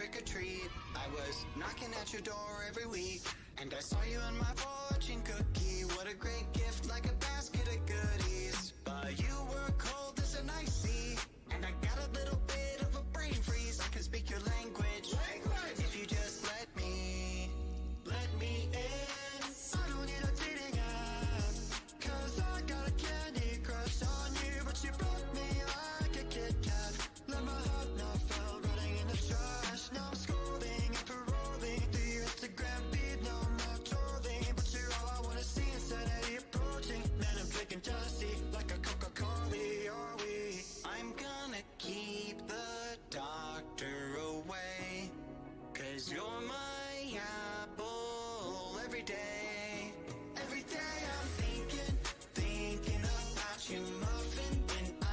trick or treat. I was knocking at your door every week, and I saw you in my fortune cookie. What a great gift, like a basket of goodies. But you were cold as an ice sea, and I got a little bit of a brain freeze. I can speak your language, if you just let me in. I don't need a dating app, 'cause I got a candy crush on you. But you broke me like a Kit Kat. Let my heart not fell, running in the trash. Now I'm scrolling and paroling through your Instagram feed. No more trolling, but you're all I wanna see. Insanity approaching, man, I'm drinking jealousy like a Coca-Cola. Are we? I'm gonna keep the doctor away, 'cause you're my apple every day. Every day I'm thinking about you, muffin. When I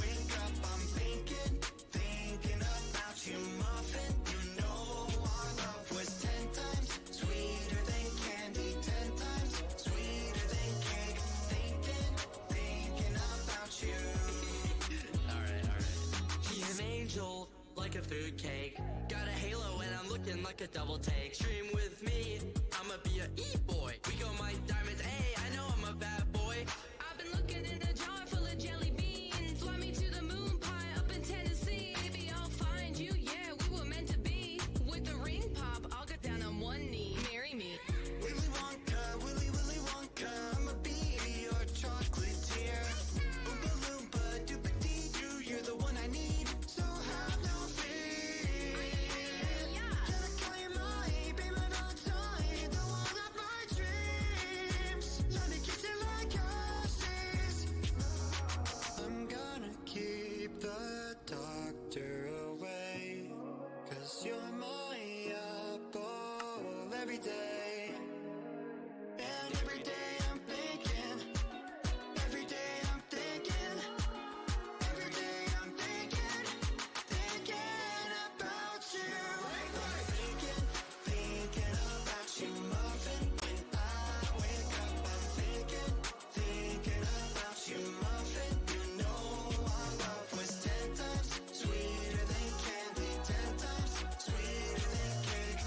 wake up, I'm thinking about you, muffin. You know our love was 10 times sweeter than candy, 10 times sweeter than cake. Thinking about you. Alright. He's an angel, like a food cake. Got a halo and I'm looking like a double take. Stream with me, I'ma be a e-boy. We go my diamonds, hey, I know I'm a bad boy. I've been looking in a jar full of jelly beans. Fly me to the moon pie up in Tennessee. Maybe I'll find you, yeah, we were meant to be. With the ring pop, I'll get down on one knee. Marry me. Willy Wonka, Willy Wonka, I'ma be your chocolatier. Oompa Loompa, Doopa-Dee-Doo, you're the one I need, so have no fear. Can I call you mine, be my Valentine, the one of my dreams? Let me kiss you like ashes. I'm gonna keep the doctor away, 'cause you're my apple every day. And every day I'm thinking, every day I'm thinking, every day I'm thinking about you. Thinking about you, muffin. When I wake up, I'm thinking about you, muffin. You know our love was 10 times sweeter than candy, 10 times sweeter than cake.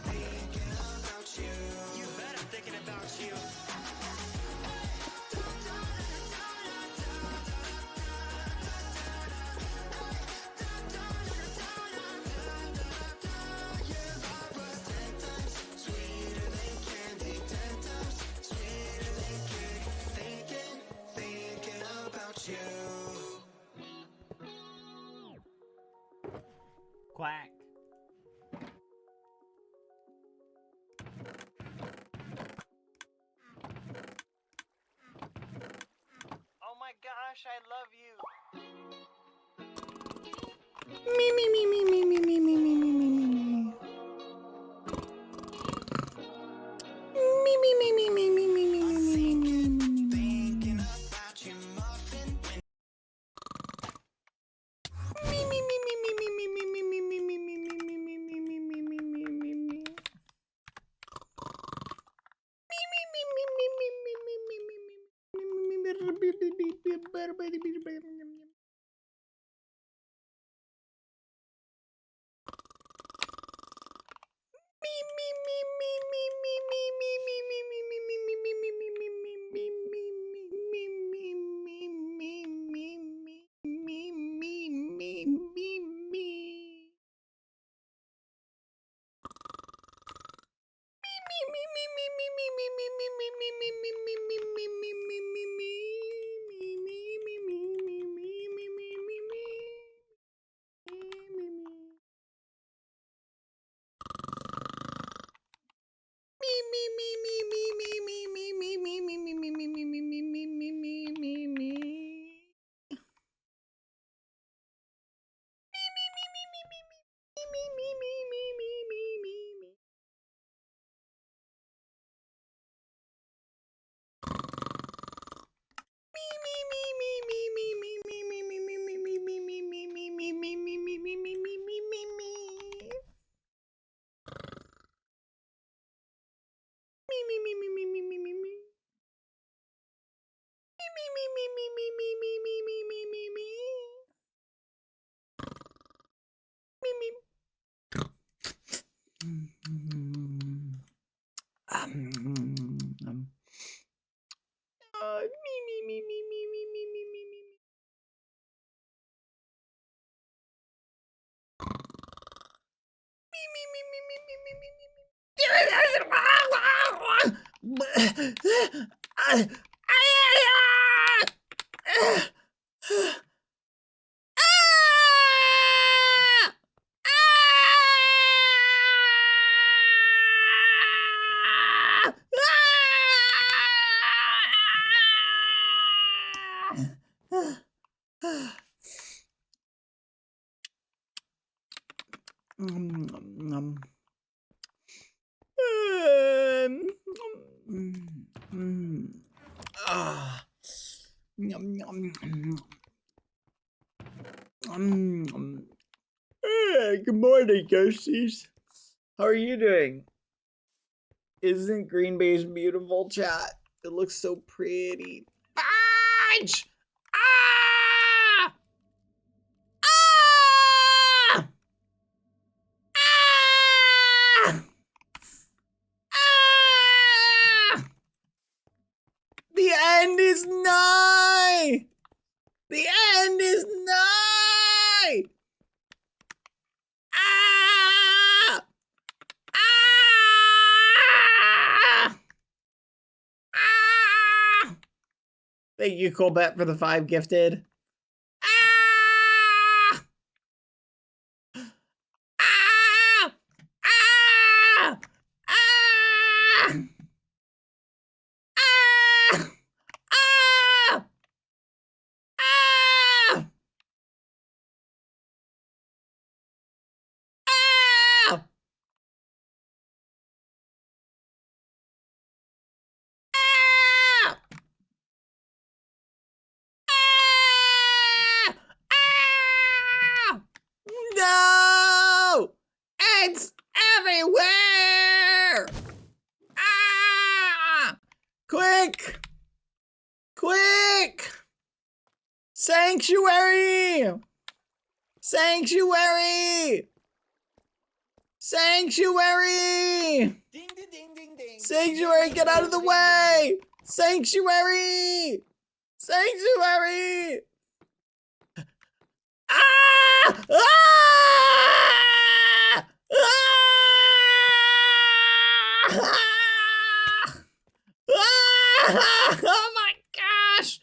Thinking about you. You bet I'm thinking about you. Your love was 10 times sweeter than candy, 10 times sweeter than cake. Thinking about you. Quack. Oh my gosh, I love you. Thinking about you, muffin. Good morning, ghosties. How are you doing? Isn't Green Bay's beautiful, chat? It looks so pretty. Fudge! Ah! Ah! Ah! Ah! The end is nigh! The end is nigh! Ah! Ah! Ah! Thank you, Colbert, for the 5 gifted. Ah! Ah! Ah! Ah! Ah! Ah! Ah! Ah! Ah! No! It's everywhere! Ah! Quick! Quick! Sanctuary! Sanctuary! Sanctuary! Ding, ding, ding, ding, ding. Sanctuary, get out of the way! Sanctuary! Sanctuary! Ah! Ah! Ah! Ah! Oh my gosh!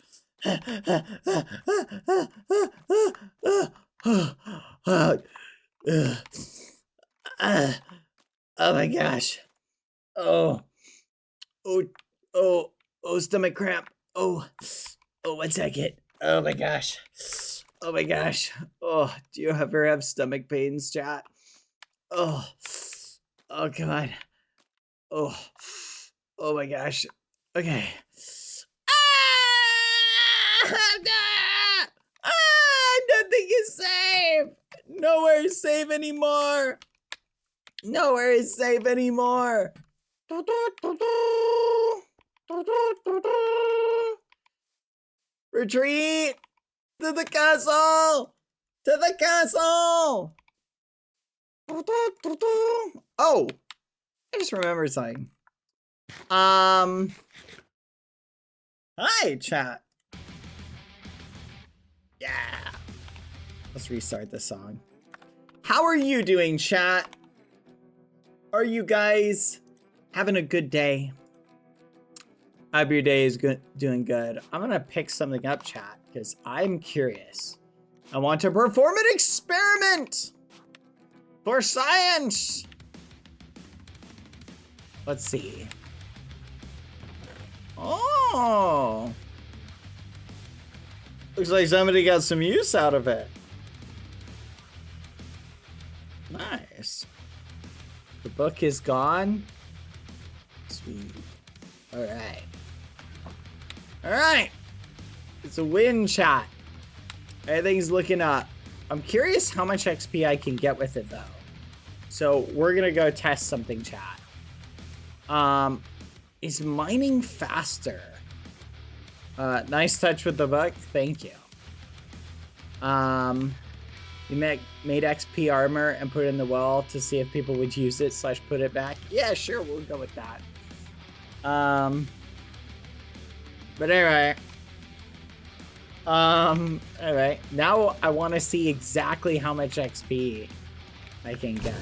Oh my gosh. Oh, stomach cramp. Oh, 1 second. Oh my gosh. Oh my gosh. Oh, do you ever have stomach pains, chat? Oh, God. Oh my gosh. Okay. Nothing is safe. Nowhere is safe anymore. Nowhere is safe anymore. Retreat to the castle. To the castle. Oh, I just remembered something. Hi, chat. Yeah. Let's restart the song. How are you doing, chat? Are you guys having a good day? I hope your day is doing good. I'm gonna pick something up, chat, because I'm curious. I want to perform an experiment for science. Let's see. Oh. Looks like somebody got some use out of it. Nice. The book is gone. Sweet. Alright. Alright. It's a win, chat. Everything's looking up. I'm curious how much XP I can get with it, though. So we're gonna go test something, chat. Is mining faster? Nice touch with the book. Thank you. You made XP armor and put it in the well to see if people would use it / put it back. Yeah, sure, we'll go with that. But anyway. Alright. Now I want to see exactly how much XP I can get.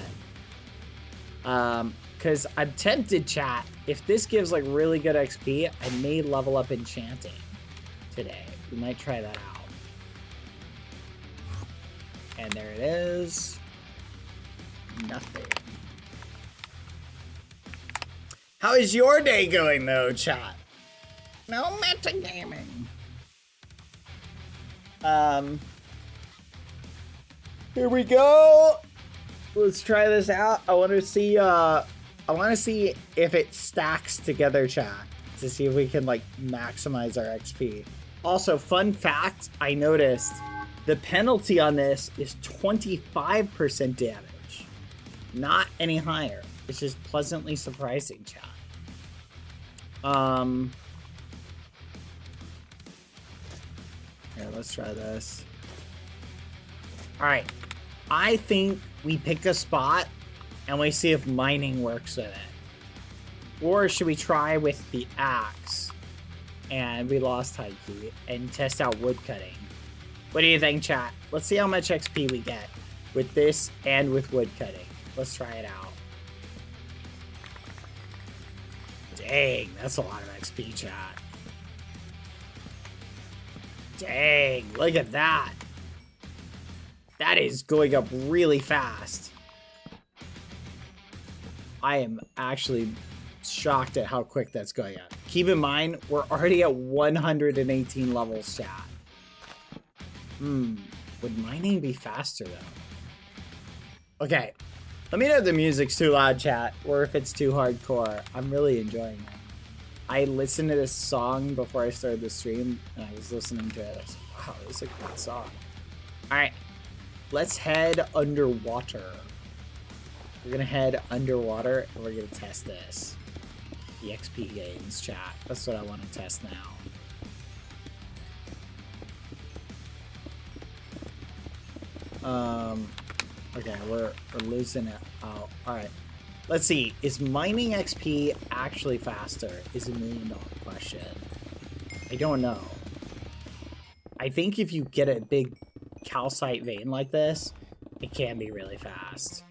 Because I'm tempted, chat. If this gives like really good XP, I may level up enchanting today. We might try that out. And there it is. Nothing. How is your day going though, chat? No metagaming. Here we go. Let's try this out. I want to see if it stacks together, chat, to see if we can like maximize our XP. Also, fun fact, I noticed the penalty on this is 25% damage. Not any higher. It's just pleasantly surprising, chat. Here, let's try this. All right. I think we pick a spot and we see if mining works with it. Or should we try with the axe? And we lost high key and test out woodcutting. What do you think, chat? Let's see how much XP we get with this and with woodcutting. Let's try it out. Dang, that's a lot of XP, chat. Dang, look at that. That is going up really fast. I am actually shocked at how quick that's going up. Keep in mind, we're already at 118 levels, chat. Would mining be faster, though? Okay, let me know if the music's too loud, chat, or if it's too hardcore. I'm really enjoying it. I listened to this song before I started the stream, and I was listening to it. I was like, wow, this is a good song. All right, let's head underwater. We're gonna head underwater, and we're gonna test this. The XP gains, chat. That's what I want to test now. Okay, we're losing it out. Alright. Let's see. Is mining XP actually faster? Is $1 million question. I don't know. I think if you get a big calcite vein like this, it can be really fast.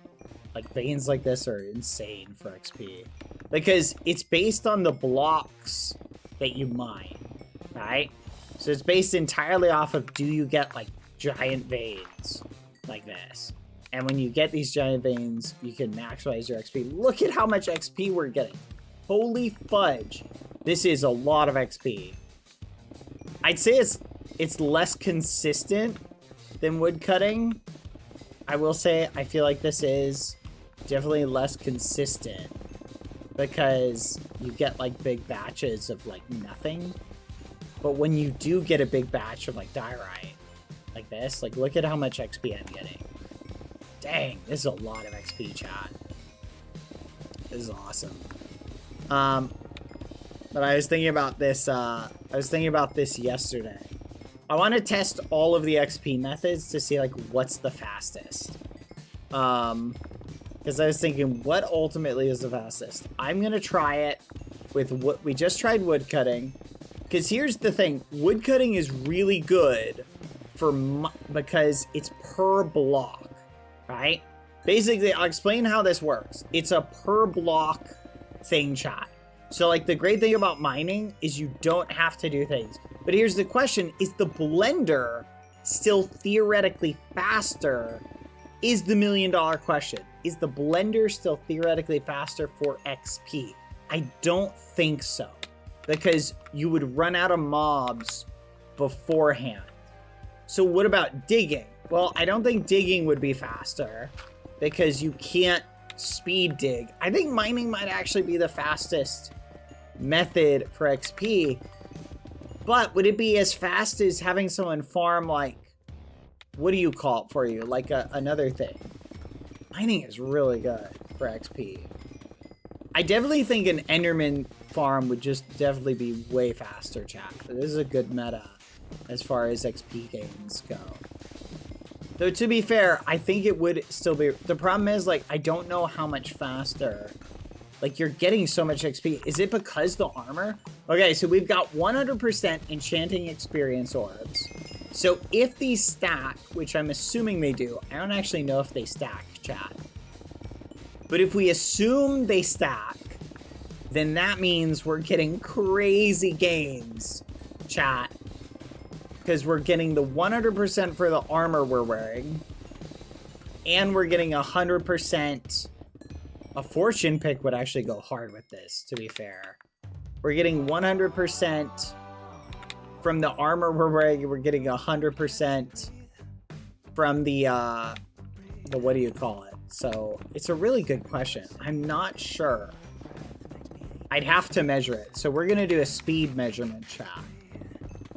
Like, veins like this are insane for XP. Because it's based on the blocks that you mine, right? So it's based entirely off of, do you get, like, giant veins like this? And when you get these giant veins, you can maximize your XP. Look at how much XP we're getting. Holy fudge. This is a lot of XP. I'd say it's less consistent than woodcutting. I will say I feel like this is definitely less consistent because you get like big batches of like nothing. But when you do get a big batch of like diorite like this, like look at how much XP I'm getting. Dang, this is a lot of XP, chat. This is awesome. But I was thinking about this, yesterday. I want to test all of the XP methods to see, like, what's the fastest. Because I was thinking, what ultimately is the fastest? I'm going to try it with what we just tried woodcutting. Because here's the thing. Woodcutting is really good because it's per block. Right? Basically, I'll explain how this works. It's a per block thing, chat. So, like, the great thing about mining is you don't have to do things. But here's the question. Is the blender still theoretically faster? Is the $1 million question. Is the blender still theoretically faster for XP? I don't think so. Because you would run out of mobs beforehand. So what about digging? Well, I don't think digging would be faster because you can't speed dig. I think mining might actually be the fastest method for XP, but would it be as fast as having someone farm, like, what do you call it for you? Like another thing. Mining is really good for XP. I definitely think an Enderman farm would just definitely be way faster, chat. But this is a good meta as far as XP gains go. Though, to be fair, I think it would still be... The problem is, like, I don't know how much faster. Like, you're getting so much XP. Is it because the armor? Okay, so we've got 100% enchanting experience orbs. So if these stack, which I'm assuming they do, I don't actually know if they stack, chat. But if we assume they stack, then that means we're getting crazy games, chat. Because we're getting the 100% for the armor we're wearing. And we're getting 100%. A fortune pick would actually go hard with this, to be fair. We're getting 100% from the armor we're wearing. We're getting 100% from the what do you call it? So it's a really good question. I'm not sure. I'd have to measure it. So we're gonna do a speed measurement, chat.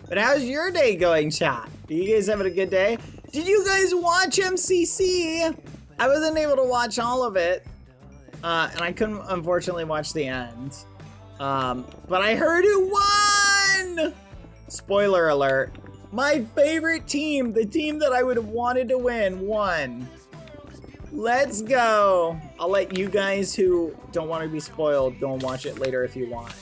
But how's your day going, chat? Are you guys having a good day? Did you guys watch MCC? I wasn't able to watch all of it. And I couldn't, unfortunately, watch the end. But I heard who won! Spoiler alert. My favorite team, the team that I would have wanted to win, won. Let's go. I'll let you guys who don't want to be spoiled go and watch it later if you want.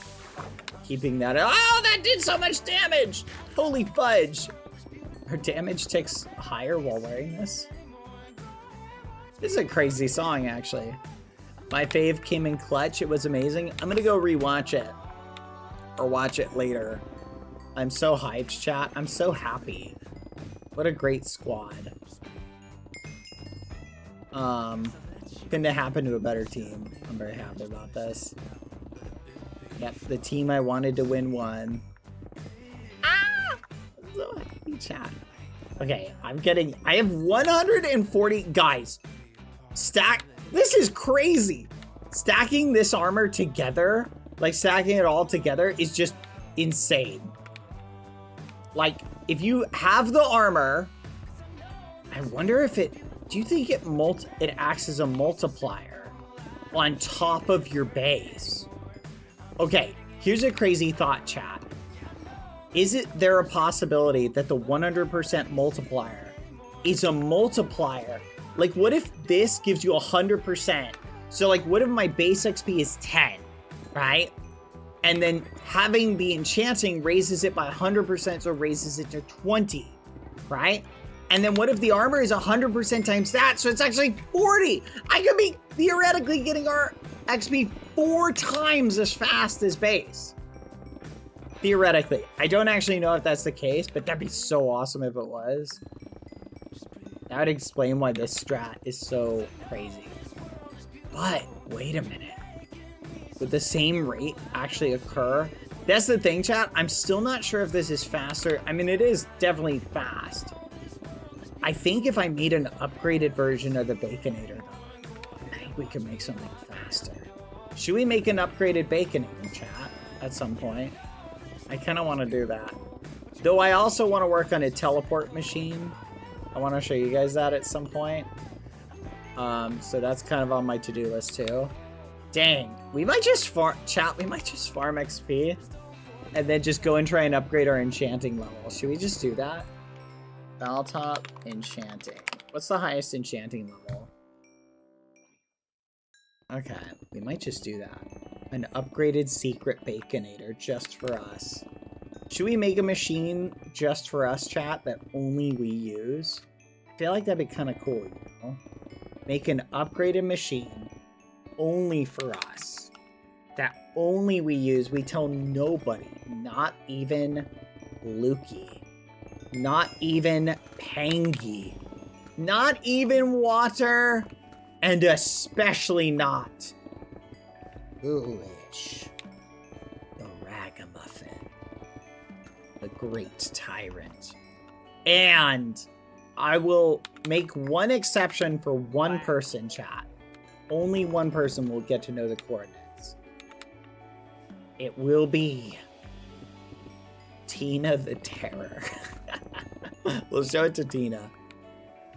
Keeping that. Oh, that did so much damage! Holy fudge. Her damage ticks higher while wearing this. This is a crazy song, actually. My fave came in clutch. It was amazing. I'm gonna go rewatch it. Or watch it later. I'm so hyped, chat. I'm so happy. What a great squad. Couldn't have happened to a better team. I'm very happy about this. Yep, the team I wanted to win won. Ah! I'm so happy, chat. Okay, I have 140 guys. This is crazy. Stacking this armor together, like stacking it all together, is just insane. Like, if you have the armor, I wonder if do you think it acts as a multiplier on top of your base? Okay, here's a crazy thought, chat. Is there a possibility that the 100% multiplier is a multiplier? Like, what if this gives you 100%? So, like, what if my base XP is 10, right? And then having the enchanting raises it by 100%, so it raises it to 20, right? And then what if the armor is 100% times that, so it's actually 40? I could be theoretically getting our XP 4 times as fast as base. Theoretically. I don't actually know if that's the case, but that'd be so awesome if it was. That would explain why this strat is so crazy. But, wait a minute. Would the same rate actually occur? That's the thing, chat. I'm still not sure if this is faster. I mean, it is definitely fast. I think if I made an upgraded version of the Baconator, I think we could make something faster. Should we make an upgraded Baconator, chat, at some point? I kind of want to do that. Though I also want to work on a teleport machine. I want to show you guys that at some point. So that's kind of on my to-do list too. Dang, we might just farm, chat, we might just farm XP and then just go and try and upgrade our enchanting level. Should we just do that? Baltop enchanting. What's the highest enchanting level? Okay, we might just do that. An upgraded secret Baconator just for us. Should we make a machine just for us, chat, that only we use? I feel like that'd be kind of cool, you know? Make an upgraded machine only for us. That only we use. We tell nobody. Not even Lukey. Not even Pangy. Not even Water. And especially not Foolish. The Ragamuffin. The Great Tyrant. And I will make one exception for one person, chat. Only one person will get to know the coordinates. It will be Tina the Terror. We'll show it to Tina.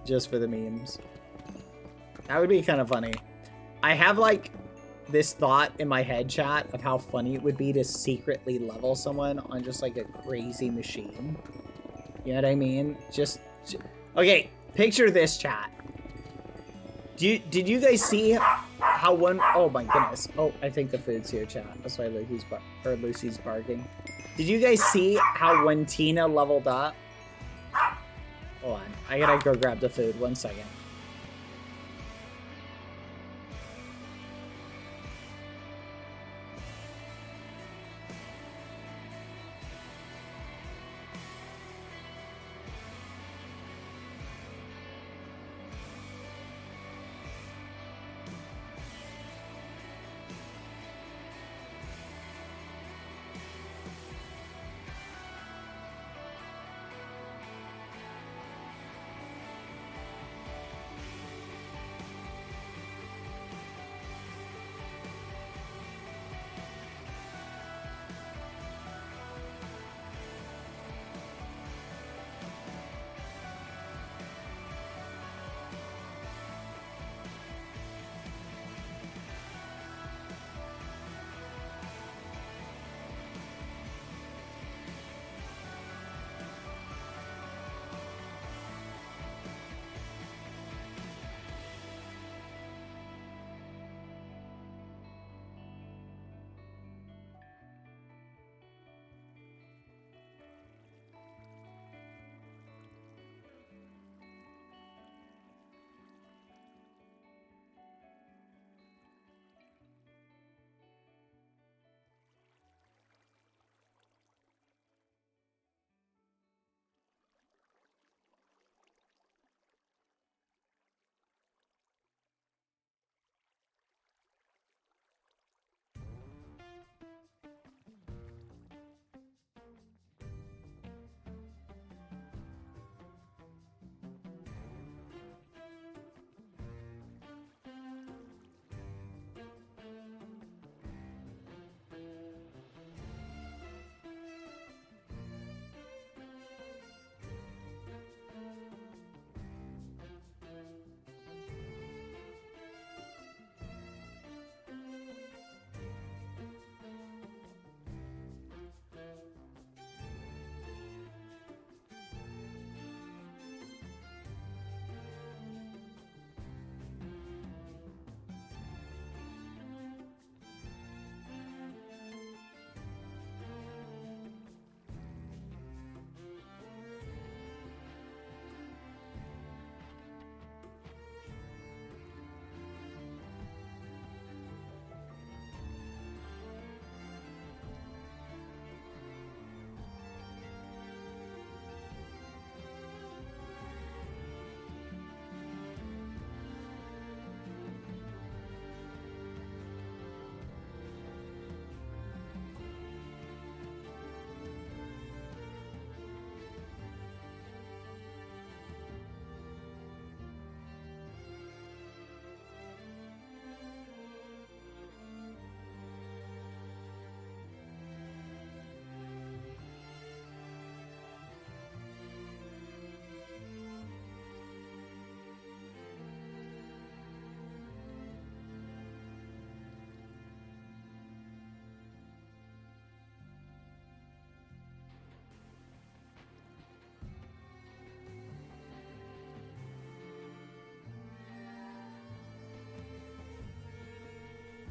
Just for the memes. That would be kind of funny. I have like this thought in my head, chat, of how funny it would be to secretly level someone on just like a crazy machine. You know what I mean? Okay, picture this, chat. Did you guys see how one... Oh my goodness. Oh, I think the food's here, chat. That's why Lucy's barking. Did you guys see how when Tina leveled up... Hold on. I gotta go grab the food. 1 second.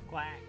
Quack.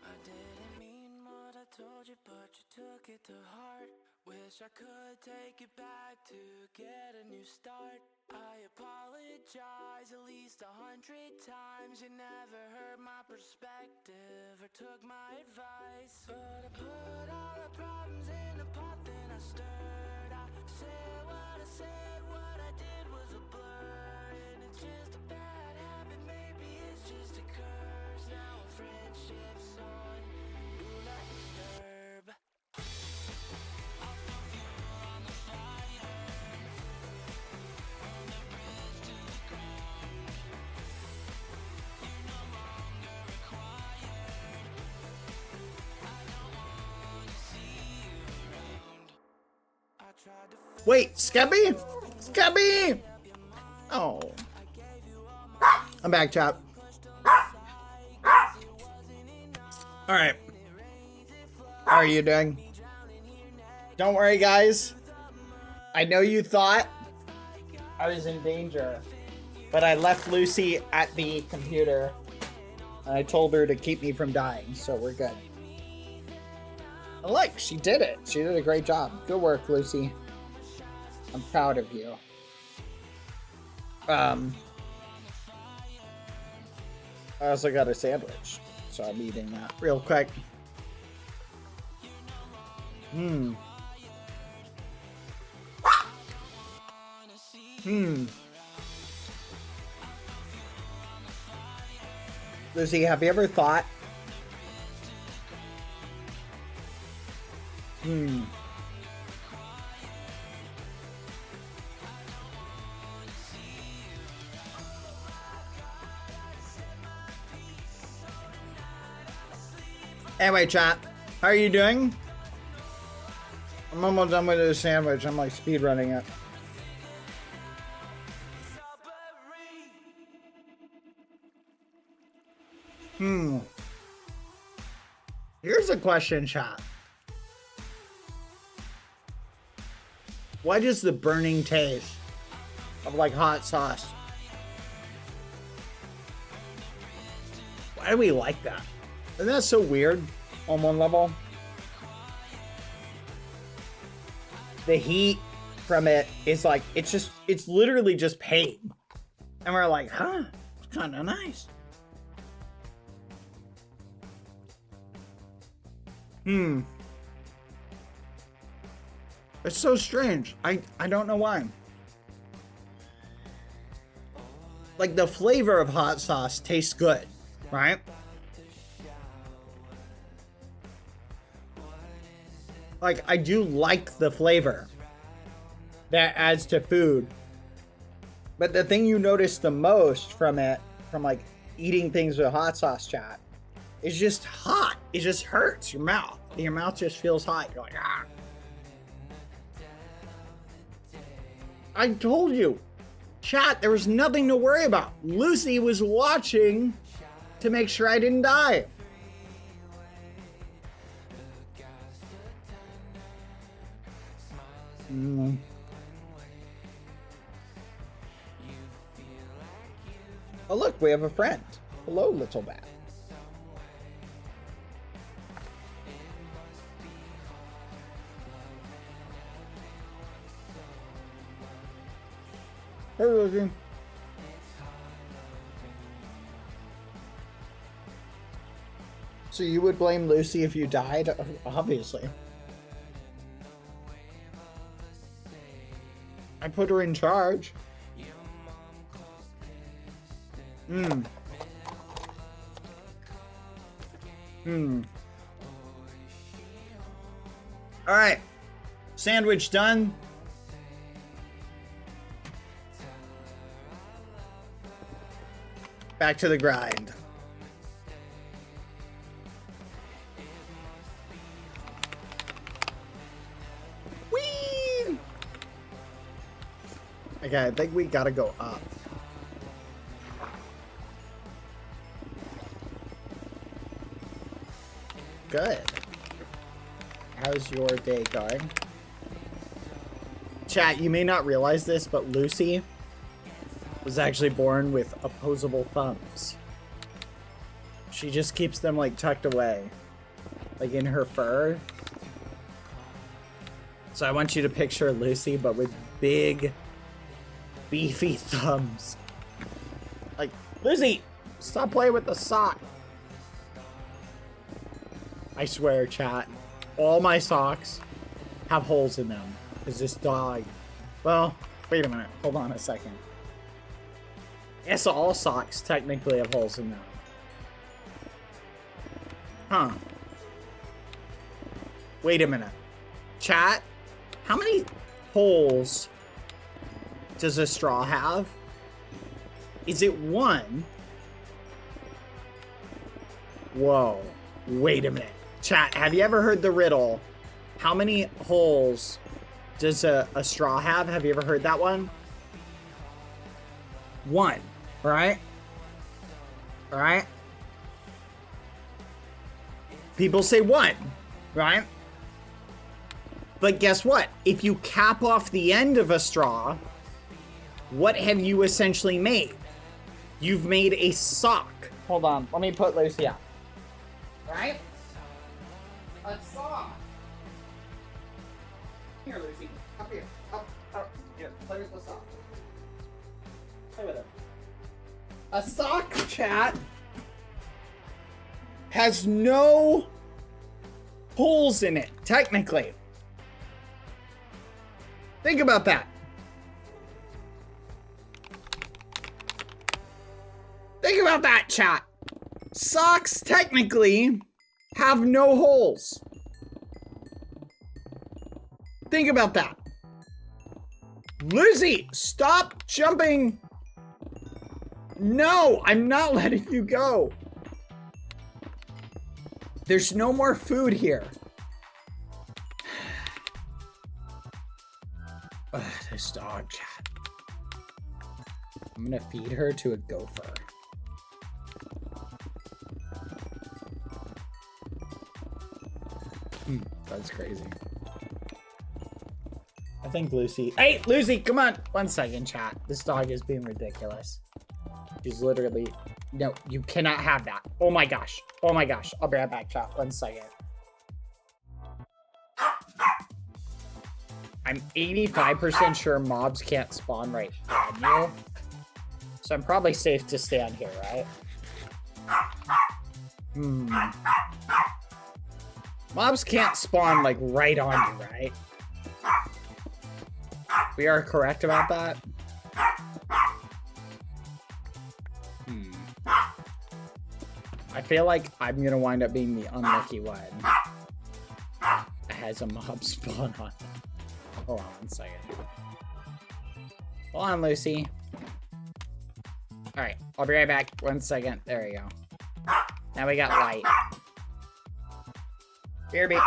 I didn't mean what I told you, but you took it to heart. Wish I could take it back to get a new start. I apologize at least 100 times. You never heard my perspective or took my advice. But I put all the problems in a pot, then I stirred. I said what I said, what I did was a blur. And it's just a bad habit, maybe it's just a curse. Now our friendship's on do not disturb. I'll put fuel on the fire, burn the bridge to the ground. You're no longer required. I don't want to see you around. I tried to Wait, Scabby? Scabby! Oh. I'm back, chat. Alright. How are you doing? Don't worry, guys. I know you thought I was in danger, but I left Lucy at the computer, and I told her to keep me from dying, so we're good. And look, she did it. She did a great job. Good work, Lucy. I'm proud of you. I also got a sandwich, so I'm eating that real quick. Lucy, have you ever thought? Anyway, chat, how are you doing? I'm almost done with this sandwich. I'm like speed running it. Here's a question, chat. What is the burning taste of like hot sauce? Why do we like that? Isn't that so weird on one level? The heat from it is like, it's literally just pain. And we're like, huh, it's kind of nice. It's so strange. I don't know why. Like the flavor of hot sauce tastes good, right? Like I do like the flavor that adds to food. But the thing you notice the most from it, from like eating things with hot sauce, chat, is just hot. It just hurts your mouth. Your mouth just feels hot. You're like, ah. I told you, chat, there was nothing to worry about. Lucy was watching to make sure I didn't die. Oh look, we have a friend. Hello, little bat. Hey, Lucy. So you would blame Lucy if you died? Obviously. I put her in charge. Alright. Sandwich done. Back to the grind. Whee! Okay, I think we gotta go up. Good. How's your day going? Chat, you may not realize this, but Lucy was actually born with opposable thumbs. She just keeps them like tucked away, like in her fur. So I want you to picture Lucy, but with big, beefy thumbs. Like, Lucy, stop playing with the sock. I swear, chat, all my socks have holes in them. Because this dog... Well, wait a minute. Hold on a second. Yes, all socks technically have holes in them. Huh. Wait a minute. Chat, how many holes does a straw have? Is it one? Whoa. Wait a minute. Chat, have you ever heard the riddle? How many holes does a straw have? Have you ever heard that one? One, right? Right? People say one, right? But guess what? If you cap off the end of a straw, what have you essentially made? You've made a sock. Hold on, let me put Lucy out. Right? A sock. Here, Lucy. Up here. Up. Here, play with the sock. Play with it. A sock, chat, has no holes in it, technically. Think about that. Think about that, chat. Socks, technically, have no holes. Think about that. Lucy, stop jumping. No, I'm not letting you go. There's no more food here. Ugh, this dog, chat. I'm gonna feed her to a gopher. That's crazy. I think Lucy... Hey, Lucy, come on! 1 second, chat. This dog is being ridiculous. She's literally... No, you cannot have that. Oh my gosh. Oh my gosh. I'll be right back, chat. 1 second. I'm 85% sure mobs can't spawn right on you. So I'm probably safe to stand here, right? Mobs can't spawn, like, right on you, right? We are correct about that? I feel like I'm gonna wind up being the unlucky one that has a mob spawn on them. Hold on 1 second. Hold on, Lucy. Alright, I'll be right back. 1 second. There we go. Now we got light. BRB.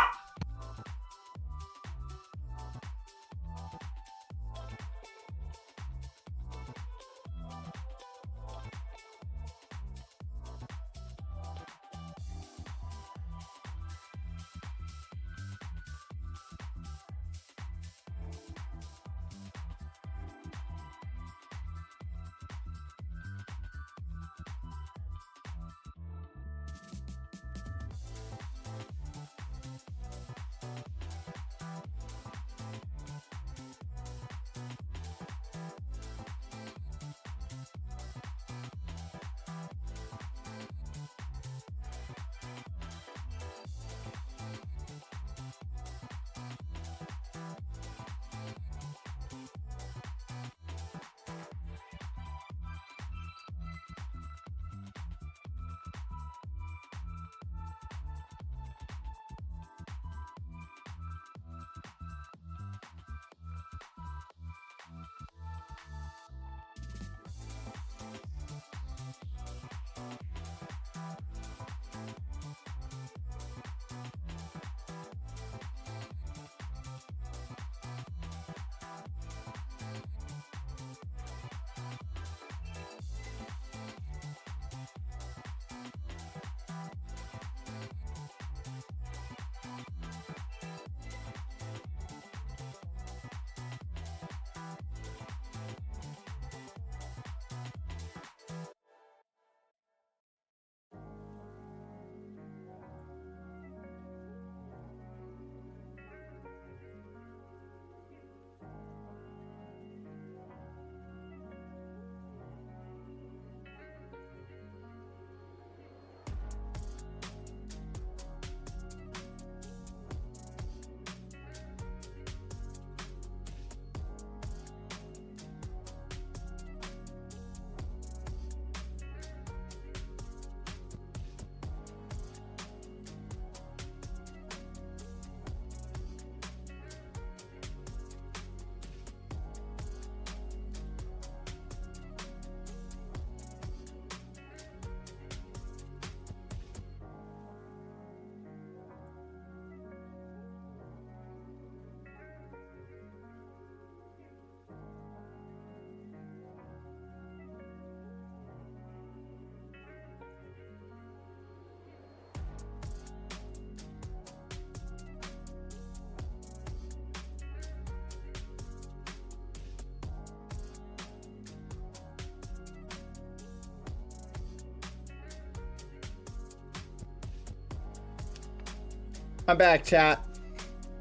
I'm back, chat.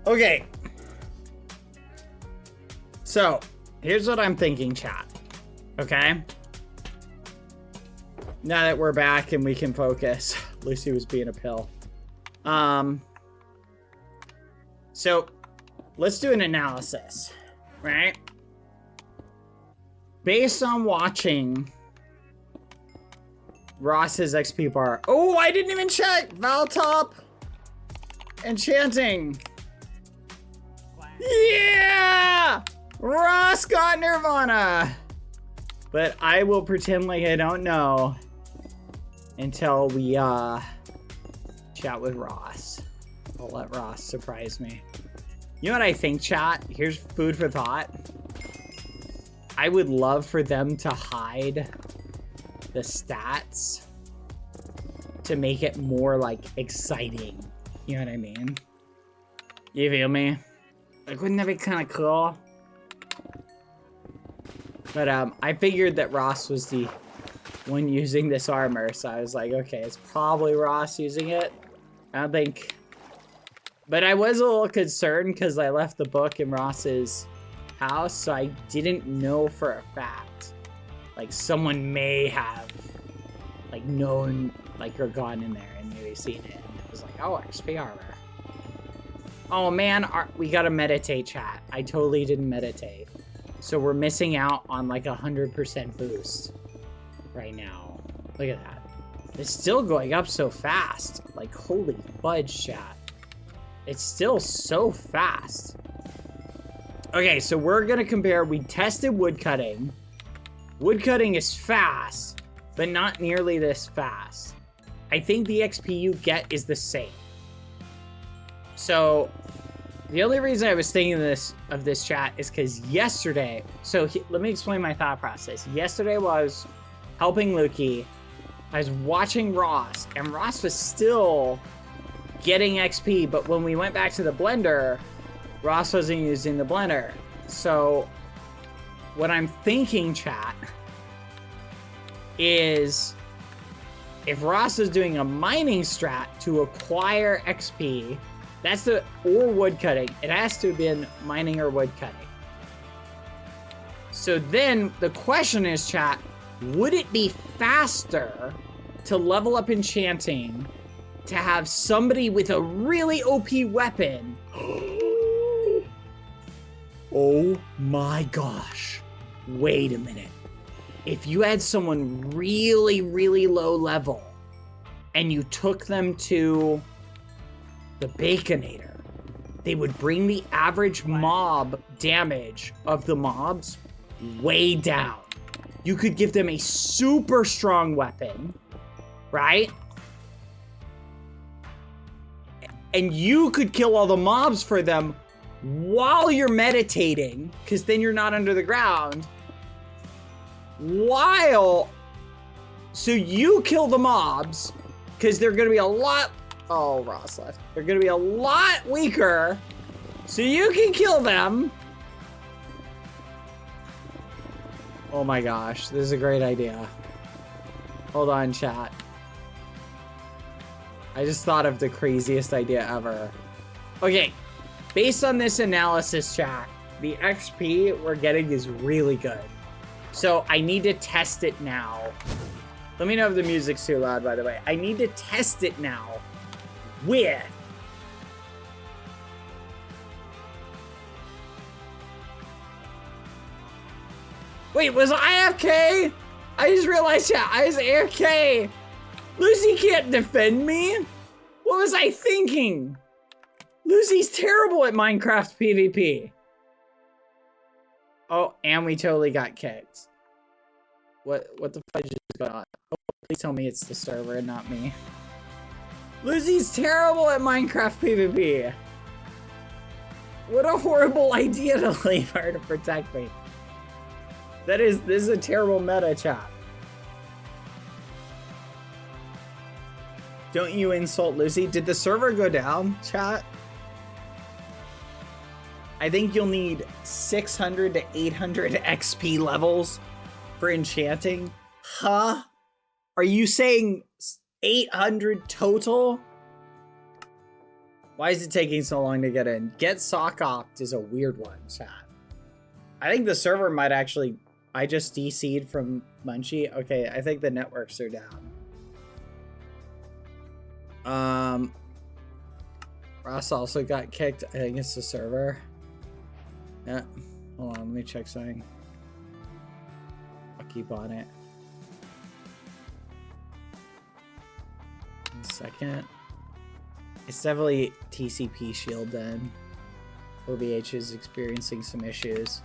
Okay. So, here's what I'm thinking, chat. Okay? Now that we're back and we can focus. Lucy was being a pill. So, let's do an analysis, right? Based on watching Ross's XP bar. Oh, I didn't even check! Valtop! Enchanting! Yeah! Ross got Nirvana! But I will pretend like I don't know until we chat with Ross. I'll let Ross surprise me. You know what I think, chat? Here's food for thought. I would love for them to hide the stats to make it more like exciting. You know what I mean? You feel me? Like, wouldn't that be kind of cool? But I figured that Ross was the one using this armor, so I was like, okay, it's probably Ross using it. I don't think... But I was a little concerned because I left the book in Ross's house, so I didn't know for a fact. Like, someone may have, like, known, like, or gone in there and maybe seen it. And it was like, oh, XP armor. Oh, man, we gotta meditate, chat. I totally didn't meditate. So we're missing out on, like, 100% boost right now. Look at that. It's still going up so fast. Like, holy fudge, chat. It's still so fast. Okay, so we're gonna compare. We tested woodcutting. Woodcutting is fast, but not nearly this fast. I think the XP you get is the same. So, the only reason I was thinking of this chat is because yesterday... So, let me explain my thought process. Yesterday was helping Lukey. I was watching Ross, and Ross was still getting XP, but when we went back to the blender, Ross wasn't using the blender. So, what I'm thinking, chat, is if Ross is doing a mining strat to acquire XP, that's the, or woodcutting. It has to have been mining or woodcutting. So then the question is, chat, would it be faster to level up enchanting to have somebody with a really OP weapon? Oh my gosh. Wait a minute. If you had someone really, really low level and you took them to the Baconator, they would bring the average mob damage of the mobs way down. You could give them a super strong weapon, right? And you could kill all the mobs for them while you're meditating, because then you're not under the ground. So you kill the mobs, because they're going to be a lot... Oh, Ross left. They're going to be a lot weaker, so you can kill them. Oh my gosh, this is a great idea. Hold on, chat. I just thought of the craziest idea ever. Okay, based on this analysis, chat, the XP we're getting is really good. So I need to test it now. Let me know if the music's too loud, by the way. I need to test it now with... Wait, was I AFK? I just realized, chat, I was AFK. Lucy can't defend me. What was I thinking? Lucy's terrible at Minecraft PvP. Oh, and we totally got kicked. What the fudge is going on? Oh, please tell me it's the server and not me. Lucy's terrible at Minecraft PvP. What a horrible idea to leave her to protect me. This is a terrible meta, chat. Don't you insult Lucy. Did the server go down, chat? I think you'll need 600 to 800 XP levels for enchanting. Huh? Are you saying 800 total? Why is it taking so long to get in? Get sock opt is a weird one, chat. I think the server might actually... I just DC'd from Munchie. Okay, I think the networks are down. Ross also got kicked. I think it's the server. Yeah. Hold on, let me check something. I'll keep on it. 1 second. It's definitely TCP shield then. OVH is experiencing some issues.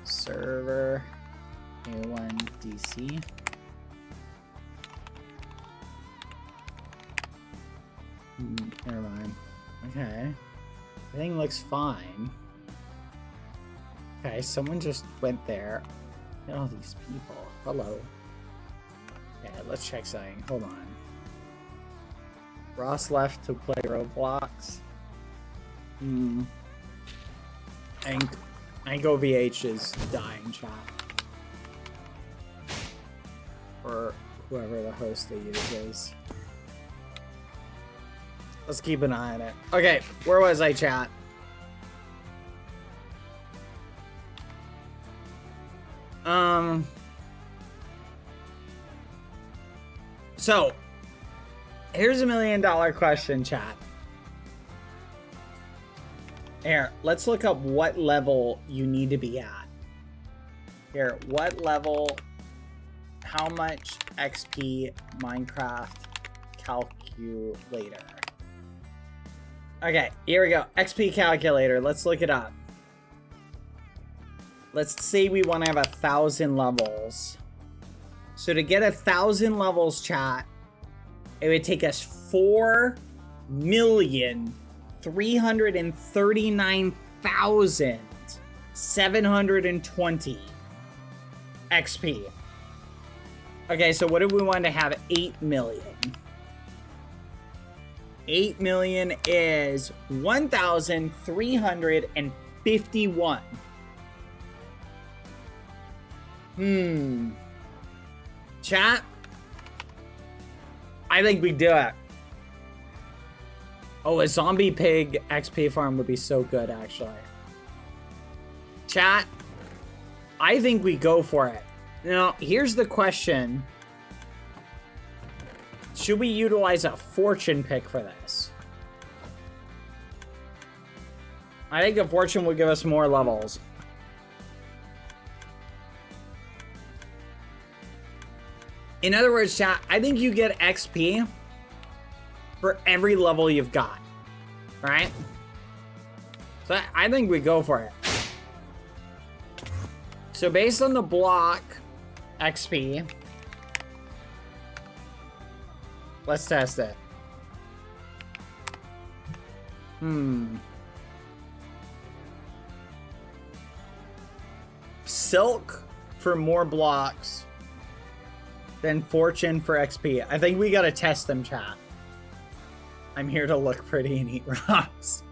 Server A1 DC. Never mind. Okay. Everything looks fine. Okay, someone just went there. Look at all these people. Hello. Okay, let's check something. Hold on. Ross left to play Roblox. I think OVH is dying, chat. Or whoever the host they use is. Let's keep an eye on it. Okay, where was I, chat? So, here's $1 million question, chat. Here, let's look up what level you need to be at. Here, what level, how much XP Minecraft calculator. Okay, here we go. XP calculator, let's look it up. Let's say we want to have 1,000 levels. So to get 1,000 levels, chat, it would take us 4,339,720 XP. Okay, so what if we wanted to have 8 million? 8 million is 1,351. Chat? I think we do it. Oh, a zombie pig XP farm would be so good, actually. Chat? I think we go for it. Now, here's the question. Should we utilize a fortune pick for this? I think a fortune would give us more levels. In other words, chat, I think you get XP for every level you've got. Right? So I think we go for it. So based on the block XP, let's test it. Silk for more blocks than fortune for XP. I think we gotta test them, chat. I'm here to look pretty and eat rocks.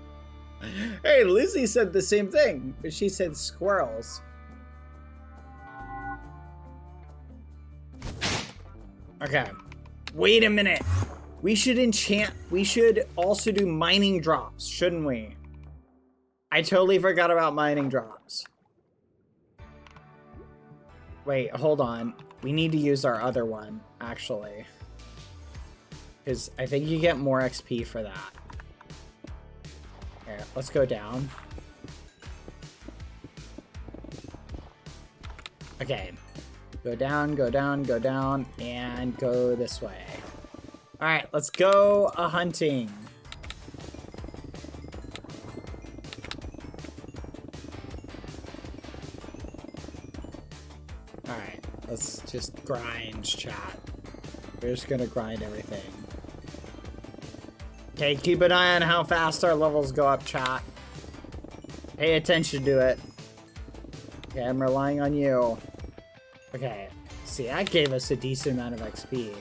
Hey, Lizzie said the same thing, but she said squirrels. Okay. Wait a minute. We should enchant. We should also do mining drops, shouldn't we? I totally forgot about mining drops. Wait, hold on. We need to use our other one, actually. Because I think you get more XP for that. Here, let's go down. Okay. Go down, go down, go down, and go this way. Alright, let's go hunting. Alright, let's just grind, chat. We're just gonna grind everything. Okay, keep an eye on how fast our levels go up, chat. Pay attention to it. Okay, I'm relying on you. Okay, see, that gave us a decent amount of XP.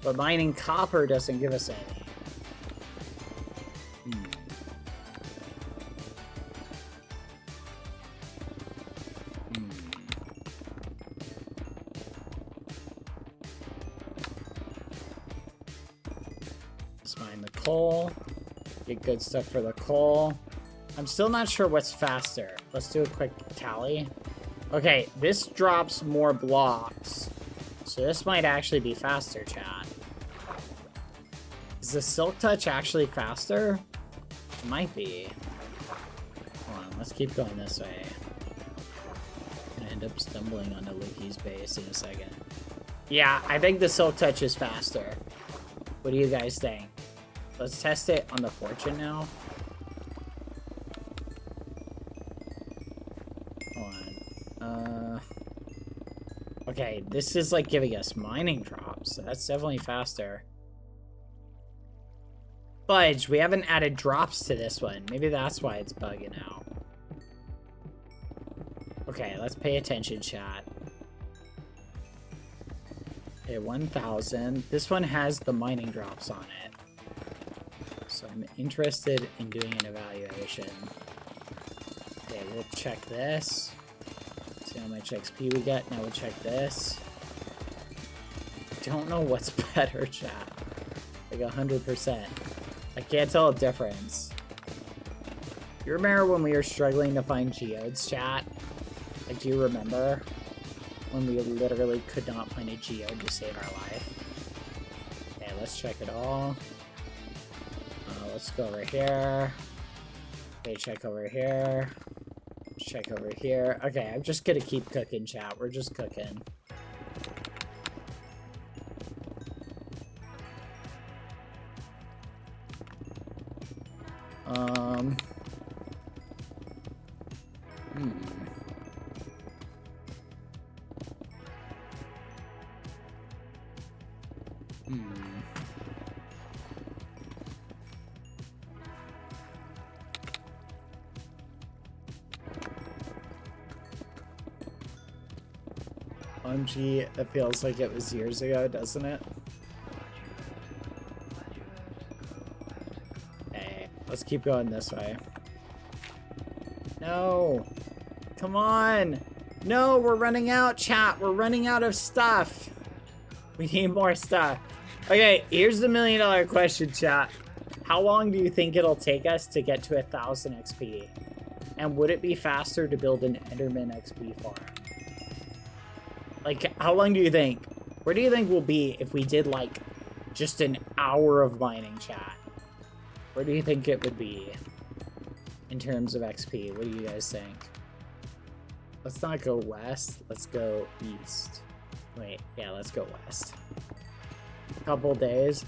But mining copper doesn't give us any. Let's mine the coal. Get good stuff for the coal. I'm still not sure what's faster. Let's do a quick tally. Okay, this drops more blocks. So this might actually be faster, chat. Is the Silk Touch actually faster? It might be. Hold on, let's keep going this way. I'm gonna end up stumbling onto Lucky's base in a second. Yeah, I think the Silk Touch is faster. What do you guys think? Let's test it on the Fortune now. Hold on. Okay, this is like giving us mining drops, so that's definitely faster. Fudge, we haven't added drops to this one. Maybe that's why it's bugging out. Okay, let's pay attention, chat. Okay, 1,000. This one has the mining drops on it. So I'm interested in doing an evaluation. Okay, we'll check this. See how much XP we get. Now we'll check this. Don't know what's better, chat. Like 100%. I can't tell a difference. You remember when we were struggling to find geodes, chat? Like, do you remember? When we literally could not find a geode to save our life. Okay, let's check it all. Let's go over here. Okay, check over here. Check over here. Okay, I'm just gonna keep cooking, chat. We're just cooking. OMG, it feels like it was years ago, doesn't it? Okay, let's keep going this way. No! Come on! No, we're running out, chat! We're running out of stuff! We need more stuff. Okay, here's the $1,000,000 question, chat. How long do you think it'll take us to get to 1,000 XP? And would it be faster to build an Enderman XP farm? Like, how long do you think? Where do you think we'll be if we did, like, just an hour of mining, chat? Where do you think it would be in terms of XP? What do you guys think? Let's not go west. Let's go east. Wait, yeah, let's go west. Couple days.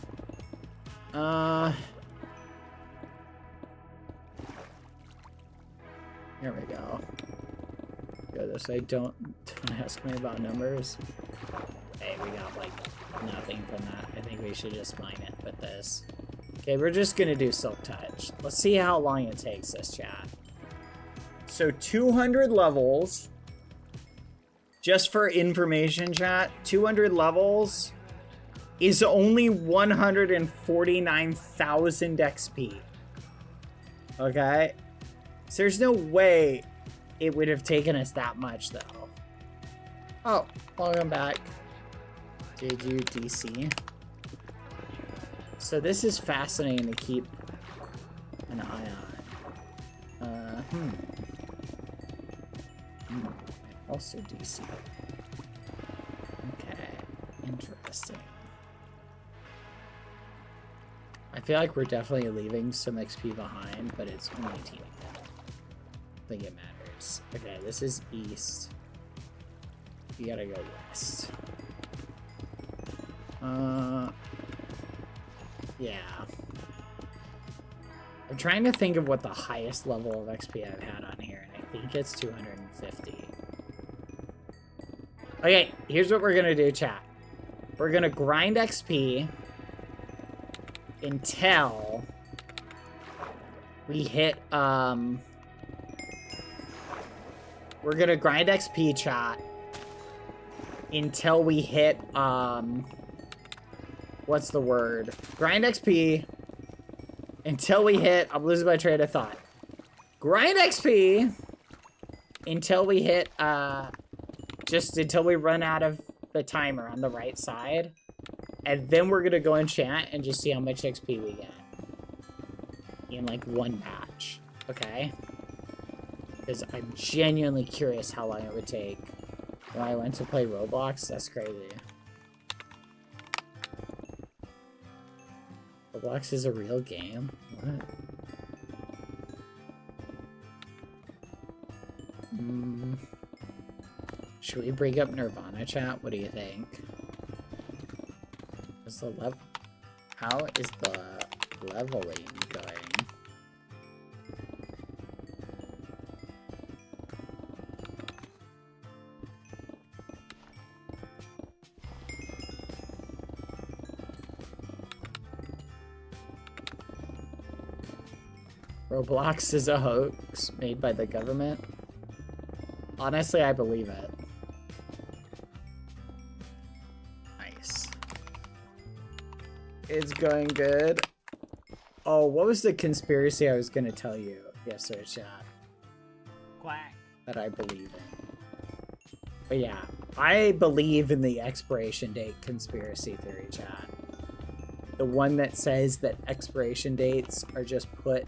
Here we go. Go this way. Don't ask me about numbers. Hey, we got like nothing from that. I think we should just mine it with this. Okay, we're just gonna do Silk Touch. Let's see how long it takes us, chat. So 200 levels. Just for information, chat, 200 levels is only 149,000 XP. Okay? So there's no way it would have taken us that much, though. Oh, welcome back. Did you DC? So this is fascinating to keep an eye on. Also DC. Okay, interesting. I feel like we're definitely leaving some XP behind, but it's only team. I think it matters. Okay, this is east. You gotta go west. Yeah. I'm trying to think of what the highest level of XP I've had on here, and I think it's 250. Okay, here's what we're gonna do, chat. We're gonna grind XP until we hit, we're gonna grind XP, chat, until we hit, what's the word? Grind XP until we hit, I'm losing my train of thought. Grind XP until we hit, just until we run out of the timer on the right side. And then we're gonna go enchant and just see how much XP we get. in like one match, okay? Because I'm genuinely curious how long it would take when I went to play Roblox. That's crazy. Roblox is a real game? What? Should we bring up Nirvana chat? What do you think? Is the level? How is the leveling going? Roblox is a hoax made by the government. Honestly, I believe it. Nice. It's going good. Oh, what was the conspiracy I was gonna tell you yesterday, chat? Quack. That I believe in. But yeah, I believe in the expiration date conspiracy theory, chat. The one that says that expiration dates are just put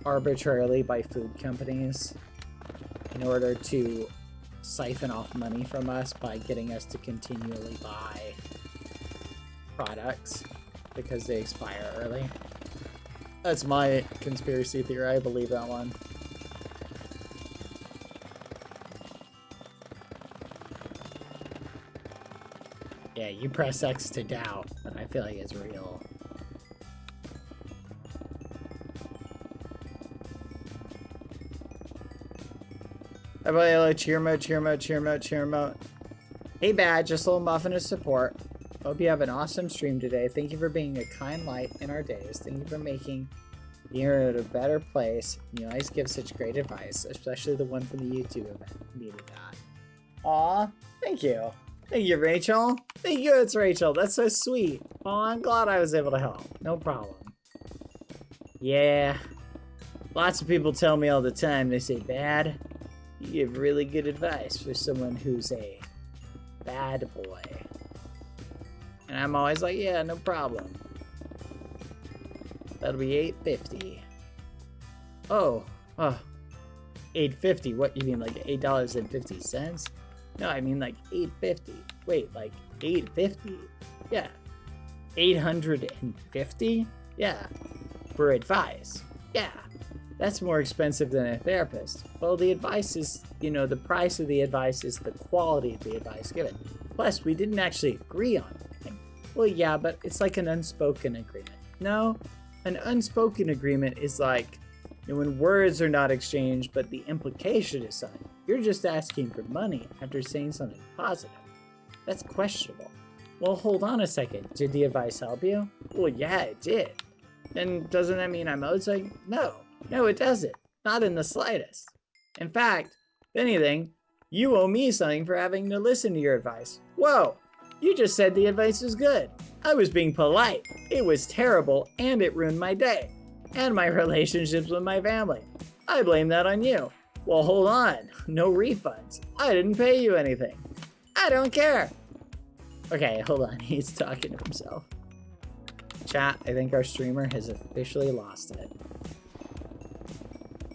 arbitrarily by food companies in order to siphon off money from us by getting us to continually buy products because they expire early. That's my conspiracy theory. I believe that one. Yeah, you press X to doubt, but I feel like it's real. Hello, cheer mode, cheer mode, cheer mode, cheer mode. Hey, Bad, just a little muffin of support. Hope you have an awesome stream today. Thank you for being a kind light in our days. Thank you for making the internet a better place. You always give such great advice, especially the one from the YouTube event. Needed that. Aw, thank you. Thank you, Rachel. Thank you, it's Rachel. That's so sweet. Oh, I'm glad I was able to help. No problem. Yeah. Lots of people tell me all the time, they say, Bad, you give really good advice for someone who's a bad boy. And I'm always like, yeah, no problem. That'll be $8.50. Oh, $8.50. What, you mean like $8.50? No, I mean like $8.50. Wait, like $8.50? Yeah. $850? Yeah. For advice. Yeah. That's more expensive than a therapist. Well, the advice is, you know, the price of the advice is the quality of the advice given. Plus, we didn't actually agree on anything. Well, yeah, but it's like an unspoken agreement. No, an unspoken agreement is like, you know, when words are not exchanged, but the implication is something. You're just asking for money after saying something positive. That's questionable. Well, hold on a second. Did the advice help you? Well, yeah, it did. Then doesn't that mean I'm owed something? No. No, it doesn't. Not in the slightest. In fact, if anything, you owe me something for having to listen to your advice. Whoa, you just said the advice was good. I was being polite. It was terrible, and it ruined my day. And my relationships with my family. I blame that on you. Well, hold on. No refunds. I didn't pay you anything. I don't care. Okay, hold on. He's talking to himself. Chat, I think our streamer has officially lost it.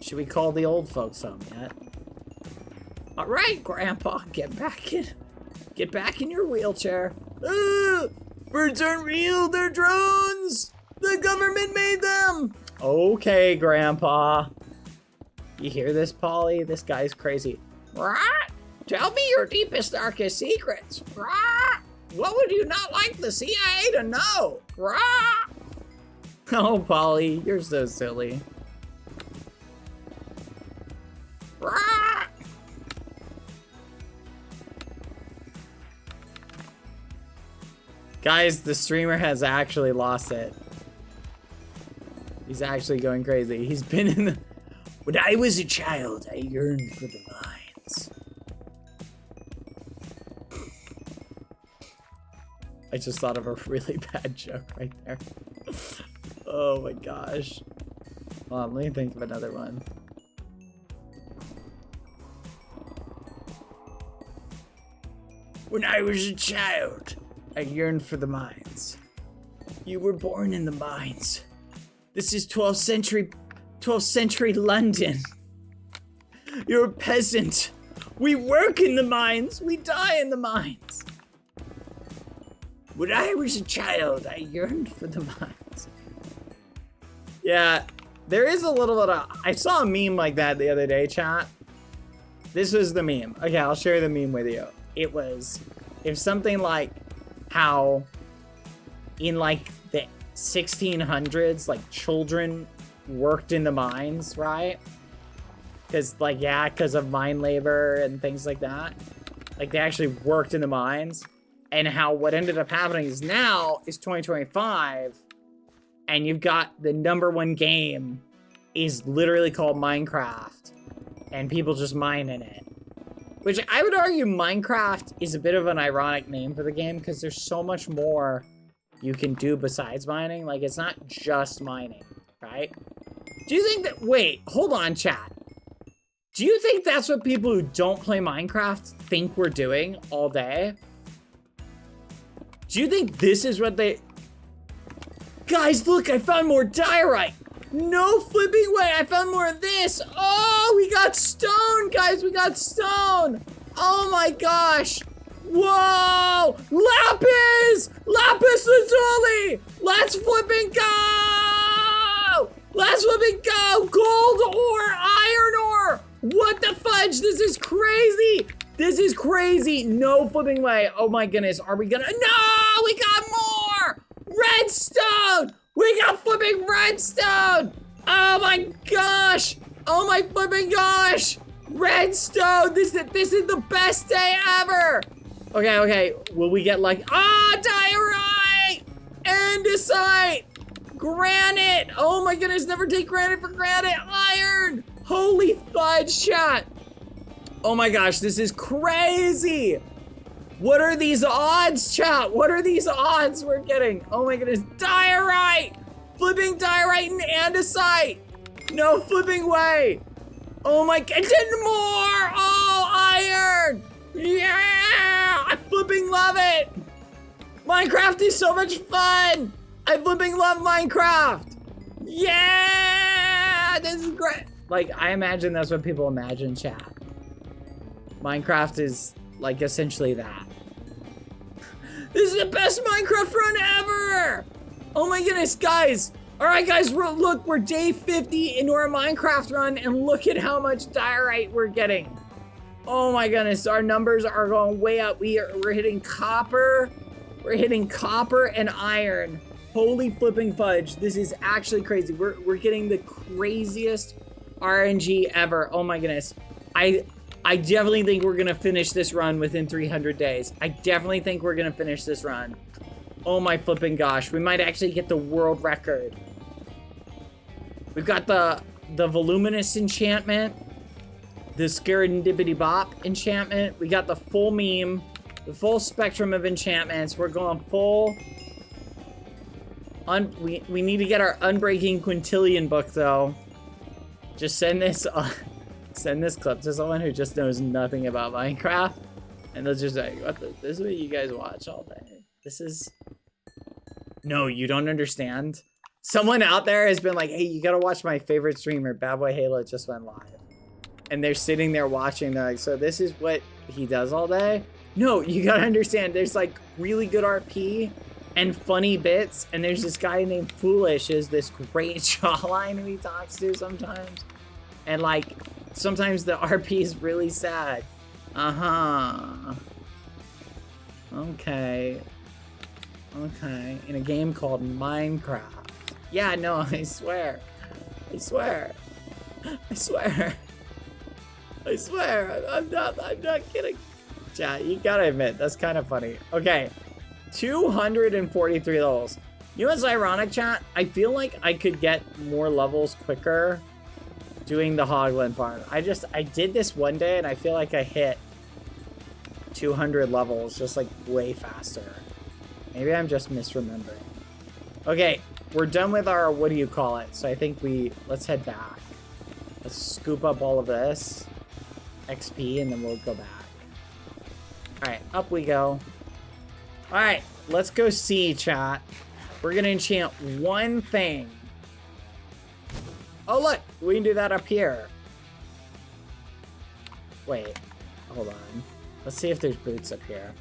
Should we call the old folks home yet? All right, Grandpa, get back in your wheelchair. Birds aren't real, they're drones. The government made them. Okay, Grandpa. You hear this, Polly? This guy's crazy. Right? Tell me your deepest, darkest secrets. Right? What would you not like the CIA to know? Right? Oh, Polly, you're so silly. Guys, the streamer has actually lost it. He's actually going crazy. He's been in the... When I was a child, I yearned for the mines. I just thought of a really bad joke right there. Oh my gosh. Hold on, let me think of another one. When I was a child, I yearned for the mines. You were born in the mines. This is 12th century London. You're a peasant. We work in the mines. We die in the mines. When I was a child, I yearned for the mines. Yeah, there is a little bit of... I saw a meme like that the other day, chat. This was the meme. Okay, I'll share the meme with you. It was... If something like how in like the 1600s, like children worked in the mines, right? Because like, yeah, because of mine labor and things like that. Like they actually worked in the mines. And how what ended up happening is now is 2025 and you've got the #1 game is literally called Minecraft and people just mine in it. Which I would argue Minecraft is a bit of an ironic name for the game because there's so much more you can do besides mining. Like, it's not just mining, right? Do you think that... Wait, hold on, chat. Do you think that's what people who don't play Minecraft think we're doing all day? Do you think this is what they... Guys, look, I found more diorite. No flipping way, I found more of this. Oh, we got stone, guys, we got stone. Oh my gosh. Whoa, lapis, lapis lazuli. Let's flipping go. Let's flipping go. Gold ore, iron ore. What the fudge, this is crazy. This is crazy, no flipping way. Oh my goodness, are we gonna, no, we got more. Redstone. We got flipping redstone! Oh my gosh! Oh my flipping gosh! Redstone! This is the best day ever! Okay. Will we get like... diorite! Andesite! Granite! Oh my goodness, never take granite for granted! Iron! Holy fudge, chat! Oh my gosh, this is crazy! What are these odds, chat? What are these odds we're getting? Oh my goodness, diorite! Flipping diorite and andesite! No flipping way! Oh my god, and more! Oh, iron! Yeah! I flipping love it! Minecraft is so much fun! I flipping love Minecraft! Yeah! This is great! Like, I imagine that's what people imagine, chat. Minecraft is, like, essentially that. This is the best Minecraft run ever! Oh my goodness, guys. All right, guys, look, we're day 50 into our Minecraft run, and look at how much diorite we're getting. Oh my goodness, our numbers are going way up. We're hitting copper. We're hitting copper and iron. Holy flipping fudge. This is actually crazy. We're getting the craziest RNG ever. Oh my goodness. I definitely think we're gonna finish this run within 300 days. I definitely think we're gonna finish this run. Oh my flipping gosh, we might actually get the world record. We've got the voluminous enchantment, the Scaradibbity Bop enchantment. We got the full meme, the full spectrum of enchantments. We're going full. We need to get our Unbreaking Quintillion book though. Just send this clip to someone who just knows nothing about Minecraft, and they'll just like, this is what you guys watch all day. This is... No, you don't understand. Someone out there has been like, hey, you gotta watch my favorite streamer, Badboyhalo just went live. And they're sitting there watching, they're like, so this is what he does all day? No, you gotta understand, there's like really good RP and funny bits, and there's this guy named Foolish is this great jawline who he talks to sometimes. And like, sometimes the RP is really sad. Okay, in a game called Minecraft. Yeah, no, I swear. I'm not kidding. Chat, you gotta admit, that's kind of funny. Okay, 243 levels. You know what's ironic, chat? I feel like I could get more levels quicker doing the Hogland farm. I did this one day and I feel like I hit 200 levels just like way faster. Maybe I'm just misremembering. Okay, we're done with our, what do you call it? So I think let's head back. Let's scoop up all of this XP and then we'll go back. All right, up we go. All right, let's go see, chat. We're gonna enchant one thing Oh, look, we can do that up here. Wait, hold on. Let's see if there's boots up here.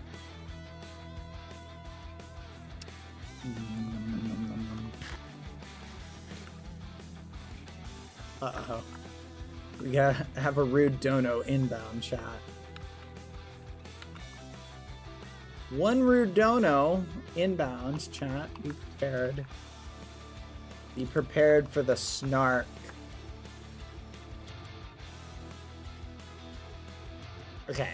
Uh-oh. We gotta have a rude dono inbound chat. One rude dono inbound chat. Be prepared. Be prepared for the snark. Okay.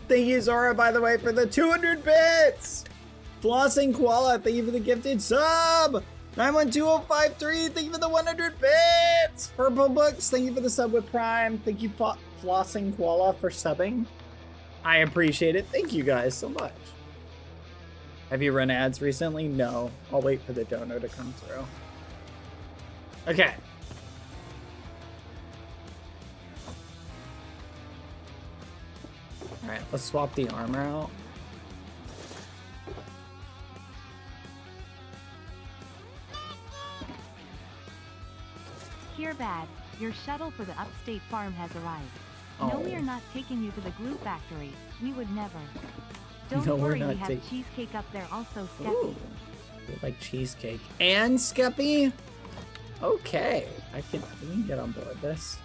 Thank you, Zora, by the way, for the 200 bits! Flossing Koala, thank you for the gifted sub! 912053, thank you for the 100 bits! Purple Books, thank you for the sub with Prime. Thank you, Flossing Koala, for subbing. I appreciate it. Thank you guys so much. Have you run ads recently? No. I'll wait for the dono to come through. Okay. Alright, let's swap the armor out. Here, Bad. Your shuttle for the upstate farm has arrived. No, we are not taking you to the glue factory. We would never. Don't worry, we have cheesecake up there also, Skeppy. We like cheesecake. And Skeppy? Okay. We can get on board this.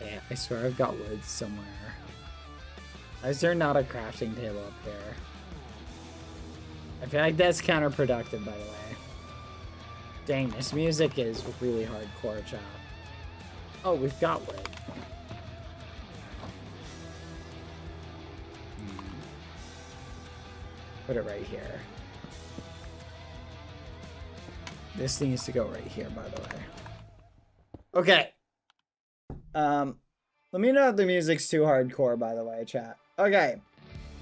Yeah, I swear I've got wood somewhere. Why is there not a crafting table up here? I feel like that's counterproductive, by the way. Dang, this music is really hardcore, chat. Oh, we've got wood. Put it right here. This needs to go right here, by the way. Okay. Let me know if the music's too hardcore, by the way, chat. Okay.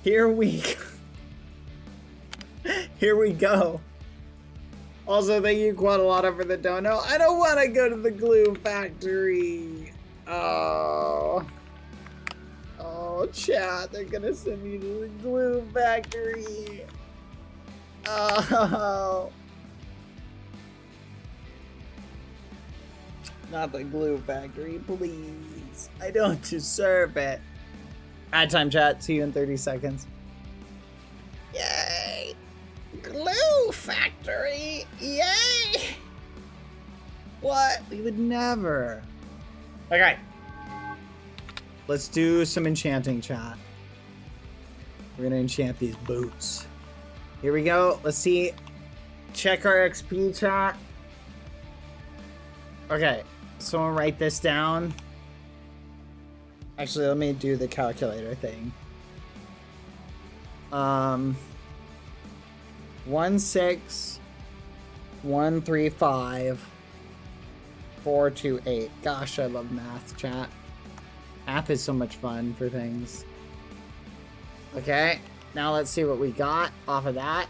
Here we go. Also, thank you, Quadalata, for the dono. I don't want to go to the glue factory. Oh. Oh, chat. They're going to send me to the glue factory. Oh. Not the glue factory, please. I don't deserve it. Ad time, chat. See you in 30 seconds. Yay! Glue factory! Yay! What? We would never. Okay. Let's do some enchanting, chat. We're gonna enchant these boots. Here we go. Let's see. Check our XP, chat. Okay. Someone write this down. Actually, let me do the calculator thing. 16135 Gosh, I love math, chat. Math is so much fun for things. Okay, now let's see what we got off of that.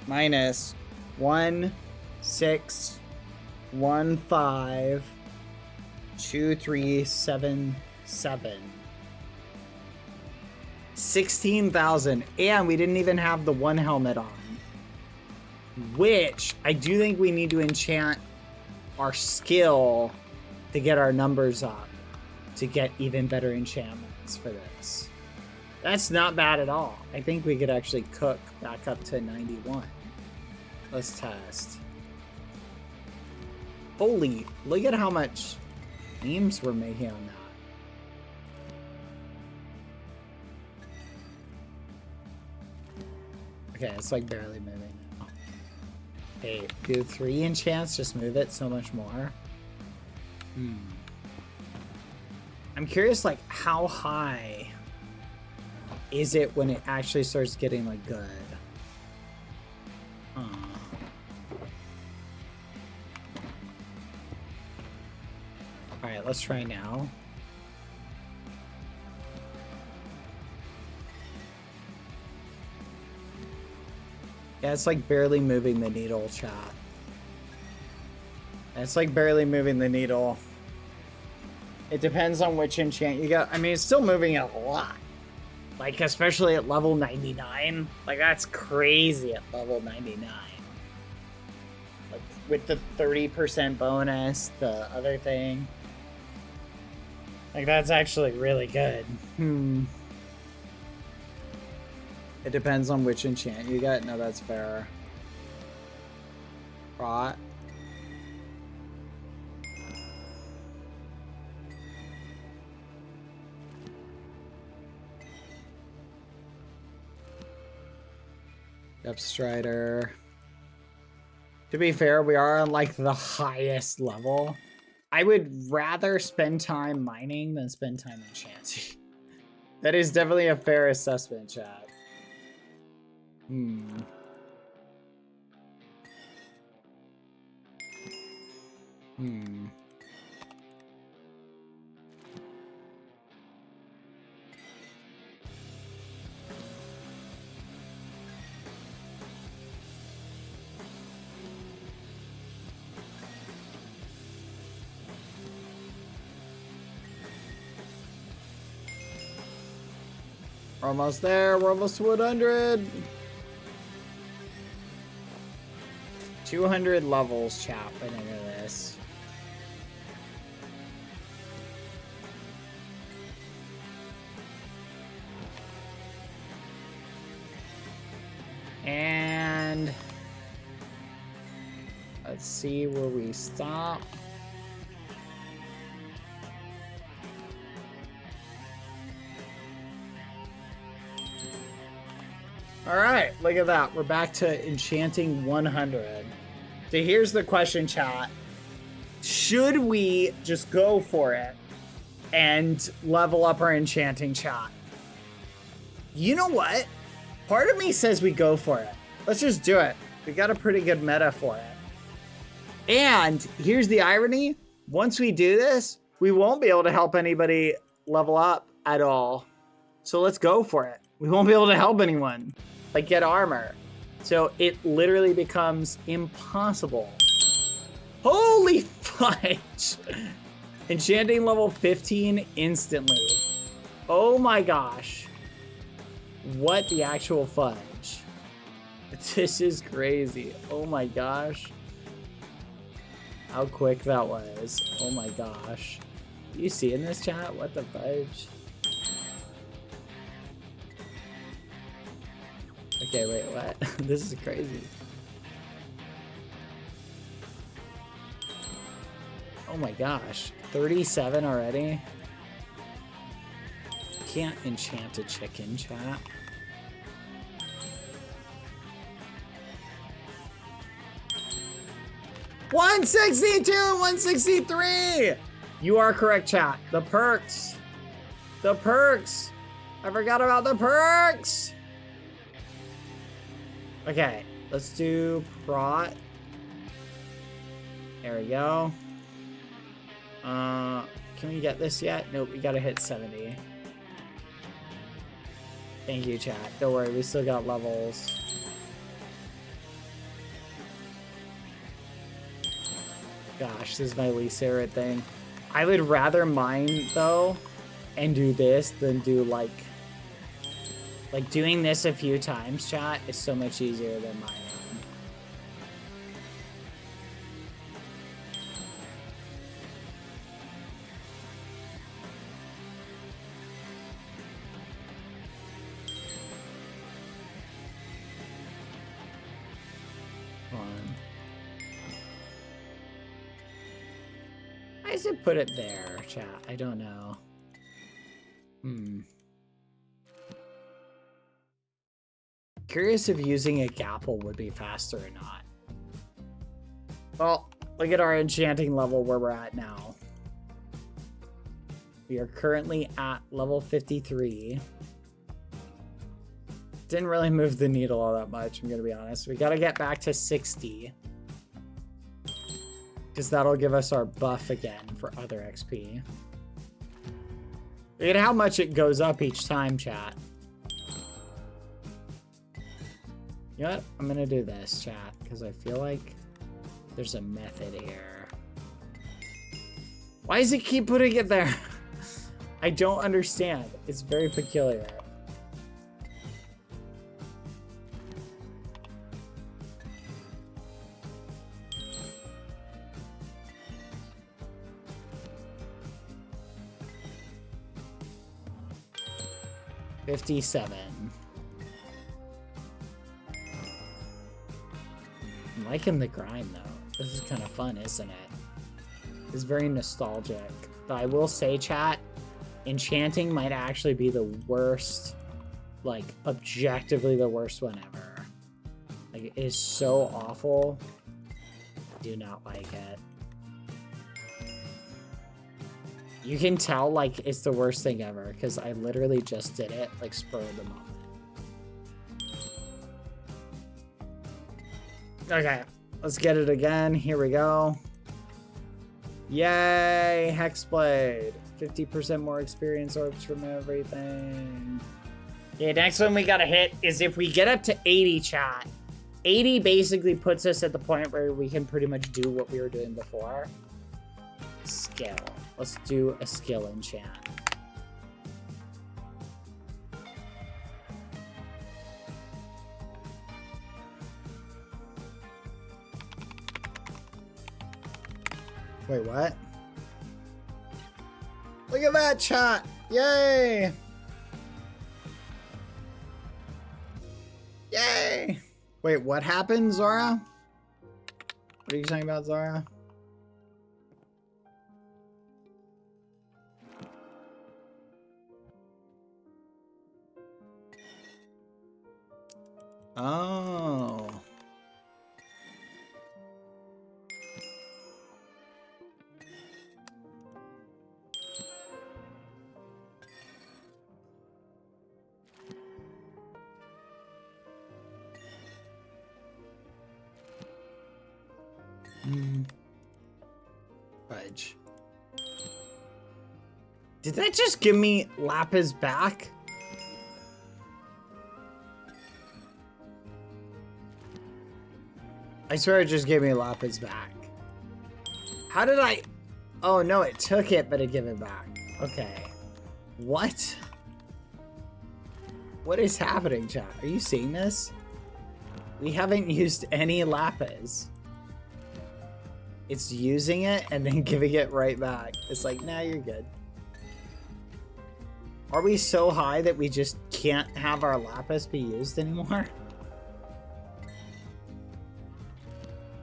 Minus 16152377. 16,000, and we didn't even have the one helmet on, which I do think we need to enchant our skill to get our numbers up, to get even better enchantments for this. That's not bad at all. I think we could actually cook back up to 91. Let's test. Holy, look at how much memes we're making on that. Okay, it's like barely moving now. Hey, do 3 enchants, just move it so much more. I'm curious, like, how high is it when it actually starts getting, like, good? Alright, let's try now. Yeah, it's like barely moving the needle, chat. It's like barely moving the needle. It depends on which enchant you got. I mean, it's still moving it a lot. Like, especially at level 99. Like, that's crazy at level 99. Like, with the 30% bonus, the other thing. Like, that's actually really good. It depends on which enchant you get. No, that's fair. Rot. Depth Strider. To be fair, we are on like the highest level. I would rather spend time mining than spend time enchanting. That is definitely a fair assessment, chat. We're almost there. We're almost to 100. 200 levels, chat, by the end of this. And let's see where we stop. All right, look at that. We're back to enchanting 100. So here's the question, chat. Should we just go for it and level up our enchanting, chat? You know what? Part of me says we go for it. Let's just do it. We got a pretty good meta for it. And here's the irony. Once we do this, we won't be able to help anybody level up at all. So let's go for it. We won't be able to help anyone. Like, get armor. So it literally becomes impossible. Holy fudge! Enchanting level 15 instantly. Oh my gosh. What the actual fudge? This is crazy. Oh my gosh. How quick that was. Oh my gosh. You see in this chat? What the fudge? Okay, wait, what? This is crazy. Oh my gosh. 37 already? Can't enchant a chicken, chat. $162, $163! You are correct, chat. The perks. The perks. I forgot about the perks. Okay, let's do prot. There we go. Can we get this yet? Nope, we gotta hit 70. Thank you, chat. Don't worry, we still got levels. Gosh, this is my least favorite thing. I would rather mine, though, and do this than do, like doing this a few times, chat, is so much easier than mining. Why does it put it there, chat? I don't know. Curious if using a gapple would be faster or not. Well, look at our enchanting level where we're at now. We are currently at level 53. Didn't really move the needle all that much, I'm gonna be honest. We gotta get back to 60. Because that'll give us our buff again for other XP. Look at how much it goes up each time, chat. You know what? I'm gonna do this, chat, because I feel like there's a method here. Why does it keep putting it there? I don't understand. It's very peculiar. 57. I'm liking the grind though. This is kind of fun, isn't it? It's very nostalgic. But I will say, chat, enchanting might actually be the worst, like, objectively the worst one ever. Like, it is so awful. I do not like it. You can tell, like, it's the worst thing ever, because I literally just did it, like, spur of the moment. Okay, let's get it again. Here we go. Yay, Hexblade. 50% more experience orbs from everything. Okay, next one we gotta hit is if we get up to 80, chat. 80 basically puts us at the point where we can pretty much do what we were doing before. Skill. Let's do a skill enchant. Wait, what? Look at that, chat! Yay! Yay! Wait, what happened, Zora? What are you talking about, Zora? Oh. Fudge. Did that just give me Lapis back? I swear it just gave me Lapis back. How did I... Oh no, it took it, but it gave it back. Okay. What? What is happening, chat? Are you seeing this? We haven't used any Lapis. It's using it and then giving it right back. It's like, nah, you're good. Are we so high that we just can't have our Lapis be used anymore?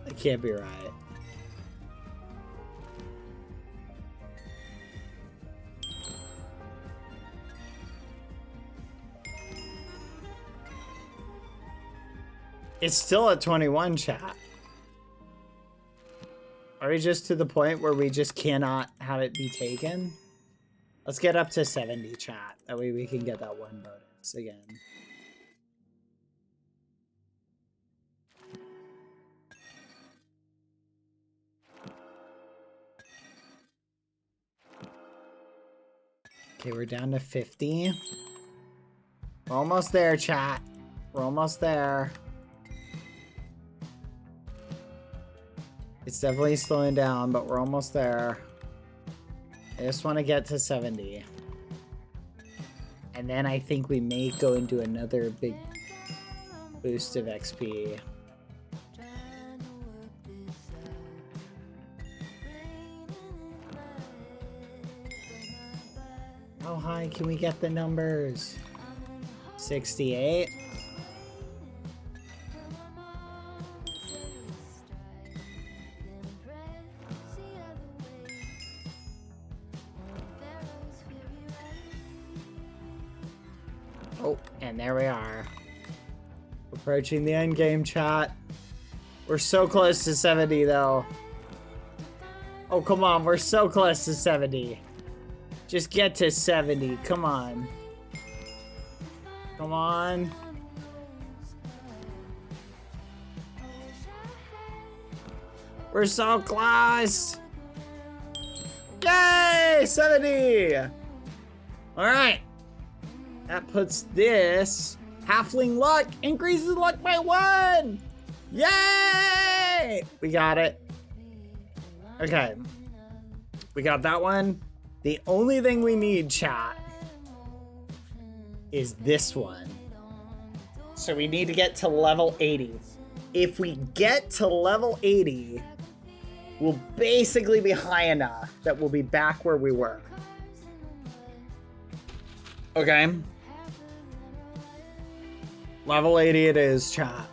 That can't be right. It's still at 21, chat. Are we just to the point where we just cannot have it be taken? Let's get up to 70, chat. That way we can get that one bonus again. Okay, we're down to 50. We're almost there, chat. We're almost there. It's definitely slowing down, but we're almost there. I just want to get to 70. And then I think we may go into another big boost of XP. How high can we get the numbers? 68? Oh, and there we are. Approaching the end game, chat. We're so close to 70, though. Oh, come on. We're so close to 70. Just get to 70. Come on. Come on. We're so close. Yay! 70! All right. That puts this halfling luck, increases luck by 1. Yay! We got it. Okay. We got that one. The only thing we need, chat, is this one. So we need to get to level 80. If we get to level 80, we'll basically be high enough that we'll be back where we were. Okay. Level 80 it is, chat.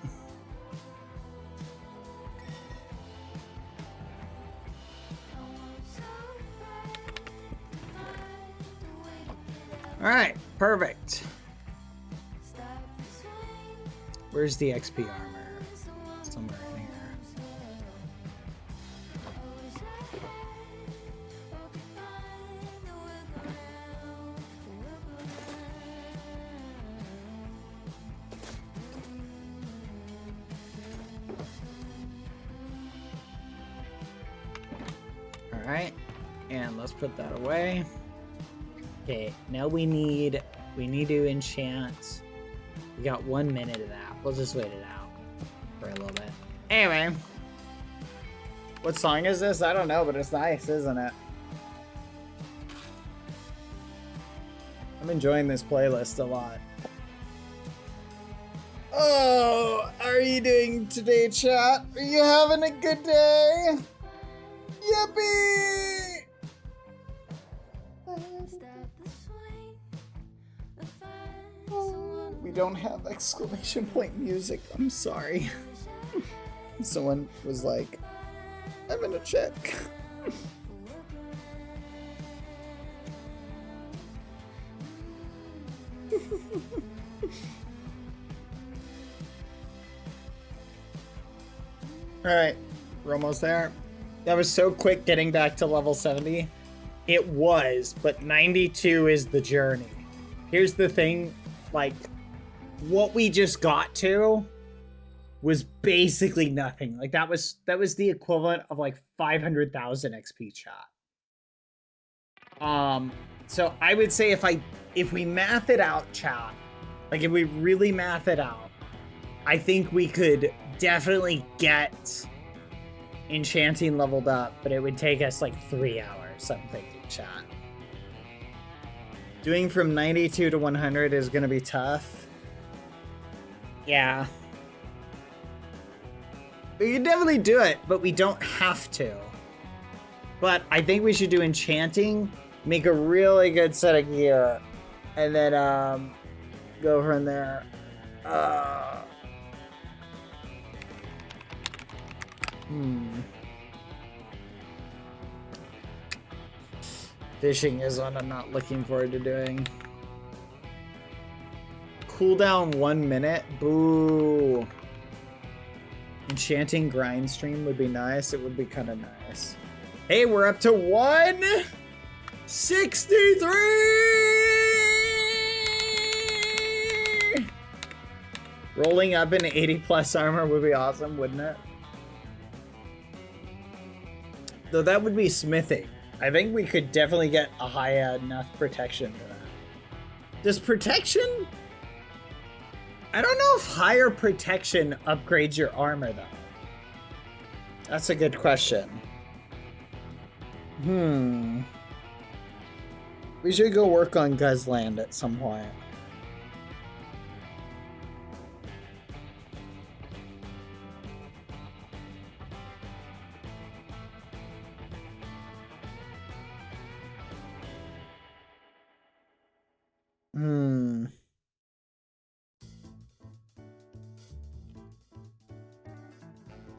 Alright, perfect. Where's the XP armor? Somewhere in here. Alright, and let's put that away. Okay, now we need to enchant. We got 1 minute of that. We'll just wait it out for a little bit. Anyway, what song is this? I don't know, but it's nice, isn't it? I'm enjoying this playlist a lot. Oh, how are you doing today, chat? Are you having a good day? Yippee! We don't have exclamation point music. I'm sorry. Someone was like, I'm gonna check. Alright, we're almost there. That was so quick getting back to level 70. It was, but 92 is the journey. Here's the thing, like, what we just got to was basically nothing. Like that was the equivalent of like 500,000 XP chat. So I would say if we math it out, chat, like if we really math it out, I think we could definitely get enchanting leveled up, but it would take us like 3 hours, I'm thinking, chat. Doing from 92 to 100 is gonna be tough. Yeah. We can definitely do it, but we don't have to. But I think we should do enchanting, make a really good set of gear, and then go from there. Fishing is one I'm not looking forward to doing. Cooldown 1 minute. Boo. Enchanting grind stream would be nice. It would be kind of nice. Hey, we're up to 163. Rolling up in 80 plus armor would be awesome, wouldn't it? Though that would be smithing. I think we could definitely get a high enough protection for that. Does protection? I don't know if higher protection upgrades your armor, though. That's a good question. We should go work on Guzland at some point.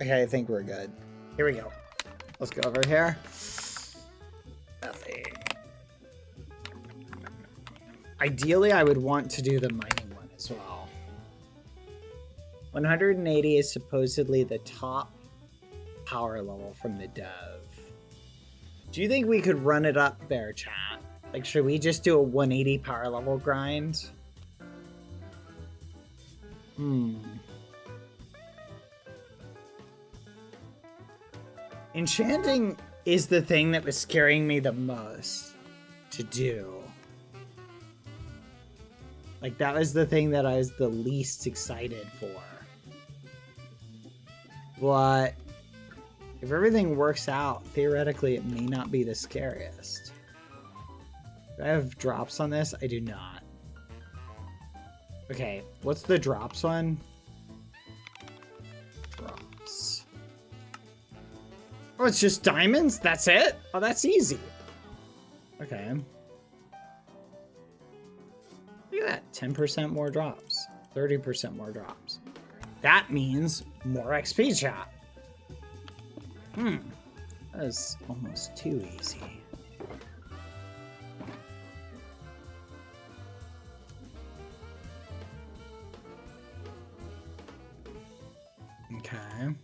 Okay, I think we're good. Here we go. Let's go over here. Nothing. Ideally, I would want to do the mining one as well. 180 is supposedly the top power level from the dove. Do you think we could run it up there, chat? Like, should we just do a 180 power level grind? Enchanting is the thing that was scaring me the most to do. Like, that was the thing that I was the least excited for. But if everything works out, theoretically, it may not be the scariest. Do I have drops on this? I do not. Okay, what's the drops one? Drops. Oh, it's just diamonds? That's it? Oh, that's easy. Okay. Look at that, 10% more drops. 30% more drops. That means more XP, chat. That is almost too easy. Okay.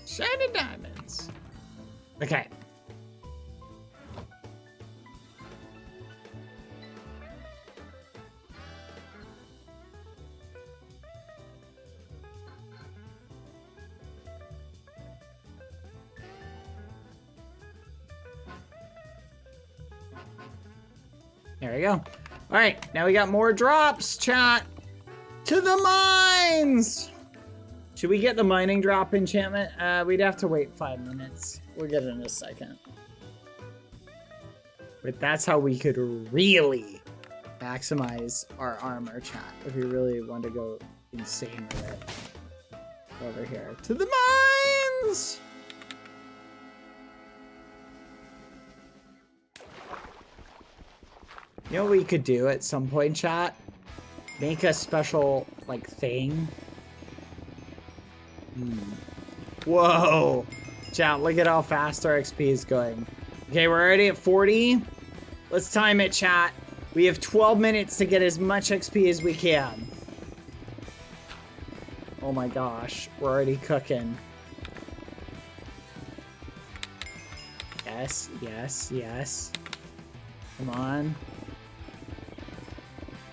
Shiny diamonds. Okay. There we go. All right, now we got more drops, chat. To the mines! Should we get the mining drop enchantment? We'd have to wait 5 minutes. We'll get it in a second. But that's how we could really maximize our armor, chat. If we really want to go insane with it. Over here. To the mines! You know what we could do at some point, chat? Make a special, like, thing. Whoa! Chat, look at how fast our XP is going. Okay, we're already at 40. Let's time it, chat. We have 12 minutes to get as much XP as we can. Oh my gosh, we're already cooking. Yes, yes, yes. Come on.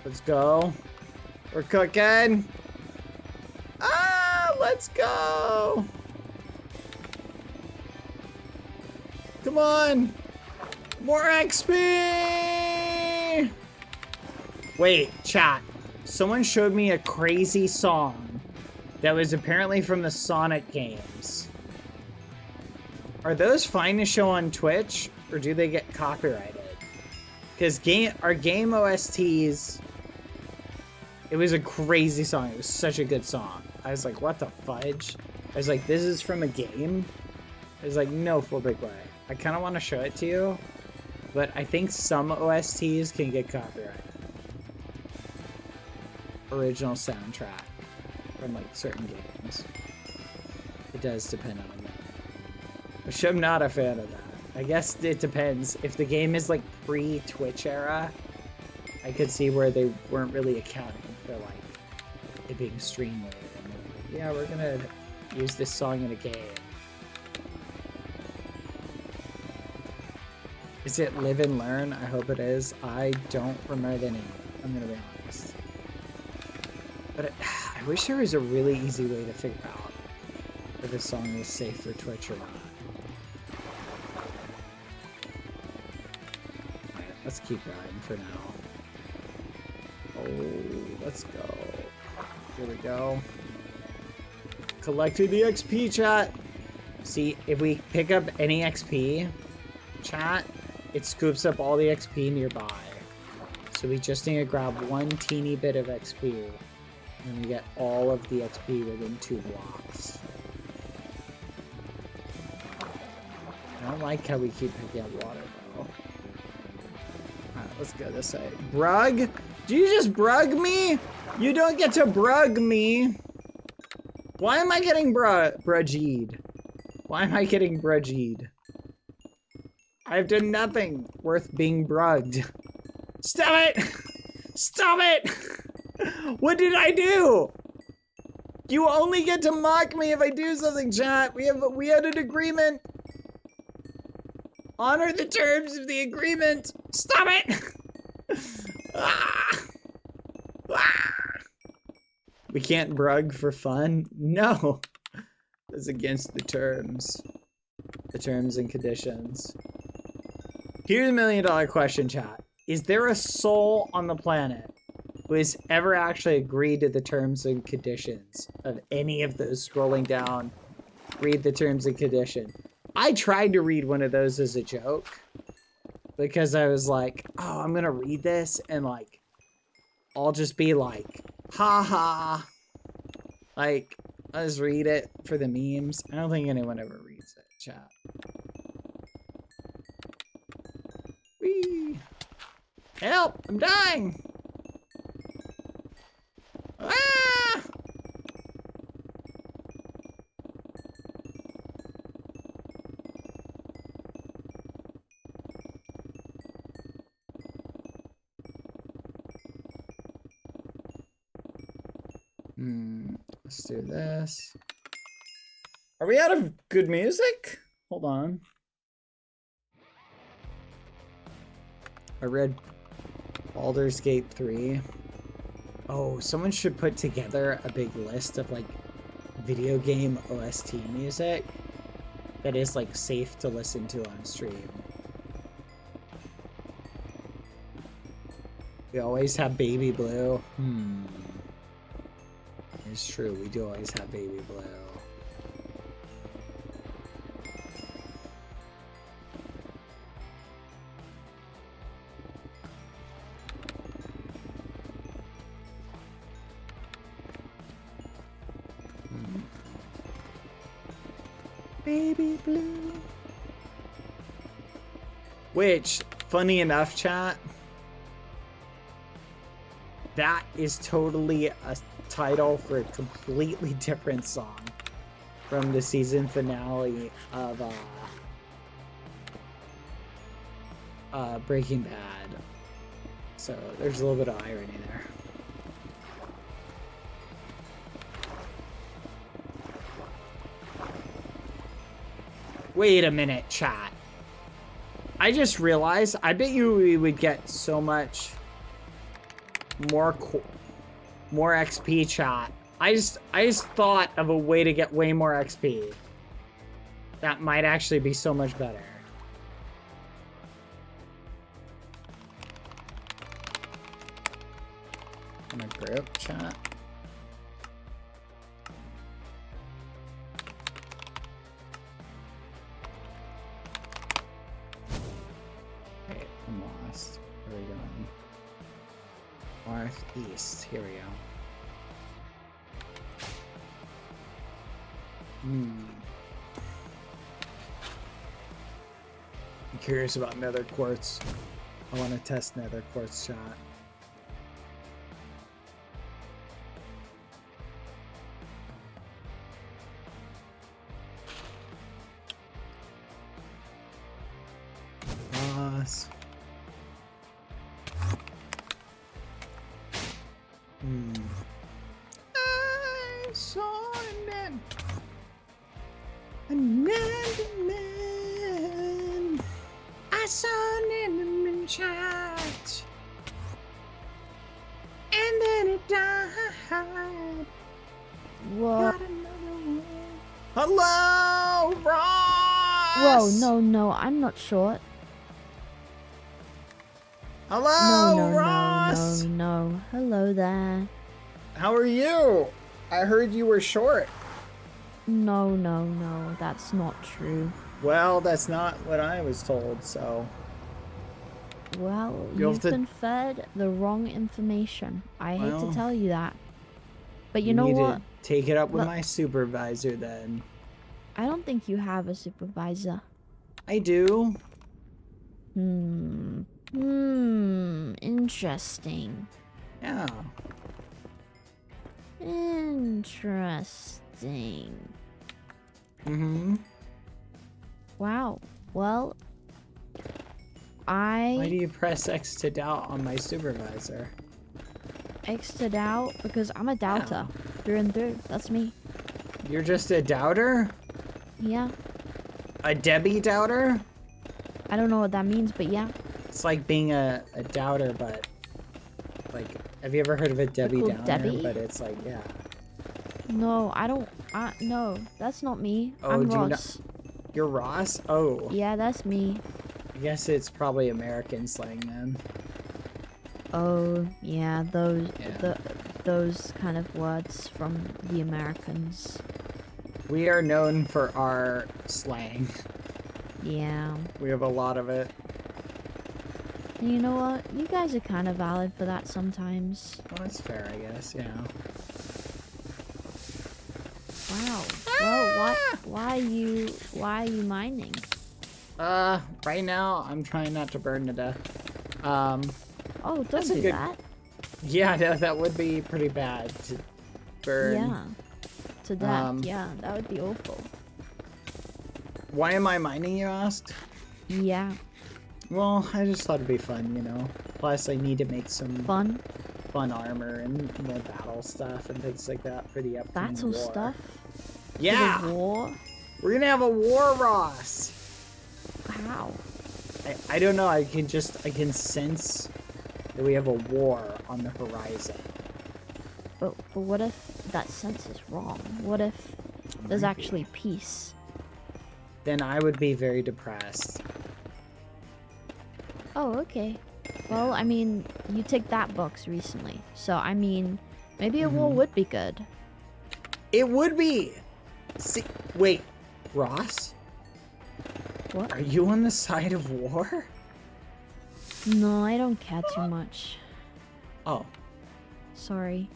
Let's go. We're cooking. Ah, let's go. Come on. More XP. Wait, chat. Someone showed me a crazy song that was apparently from the Sonic games. Are those fine to show on Twitch, or do they get copyrighted? Because our game OSTs, it was a crazy song. It was such a good song. I was like, what the fudge? I was like, this is from a game? I was like, no full big way. I kind of want to show it to you, but I think some OSTs can get copyrighted. Original soundtrack from like certain games. It does depend on the game. Which I'm not a fan of that. I guess it depends. If the game is like pre-Twitch era, I could see where they weren't really accounting for like it being streamed later. And they're like, yeah, we're gonna use this song in a game. Is it Live and Learn? I hope it is. I don't remember the name. I'm gonna be honest. But I wish there was a really easy way to figure out if this song was safe for Twitch or not. Let's keep going for now. Oh, let's go. Here we go. Collected the XP, chat. See, if we pick up any XP, chat, it scoops up all the XP nearby. So we just need to grab one teeny bit of XP, and we get all of the XP within 2 blocks. I don't like how we keep picking up water, though. Let's go this way. Brug? Do you just brug me? You don't get to brug me. Why am I getting brudgied? Why am I getting brudgied? I've done nothing worth being brugged. Stop it! Stop it! What did I do? You only get to mock me if I do something, chat. We had an agreement. Honor the terms of the agreement. Stop it! Ah! Ah! We can't brug for fun? No. That's against the terms. The terms and conditions. Here's a $1 million question, chat. Is there a soul on the planet who has ever actually agreed to the terms and conditions of any of those scrolling down. Read the terms and condition. I tried to read one of those as a joke because I was like, oh, I'm gonna read this and like, I'll just be like, ha ha. Like, I'll just read it for the memes. I don't think anyone ever reads it, chat. Whee! Help! I'm dying! Ah! Let's do this. Are we out of good music? Hold on. I read Baldur's Gate 3. Oh, someone should put together a big list of like video game OST music that is like safe to listen to on stream. We always have Baby Blue. It's true, we do always have Baby Blue. Baby Blue. Which, funny enough, chat, that is totally a title for a completely different song from the season finale of Breaking Bad. So there's a little bit of irony there. Wait a minute, chat. I just realized, I bet you we would get so much more XP, chat. I just thought of a way to get way more XP. That might actually be so much better. In a group chat. Okay, I'm lost. Where are we going? Northeast. Here we go. I'm curious about nether quartz. I want to test nether quartz shot. Boss. I saw a man. I saw an enemy chat. And then it died. What? Hello, Ross! Whoa, no, I'm not short. Hello, No, Ross! no. Hello there. How are you? I heard you were short. No, that's not true. Well, that's not what I was told, so... Well, You'll you've have to- been fed the wrong information. I hate Well, to tell you that. But you You know need what? to take it up with Look- my supervisor, then. I don't think you have a supervisor. I do. Interesting. Yeah. Interesting. Mm-hmm. Wow. Well, Why do you press X to doubt on my supervisor? X'd out because I'm a doubter. Through and through. That's me. You're just a doubter? Yeah. A Debbie doubter? I don't know what that means, but yeah. It's like being a doubter, but... Like, have you ever heard of a Debbie called downer? Debbie? But it's like, yeah. No, I don't. No, that's not me. Oh, I'm do you know- Ross. You're Ross? Oh. Yeah, that's me. I guess it's probably American slang, then. Oh, yeah, those kind of words from the Americans. We are known for our slang. Yeah. We have a lot of it. And you know what? You guys are kind of valid for that sometimes. Well, that's fair, I guess, yeah. Wow. Well, why are you mining? Right now, I'm trying not to burn to death. Oh, don't do that. Yeah, that would be pretty bad to burn. Yeah. To death, yeah, that would be awful. Why am I mining, you asked? Yeah. Well, I just thought it'd be fun, you know. Plus, I need to make some fun armor and more battle stuff and things like that for the upcoming battle war. stuff? Yeah! For the war? We're gonna have a war, Ross! How? I don't know, I can sense that we have a war on the horizon. But what if that sense is wrong? What if there's actually peace? Then I would be very depressed. Oh, okay. Well, I mean, you ticked that box recently. So, I mean, maybe a war would be good. It would be! See, wait, Ross? What? Are you on the side of war? No, I don't care too much. Oh. Sorry.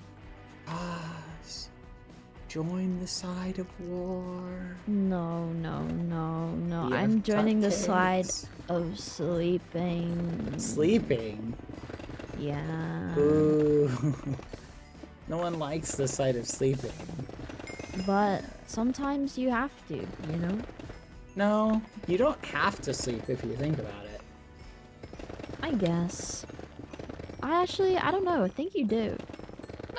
Ross, join the side of war. No. You I'm have joining the cupcakes. side of sleeping. Sleeping? Yeah. Ooh. No one likes the sight of sleeping. But sometimes you have to, you know? No, you don't have to sleep if you think about it. I guess. I don't know. I think you do.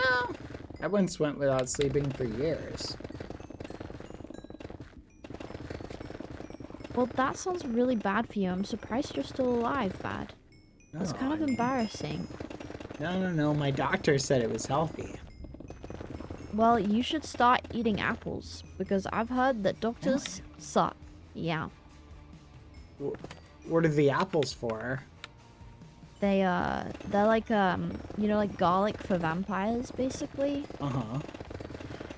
No. I once went without sleeping for years. Well, that sounds really bad for you. I'm surprised you're still alive, Bad. That's kind of embarrassing. No. My doctor said it was healthy. Well, you should start eating apples, because I've heard that doctors suck. Yeah. What are the apples for? They're like, you know, like garlic for vampires, basically. Uh-huh.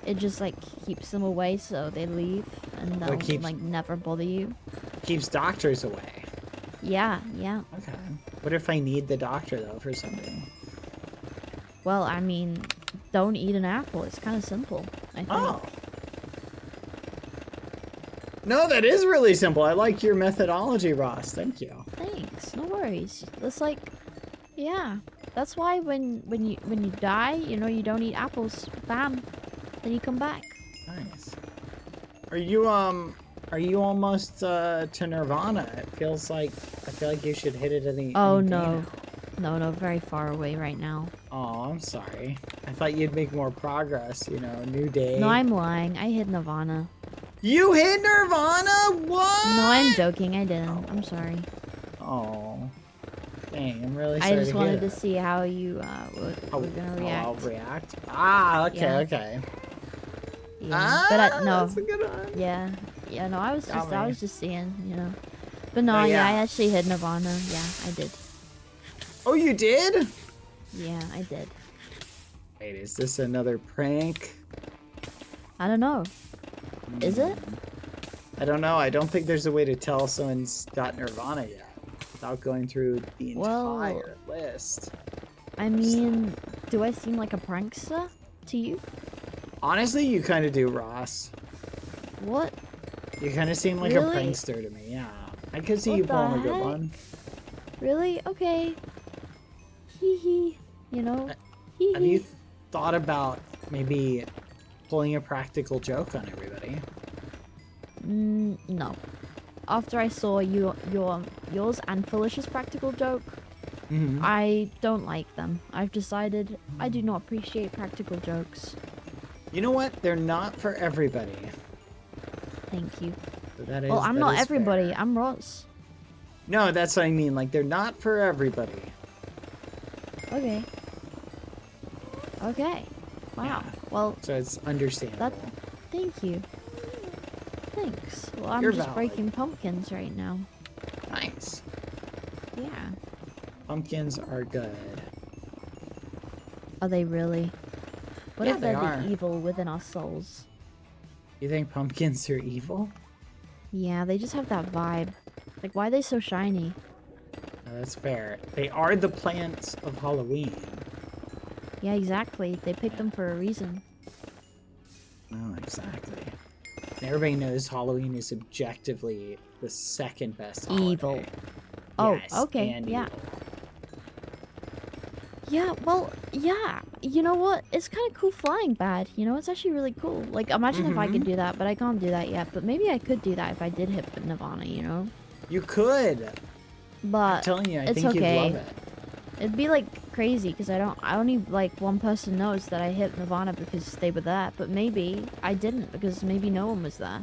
It just, like, keeps them away so they leave, and they'll, like, never bother you. Keeps doctors away. Yeah. Okay. What if I need the doctor, though, for something? Well, I mean, don't eat an apple. It's kind of simple, I think. Oh. No, that is really simple. I like your methodology, Ross. Thank you. Thanks. No worries. It's like, yeah. That's why when you die, you know, you don't eat apples. Bam. Then you come back. Nice. Are you almost to Nirvana? I feel like you should hit it any. Oh any day no. now. No, very far away right now. Oh, I'm sorry. I thought you'd make more progress, you know, new day. No, I'm lying. I hit Nirvana. You hit Nirvana? What? No, I'm joking. I didn't. I'm sorry. Oh. Dang, I'm really sorry I just to wanted hear to that. see how you were gonna react. I'll react? Ah, okay, Yeah. okay. Yeah. Ah, But no. that's a good one. Yeah. No, I was just seeing, you know. But Oh, no, yeah. I actually hit Nirvana. Yeah, I did. Oh, you did? Yeah, I did. Wait, is this another prank? I don't know. Is it? I don't know. I don't think there's a way to tell someone's got Nirvana yet without going through the entire list. I mean, do I seem like a prankster to you? Honestly, you kind of do, Ross. What? You kind of seem like Really? a prankster to me, yeah. I could see What you the pulling a good heck? one. Really? Okay. Hee hee. You know? Hee Have you hee. thought about maybe pulling a practical joke on everybody? No. After I saw yours and Felicia's practical joke, I don't like them. I've decided I do not appreciate practical jokes. You know what? They're not for everybody. Thank you. So that is, Well, I'm that not is everybody. fair. I'm Ross. No, that's what I mean. Like, they're not for everybody. Okay. Okay. Wow. Well, So it's understandable. thank you. Thanks. Well, I'm You're just valid. breaking pumpkins right now. Nice. Yeah. Pumpkins are good. Are they really? What Yeah, if they're they are. the evil within our souls? You think pumpkins are evil? Yeah, they just have that vibe. Like, why are they so shiny? No, that's fair. They are the plants of Halloween. Yeah, exactly. They picked them for a reason. No, exactly. And everybody knows Halloween is objectively the second best holiday. Evil. Oh, Yes, okay, and yeah. evil. Yeah, well, yeah. You know what? It's kind of cool flying bad. You know, it's actually really cool. Like, imagine if I could do that, but I can't do that yet. But maybe I could do that if I did hit Nirvana, you know? You could. But I'm telling you, I it's think okay. you'd love it. It'd be like crazy because I only like one person knows that I hit Nirvana because they were there, but maybe I didn't because maybe no one was there.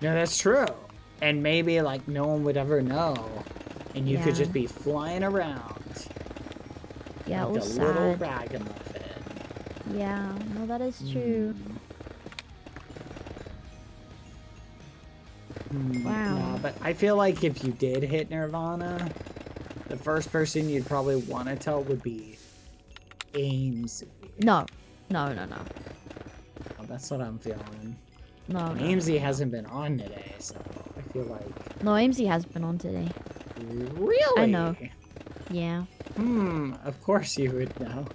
No, that's true. And maybe like no one would ever know, and you could Yeah. just be flying around. Yeah, like it was a little sad. ragamuffin. Yeah, no, that is true. Wow. No, but I feel like if you did hit Nirvana, the first person you'd probably want to tell would be Amesy. No. Oh, that's what I'm feeling. No. And Amesy hasn't been on today, so I feel like... No, Amesy has been on today. Really? I know. Yeah. Of course you would know.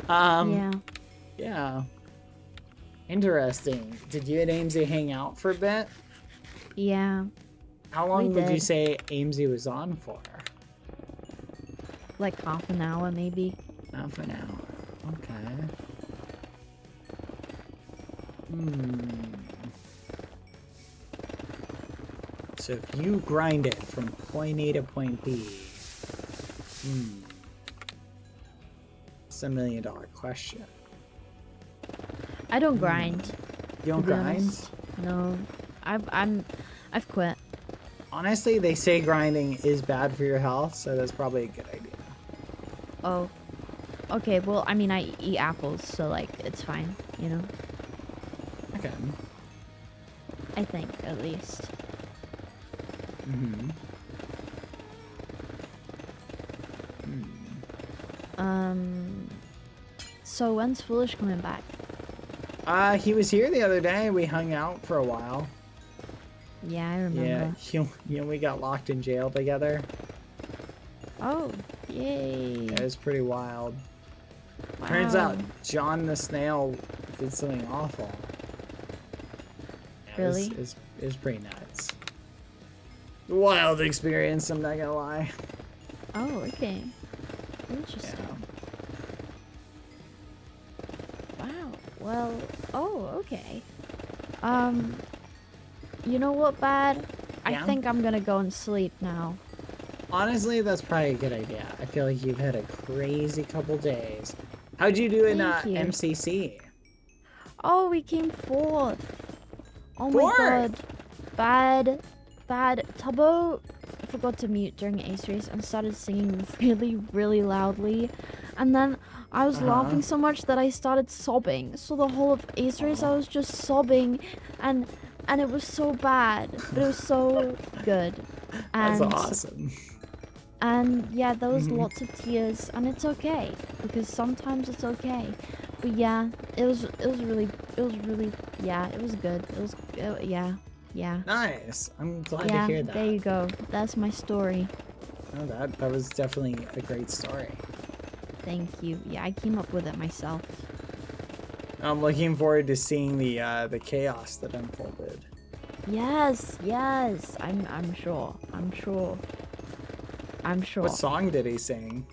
Yeah. Yeah. Interesting. Did you and Amesy hang out for a bit? Yeah. How long We would you did. say Amesy was on for? Like half an hour, maybe. Half an hour. Okay. So if you grind it from point A to point B, it's $1 million question. I don't grind. You don't to be grind? honest. No. I've quit. Honestly, they say grinding is bad for your health, so that's probably a good idea. Oh. Okay, well, I mean, I eat apples, so, like, it's fine, you know? Okay. I think, at least. So when's Foolish coming back? He was here the other day. We hung out for a while. Yeah, I remember. Yeah, we got locked in jail together. Oh, yay. Yeah, it was pretty wild. Wow. Turns out John the Snail did something awful. Yeah, Really? It was pretty nuts. Wild experience, I'm not gonna lie. Oh, okay. Interesting. Wow. Well, oh, okay. You know what, Bad? Yeah? I think I'm gonna go and sleep now. Honestly, that's probably a good idea. I feel like you've had a crazy couple days. How'd you do in Thank you. MCC? Oh, we came fourth. Oh Fourth? my god. Bad. Tubbo forgot to mute during Ace Race and started singing really, really loudly. And then I was laughing so much that I started sobbing. So the whole of Ace Race, I was just sobbing. And it was so bad. But it was so good. That's And, awesome. And yeah, there was lots of tears. And it's okay. Because sometimes it's okay. But yeah, it was really, yeah, it was good. Yeah. Nice. I'm glad to Yeah, hear that. there you go. That's my story. Oh, that was definitely a great story. Thank you. Yeah, I came up with it myself. I'm looking forward to seeing the chaos that unfolded. Yes. I'm sure. What song did he sing?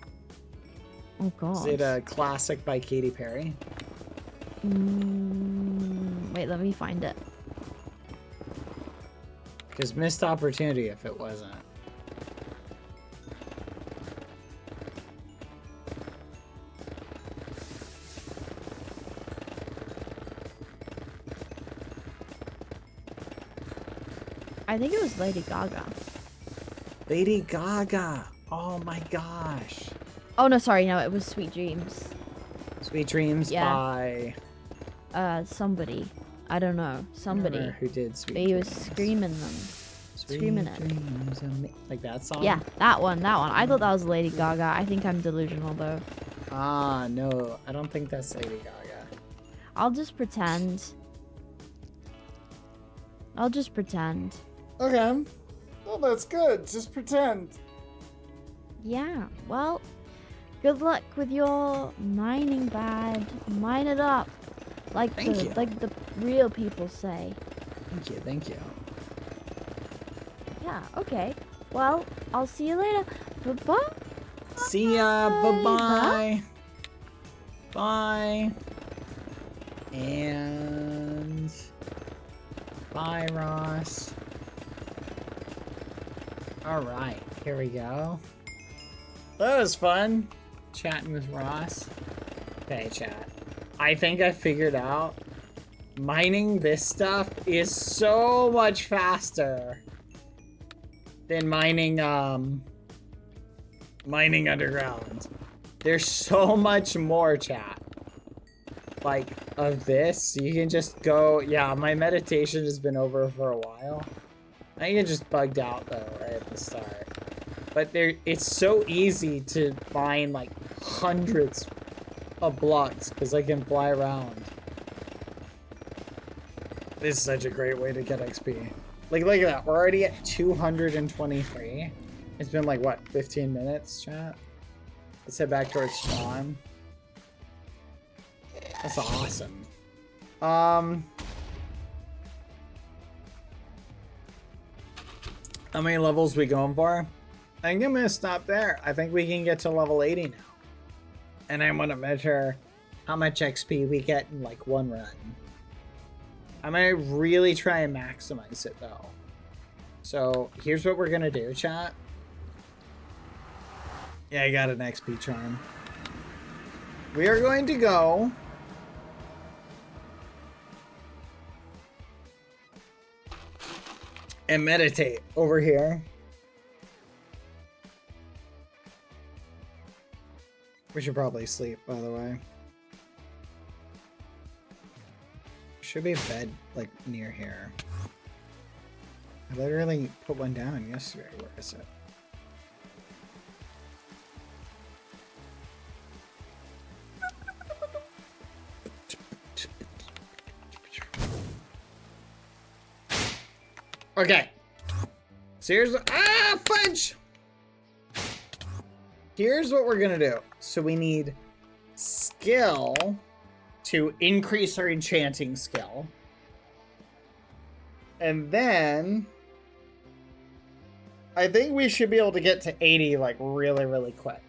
Oh god. Is it a classic by Katy Perry? Wait, let me find it. Because missed opportunity if it wasn't. I think it was Lady Gaga. Lady Gaga. Oh my gosh. Oh no, sorry, no, it was Sweet Dreams. Sweet Dreams by... Somebody. I don't know. Somebody. Remember who did Sweet But he was Dreams. screaming them. Screaming it. Dreams like that song? Yeah, that one. I thought that was Lady Gaga. I think I'm delusional though. Ah, no. I don't think that's Lady Gaga. I'll just pretend. I'll just pretend. Okay. Well, that's good. Just pretend. Yeah, well, good luck with your mining, Bad. Mine it up. Like the real people say. Thank you, thank you. Yeah, okay. Well, I'll see you later. Bye-bye. See ya. Bye-bye. Bye. And bye, Ross. All right, here we go. That was fun, chatting with Ross. Okay, chat. I think I figured out mining this stuff is so much faster than mining mining underground. There's so much more, chat. Like, of this, you can just go. Yeah, my meditation has been over for a while. I think it just bugged out though right at the start. But it's so easy to find like hundreds of blocks because I can fly around. This is such a great way to get XP. Like, look at that. We're already at 223. It's been like, what, 15 minutes, chat? Let's head back towards spawn. That's awesome. How many levels we going for? I think I'm gonna stop there. I think we can get to level 80 now. And I want to measure how much XP we get in like one run. I'm gonna really try and maximize it though. So here's what we're gonna do, chat. Yeah, I got an XP charm. We are going to go and meditate over here. We should probably sleep, by the way. Should be a bed, like, near here. I literally put one down yesterday. Where is it? Okay. So here's the, fudge! Here's what we're gonna do. So we need skill to increase our enchanting skill. And then I think we should be able to get to 80 like really, really quick.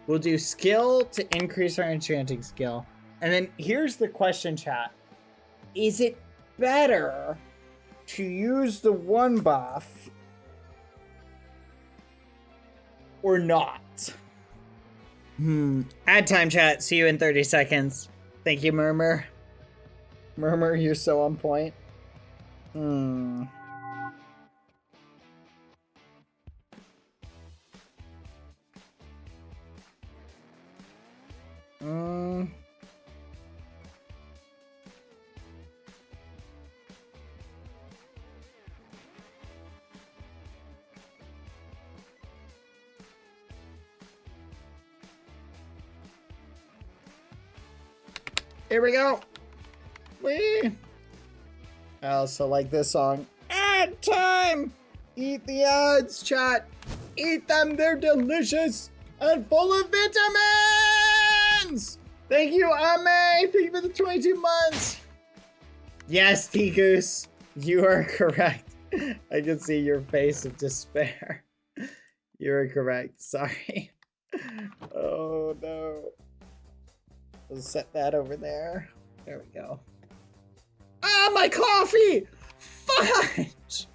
We'll do skill to increase our enchanting skill. And then here's the question, chat. Is it better to use the one buff or not? Ad time, chat. See you in 30 seconds. Thank you, Murmur. Murmur, you're so on point. Here we go. I also like this song. Ad time! Eat the ads, chat. Eat them, they're delicious and full of vitamins! Thank you, Ame! Thank you for the 22 months! Yes, T-Goose, you are correct. I can see your face of despair. You are correct, sorry. Oh no. We'll set that over there. There we go. Ah, my coffee! Fudge!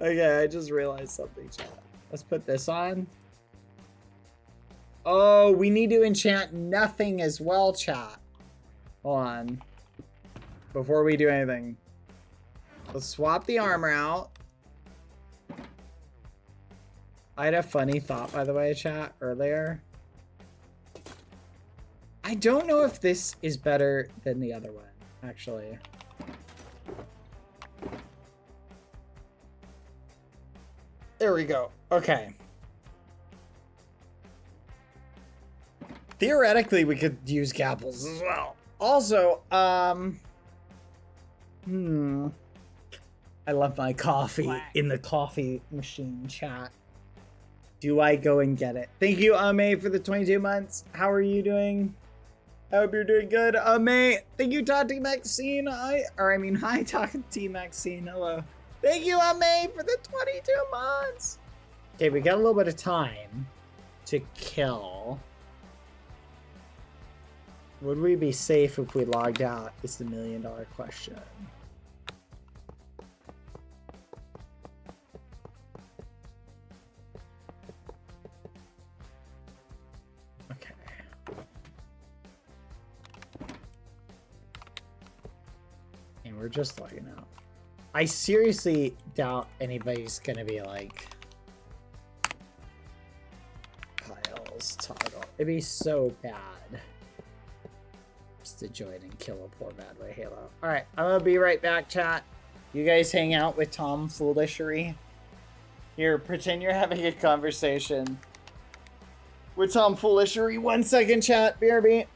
Okay, I just realized something, chat. Let's put this on. Oh, we need to enchant nothing as well, chat. Hold on. Before we do anything. Let's swap the armor out. I had a funny thought, by the way, chat, earlier. I don't know if this is better than the other one, actually. There we go. Okay. Theoretically, we could use gapples as well. Also, I left my coffee in the coffee machine chat. Do I go and get it? Thank you, Ame, for the 22 months. How are you doing? I hope you're doing good. Ame, thank you, Tati Maxine. Hi, Tati Maxine. Hello. Thank you, Ame, for the 22 months. Okay, we got a little bit of time to kill. Would we be safe if we logged out? Is the $1 million question. Okay. And we're just logging out. I seriously doubt anybody's gonna be like Kyle's toggle. It'd be so bad just to join and kill a poor Badboyhalo. Alright, I'm gonna be right back, chat. You guys hang out with Tom Foolishery. Here, pretend you're having a conversation with Tom Foolishery. 1 second, chat. BRB.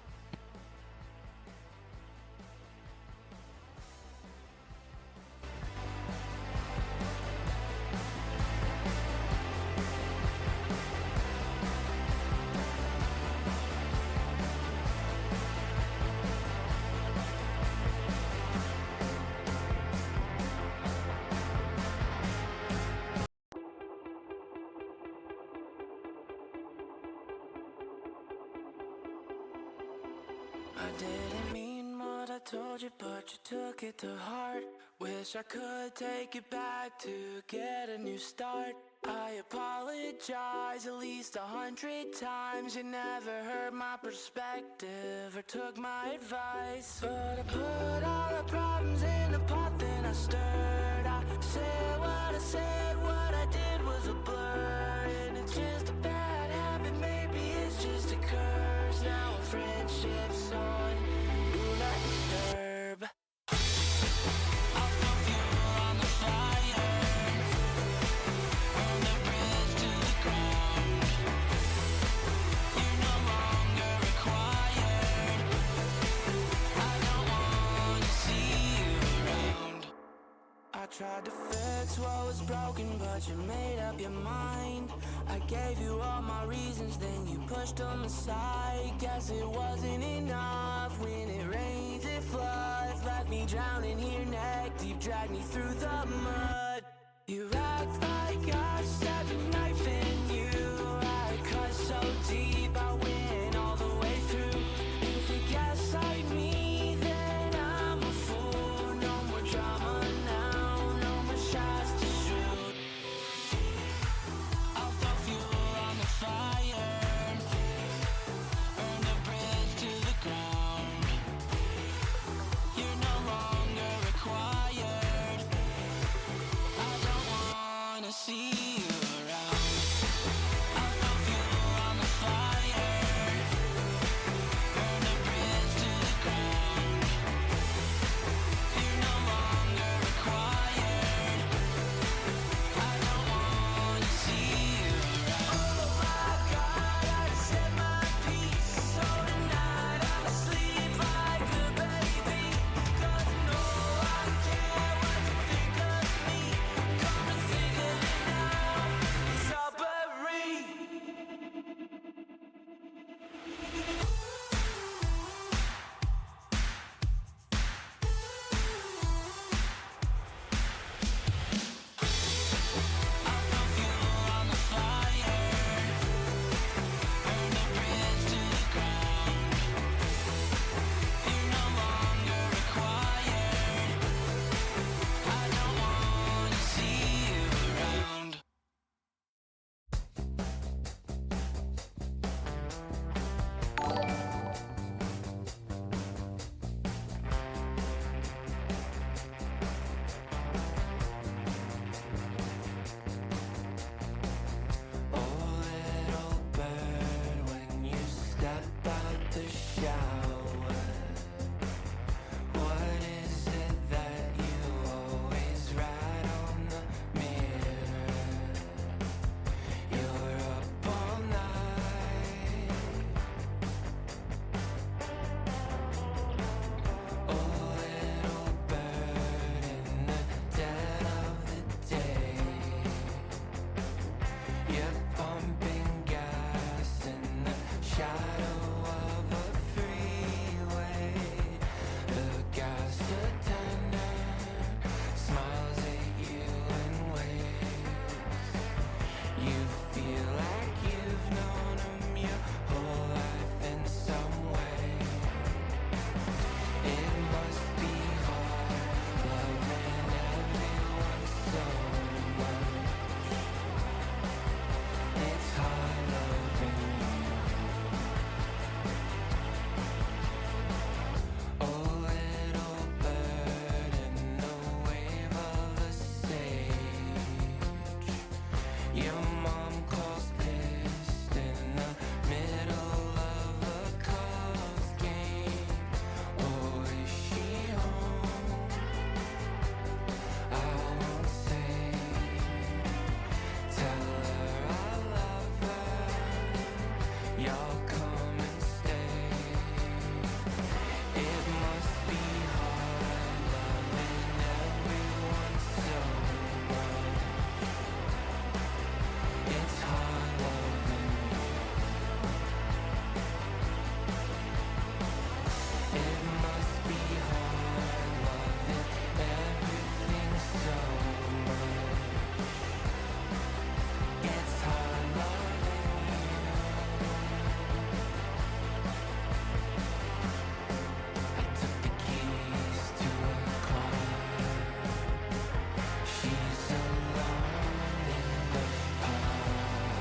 I didn't mean what I told you, but you took it to heart. Wish I could take it back to get a new start. I apologize at least 100 times. You never heard my perspective or took my advice. But I put all the problems in a pot, then I stirred. I said what I said, what I did was a blur. And it's just a bad habit, maybe it's just a curse. Now our friendship's on do not disturb. I'll throw fuel on the fire, burn the bridge to the ground. You're no longer required. I don't want to see you around. I tried to fix what was broken, but you made up your mind. I gave you all my reasons, then you pushed them aside. Guess it wasn't enough. When it rains, it floods. Left me drowning here neck deep, dragged me through the mud. You act like I stabbed a knife in you. I cut so deep, I went all the way through. If you guess like me, then I'm a fool. No more drama now, no more shots to shoot. I'll throw fuel on the fire, burn the bridge to the ground. You're no longer required. I don't wanna see you It's hard loving you. It must be hard loving everything so much. It's hard loving you. I took the keys to a car. She's alone in the park.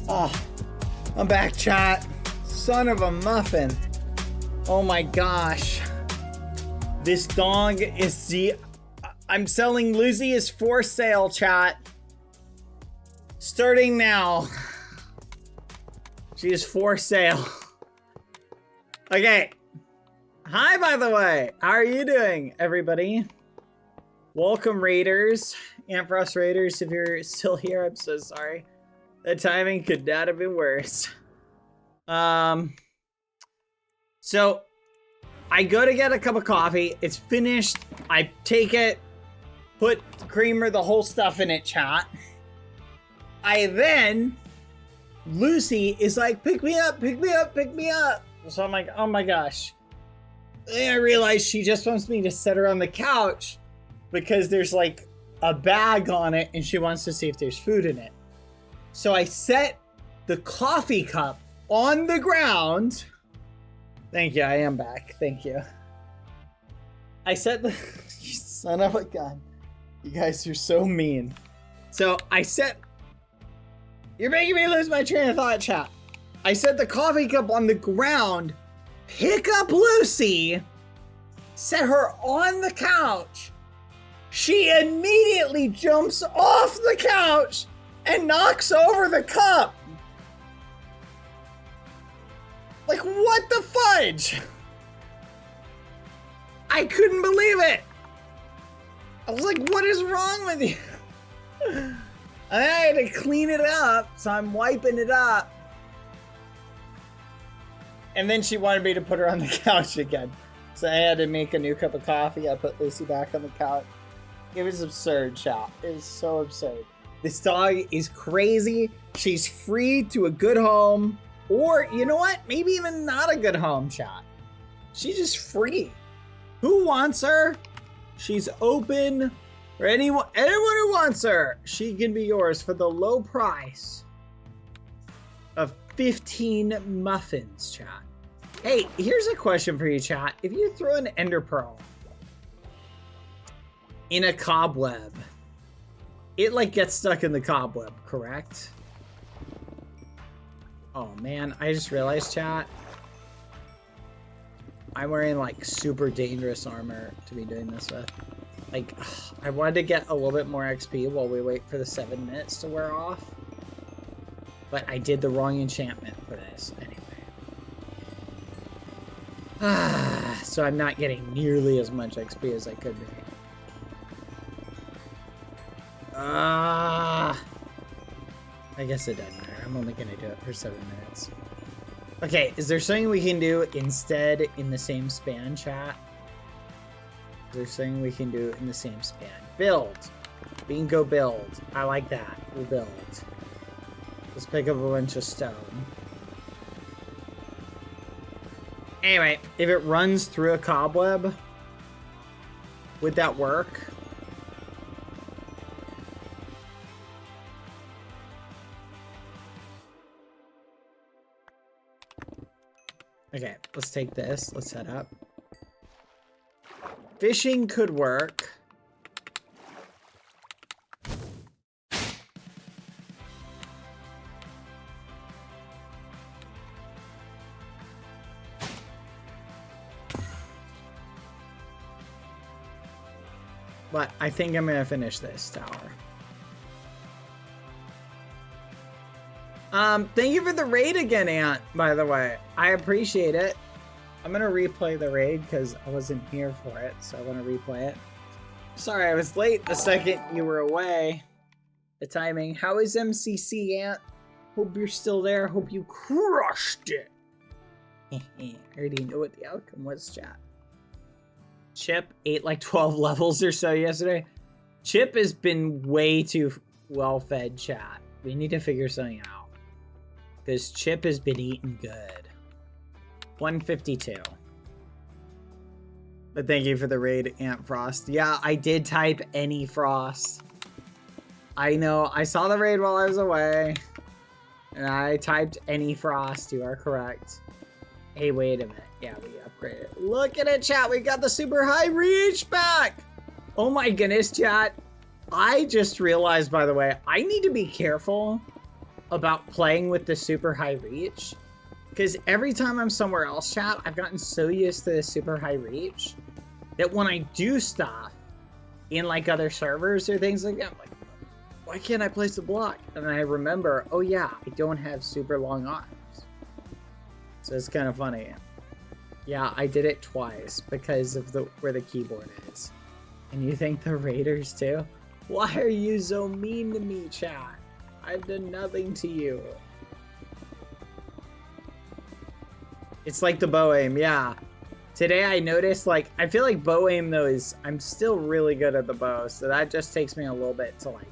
Oh, I'm back, chat. Son of a muffin. Oh my gosh. This dog is I'm selling Lucy is for sale, chat. Starting now. She is for sale. Okay. Hi, by the way. How are you doing, everybody? Welcome, Raiders. Amfrost Raiders, if you're still here, I'm so sorry. The timing could not have been worse. So I go to get a cup of coffee. It's finished. I take it, put the creamer, the whole stuff in it, chat. Lucy is like, pick me up, pick me up, pick me up. So I'm like, oh my gosh. Then I realize she just wants me to set her on the couch because there's like a bag on it and she wants to see if there's food in it. So I set the coffee cup on the ground. Thank you, I am back. Thank you. I set the... You son of a gun. You guys are so mean. So I set... You're making me lose my train of thought, chat. I set the coffee cup on the ground, pick up Lucy, set her on the couch. She immediately jumps off the couch and knocks over the cup. Like, what the fudge? I couldn't believe it. I was like, what is wrong with you? And I had to clean it up, so I'm wiping it up. And then she wanted me to put her on the couch again. So I had to make a new cup of coffee. I put Lucy back on the couch. It was absurd, chat. It was so absurd. This dog is crazy. She's free to a good home. Or, you know what? Maybe even not a good home, chat. She's just free. Who wants her? She's open for anyone who wants her. She can be yours for the low price of 15 muffins, chat. Hey, here's a question for you, chat. If you throw an ender pearl in a cobweb, it like gets stuck in the cobweb, correct? Oh man, I just realized, chat, I'm wearing like super dangerous armor to be doing this with. Like, I wanted to get a little bit more XP while we wait for the 7 minutes to wear off. But I did the wrong enchantment for this anyway. So I'm not getting nearly as much XP as I could be. I guess it doesn't matter. I'm only gonna do it for 7 minutes. Okay, is there something we can do instead in the same span, chat? Is there something we can do in the same span? Build. We can go build. I like that. We'll build. Let's pick up a bunch of stone. Anyway, if it runs through a cobweb, would that work? Okay, let's take this. Let's head up. Fishing could work. But I think I'm gonna finish this tower. Thank you for the raid again, Ant, by the way. I appreciate it. I'm gonna replay the raid because I wasn't here for it, so I want to replay it. Sorry, I was late the second you were away. The timing. How is MCC, Ant? Hope you're still there. Hope you crushed it. I already know what the outcome was, chat. Chip ate like 12 levels or so yesterday. Chip has been way too well-fed, chat. We need to figure something out. Because Chip has been eating good. 152. But thank you for the raid, Ant Frost. Yeah, I did type any Frost. I know, I saw the raid while I was away. And I typed any Frost, you are correct. Hey, wait a minute. Yeah, we upgraded. Look at it, chat. We got the super high reach back. Oh my goodness, chat. I just realized, by the way, I need to be careful about playing with the super high reach. Because every time I'm somewhere else, chat, I've gotten so used to the super high reach that when I do stuff in like other servers or things like that, I'm like, why can't I place a block? And then I remember, oh yeah, I don't have super long arms. So it's kind of funny. Yeah, I did it twice because of where the keyboard is. And you think the raiders too? Why are you so mean to me, chat? I've done nothing to you. It's like the bow aim, yeah. Today I noticed, like, I feel like bow aim though I'm still really good at the bow, so that just takes me a little bit to like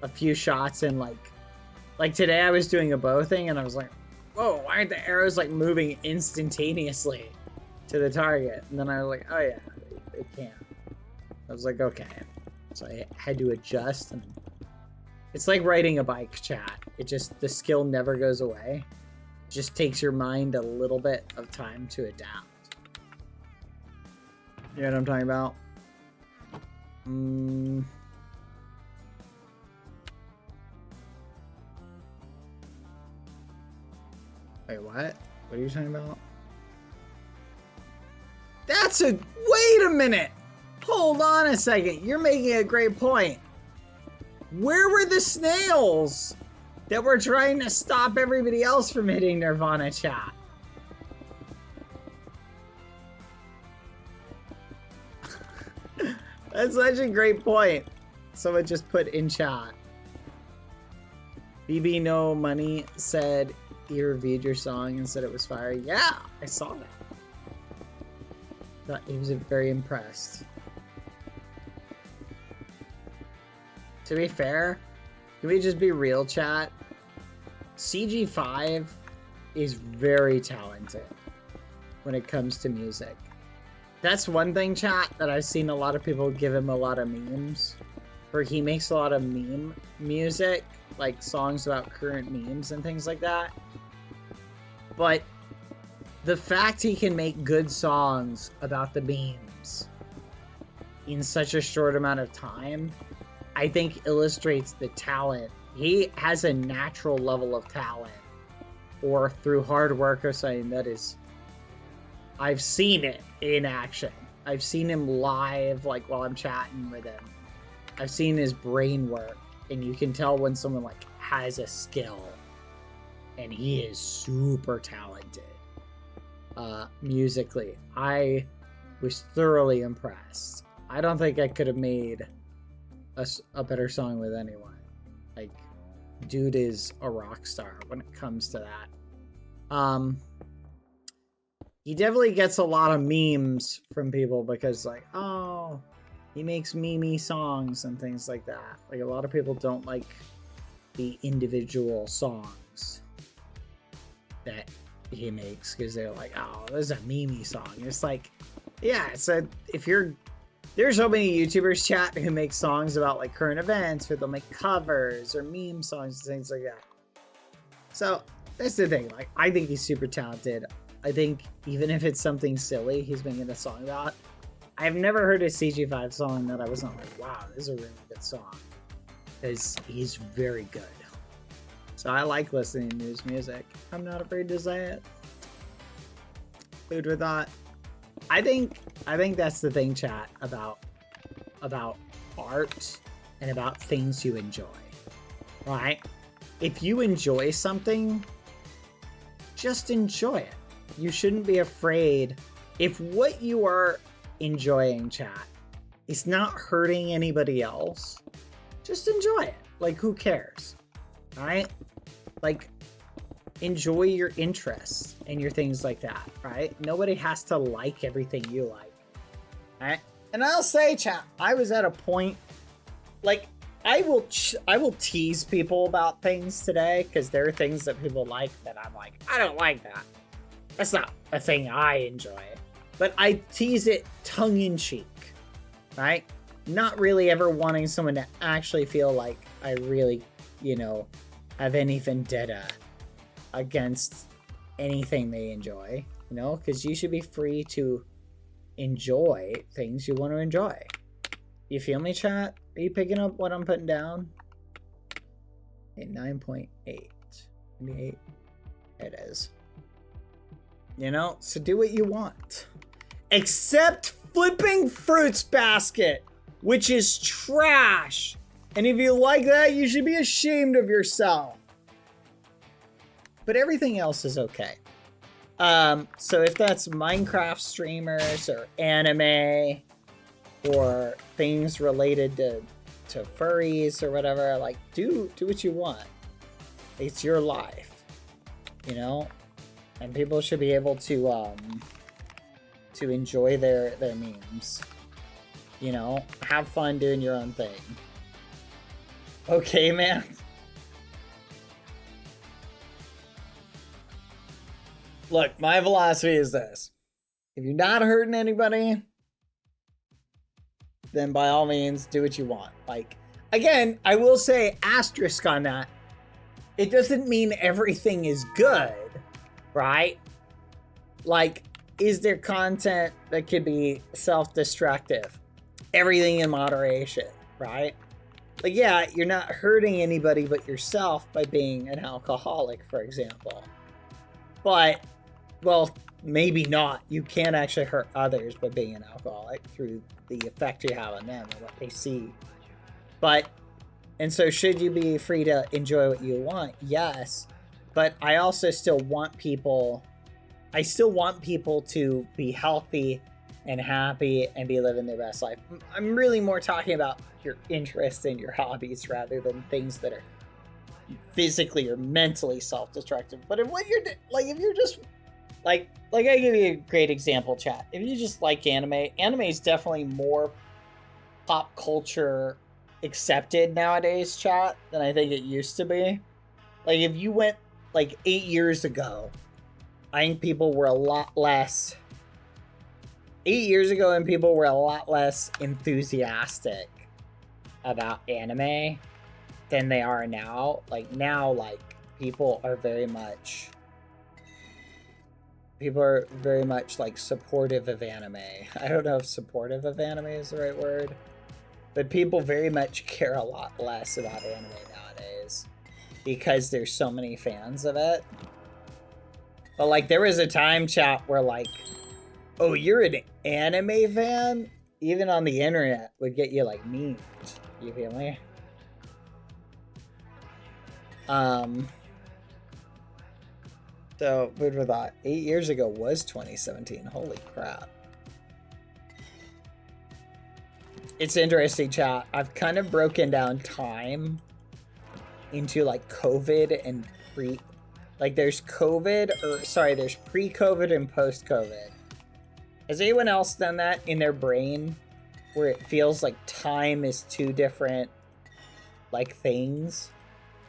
a few shots and like today I was doing a bow thing and I was like, whoa, why aren't the arrows like moving instantaneously to the target? And then I was like, oh yeah, it can't. I was like, okay. So I had to adjust, and it's like riding a bike, chat. The skill never goes away. It just takes your mind a little bit of time to adapt. You know what I'm talking about? Wait, what? What are you talking about? Wait a minute! Hold on a second. You're making a great point. Where were the snails that were trying to stop everybody else from hitting Nirvana, chat? That's such a great point. Someone just put in chat. BB No Money said he reviewed your song and said it was fire. Yeah, I saw that. Thought he was very impressed. To be fair, can we just be real, chat? CG5 is very talented when it comes to music. That's one thing, chat, that I've seen a lot of people give him a lot of memes. Where he makes a lot of meme music, like songs about current memes and things like that. But the fact he can make good songs about the memes in such a short amount of time, I think illustrates the talent. He has a natural level of talent, or through hard work or something that is... I've seen it in action. I've seen him live, like while I'm chatting with him. I've seen his brain work, and you can tell when someone like has a skill, and he is super talented. Musically, I was thoroughly impressed. I don't think I could have made a better song with anyone. Like, dude is a rock star when it comes to that. He definitely gets a lot of memes from people because, like, oh, he makes meme songs and things like that. Like, a lot of people don't like the individual songs that he makes because they're like, oh, this is a meme song. It's like, yeah, so there's so many YouTubers, chat, who make songs about like current events, or they'll make covers or meme songs and things like that. So that's the thing. Like, I think he's super talented. I think even if it's something silly he's making a song about, I've never heard a CG5 song that I was not like, wow, this is a really good song. Because he's very good. So I like listening to his music. I'm not afraid to say it. Food for thought. I think that's the thing, chat, about art and about things you enjoy. Right? If you enjoy something, just enjoy it. You shouldn't be afraid. If what you are enjoying, chat, is not hurting anybody else, just enjoy it. Like, who cares? Right? Like, enjoy your interests and your things like that, right? Nobody has to like everything you like. Right? And I'll say, chat, I was at a point, like, I will tease people about things today because there are things that people like that I'm like, I don't like that. That's not a thing I enjoy. But I tease it tongue-in-cheek, right? Not really ever wanting someone to actually feel like I really, have any vendetta against anything they enjoy, because you should be free to enjoy things you want to enjoy. You feel me, chat? Are you picking up what I'm putting down? Okay, 9.8. 98. It is. You know, so do what you want. Except flipping Fruits Basket, which is trash. And if you like that, you should be ashamed of yourself. But everything else is okay. So if that's Minecraft streamers or anime or things related to furries or whatever, like do what you want. It's your life, you know? And people should be able to enjoy their memes. You know, have fun doing your own thing. Okay, man. Look, my philosophy is this. If you're not hurting anybody, then by all means, do what you want. Like, again, I will say asterisk on that. It doesn't mean everything is good, right? Like, is there content that could be self-destructive? Everything in moderation, right? Like, yeah, you're not hurting anybody but yourself by being an alcoholic, for example. But, well, maybe not. You can actually hurt others by being an alcoholic through the effect you have on them and what they see. But, and so should you be free to enjoy what you want? Yes. But I also still want people, to be healthy and happy and be living their best life. I'm really more talking about your interests and your hobbies rather than things that are physically or mentally self-destructive. But if what you're like, if you're just like I give you a great example, chat. If you just like anime is definitely more pop culture accepted nowadays, chat, than I think it used to be. Like if you went like 8 years ago, I think people were a lot less. 8 years ago, and people were a lot less enthusiastic about anime than they are now. Like now, like people are very much like supportive of anime. I don't know if supportive of anime is the right word, but people very much care a lot less about anime nowadays because there's so many fans of it. But like there was a time, chat, where like, oh, you're an anime fan? Even on the internet would get you like memed. You feel me? So food for thought. 8 years ago was 2017. Holy crap. It's interesting, chat. I've kind of broken down time into like COVID and there's pre-COVID and post-COVID. Has anyone else done that in their brain where it feels like time is two different like things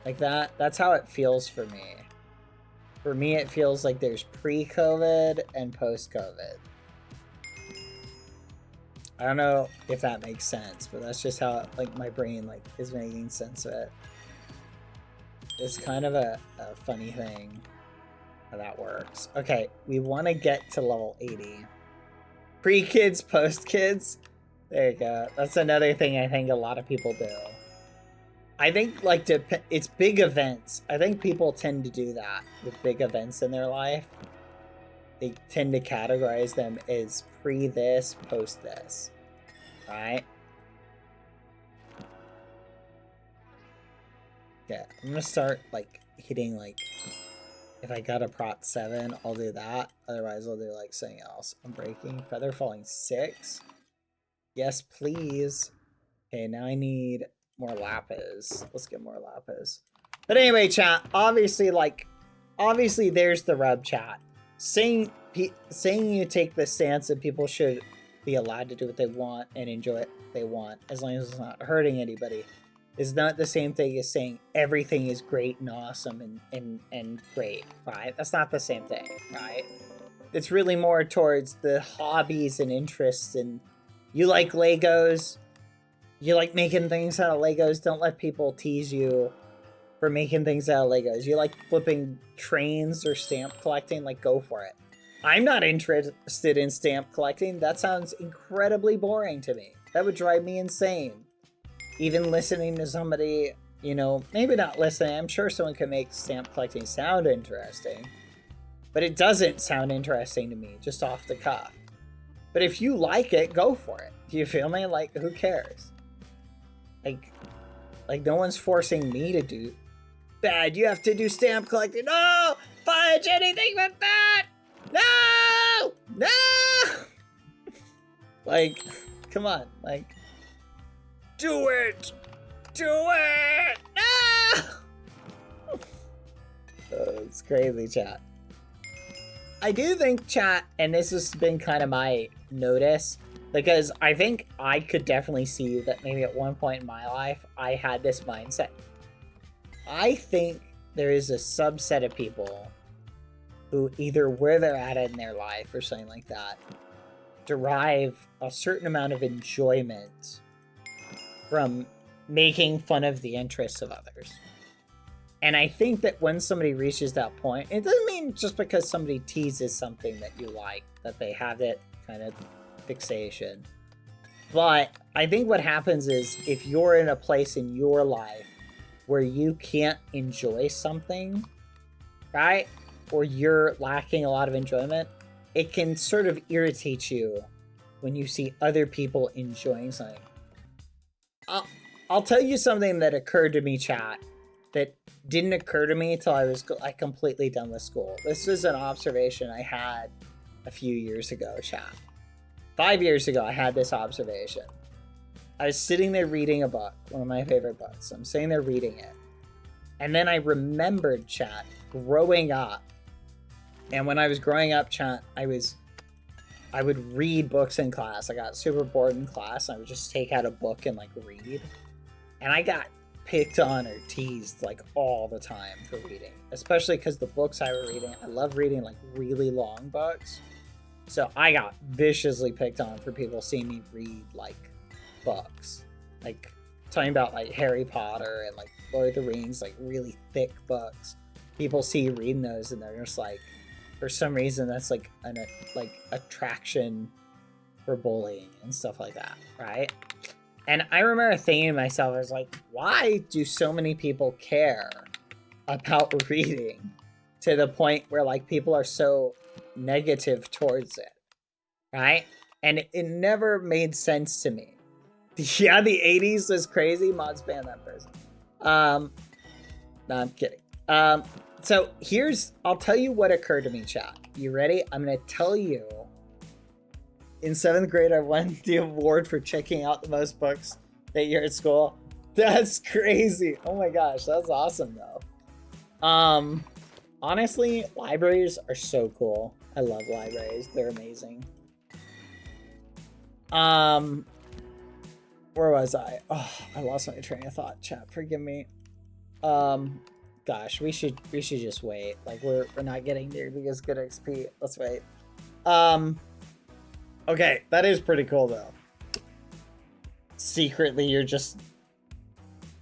like that? That's how it feels for me. For me, it feels like there's pre-COVID and post-COVID. I don't know if that makes sense, but that's just how like my brain like is making sense of it. It's kind of a funny thing how that works. Okay, we want to get to level 80. Pre-kids, post-kids. There you go. That's another thing I think a lot of people do. I think like it's big events. I think people tend to do that with big events in their life. They tend to categorize them as pre this, post this, right? Yeah, I'm gonna start like hitting like, if I got a prot 7, I'll do that. Otherwise, I'll do like something else. I'm breaking. Feather falling 6. Yes, please. Okay, now I need more lapis. Let's get more lapis. But anyway, chat. Obviously, there's the rub, chat. Saying you take the stance that people should be allowed to do what they want and enjoy what they want, as long as it's not hurting anybody, is not the same thing as saying everything is great and awesome and great, right? That's not the same thing, right? It's really more towards the hobbies and interests. And you like Legos, you like making things out of Legos, don't let people tease you for making things out of Legos. You like flipping trains or stamp collecting, like go for it. I'm not interested in stamp collecting. That sounds incredibly boring to me. That would drive me insane. Even listening to somebody, you know, maybe not listening. I'm sure someone could make stamp collecting sound interesting, but it doesn't sound interesting to me, just off the cuff. But if you like it, go for it. Do you feel me? Like, who cares? Like no one's forcing me to do. Bad, you have to do stamp collecting. No! Fudge anything but that! No! No! Like, come on. Like, do it! Do it! No! Oh, it's crazy, chat. I do think, chat, and this has been kind of my notice, because I think I could definitely see that maybe at one point in my life, I had this mindset. I think there is a subset of people who either where they're at in their life or something like that, derive a certain amount of enjoyment from making fun of the interests of others. And I think that when somebody reaches that point, it doesn't mean just because somebody teases something that you like, that they have that kind of fixation. But I think what happens is if you're in a place in your life where you can't enjoy something, right? Or you're lacking a lot of enjoyment, it can sort of irritate you when you see other people enjoying something. I'll tell you something that occurred to me, chat, that didn't occur to me until I was completely done with school. This is an observation I had a few years ago, chat. 5 years ago, I had this observation. I was sitting there reading a book, one of my favorite books. I'm sitting there reading it. And then I remembered, chat, growing up. And when I was growing up, chat, I would read books in class. I got super bored in class. I would just take out a book and like read. And I got picked on or teased like all the time for reading, especially because the books I was reading, I love reading like really long books. So I got viciously picked on for people seeing me read like books, like talking about like Harry Potter and like Lord of the Rings, like really thick books. People see you reading those and they're just like, for some reason that's like an attraction for bullying and stuff like that, right? And I remember thinking to myself, I was like, why do so many people care about reading to the point where like people are so negative towards it, right? And it never made sense to me. Yeah, the 80s was crazy. Mods ban that person. No, I'm kidding. So I'll tell you what occurred to me, chat. You ready? I'm going to tell you. In 7th grade, I won the award for checking out the most books that year at school. That's crazy. Oh my gosh, that's awesome though. Honestly, libraries are so cool. I love libraries. They're amazing. Where was I? Oh, I lost my train of thought, chat. Forgive me. Gosh, we should just wait. Like we're not getting there because good XP. Let's wait. Okay, that is pretty cool though. Secretly,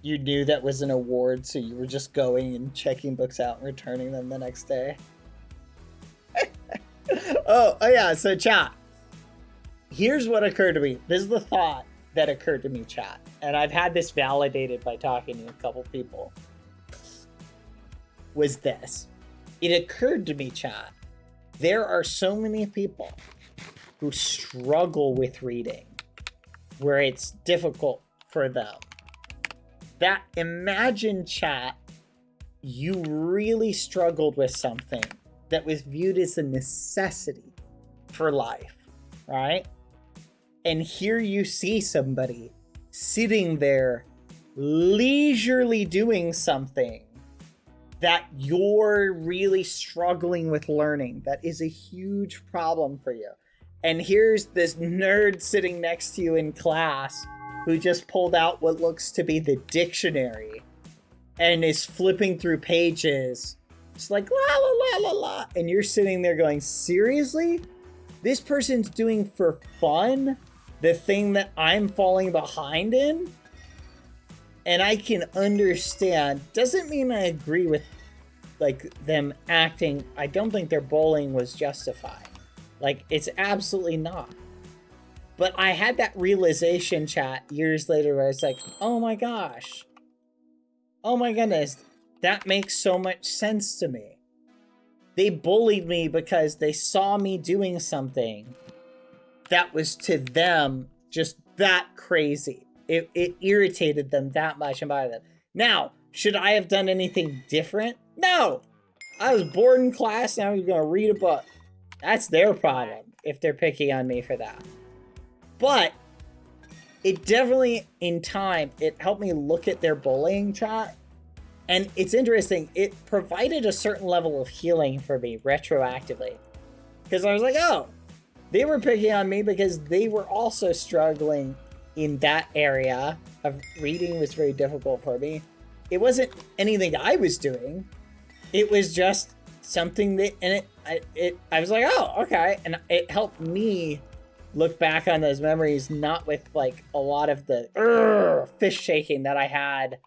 you knew that was an award, so you were just going and checking books out and returning them the next day. Oh yeah, so chat. Here's what occurred to me. This is the thought that occurred to me, chat. And I've had this validated by talking to a couple people. Was this. It occurred to me, chat. There are so many people who struggle with reading, where it's difficult for them. That imagine, chat, you really struggled with something that was viewed as a necessity for life, right? And here you see somebody sitting there leisurely doing something that you're really struggling with learning. That is a huge problem for you. And here's this nerd sitting next to you in class who just pulled out what looks to be the dictionary and is flipping through pages. It's like, la, la, la, la, la. And you're sitting there going, seriously? This person's doing for fun the thing that I'm falling behind in? And I can understand. Doesn't mean I agree with like them acting. I don't think their bullying was justified. Like, it's absolutely not. But I had that realization, chat, years later where it's like, oh my gosh. Oh my goodness, that makes so much sense to me. They bullied me because they saw me doing something that was to them just that crazy. It irritated them that much about it. Now, should I have done anything different? No! I was bored in class and I was gonna read a book. That's their problem if they're picking on me for that. But it definitely, in time, it helped me look at their bullying chat. And it's interesting, it provided a certain level of healing for me retroactively. Because I was like, oh, they were picking on me because they were also struggling in that area of reading was very difficult for me. It wasn't anything I was doing. It was just something that, and I was like, oh, okay. And it helped me look back on those memories, not with like a lot of the fist shaking that I had.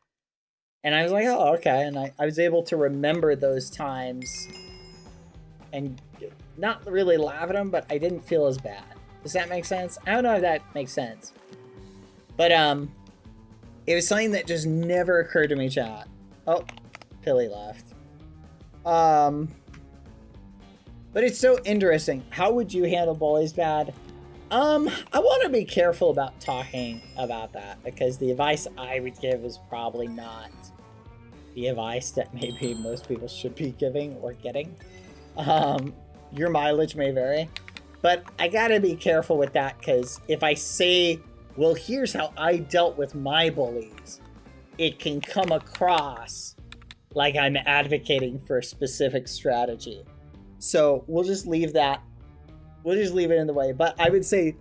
And I was like, oh, okay. And I was able to remember those times and not really laugh at them, but I didn't feel as bad. Does that make sense? I don't know if that makes sense. But it was something that just never occurred to me, chat. Oh, Pilly left. But it's so interesting. How would you handle bullies bad? I want to be careful about talking about that because the advice I would give is probably not the advice that maybe most people should be giving or getting. Your mileage may vary, but I gotta be careful with that because if I say, well, here's how I dealt with my bullies, it can come across like I'm advocating for a specific strategy. So we'll just leave that. We'll just leave it in the way. But I would say,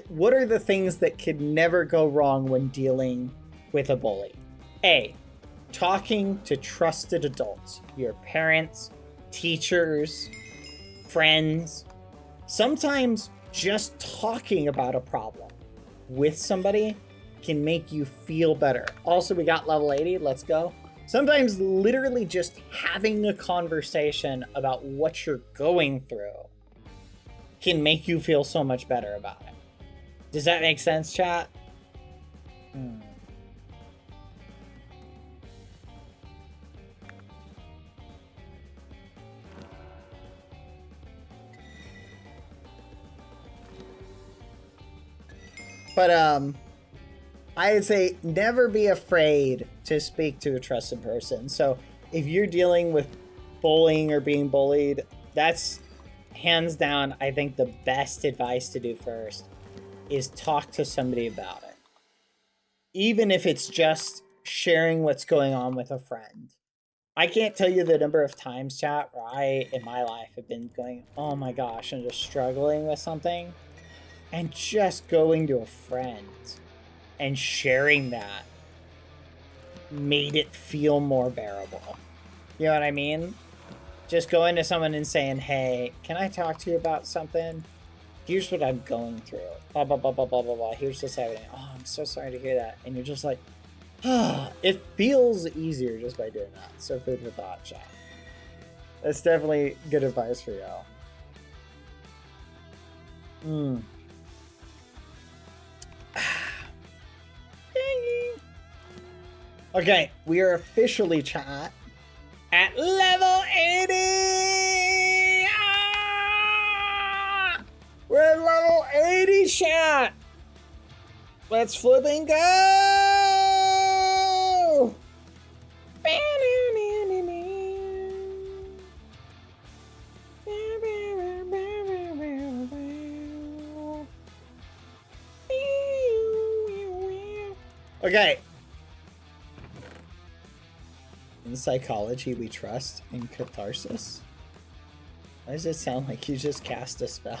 what are the things that could never go wrong when dealing with a bully? A, talking to trusted adults, your parents, teachers, friends. Sometimes just talking about a problem with somebody can make you feel better. Also, we got level 80. Let's go. Sometimes literally just having a conversation about what you're going through can make you feel so much better about it. Does that make sense, chat? But I would say never be afraid to speak to a trusted person. So if you're dealing with bullying or being bullied, that's hands down, I think the best advice to do first is talk to somebody about it. Even if it's just sharing what's going on with a friend. I can't tell you the number of times, chat, where I, in my life, have been going, oh my gosh, I'm just struggling with something. And just going to a friend and sharing that made it feel more bearable. You know what I mean? Just going to someone and saying, hey, can I talk to you about something? Here's what I'm going through. Blah, blah, blah, blah, blah, blah, blah. Here's what's happening. Oh, I'm so sorry to hear that. And you're just like, ah, it feels easier just by doing that. So food for thought, chat. That's definitely good advice for y'all. Okay, we are officially, chat, at level 80! Ah! We're at level 80, chat! Let's flip and go! Okay. In psychology, we trust in catharsis. Why does it sound like you just cast a spell?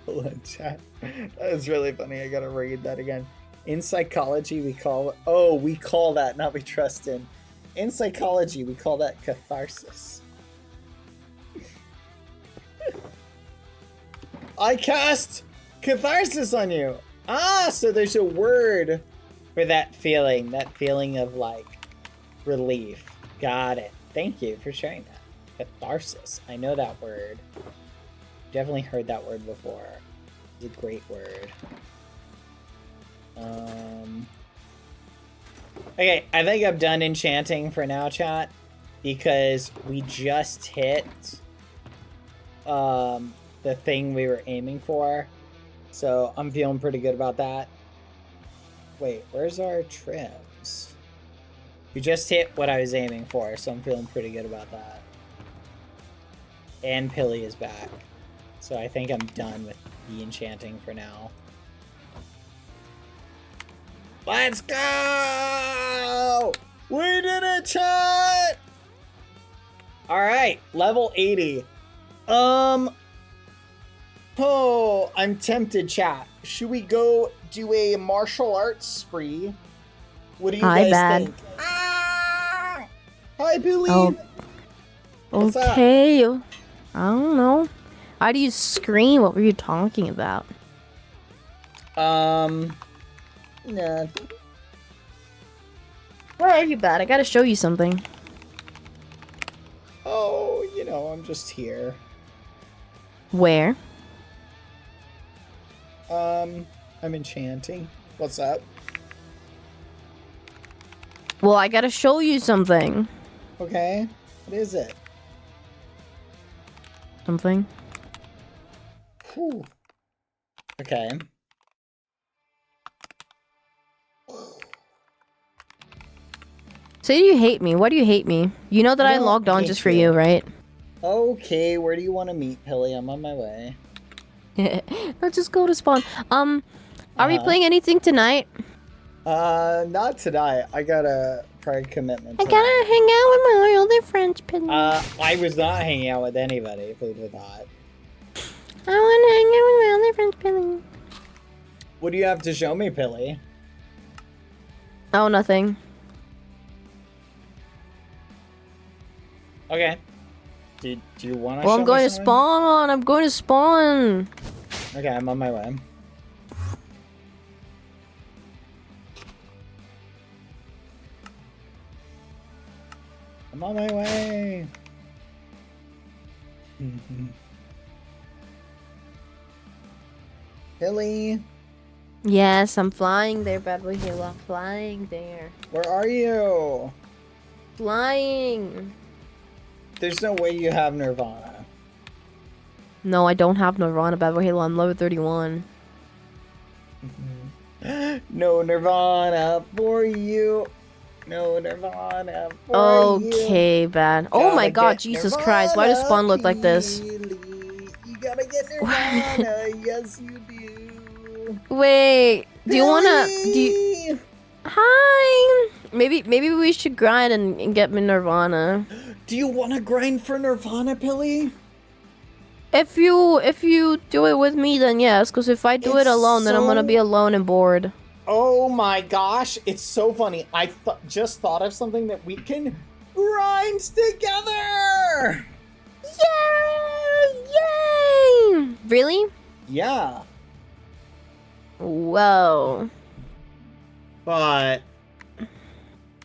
Hold on, chat. That is really funny. I gotta read that again. In psychology, we call that, not we trust in. In psychology, we call that catharsis. I cast catharsis on you. Ah, so there's a word for that feeling of like relief. Got it. Thank you for sharing that. Catharsis. I know that word. Definitely heard that word before. It's a great word. Okay, I think I'm done enchanting for now, chat, because we just hit the thing we were aiming for. So I'm feeling pretty good about that. Wait, where's our trims? We just hit what I was aiming for, so I'm feeling pretty good about that. And Pilly is back. So I think I'm done with the enchanting for now. Let's go! We did it, chat! Alright, level 80. Oh, I'm tempted, chat. Should we go do a martial arts spree? What do you guys think? Ah! Hi, Billy. Oh. What's Okay. I don't know. How do you scream? What were you talking about? Nah. Where are you, Bad? I gotta show you something. Oh, you know, I'm just here. Where? I'm enchanting. What's up? Well, I gotta show you something. Okay. What is it? Something. Whew. Okay. Say you hate me. Why do you hate me? You know that I don't logged on hate just for you. you, right? Okay, where do you want to meet, Pilly? I'm on my way. Let's just go to spawn. Are we playing anything tonight? Not tonight. I got a prior commitment. I gotta hang out with my other friends, Penny. I was not hanging out with anybody, believe it or not. I wanna hang out with my other friends, Penny. What do you have to show me, Pilly? Oh, nothing. Okay. Do you want to Well, I'm going to spawn. I'm going to spawn. Okay, I'm on my way. I'm on my way. Pilly, Yes, I'm flying there, Badboyhalo. I'm flying there. where are you? Flying. There's no way you have Nirvana. No, I don't have Nirvana, Badboyhalo. I'm level 31. No Nirvana for you. No Nirvana for you. Okay, bad. Oh my god, Jesus Christ. Why does spawn look like this? Pilly. You gotta get Nirvana. Yes, you do. Wait, do you wanna... Pilly! Hi! Maybe we should grind and get me Nirvana. Do you want to grind for Nirvana, Pilly? If you do it with me, then yes. Because if I do it alone, then I'm gonna be alone and bored. Oh my gosh, it's so funny. I just thought of something that we can grind together! Yay! Yay! Really? Yeah. Whoa. But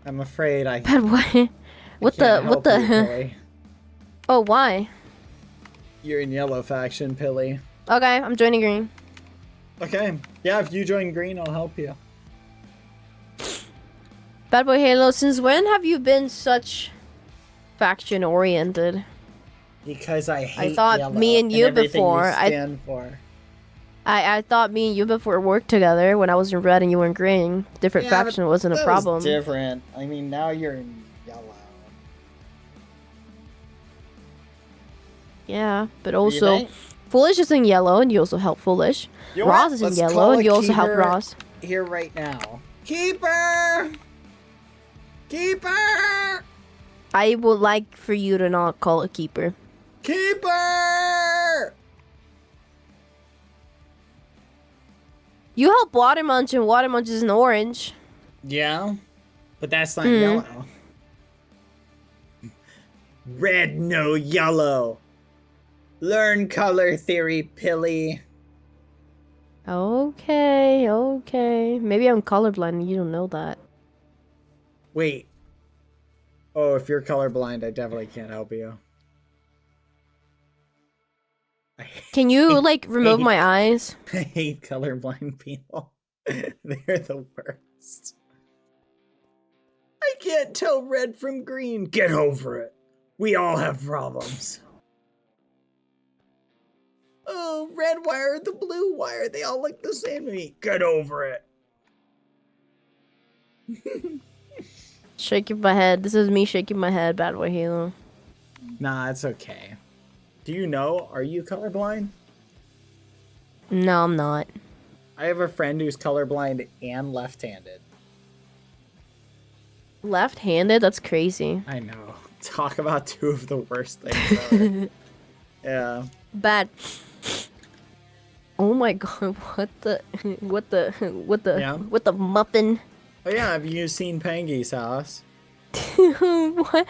I'm afraid I But what? What can't help the? you, Pilly. Oh, why? You're in yellow faction, Pilly. Okay, I'm joining green. Okay. Yeah, if you join green, I'll help you. Badboyhalo, since when have you been such faction oriented? Because I hate thought yellow me and you everything before, you stand for. I thought me and you before worked together when I was in red and you were in green. Different faction wasn't a problem. Was different. I mean, now you're in yellow. Yeah, but also Foolish is in yellow and you also help Foolish. You know Ross what? is in Let's yellow call and a you also help keeper Ross. Here right now. Keeper! Keeper! I would like for you to not call a keeper. Keeper! You help Watermunch and Watermunch is in orange. Yeah, but that's not yellow. Red, no yellow. Learn color theory, Pilly. Okay, okay. Maybe I'm colorblind and you don't know that. Wait. Oh, if you're colorblind, I definitely can't help you. Can you, like, remove my eyes? I hate colorblind people. They're the worst. I can't tell red from green. Get over it. We all have problems. Oh, red wire, the blue wire, they all look the same to me. Get over it. Shaking my head. This is me shaking my head, Badboyhalo. Nah, it's okay. Do you know, are you colorblind? No, I'm not. I have a friend who's colorblind and left-handed. Left-handed? That's crazy. I know. Talk about two of the worst things ever. Yeah. Bad. Oh my god, what the muffin? Oh yeah, have you seen Pangy's house? What?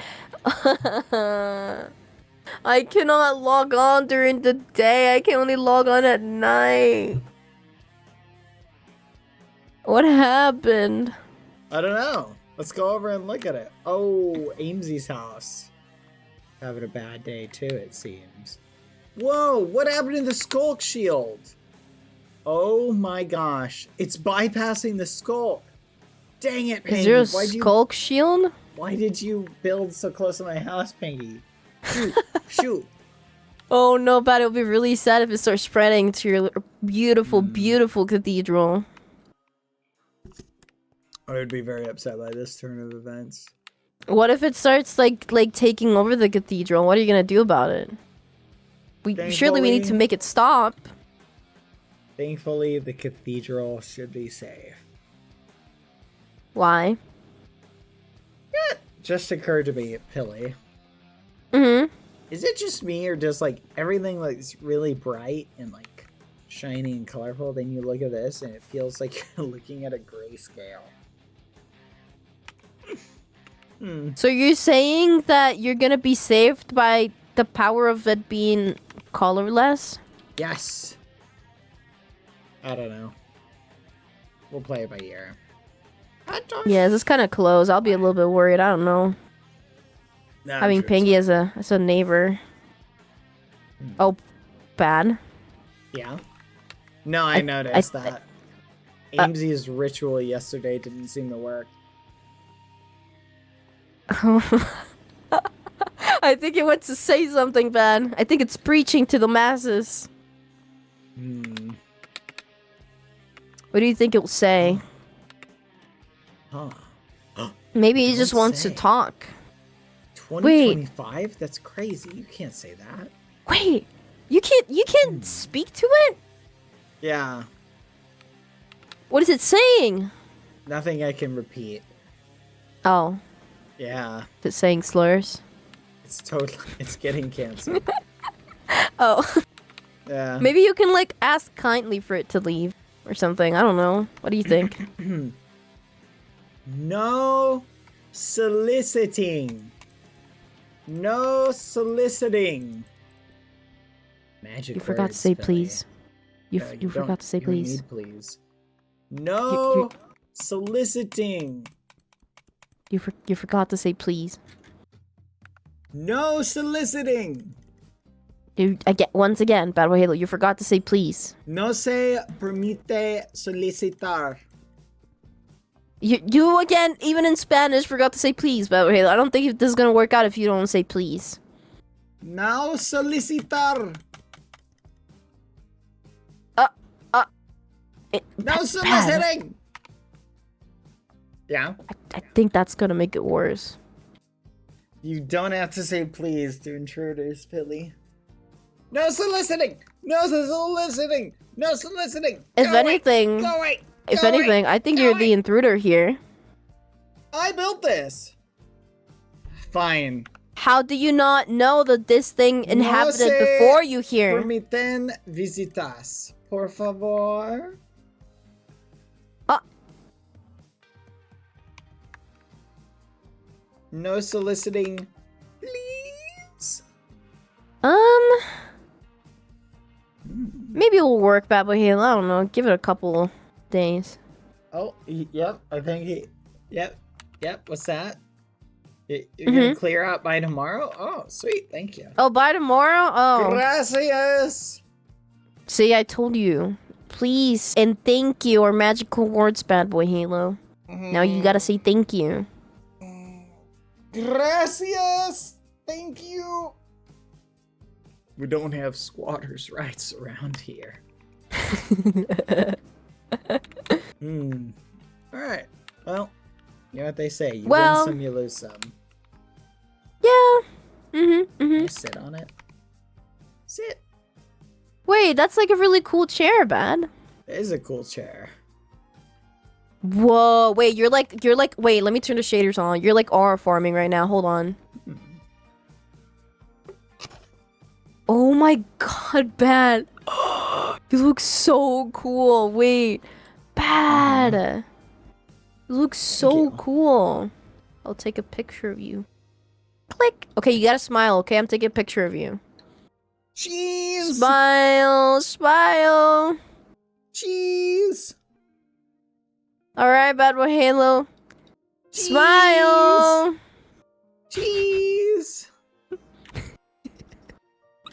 I cannot log on during the day. I can only log on at night. What happened? I don't know. Let's go over and look at it. Oh, Amesy's house. Having a bad day too, it seems. Whoa, what happened to the skulk shield? Oh my gosh. It's bypassing the skulk. Dang it, Pangy. Is there a skulk shield? Why did you build so close to my house, Pangy? Shoot, shoot. Oh no, but it'll be really sad if it starts spreading to your beautiful, beautiful cathedral. I would be very upset by this turn of events. What if it starts like taking over the cathedral? What are you gonna do about it? Surely we need to make it stop. Thankfully, the cathedral should be safe. Why? It just occurred to me, Pilly. Mm-hmm. Is it just me, or does like everything looks really bright and like shiny and colorful? Then you look at this and it feels like you're looking at a grayscale. So you're saying that you're gonna be saved by the power of it being colorless? Yes. I don't know. We'll play it by ear. Yeah, this is kind of close. I'll be a little bit worried. I don't know. Nah, Having I'm sure Pangy as a neighbor. Oh, bad. Yeah. No, I noticed that. Amesy's ritual yesterday didn't seem to work. I think it wants to say something bad. I think it's preaching to the masses. What do you think it will say? Huh. Maybe he just wants to talk. 2025? That's crazy. You can't say that. Wait, you can't speak to it? Yeah. What is it saying? Nothing I can repeat. Oh. Yeah. Is it saying slurs? It's getting canceled. Oh. Yeah. Maybe you can like ask kindly for it to leave or something. I don't know. What do you think? No soliciting. No soliciting. Magic. You forgot to say please. You forgot to say please. Please. No soliciting. You forgot to say please. No soliciting. Once again, Badboyhalo, you forgot to say please. No se permite solicitar. You again, even in Spanish, forgot to say please, Badboyhalo. I don't think this is gonna work out if you don't say please. No solicitar. No soliciting. Yeah. I think that's gonna make it worse. You don't have to say please to intruders, Pilly. No soliciting! No soliciting! No soliciting! If anything, I think you're the intruder here. I built this. Fine. How do you not know that this thing inhabited before you here? Permiten visitas, por favor. No soliciting, please. Maybe it'll work, Badboyhalo. I don't know. Give it a couple days. Oh, yep. I think yep. What's that? You're gonna clear out by tomorrow? Oh, sweet. Thank you. Oh, by tomorrow? Oh. Gracias. See, I told you. Please and thank you are magical words, Badboyhalo. Now you gotta say thank you. Gracias! Thank you! We don't have squatters' rights around here. Alright. Well, you know what they say. You win some, you lose some. Yeah. Can I sit on it? Sit. Wait, that's like a really cool chair, Bad. It is a cool chair. Whoa, wait, you're like, wait, let me turn the shaders on. You're like aura farming right now. Hold on. Oh my god, Bad. You look so cool. Wait. Bad. You look so cool. I'll take a picture of you. Click. Okay, you gotta smile, okay? I'm taking a picture of you. Cheese! Smile, smile. Cheese! Alright, Badboyhalo. Smile! Cheese!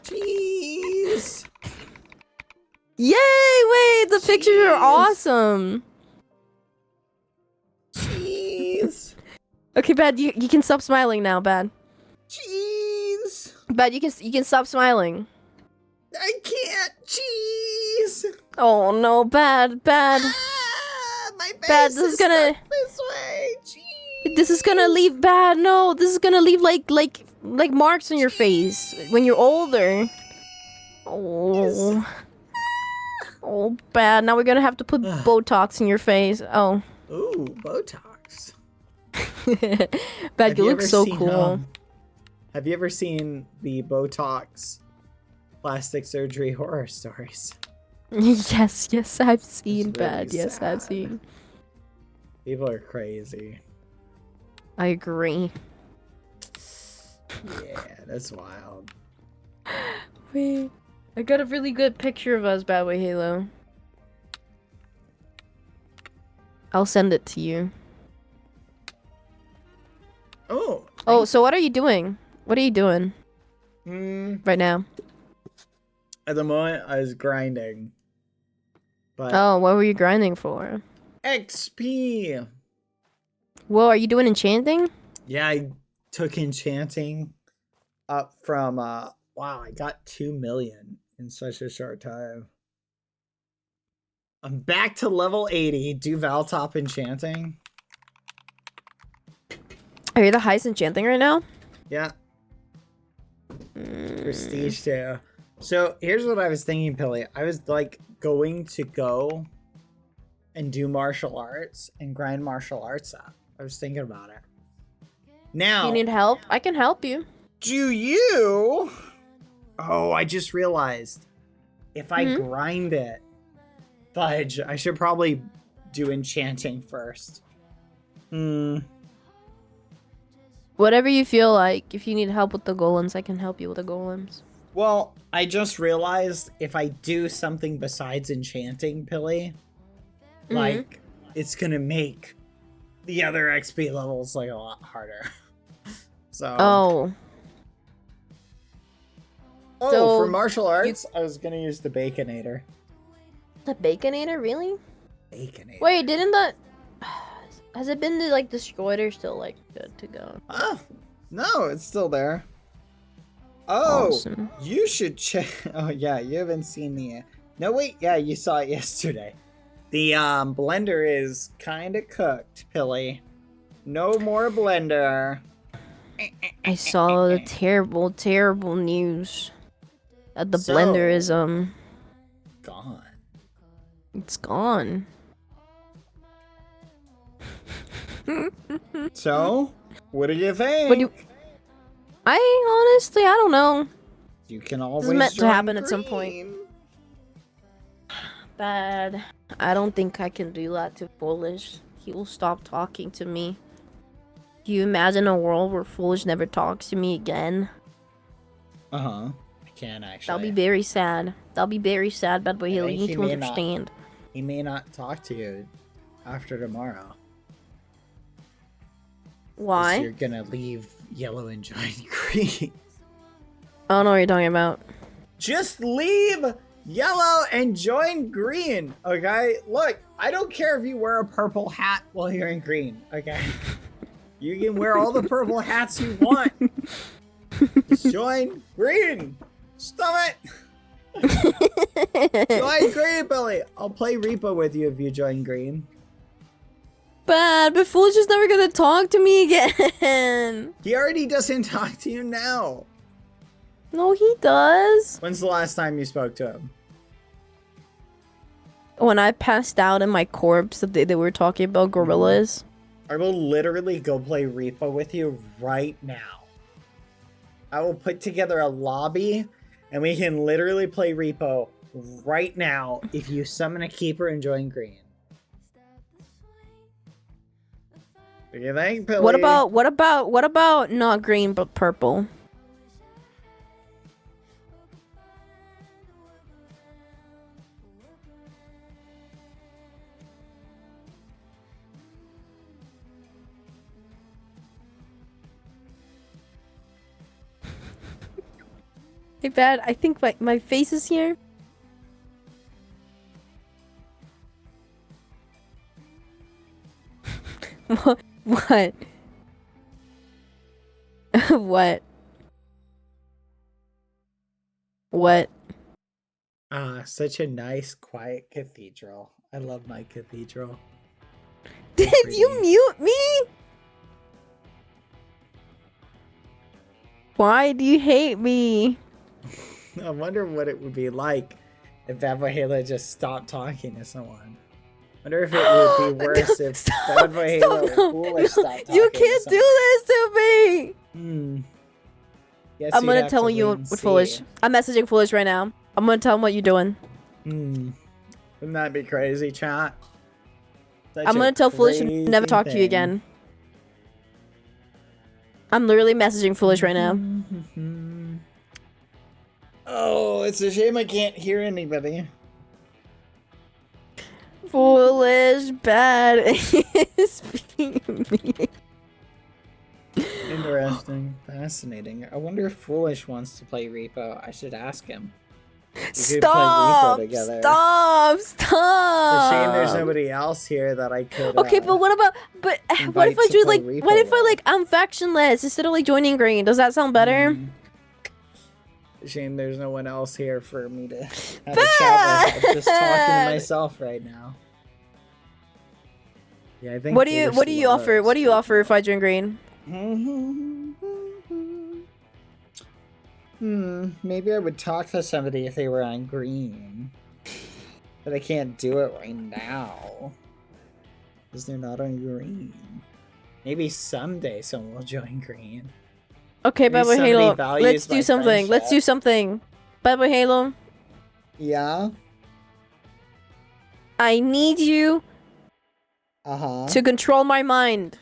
Cheese! Yay! Wait, the pictures are awesome. Cheese! Okay, Bad, you can stop smiling now, Bad. Cheese! Bad, you can stop smiling. I can't! Cheese! Oh no, Bad. My face Bad, this is gonna... this way! Cheese! This is gonna leave Bad. No, this is gonna leave like marks on your face when you're older. Oh. Oh, Bad. Now we're gonna have to put Botox in your face. Oh. Ooh, Botox. Bad, you look so cool. Have you ever seen the Botox plastic surgery horror stories? Yes, I've seen, It's Bad. really Yes, I've sad. seen. People are crazy. I agree. Yeah, that's wild. Wait, I got a really good picture of us, Badboyhalo. I'll send it to you. Oh. Oh, so what are you doing? What are you doing right now? At the moment, I was grinding. But Oh, what were you grinding for? XP! Whoa, are you doing enchanting? Yeah, I took enchanting up from, wow, I got 2 million in such a short time. I'm back to level 80. Do Valtop enchanting? Are you the highest enchanting right now? Yeah. Prestige too. So here's what I was thinking, Pilly. I was like going to go and do martial arts and grind martial arts up. I was thinking about it. Now, You need help? I can help you. do you? Oh, I just realized. If I grind it, fudge, I should probably do enchanting first. Whatever you feel like. If you need help with the golems, I can help you with the golems. Well, I just realized if I do something besides enchanting, Pilly, like, it's gonna make the other XP levels, like, a lot harder. So... Oh, so for martial arts, I was gonna use the Baconator. the Baconator, really? Baconator. Wait, didn't that... Has it been, like, destroyed or still, like, good to go? No, it's still there. Oh, Awesome. you should check... Oh, yeah, you haven't seen the... No, wait, yeah, you saw it yesterday. The, blender is kind of cooked, Pilly. No more blender. I saw the terrible, terrible news that the blender is, gone. It's gone. So, what do you think? I honestly, I don't know. You can always This is meant to join happen at some point. green. Bad. I don't think I can do that to Foolish. He will stop talking to me. Do you imagine a world where Foolish never talks to me again? Uh-huh. I can, actually. That'll be very sad. That'll be very sad, Badboyhalo. You need to may understand. He may not talk to you after tomorrow. Why? You're gonna leave yellow and join green. I don't know what you're talking about. Just leave yellow and join green, okay? Look, I don't care if you wear a purple hat while you're in green, okay? You can wear all the purple hats you want. Just join green. Stop it. Join green, Billy. I'll play Repo with you if you join green. Bad, but Foolish is never gonna talk to me again. He already doesn't talk to you now. No, he does. When's the last time you spoke to him? When I passed out in my corpse, they were talking about gorillas. I will literally go play Repo with you right now. I will put together a lobby and we can literally play Repo right now if you summon a keeper and join green. What do you think, Billy? What about not green but purple? Hey, Bad, I think my face is here. What? What? What? Such a nice, quiet cathedral. I love my cathedral. Did you mute me? Why do you hate me? I wonder what it would be like if Badboyhalo just stopped talking to someone. I wonder if it would be worse if Badboyhalo or Foolish stopped talking. You can't do this to me! Yes, I'm gonna tell you what Foolish. I'm messaging Foolish right now. I'm gonna tell him what you're doing. Wouldn't that be crazy, chat? I'm gonna tell Foolish to never talk to you again. I'm literally messaging Foolish right now. Oh, it's a shame I can't hear anybody. Foolish, Bad is being mean. Interesting. Fascinating. I wonder if Foolish wants to play Repo. I should ask him. Stop! Stop! It's a shame there's nobody else here that I could. Okay, but what about? But what if I do like? What if I'm factionless instead of like joining green? Does that sound better? Shame there's no one else here for me to have a chat with. I'm just talking to myself right now. Yeah, I think. What do you offer? What do you offer if I join green? Maybe I would talk to somebody if they were on green. But I can't do it right now. Because they're not on green. Maybe someday someone will join green. Okay, Badboyhalo, let's do something. Let's do something. Badboyhalo. Yeah? I need you to control my mind.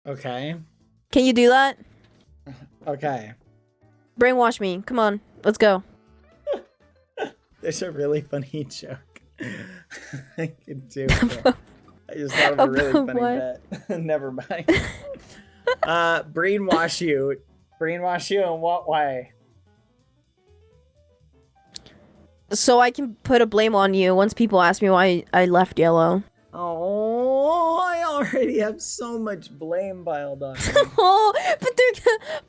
Okay. Can you do that? Okay. Brainwash me. Come on. Let's go. There's a really funny joke. I can do it. I just thought of a really funny bit. Never mind. Brainwash you. Brainwash you in what way? So I can put a blame on you once people ask me why I left yellow. Oh, I already have so much blame piled on. Oh, but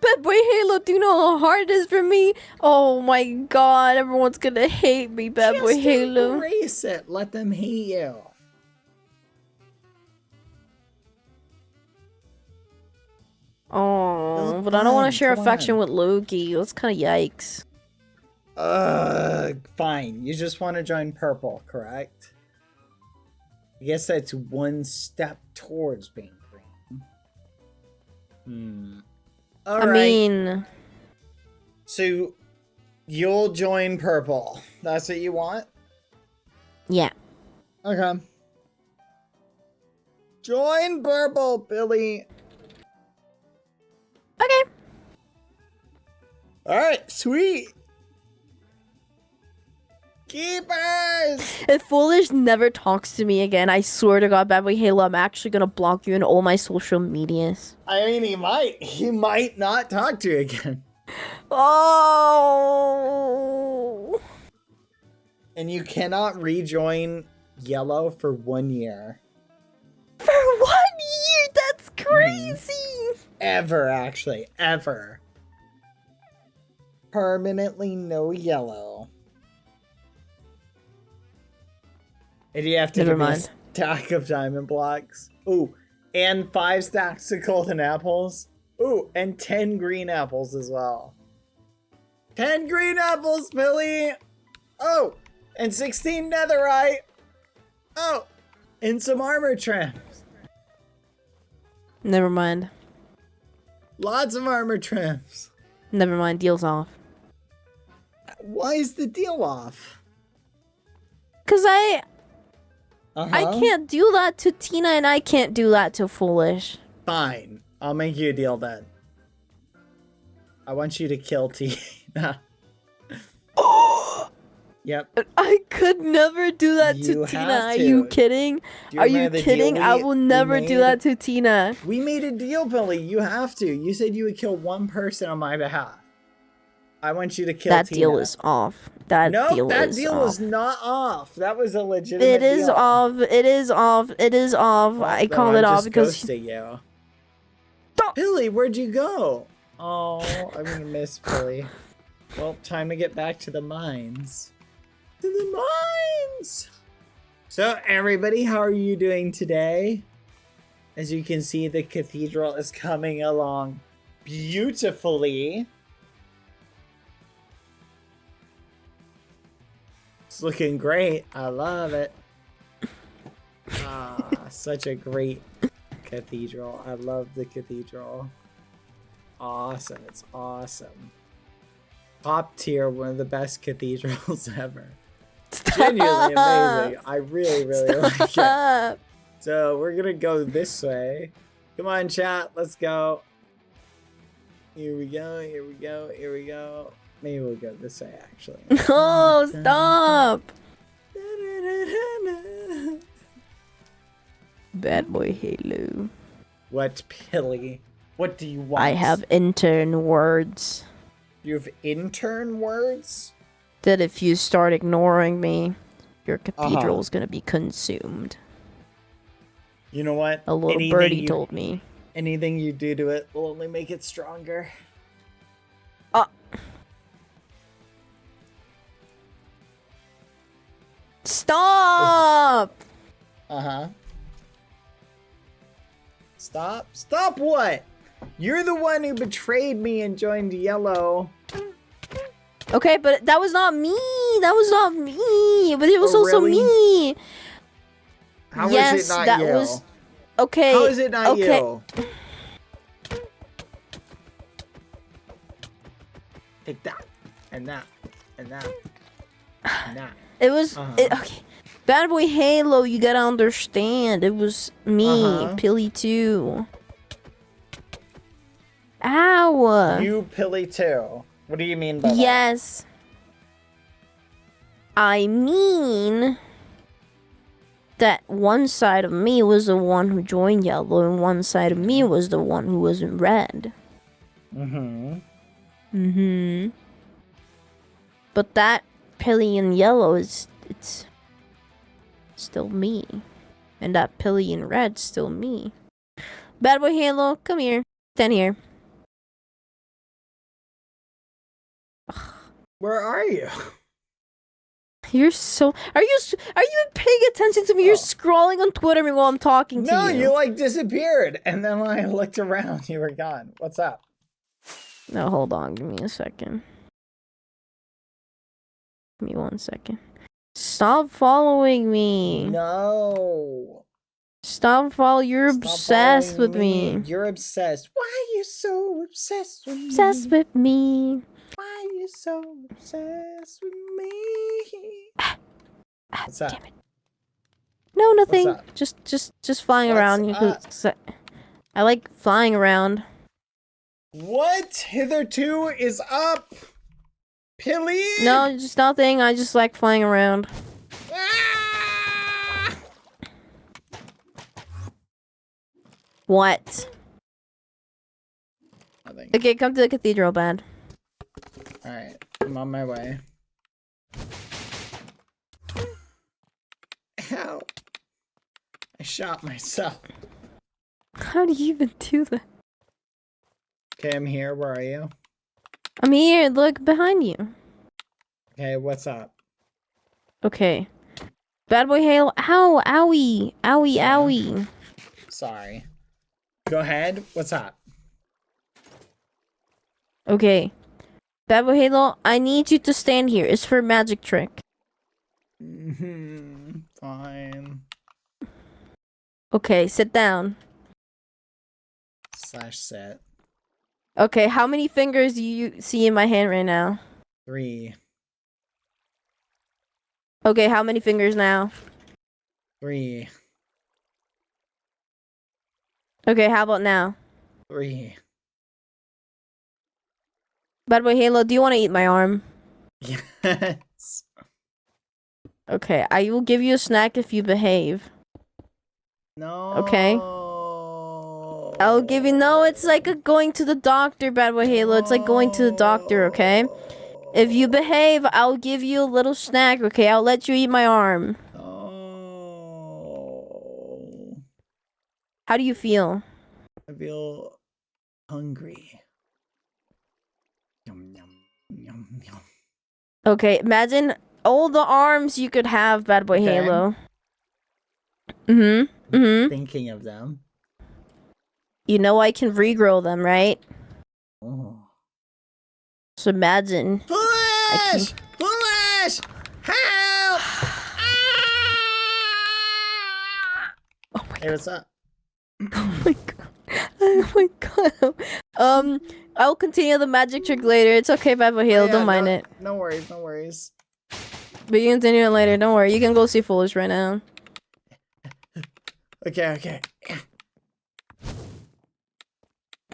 Badboyhalo, do you know how hard it is for me? Oh my god, everyone's gonna hate me, Badboyhalo. Just embrace it. Let them hate you. Oh, but I don't want to share affection with Loki. That's kind of yikes. Fine. You just want to join purple, correct? I guess that's one step towards being green. All right. Mean... So, you'll join purple. That's what you want? Yeah. Okay. Join purple, Billy. Okay. Alright, sweet. Keepers! If Foolish never talks to me again, I swear to God, Badboyhalo, I'm actually gonna block you in all my social medias. I mean, he might. He might not talk to you again. Oh. And you cannot rejoin yellow for 1 year. For 1 year? That's crazy! crazy. Ever, actually. Ever. Permanently no yellow. And you have to Never give me a mind. stack of diamond blocks. Ooh, and 5 stacks of golden apples. Ooh, and 10 green apples as well. 10 green apples, Billy! Oh, and 16 netherite. Oh, and some armor trims. Never mind. Lots of armor trims. Never mind. Deal's off. Why is the deal off? Cause I can't do that to Tina, and I can't do that to Foolish. Fine. I'll make you a deal then. I want you to kill Tina. Yep. I could never do that You to Tina. have Are to. you kidding? Do you Are you remember the kidding? deal I we will never do made? that to Tina. We made a deal, Billy. You have to. You said you would kill one person on my behalf. I want you to kill That Tina. deal is off. That deal that is deal off. was not off. That was a legitimate It is deal. off. It is off. It is off. Well, I then called I'm it off just because ghosting you. Billy, where'd you go? Oh, I'm gonna miss Billy. Well, time to get back to the mines. To the mines! So, everybody, how are you doing today? As you can see, the cathedral is coming along beautifully. It's looking great. I love it. Ah, such a great cathedral. I love the cathedral. Awesome. It's awesome. Top tier, one of the best cathedrals ever. Genuinely amazing. I really, really like it. So we're gonna go this way. Come on, chat. Let's go. Here we go. Here we go. Here we go. Maybe we'll go this way, actually. No, stop. Badboyhalo. What, Pilly? What do you want? I have intern words. You have intern words? That if you start ignoring me, your cathedral is gonna be consumed. You know what? A little birdie told me. Anything you do to it will only make it stronger. Stop! Stop? Stop what? You're the one who betrayed me and joined yellow. Okay, but that was not me. That was not me. But it was also really? me. How yes, is it not that you? was okay. How is it not okay. you? Take that, and that, and that, and that. It was okay. Badboyhalo, you gotta understand. It was me, Pilly too. Ow! You Pilly too. What do you mean by that? Yes. I mean that one side of me was the one who joined yellow, and one side of me was the one who was in red. But that Pilly in yellow it's still me. And that Pilly in red's still me. Badboyhalo, come here. Stand here. Where are you? You're so... Are you paying attention to me? You're scrolling on Twitter while I'm talking to you. No, you like disappeared. And then when I looked around, you were gone. What's up? No, hold on. Give me a second. Give me 1 second. Stop following me. No. Stop following. You're Stop obsessed following with me. You're obsessed. Why are you so obsessed with me? Obsessed with me. Why are you so obsessed with me? What's up? Damn it. No, nothing. What's up? Just flying around. I like flying around. What hitherto is up? Pilly? No, just nothing. I just like flying around. Ah! What? Nothing. Okay, come to the cathedral, Bad. Alright, I'm on my way. Ow. I shot myself. How do you even do that? Okay, I'm here. Where are you? I'm here. Look behind you. Okay, what's up? Okay. Badboyhalo. Ow! Owie! Owie! Yeah. Owie! Sorry. Go ahead. What's up? Okay. Badboyhalo, I need you to stand here. It's for a magic trick. Fine. Okay, sit down. / set. Okay, how many fingers do you see in my hand right now? 3. Okay, how many fingers now? 3. Okay, how about now? 3. Badboyhalo, do you want to eat my arm? Yes. Okay, I will give you a snack if you behave. No. Okay. I'll give you no, it's like going to the doctor, Badboyhalo. It's like going to the doctor, okay? If you behave, I'll give you a little snack, okay? I'll let you eat my arm. Oh. How do you feel? I feel hungry. Yum, yum, yum, yum. Okay, imagine all the arms you could have, Badboyhalo. Thinking of them. You know I can regrow them, right? Oh. So imagine. Foolish! Foolish! Help! Oh my Hey, what's up? Oh my god. Oh my god. I'll continue the magic trick later. It's okay, Badboyhalo. Don't mind it. No worries, no worries. But you can continue it later. Don't worry. You can go see Foolish right now. Okay, okay.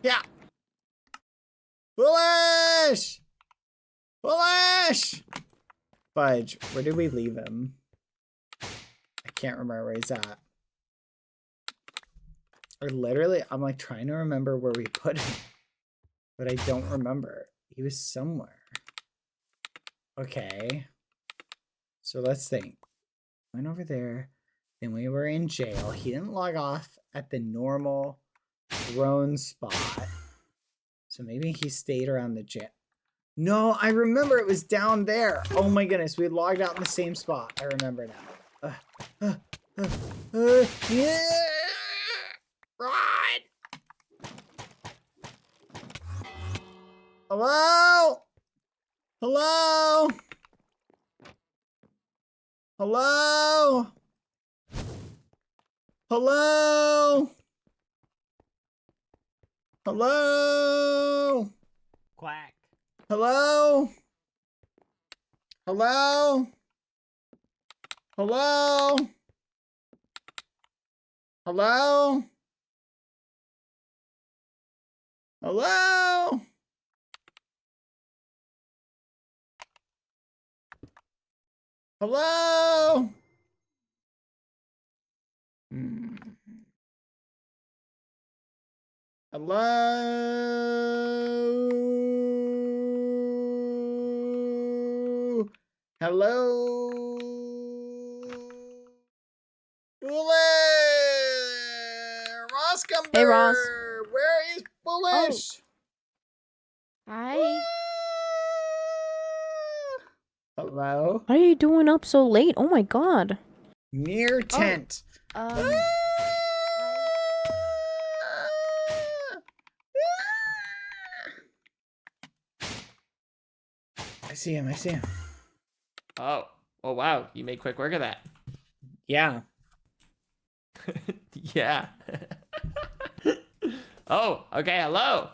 Yeah. Foolish! Foolish! Fudge, where did we leave him? I can't remember where he's at. Or literally, I'm like trying to remember where we put him. But I don't remember. He was somewhere. Okay. So let's think. Went over there. Then we were in jail. He didn't log off at the normal throne spot. So maybe he stayed around the jail. No, I remember it was down there. Oh my goodness. We logged out in the same spot. I remember now. Yeah! Run! Hello? Hello? Hello? Hello? Hello? Quack. Hello? Hello? Hello? Hello? Hello? Hello? Hello? Hello? Ross Cumber! Hey, Ross. Where is Foolish? Hi. Hello? What are you doing up so late? Oh my god. Near tent. Um. I see him, I see him. Oh wow, you made quick work of that. Yeah. Yeah. Oh, okay, hello.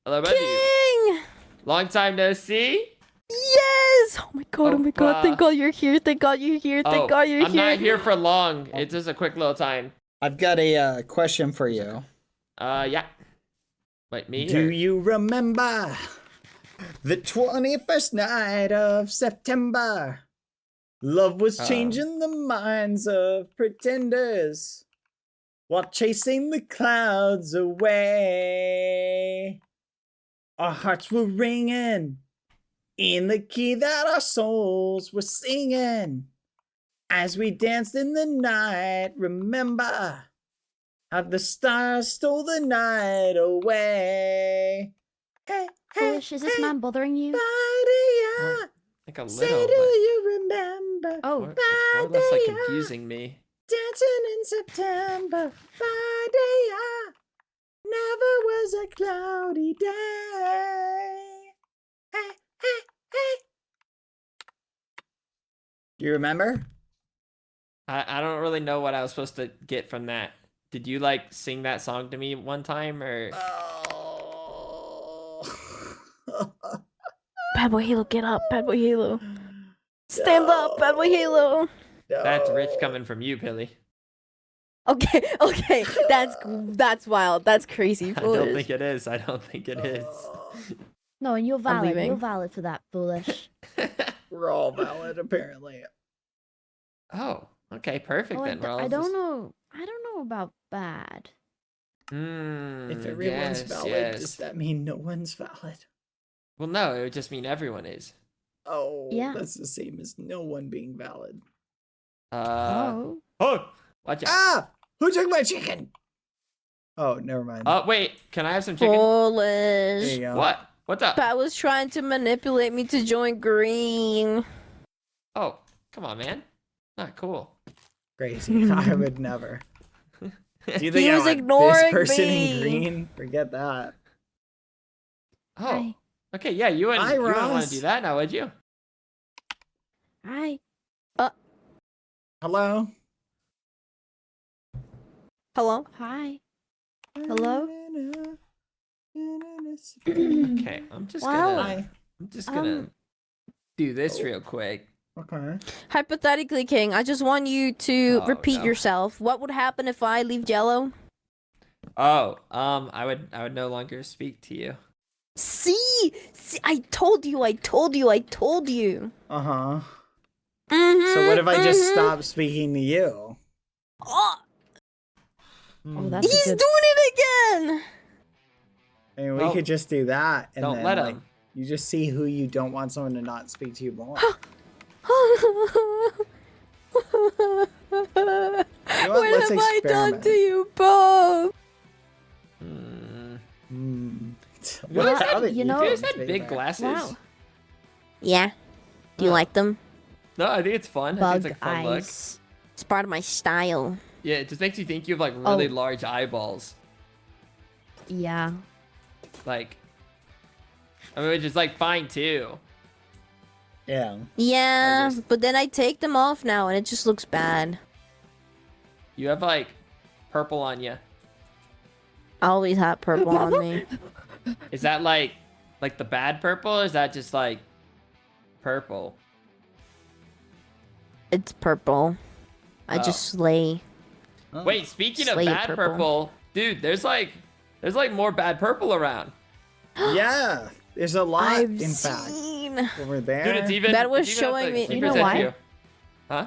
Hello, both of you. King! Long time no see. Yes! Oh my god, oh my god. Thank god you're here. Thank god you're here. Thank god you're I'm here. not here for long. It's just a quick little time. I've got a question for you. Yeah. Wait, me? Do or- you remember the 21st night of September? Love was changing the minds of pretenders while chasing the clouds away. Our hearts were ringing in the key that our souls were singing as we danced in the night. Remember How the stars stole the night away. Hey, Foolish, is this man bothering you? Badia. Like a Say, little, do but you remember? Oh, more or less like Badia. confusing me. Dancing in September. Badia. Never was a cloudy day. Hey, hey, hey. Do you remember? I don't really know what I was supposed to get from that. Did you like sing that song to me one time or? Oh. Badboyhalo, get up, Badboyhalo. Stand up, Badboyhalo. That's rich coming from you, Billy. Okay, that's wild. That's crazy. I Foolish. don't think it is. I don't think it is. No, and you're valid. leaving. You're valid for that, Foolish. We're all valid, apparently. Oh, okay, perfect Oh, then. We're all I don't know. I don't know about bad. If everyone's valid, yes. does that mean no one's valid? Well, no, it would just mean everyone is. Oh, Yeah. that's the same as no one being valid. Oh, watch out. Ah! Who took my chicken? Oh, never mind. Oh, wait, can I have some chicken? There Foolish. you go. What? What's up? Pat was trying to manipulate me to join green. Oh, come on, man. Not cool. Crazy. I would never. Do you think He I was want ignoring this person me. in green? Forget that. Oh, Hi. okay, yeah, you wouldn't Hi, want Ross. to do that now, would you? Hi. Hello? Hello? Hi. Hello? Okay, I'm just Well, gonna do this real quick. Okay. Hypothetically, King, I just want you to Oh, repeat no. yourself. What would happen if I leave Jello? Oh, I would no longer speak to you. See, I told you. Uh-huh. So what if I just stop speaking to you? Oh, Oh, that's he's a good... doing it again. I mean, we Oh, could just do that, and don't then let like, him. you just see who you don't want someone to not speak to you more. What let's have I done experiment. to you both? You guys had, you know- you guys had big glasses. Wow. Yeah. Do you Huh. like them? No, I think it's fun. I Bug think it's like a fun look. eyes. It's part of my style. Yeah, it just makes you think you have like really Oh. large eyeballs. Yeah. Like, I mean, which is like fine too. Yeah. Yeah, just- but then I take them off now and it just looks bad. You have like purple on you. I always have purple on me. Is that like the bad purple? Or is that just like purple? It's purple. I Oh. just slay. Wait, speaking of Slate bad purple. purple, dude, there's like more bad purple around. Yeah. There's a lot, I've in fact. seen. Over there. Dude, it's even. That was it's even up showing the me- Secret You know Tattoo. why? Huh?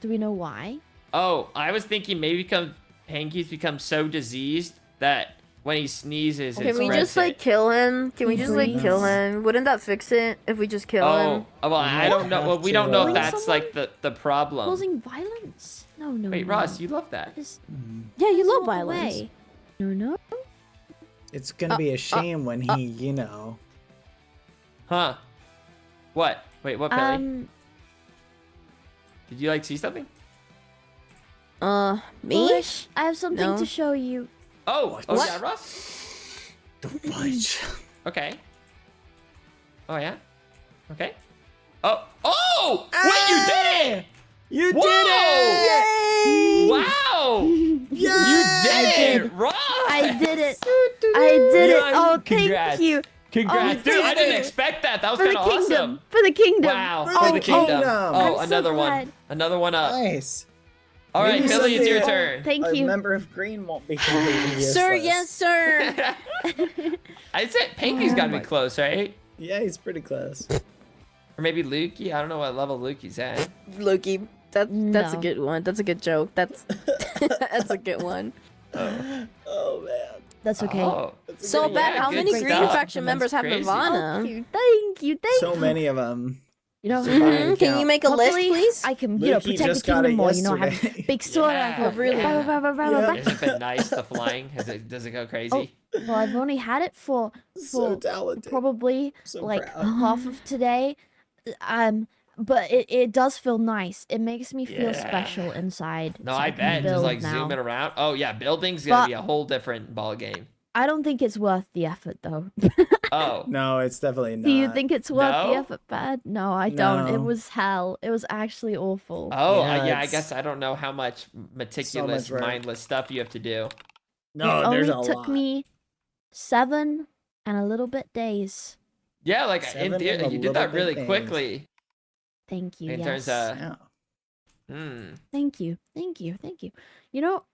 Do we know why? Oh, I was thinking maybe Hanky's become so diseased that when he sneezes, it Can we spreads just like it. kill him? Can we He just like breathes. kill him? Wouldn't that fix it if we just kill him? Oh, well, I don't know. Well, we don't know if that's like the problem. Causing violence? No, no. Wait, no. Ross, you love that. Just- Yeah, you that's love not the violence. way. No, no. It's gonna be a shame when he, you know. Huh? What? Wait, what, Billy? Did you like see something? Me? Foolish, I have something No. to show you. Oh, What? yeah, Ross? Don't budge. Okay. Oh, yeah? Okay. Oh! Wait, you did it! You Whoa! did it! Wow! You did it, Ross! I did it. I did it. Yeah, Oh, congrats. thank you. Congrats, Oh, dude! I thank didn't you. expect that. That was For the kind of kingdom. awesome. For the kingdom. Wow, For for the the kingdom. kingdom. Oh, I'm so another one. glad. Another one up. Nice. All right, Maybe Billy, it's your someday turn. Thank a you. member of Green won't be completely useless. Sir, yes, sir. I said Pinky's got to be close, right? Yeah, he's pretty close. Or maybe Lukey. I don't know what level Lukey's at. Loki. That's a No. good one. That's a good joke. That's that's a good one. Oh man. That's okay. Oh, So Yeah, bad. How good many stuff. Green faction That's members have crazy. Oh, Nirvana? cute. Thank you. Thank So you. many of them. You know, Can you make a list, hopefully please? I can, Luke, he protect the just got kingdom it more. You know, have yesterday. big sword. I Yeah, go, really? bah, bah, bah, bah, bah, bah. Has it been nice, the flying? Does it go crazy? Well, I've only had it for So talented. probably So like proud. half of today. But it does feel nice. It makes me feel Yeah. special inside. No, so I can bet. Just build like now. zooming around. Oh yeah, building's gonna But- be a whole different ball game. I don't think it's worth the effort, though. Oh. No, it's definitely not. Do you think it's worth the No? effort, Bad? No, I don't. It No. was hell. It was actually awful. Oh, Yeah, yeah, I it's guess I don't know how much meticulous, work. mindless stuff you have to do. No, it there's only a took lot. me 7 and a little bit days. Yeah, like Seven in theory, and a you did little that bit really things. quickly. Thank you. In Yes. terms of, Yeah. Thank you. Thank you. Thank you. You know,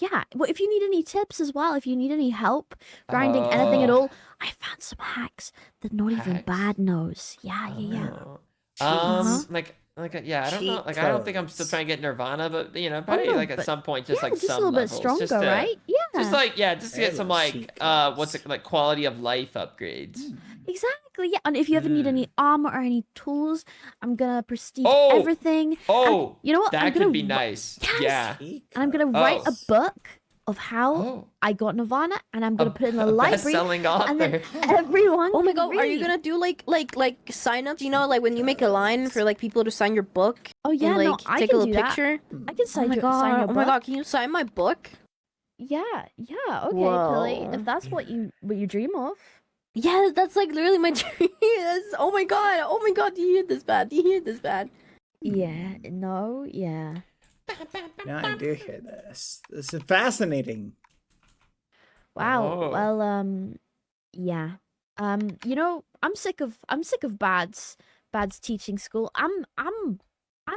yeah. Well, if you need any tips as well, if you need any help grinding anything at Oh. all, I found some hacks that not even Hacks? Bad knows. Yeah, yeah. Oh. Uh-huh. Yeah, I don't know. Cheat Like, I don't think I'm still codes. trying to get Nirvana, but probably no, like at but- some point, just Yeah, like just some a little bit levels, stronger, just to, right? Yeah. just to get some like cheat what's codes. it like quality of life upgrades. Exactly. Yeah. And if you ever need any armor or any tools, I'm gonna prestige Oh! everything. Oh, you know what? I'm that gonna could be ri- nice. Yes! Yeah. And I'm gonna write a Oh. book of how Oh, I got Nirvana, and I'm a, gonna put it in the a library, best-selling and then author. everyone. Oh my can god, are you read. gonna do like sign ups? You know, like when you make a line for like people to sign your book Oh yeah, and like no, I take can a little do that. picture? I can Oh sign my your, god! sign your Oh book. my god! Can you sign my book? Yeah, okay, Billy. Whoa. If that's what you dream of. Yeah, that's like literally my dream. Oh my god! Oh my god! Do you hear this bad? Do you hear this bad? Yeah. No. Yeah. No, I do hear this. This is fascinating. Wow. Oh. Well. Yeah. You know, I'm sick of Bad's teaching school. I'm gonna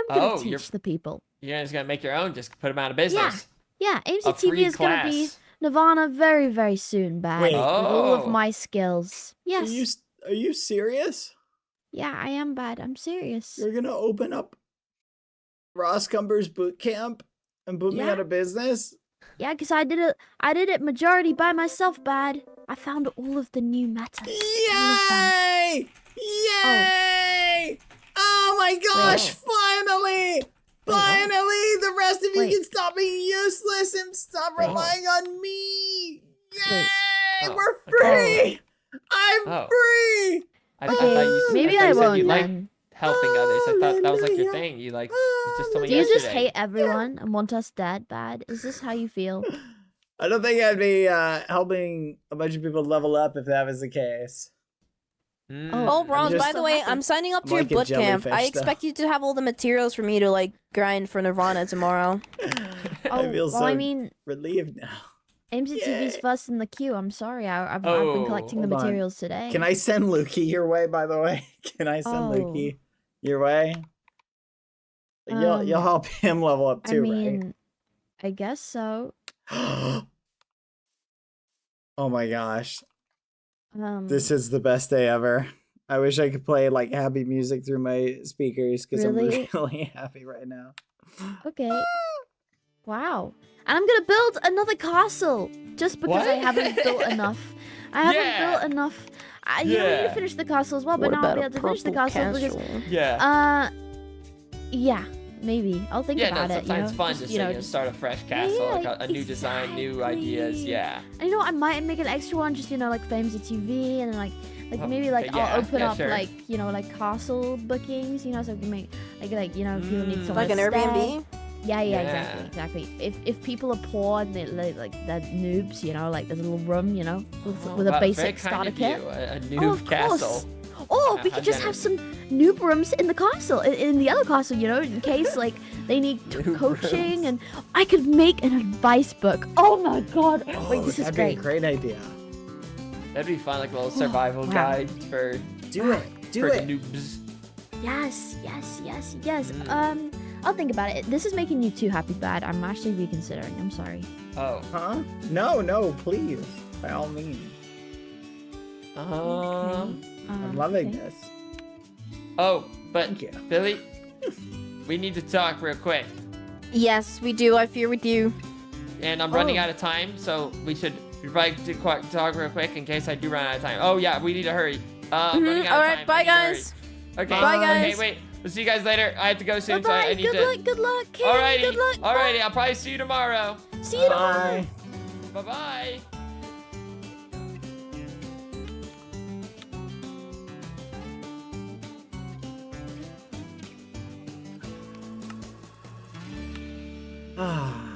Oh, you're- teach the people. You're just gonna make your own, just put them out of business. Yeah, A AMC free TV is gonna be class. Nirvana very, very soon, Bad. Wait. With all of Oh. my skills. Yes. Are you serious? Yeah, I am, Bad. I'm serious. You're gonna open up Ross Cumber's boot camp and put me Yeah. out of business? Yeah, because I did it majority by myself, Bad. I found all of the new metas. All of them. Yay! Yay! Oh my gosh! Finally! Finally, the rest of you Wait. can stop being useless and stop Wait. relying on me. Yay! Oh. We're free! I'm Oh. free! I Okay, thought you, maybe I, thought I you said won't you like then. helping others. I thought that was like your Hallelujah. thing. You just told me Do you yesterday. just hate everyone and want us dead, Bad? Is this how you feel? I don't think I'd be helping a bunch of people level up if that was the case. Mm. Oh, Bronze, just by the so way, happy. I'm signing up I'm to like a your boot camp. jellyfish, I though. expect you to have all the materials for me to like grind for Nirvana tomorrow. I feel well, so I mean, relieved now. AMC TV's Yay. first in the queue. I'm sorry. I've been Oh, collecting the hold on. materials today. Can I send Lukey your way, by the way? Can I send Oh. Lukey your way? You'll help him level up I too, mean, I guess so. right? Oh my gosh. This Um, is the best day ever. I wish I could play like happy music through my speakers because Really? I'm really happy right now. okay. Wow. And I'm gonna build another castle just because I What? haven't built enough. I haven't Yeah. built enough. You know, I need Yeah. to finish the castle as well, but What now I'll about be a able to finish the purple castle because Yeah. yeah, maybe I'll think Yeah, about no, it. sometimes You know, fun just, just you know, to start a fresh castle, yeah, like a new design, new ideas. exactly. Yeah. And you know, I might make an extra one, just like Fames TV, and then like Oh, maybe like okay, yeah, I'll open yeah, up sure. like like castle bookings, so we can make like people need somewhere Like an to stay. Airbnb? Yeah, Yeah. exactly. If people are poor and like they're noobs, like there's a little room, with a Wow, very basic kind starter of kit. you, a Oh, new of castle. course. Or we How could just have generous. some noob rooms in the castle, in the other castle, in case like they need Noob coaching, rooms. and I could make an advice book. Oh my god! Oh, Wait, this is that'd great. be a great idea. That'd be fun, like a little survival Wow. guide for Do it. Do for it. the noobs. Yes. I'll think about it. This is making you too happy, Bad. I'm actually reconsidering. I'm sorry. Oh. Huh? No, please. By all means. I'm loving okay. this. Oh, but Thank you. Billy, we need to talk real quick, Yes, we do. I fear we do. and I'm running Oh. out of time, so we probably talk real quick in case I do run out of time. Oh yeah, we need to hurry. Running out All of right, time. bye I need to hurry. guys. Okay. Bye, guys. Okay, wait. We'll see you guys later. I have to go soon, so Bye-bye. I need Good to. luck. Good luck, kid. Alrighty. Good luck. Alrighty. I'll probably see you tomorrow. See you tomorrow. Bye. Bye-bye. Ah,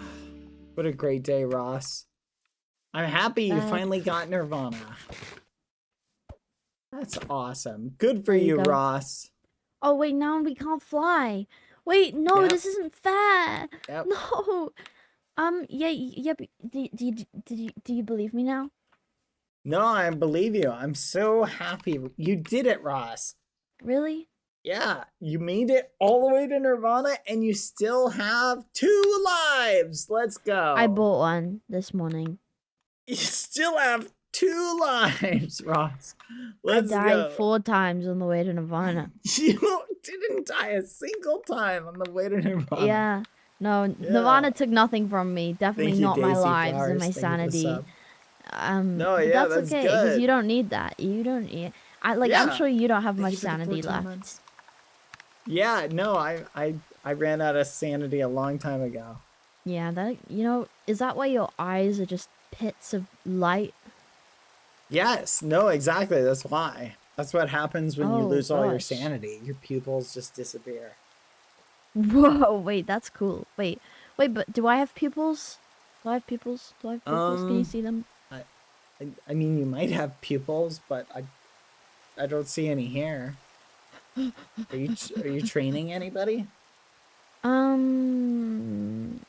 what a great day, Ross. I'm happy you Bye. finally got Nirvana. That's awesome. Good for There you you, go. Ross. Oh wait, now we can't fly. Wait, no, Yep. this isn't fair. Yep. No. Yeah. Do you believe me now? No, I believe you. I'm so happy. You did it, Ross. Really? Yeah, you made it all the way to Nirvana and you still have 2 lives. Let's go. I bought one this morning. You still have 2 lives, Ross. Let's I died go. 4 times on the way to Nirvana. You didn't die a single time on the way to Nirvana. Yeah. No, Yeah. Nirvana took nothing from me. Definitely Thank you, not my Daisy lives Flowers. and my Thank you for the sanity. sub. No, But yeah, that's that's okay because good. you don't need that. You don't need. I'm Yeah. sure you don't have Thank much you for the sanity 14 left. months. Yeah, no, I ran out of sanity a long time ago. Yeah, is that why your eyes are just pits of light? Yes, no, exactly. That's why. That's what happens when you Oh, lose all your gosh. sanity. Your pupils just disappear. Whoa, wait, that's cool. Wait, but do I have pupils? Do I have pupils? Can you see them? I mean, you might have pupils, but I don't see any here. Are you training anybody? On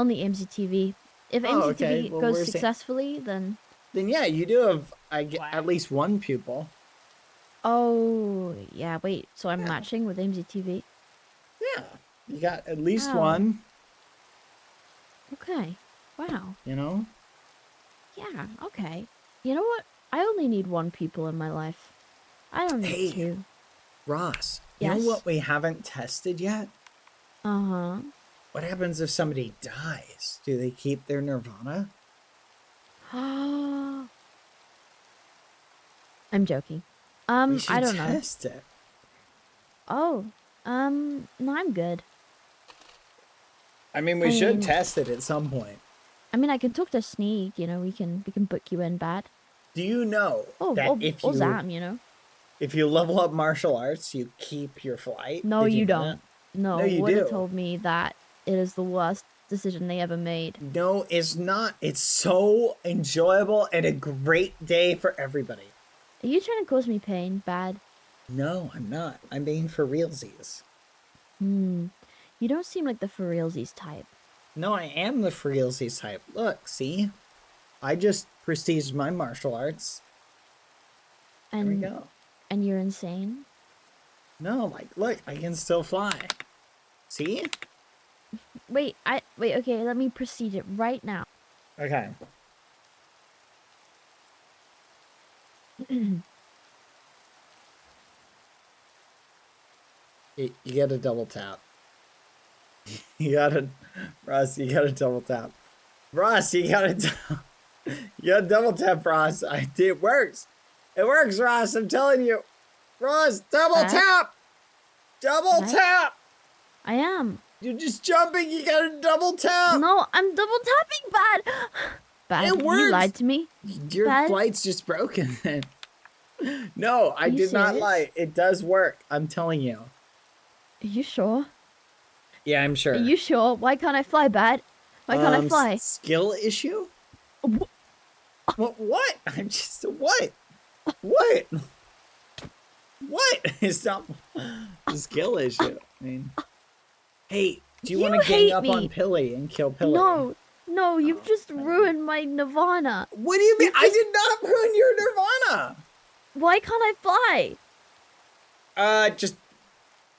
the MCTV. If Oh, MCTV okay. Well, goes we're sa- successfully, then Then yeah, you do have at least 1 pupil. oh yeah. Wait, so I'm matching with MCTV. Yeah, you got at least Wow. 1. Okay. Wow. You know. Yeah. Okay. You know what? I only need 1 pupil in my life. I don't need Hey. 2. Ross, you Yes? know what we haven't tested yet? Uh-huh. What happens if somebody dies? Do they keep their Nirvana? I'm joking. We should I don't know. test it. Oh, no, I'm good. I mean, we I should mean- test it at some point. I mean, I can talk to Sneak, we can book you in bad. Do you know Oh, that or Zam, if you level up martial arts, you keep your flight? No, Did you know don't. No, No, you Woody do. told me that it is the worst decision they ever made. that? No, it's not. It's so enjoyable and a great day for everybody. Are you trying to cause me pain, bad? No, I'm not. I'm being for realsies. You don't seem like the for realsies type. No, I am the for realsies type. Look, see? I just prestiged my martial arts. There we And go. and you're insane. No, like, look, I can still fly. See? Wait, okay, let me proceed it right now. Okay. You gotta double tap. You gotta, Ross, you gotta double tap. Ross, you gotta double tap, Ross. It works. It works, Ross, I'm telling you. Ross, double Huh? tap! Double What? tap! I am. You're just jumping, you gotta double tap! No, I'm double tapping, bad. Bad, It you works. lied to me. Your Bad? flight's just broken then. No, I Are you did not serious? lie. It does work. I'm telling you. Are you sure? Yeah, I'm sure. Are you sure? Why can't I fly, bad? Why can't I fly? Skill issue? Wh- What? I'm just what? What? What? It's not a skill issue. I mean, hey, do you want You to gang hate up on me. Pilly and kill Pilly? No, you've just ruined my Nirvana. What do you mean? I did not ruin your Nirvana. Why can't I fly? Just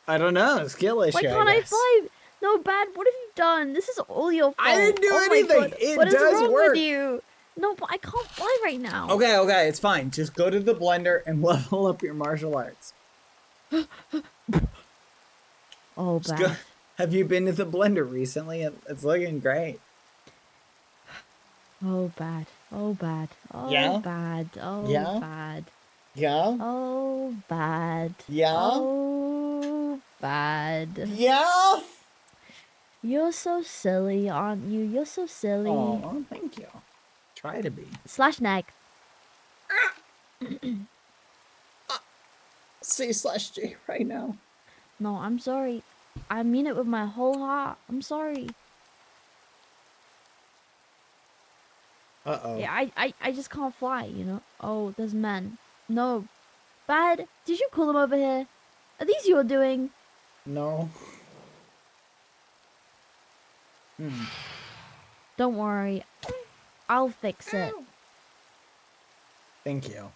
I don't know. Skill issue. Why can't I guess. fly? No, bad. What have you done? This is all your fault. I didn't do Oh my anything. God. It What is does wrong work. with you? No, but I can't fly right now. Okay, it's fine. Just go to the blender and level up your martial arts. Oh, Just bad. go. Have you been to the blender recently? It's looking great. Oh, bad. Oh, bad. Oh, Yeah? bad. Oh, Yeah? bad. Yeah? Oh, bad. Yeah? Oh, bad. Yeah? You're so silly, aren't you? You're so silly. Oh, thank you. Try to be. Slash nag. C/J right now. No, I'm sorry. I mean it with my whole heart. I'm sorry. Uh-oh. Yeah, I just can't fly, you know? Oh, there's men. No. Bad. Did you call them over here? Are these your doing? No. Don't worry. I'll fix it. Thank you.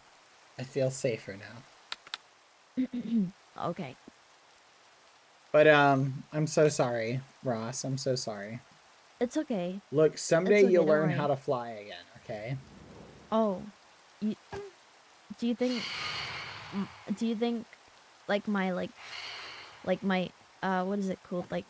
I feel safer now. Okay. But, I'm so sorry, Ross. I'm so sorry. It's okay. Look, someday It's okay, you'll don't learn worry. how to fly again, okay? Oh. Do you think... like my, what is it called? Like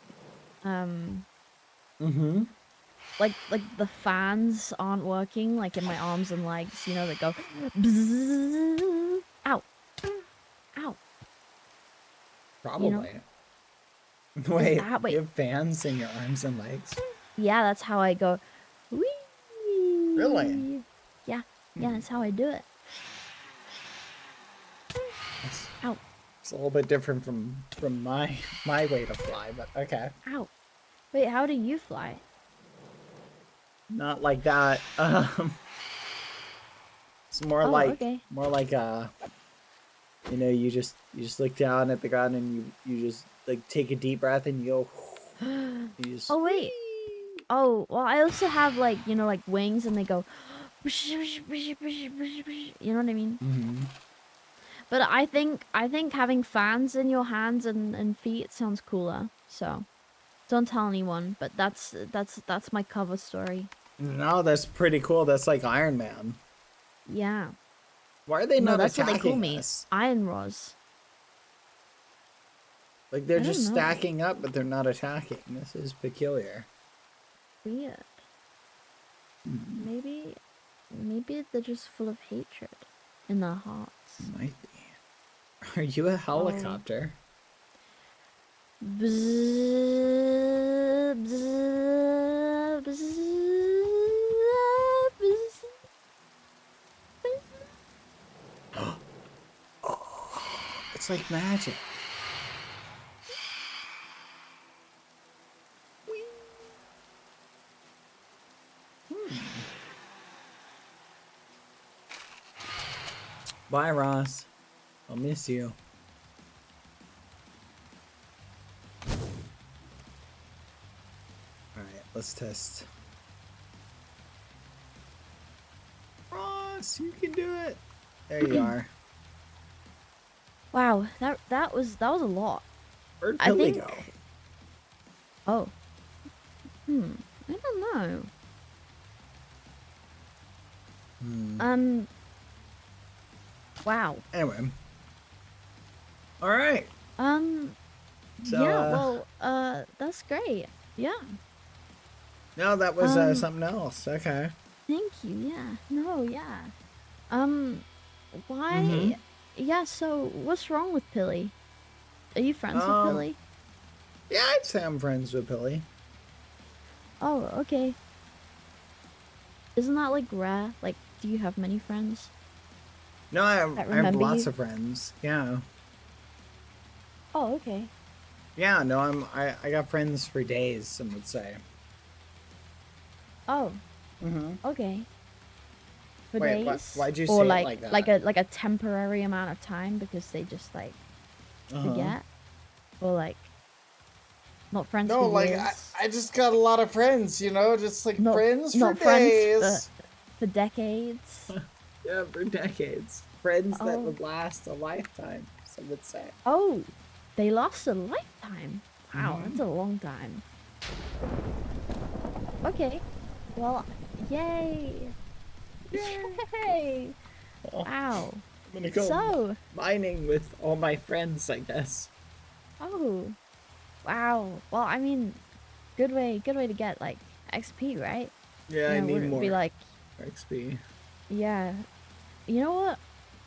the fans aren't working, like in my arms and legs, you know, that go bzzz. Ow. Ow. Probably. You know? Wait, wait. you have fans in your arms and legs? Yeah, that's how I go. Whee! Really? Yeah. Yeah, that's how I do it. Ow. It's a little bit different from my way to fly, but okay. Ow. Wait, how do you fly? Not like that. It's more okay. like you know, you just look down at the ground and you just like take a deep breath and you go. You just, Oh wait. Oh, well, I also have like, you know, like wings and they go. You know what I mean? Mm-hmm. But I think having fans in your hands and feet sounds cooler. So, don't tell anyone. But that's my cover story. No, that's pretty cool. That's like Iron Man. Yeah. Why are they No, not that's what they attacking call me. us? Iron Roz. Like they're I don't just know. stacking up, but they're not attacking. This is peculiar. Weird. Maybe they're just full of hatred in their hearts. Might be. Are you a helicopter? Bzzz, bzzz, bzzz, bzzz, bzzz. Oh, it's like magic. Bye, Ross. I'll miss you. Alright, let's test. Ross, you can do it. There you are. Wow, that was a lot. Where'd I Billy think. go? Oh. I don't know. Wow. Anyway. Alright. So, yeah, well, that's great. Yeah. No, that was something else. Okay. Thank you. Yeah. No, yeah. Why? Yeah, so what's wrong with Pilly? Are you friends with Pilly? Yeah, I'd say I'm friends with Billy. Oh, okay. Isn't that like rare? Like, do you have many friends? No, I have remember lots you? of friends. Yeah. Oh, okay. Yeah, no, I got friends for days, some would say. Oh. Okay. For Wait, days? why'd you or say like, it like that? like a temporary amount of time because they just like forget? Or like not friends No, for like years? I just got a lot of friends, you know, just like friends for not days. friends for decades. Yeah, for decades. Friends that Oh. would last a lifetime, some would say. Oh, they last a lifetime. Wow, that's a long time. Okay. Well, yay. Yay. Wow. I'm gonna go So, mining with all my friends, I guess. oh. Wow. Well, I mean, good way to get like XP, right? Yeah, I need wouldn't more be like, XP. yeah. You know what?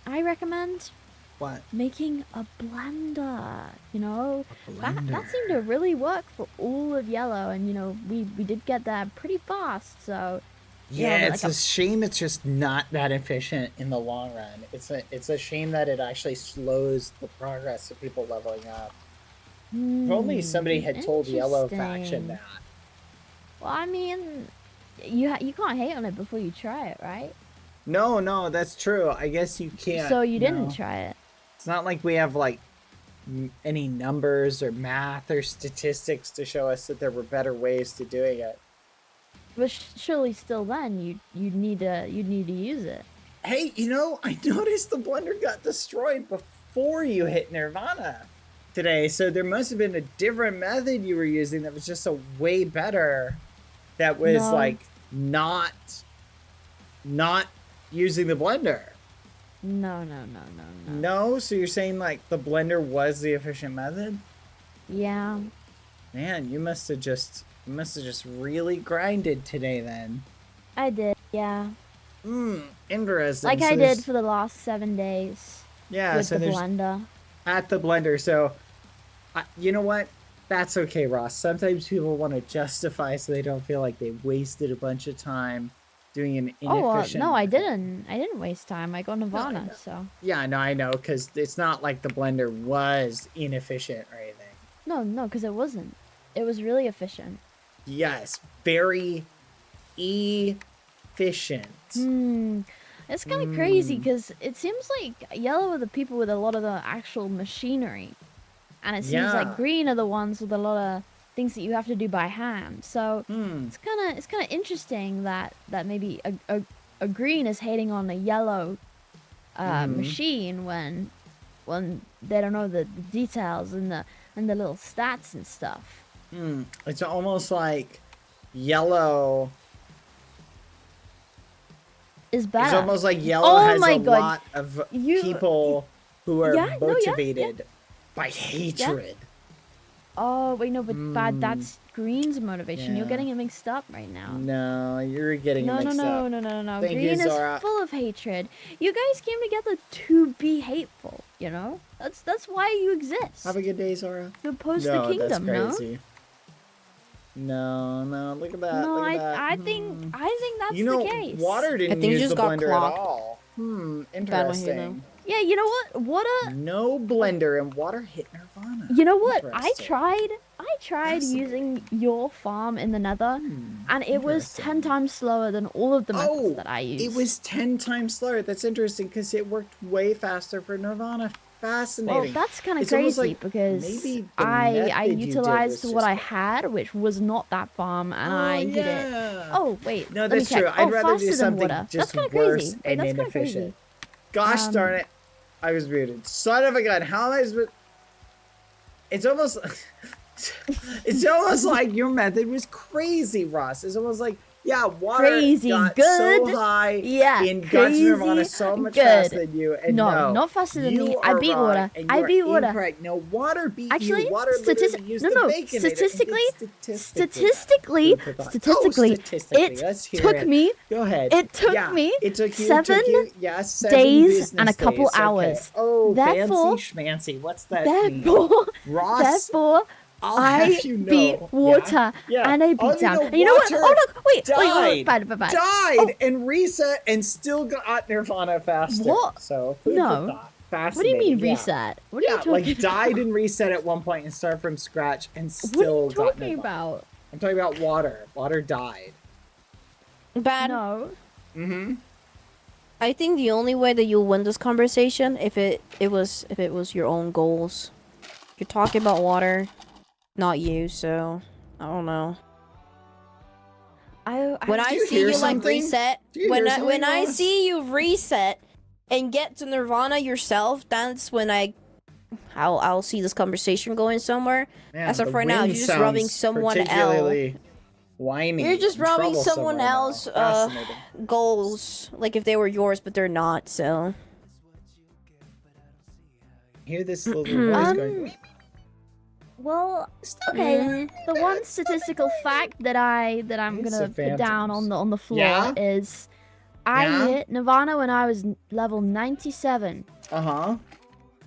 I recommend? What? Making a blender. You know, A that blender. seemed to really work for all of yellow, and you know, we did get that pretty fast. So Yeah, like it's a shame it's just not that efficient in the long run. It's a shame that it actually slows the progress of people leveling up. If only somebody had told Yellow Faction that. Well, I mean, you can't hate on it before you try it, right? No, that's true. I guess you can't. So you didn't try it. It's not like we have like any numbers or math or statistics to show us that there were better ways to doing it. But surely still then you'd need to use it. Hey, you know, I noticed the blender got destroyed before you hit Nirvana today, so there must have been a different method you were using that was just a way better. That was like not using the blender. No. No, so you're saying like the blender was the efficient method? Yeah. Man, you must have just really grinded today then. I did, yeah. Interesting. Like so I did for the last 7 days. Yeah, with so the there's blender. At the blender. So, you know what? That's okay, Ross. Sometimes people want to justify so they don't feel like they wasted a bunch of time doing an inefficient. No, I didn't. I didn't waste time. I got Nirvana, so. Yeah, no, I know, because it's not like the blender was inefficient or anything. No, because it wasn't. It was really efficient. Yes, very efficient. It's kind of crazy because it seems like yellow are the people with a lot of the actual machinery, and it seems like green are the ones with a lot of things that you have to do by hand. So it's kind of interesting that maybe a green is hating on a yellow machine when they don't know the details and the little stats and stuff. It's almost like yellow is better. It's almost like yellow has a lot of people who are motivated by hatred. Oh, wait, no, but that's green's motivation. You're getting it mixed up right now. No, you're getting it mixed up. No. Thank Green you, Zora. is full of hatred. You guys came together to be hateful, you know? That's why you exist. Have a good day, Zora. To oppose the kingdom, that's crazy. No, look at that. No, look at that. I think that's you know, the case. Water didn't use the blender at all. Interesting. Yeah, you know what? No blender and water hit Nirvana. You know what? I tried using your farm in the Nether, and it was 10 times slower than all of the methods that I used. It was 10 times slower. That's interesting because it worked way faster for Nirvana. Fascinating. Well, that's kind of crazy because I utilized what I had, which was not that farm, and I did it. Oh wait, no, that's true. I'd rather do something just that's worse crazy. and inefficient. Gosh darn it! I was muted. Son of a gun! How am I supposed? It's almost, it's almost like your method was crazy, Ross. It's almost like water got so high in got to Nirvana so much faster than you. And no, not faster than me. I beat water. I beat water. Incorrect. No, water beat actually, you. Water statistically, statistically, it took me. Go ahead. It took me it took you, 7 days and a couple days. hours. Okay. Oh, therefore, fancy schmancy. What's that mean? Ross, therefore, I beat water and I beat down. And you know what? Oh look! Wait! Died and reset and still got Nirvana faster. What? So food for thought. What do you mean reset? What are you talking like died and reset at one point and start from scratch and still got Nirvana. What are you talking about? I'm talking about water. Water died. Bad. No. I think the only way that you'll win this conversation if it was your own goals. You're talking about water. Not you, so I don't know. When I see you like reset, when I see you reset and get to Nirvana yourself, that's when I'll see this conversation going somewhere. As of right now, you're just rubbing someone else. Whiny. You're just rubbing someone else goals, like if they were yours, but they're not. So. Hear this little voice going. Well, okay. The one statistical fact that I'm gonna put down on the floor is, I hit Nirvana when I was level 97.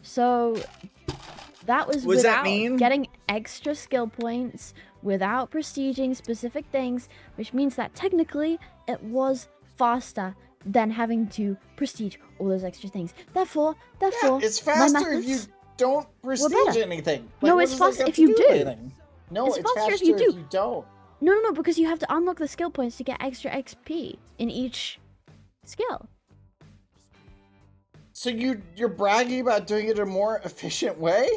So that was without getting extra skill points, without prestiging specific things, which means that technically it was faster than having to prestige all those extra things. Therefore, it's faster if you don't prestige anything. Like, no, it's faster if you do. No, it's faster if you don't. No, because you have to unlock the skill points to get extra XP in each skill. So you're bragging about doing it a more efficient way?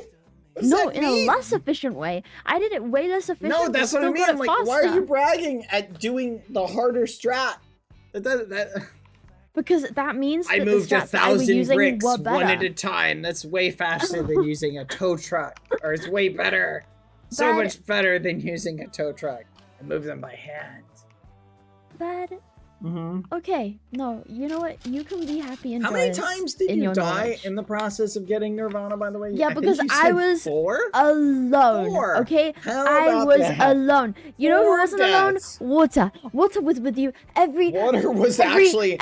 No, in a less efficient way. I did it way less efficient. No, that's what I mean. Like, why are you bragging at doing the harder strat? Because that means I that moved the 1,000 bricks one at a time. That's way faster than using a tow truck, or it's way better. So much better than using a tow truck. I move them by hand. Bad. Okay, no, you know what? You can be happy and How many times did you die in the process of getting Nirvana, by the way? Yeah, because I was 4? alone. 4. Okay, I was alone. You know who wasn't alone? Water. Water was with you every. Water was actually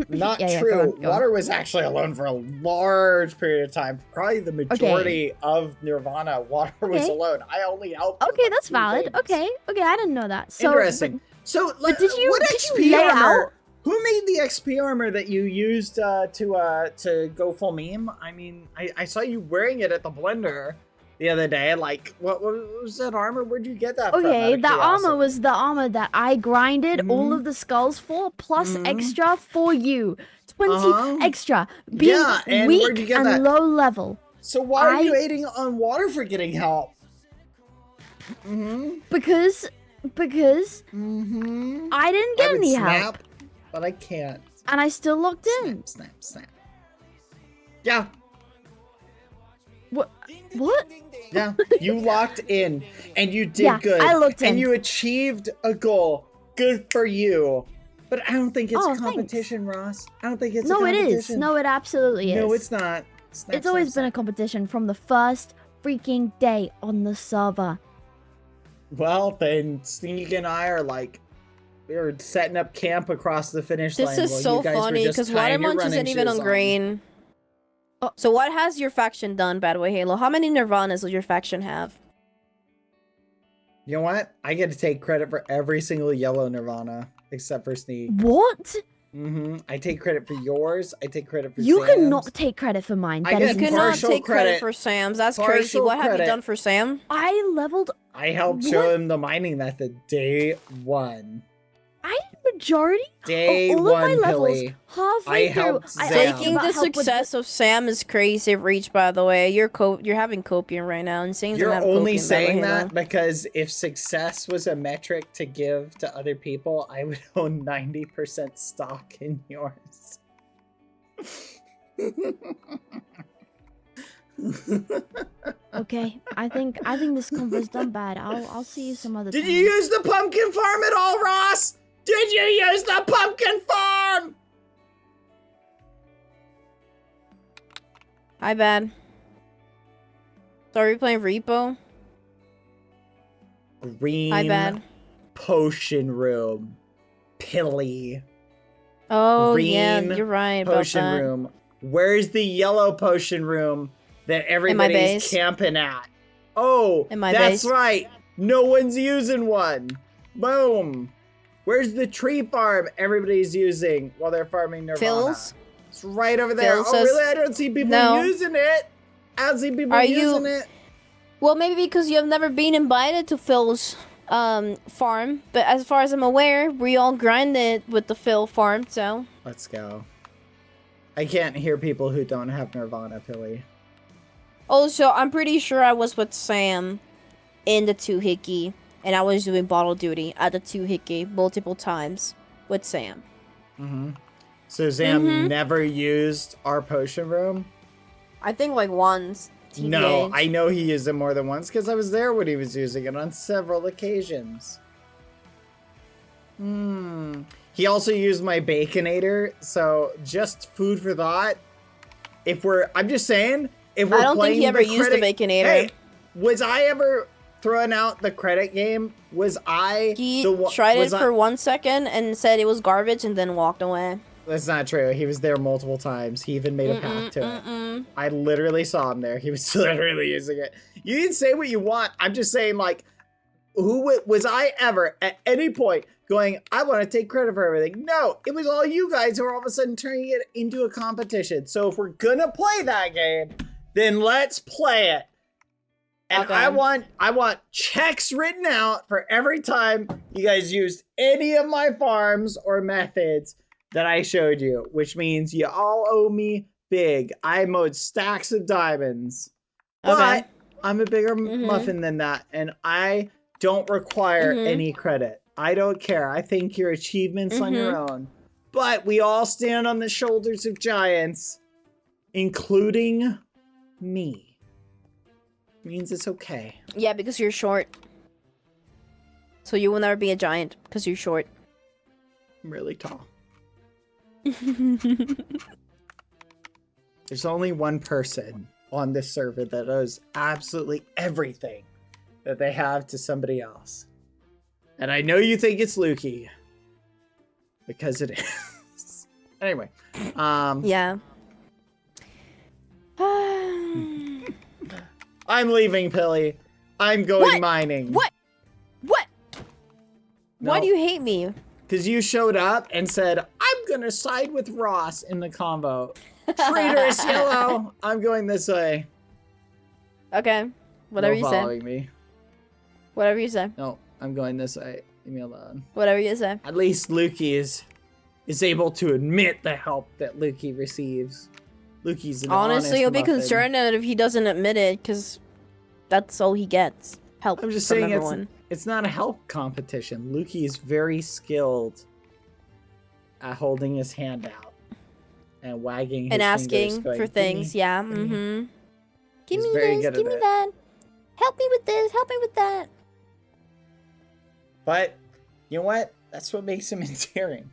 not yeah, true. Go on. Water was actually alone for a large period of time. Probably the majority of Nirvana, Water was alone. I only helped. Okay, that's valid. Things. Okay, I didn't know that. So, interesting. So, but did you? What did XP you lay armor? Out? Who made the XP armor that you used to go full meme? I mean, I saw you wearing it at the blender the other day. Like, what was that armor? Where'd you get that from? Okay, that armor was the armor that I grinded all of the skulls for, plus extra for you. 20 extra. Being and weak where'd you get and that? low level. So why are you aiding on Water for getting help? Because I didn't get any help. But I can't. And I still locked in. Snap. Yeah. What? Yeah, you locked in and you did good. I looked in. And you achieved a goal. Good for you. But I don't think it's a competition, Ross. I don't think it's a competition. No, it is. No, it absolutely is. No, it's not. It's always been a competition from the first freaking day on the server. Well, then Sneak and I are like, we're setting up camp across the finish line. This is so funny because Watermunch isn't even on green. Oh, so what has your faction done, Badboyhalo? How many Nirvanas does your faction have? You know what? I get to take credit for every single yellow Nirvana except for Sneak. What? I take credit for yours. I take credit for You Sam's. cannot take credit for mine. I get you cannot take credit for Sam's. That's crazy. What have you done for Sam? I leveled. I helped show him the mining method day 1. I did majority day of all 1, of my levels Pilly. halfway through. Taking the success of Sam is crazy reach, by the way. You're having copium right now, and Sam's You're not only copium, saying that because if success was a metric to give to other people, I would own 90% stock in yours. Okay, I think this convo's done bad. I'll see you some other time. Did you use the pumpkin farm at all, Ross? Did you use the pumpkin farm? Hi, Bad. So are we playing Repo? Green. Hi, Bad. Potion room. Pilly. Oh, Green yeah, you're right about potion that. room. Where's the yellow potion room that everybody's camping at? Oh, that's right. No one's using one. Boom. Where's the tree farm everybody's using while they're farming Nirvana? Phil's? It's right over there. Phil oh, says, really? I don't see people using it. I don't see people using it. Well, maybe because you have never been invited to Phil's farm. But as far as I'm aware, we all grinded with the Phil farm, so. Let's go. I can't hear people who don't have Nirvana, Pilly. Also, I'm pretty sure I was with Sam in the 2-hickey. And I was doing bottle duty at the 2-hickey multiple times with Sam. So Sam never used our potion room? I think like once. TBH. No, I know he used it more than once because I was there when he was using it on several occasions. He also used my Baconator, so just food for thought. I'm just saying, if we're I don't think he ever used the Baconator. Hey, was I ever throwing out the credit game? Was I He the one? tried it for 1 second and said it was garbage and then walked away. That's not true. He was there multiple times. He even made a path to it. I literally saw him there. He was literally using it. You can say what you want. I'm just saying, like, was I ever at any point going, I want to take credit for everything? No, it was all you guys who were all of a sudden turning it into a competition. So if we're gonna play that game, then let's play it. And Okay. I want checks written out for every time you guys used any of my farms or methods that I showed you, which means you all owe me big. I mowed stacks of diamonds. Okay. But I'm a bigger muffin than that, and I don't require any credit. I don't care. I think your achievements on your own. But we all stand on the shoulders of giants, including me. Means it's okay. Yeah, because you're short. So you will never be a giant because you're short. I'm really tall. There's only one person on this server that owes absolutely everything that they have to somebody else. And I know you think it's Lukey. Because it is. Anyway. Yeah. I'm leaving, Pilly. I'm going mining. What? Why do you hate me? Because you showed up and said, I'm gonna side with Ross in the combo. Traitorous Yellow, I'm going this way. Okay. Whatever you say. Following me. Whatever you say. No, I'm going this way. Leave me alone. Whatever you say. At least Lukey is able to admit the help that Lukey receives. Lukey's an Honestly, you'll be honest muffin. concerned if he doesn't admit it, because that's all he gets. Help I'm just from saying everyone. it's not a help competition. Lukey is very skilled at holding his hand out and wagging his And fingers, asking going, for "Gimme, things, yeah. gimme." Give He's me very this, good give at me it. that. Help me with this, help me with that. But you know what? That's what makes him endearing.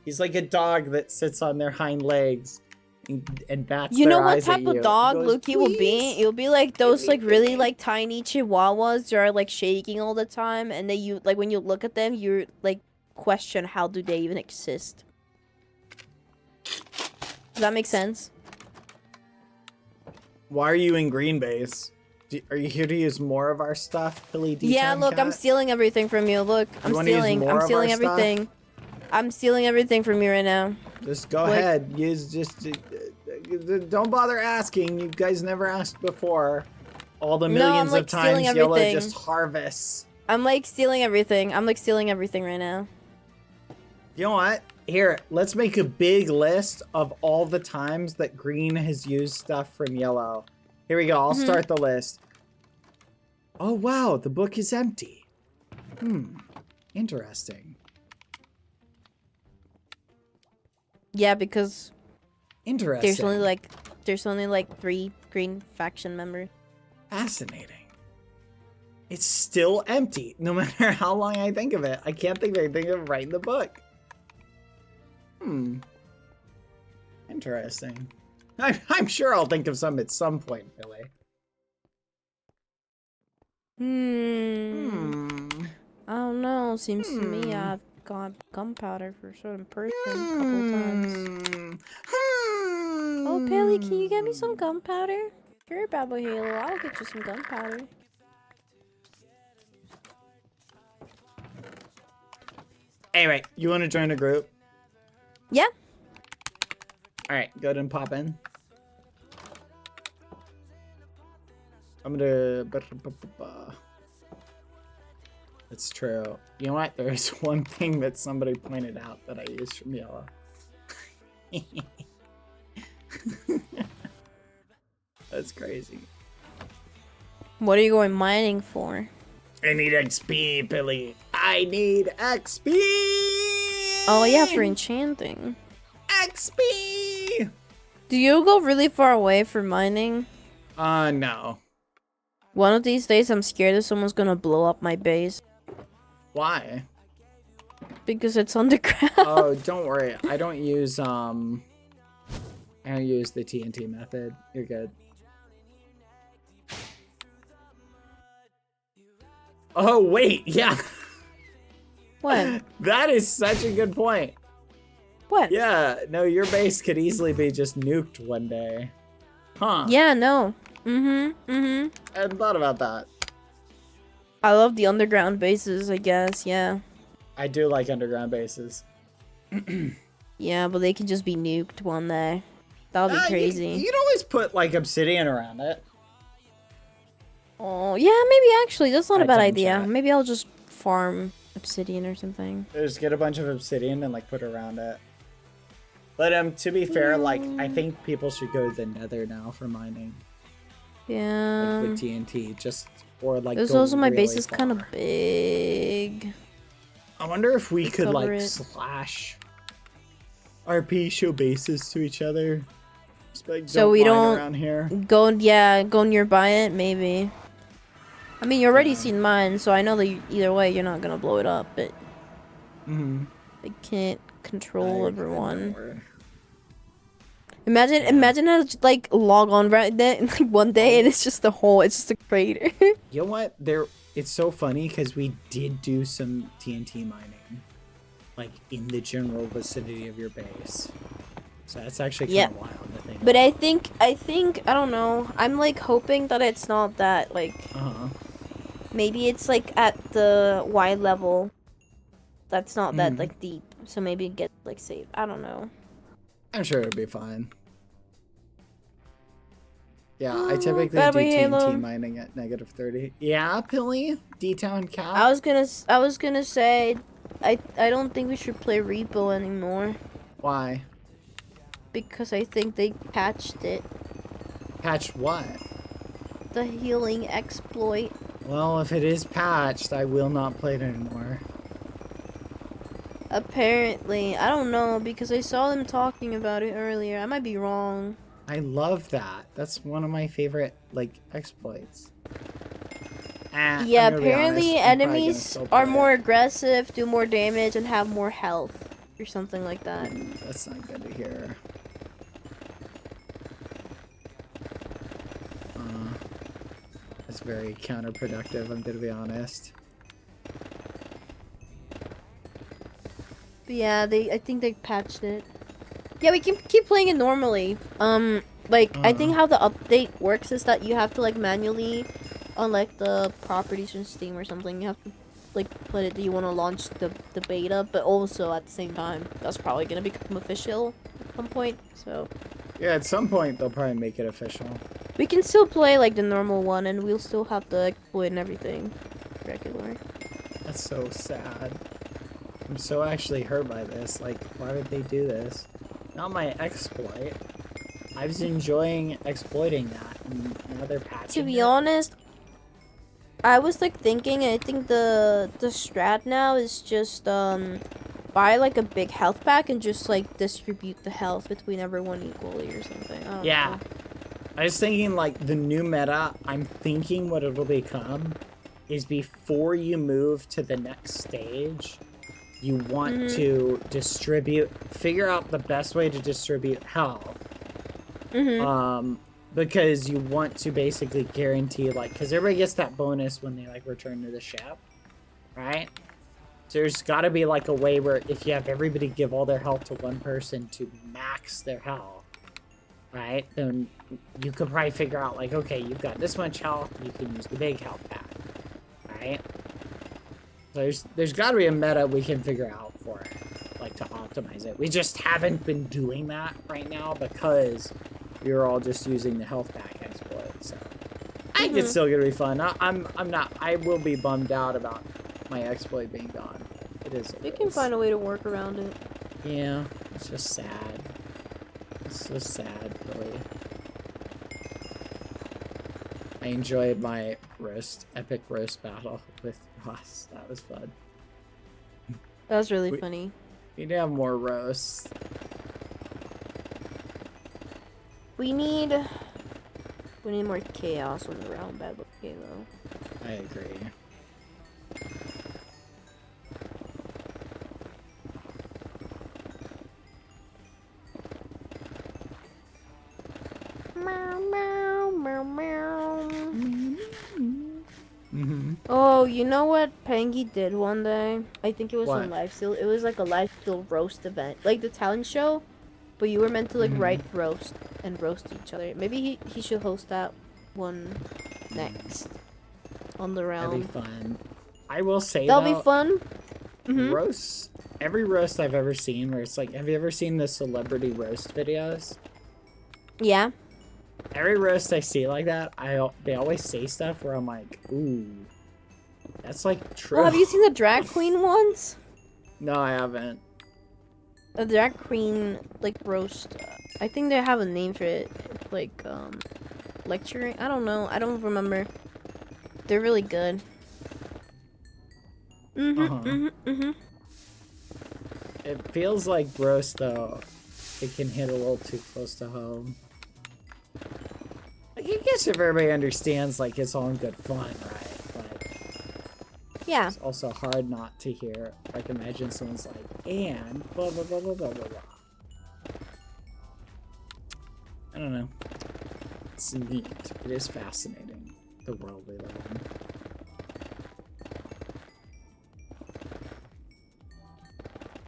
He's like a dog that sits on their hind legs and bats You their know what eyes at type of you. dog He goes, Lukey will be? "Please." It'll be like those like really like tiny chihuahuas that are like shaking all the time, and then you like when you look at them, you like question how do they even exist. Does that make sense? Why are you in green base? Are you here to use more of our stuff, Billy D? Yeah, look, I'm stealing everything from you. Look, I'm wanna use stealing. more I'm of stealing our stuff? everything. I'm stealing everything from you right now. Just go Like- ahead. Use don't bother asking. You guys never asked before. All the No, millions I'm, like, of times stealing Yellow everything. just harvests. I'm like stealing everything. I'm like stealing everything right now. You know what? Here, let's make a big list of all the times that Green has used stuff from Yellow. Here we go. I'll start the list. Oh, wow. The book is empty. Interesting. Yeah, because Interesting. there's only like 3 green faction members. Fascinating. It's still empty, no matter how long I think of it. I can't think of anything of right in the book. Interesting. I'm sure I'll think of some at some point, Billy. I don't know. Seems to me I've got gunpowder for a certain person a couple times. Oh, Paley, can you get me some gunpowder? If you're a Badboyhalo, I'll get you some gunpowder. Anyway, you want to join a group? Yeah. All right, go ahead and pop in. I'm gonna. It's true. You know what? There's one thing that somebody pointed out that I used from Yellow. That's crazy. What are you going mining for? I need XP, Billy. I need XP. Oh yeah, for enchanting. XP. Do you go really far away for mining? No. One of these days, I'm scared that someone's gonna blow up my base. Why? Because it's underground. Oh, don't worry. I don't use the TNT method. You're good. Oh, wait, yeah. What? That is such a good point. What? Yeah, no, your base could easily be just nuked one day. Huh. Yeah, no. I hadn't thought about that. I love the underground bases, I guess, yeah. I do like underground bases. Yeah, but they could just be nuked one day. That would be crazy. You could always put, like, obsidian around it. Oh, yeah, maybe actually. That's not a bad Time idea. chat. Maybe I'll just farm obsidian or something. Just get a bunch of obsidian and, like, put it around it. But, to be fair, like, I think people should go to the nether now for mining. Yeah. Like, with TNT, just, or, like, There's go also my really base is kind of far. big. I wonder if we could, cover like, it. slash RP show bases to each other. Just, like, So we mine don't around here. go nearby it, maybe. I mean, you already seen mine, so I know that either way you're not gonna blow it up, but I can't control everyone. Imagine how like log on right then like one day and it's just it's just a crater. You know what? It's so funny because we did do some TNT mining, like in the general vicinity of your base. So that's actually kind of wild to think. But I think I don't know. I'm like hoping that it's not that like. Maybe it's like at the Y level. That's not that like deep. So maybe it gets like saved. I don't know. I'm sure it'll be fine. Yeah, I typically do Badboyhalo. TNT mining at -30. Yeah, Pilly? D-Town Cat? I was gonna say I don't think we should play REPO anymore. Why? Because I think they patched it. Patched what? The healing exploit. Well, if it is patched, I will not play it anymore. Apparently. I don't know because I saw them talking about it earlier. I might be wrong. I love that. That's one of my favorite, like, exploits. Yeah, apparently enemies are more aggressive, do more damage, and have more health. Or something like that. That's not good to hear. That's very counterproductive, I'm gonna be honest. But yeah, I think they patched it. Yeah, we can keep playing it normally. I think how the update works is that you have to like manually, on like the properties from Steam or something, you have to like put it that you want to launch the beta, but also at the same time, that's probably gonna become official at some point. So. Yeah, at some point they'll probably make it official. We can still play like the normal one, and we'll still have the exploit and everything regular. That's so sad. I'm so actually hurt by this. Like, why would they do this? Not my exploit. I was enjoying exploiting that, and now they're patching To be it. honest, I was like thinking, I think the strat now is just buy like a big health pack and just like distribute the health between everyone equally or something. I don't know. I was thinking like the new meta, I'm thinking what it'll become is before you move to the next stage, you want to figure out the best way to distribute health. Because you want to basically guarantee, like, because everybody gets that bonus when they, like, return to the ship, right? So there's got to be, like, a way where if you have everybody give all their health to one person to max their health, right? Then you could probably figure out, like, okay, you've got this much health, you can use the big health pack, right? So there's got to be a meta we can figure out for it, like, to optimize it. We just haven't been doing that right now because you're all just using the health pack exploit, so I think it's still gonna be fun. I will be bummed out about my exploit being gone. It is. We can find a way to work around it. Yeah, it's just sad. It's so sad, really. I enjoyed my epic roast battle with Ross. That was fun. That was really funny. We need to have more roasts. We need more chaos on the Realm Badboyhalo. I agree. Oh, Oh, you know what Pangy did one day? I think it was What? on Lifesteal. It was like a Lifesteal roast event. Like the talent show, but you were meant to like write roast and roast each other. Maybe he should host that one next on the Realm. That'd be fun. I will say That'll be fun. Roasts. Every roast I've ever seen where it's like, have you ever seen the celebrity roast videos? Yeah. Every roast I see like that, they always say stuff where I'm like, ooh, that's like true. Well, have you seen the drag queen ones? No, I haven't. A drag queen like roast. I think they have a name for it. Like lecturing. I don't know. I don't remember. They're really good. It feels like roast though. It can hit a little too close to home. Like, I guess if everybody understands, like, it's all in good fun, right? But yeah. It's also hard not to hear. Like, imagine someone's like, and blah blah blah blah blah blah blah. I don't know. It's neat. It is fascinating. The world we live in.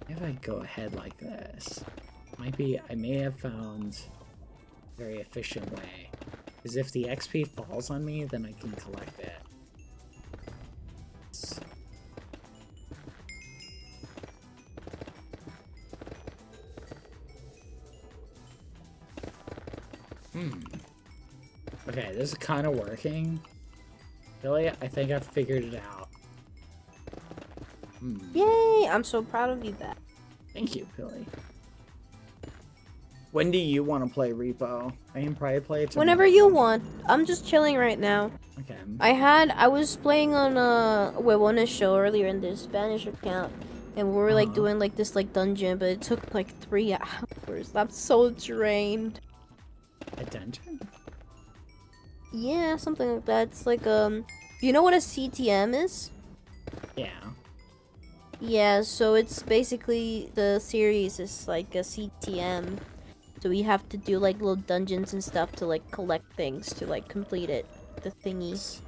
If I go ahead like this, I may have found a very efficient way. Because if the XP falls on me, then I can collect it. Okay, this is kind of working. Really, I think I've figured it out. Yay! I'm so proud of you, Bat. Thank you, Billy. When do you want to play Repo? I can probably play it tomorrow. Whenever you want. I'm just chilling right now. Okay. I was playing on Huevona's show earlier in this Spanish account, and we were like doing like this like dungeon, but it took like 3 hours. I'm so drained. A dungeon? Yeah, something like that. It's like you know what a CTM is? Yeah. Yeah, so it's basically the series is like a CTM. So we have to do like little dungeons and stuff to like collect things to like complete it. The thingy.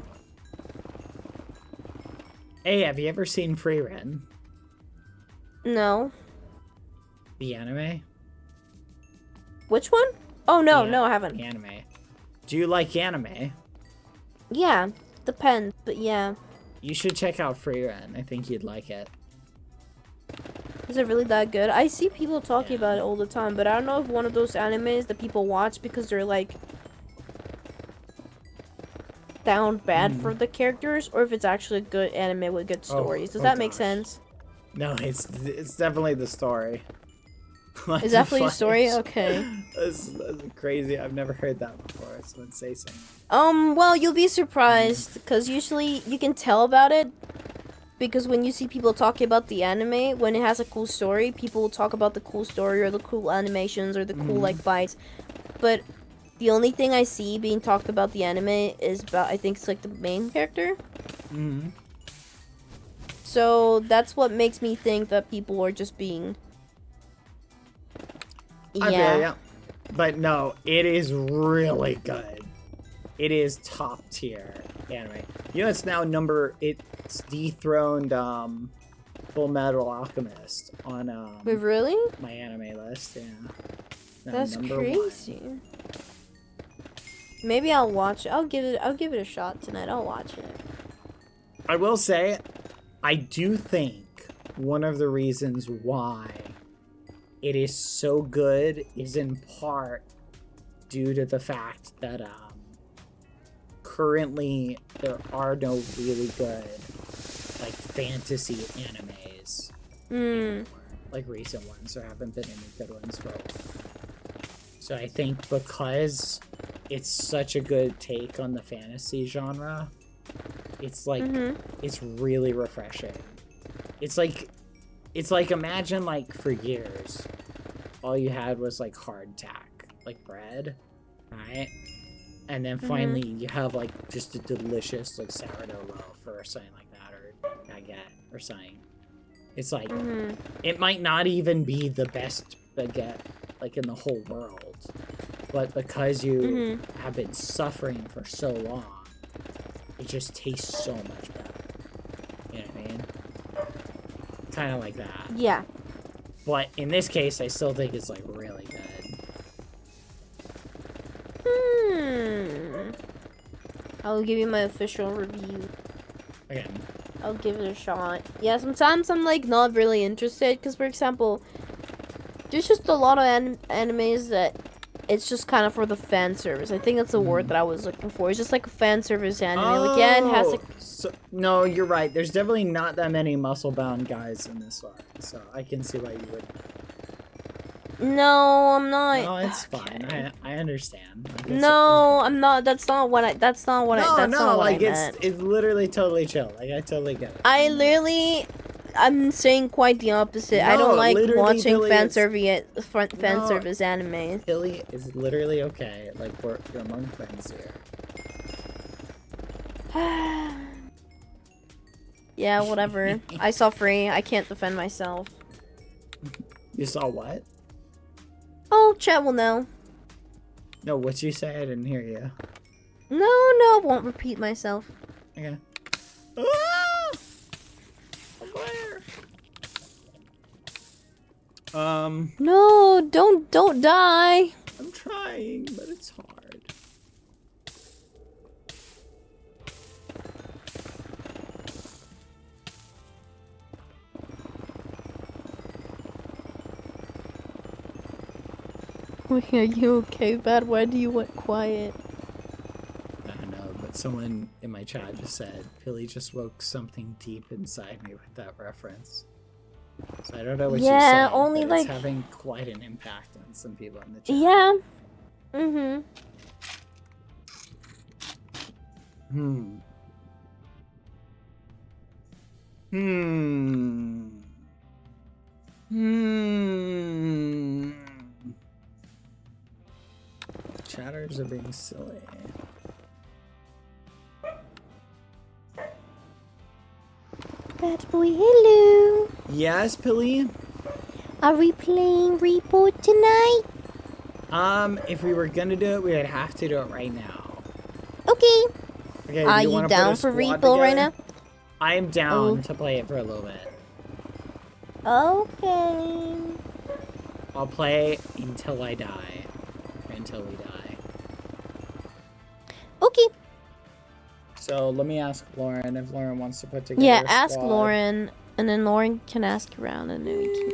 Hey, have you ever seen Free Ren? No. The anime? Which one? Oh no, Yeah, no, I haven't. The anime. Do you like anime? Yeah, depends, but yeah. You should check out Free Ren. I think you'd like it. Is it really that good? I see people talking about it all the time, but I don't know if one of those animes that people watch because they're like down bad for the characters, or if it's actually a good anime with good stories. Does that make sense? No, it's definitely the story. Is that definitely the story? Okay. That's crazy. I've never heard that before. Someone say something. Well, you'll be surprised because usually you can tell about it. Because when you see people talking about the anime, when it has a cool story, people will talk about the cool story or the cool animations or the cool like fights. But the only thing I see being talked about the anime is about, I think it's like the main character. So that's what makes me think that people are just being. Yeah. But no, it is really good. It is top tier anime. You know, it's now it's dethroned Full Metal Alchemist on Wait, really? my anime list. Yeah. Now That's number crazy. 1. Maybe I'll watch it. I'll give it a shot tonight. I'll watch it. I will say, I do think one of the reasons why it is so good is in part due to the fact that currently there are no really good like fantasy animes anymore. Like recent ones. There haven't been any good ones for a while. So I think because it's such a good take on the fantasy genre, it's like it's really refreshing. It's like imagine like for years all you had was like hardtack, like bread, right? And then finally you have like just a delicious like sourdough loaf or something like that, or baguette or something. It's like it might not even be the best baguette like in the whole world, but because you have been suffering for so long, it just tastes so much better. kind of like that. Yeah. But in this case, I still think it's like really good. I'll give you my official review. Okay. I'll give it a shot. Yeah, sometimes I'm like not really interested because, for example, there's just a lot of animes that it's just kind of for the fan service. I think that's the word that I was looking for. It's just like a fan service anime. Like, yeah, it has like... No, you're right. There's definitely not that many muscle-bound guys in this one, so I can see why you would. No, I'm not. No, it's fine. I understand. No, I'm not. That's not what I. That's not what I. That's not what like I meant. it's literally totally chill. Like I totally get it. I'm saying quite the opposite. No, I don't like watching Billy, fan service anime. Billy is literally okay. Like you're among friends here. Yeah, whatever. I saw free. I can't defend myself. You saw what? Oh, chat will know. No, what you say? I didn't hear you. No, I won't repeat myself. Okay. No, don't die. I'm trying, but it's hard. Are you okay, Bad? Why do you went quiet? I don't know, but someone in my chat just said, Billy just woke something deep inside me with that reference. So I don't know what you're saying, Yeah, only but like... it's having quite an impact on some people in the chat. Yeah. Mm-hmm. Chatters are being silly. Badboyhalo. Yes, Billy? Are we playing REPO tonight? If we were gonna do it, we would have to do it right now. Okay. Okay, Are you down for REPO right now? I am down to play it for a little bit. Okay. I'll play until I die. Until we die. Okay. So let me ask Lauren if Lauren wants to put together Yeah, a ask squad. Lauren, and then Lauren can ask around, and then we can...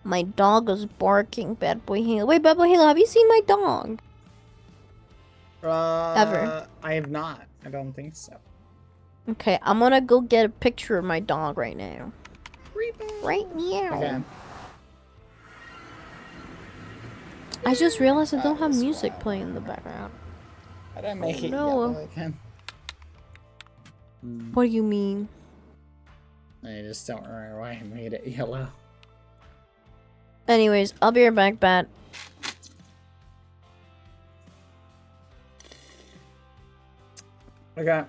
My dog is barking, Badboyhalo. Wait, Badboyhalo, have you seen my dog? Ever? I have not. I don't think so. Okay, I'm gonna go get a picture of my dog right now. Right now. Okay. I just realized I don't have music playing in the background. How did I make it no. yellow again? What do you mean? I just don't remember why I made it yellow. Anyways, I'll be right back, Bat. Okay.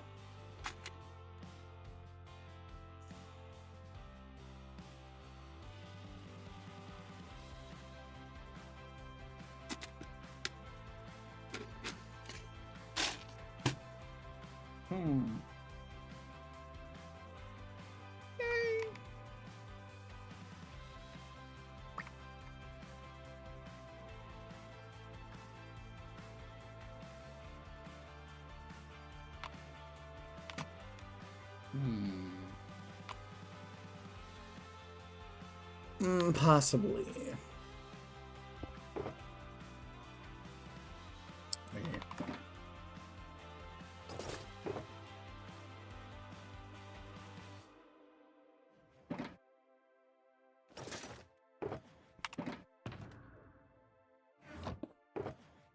Possibly. Okay.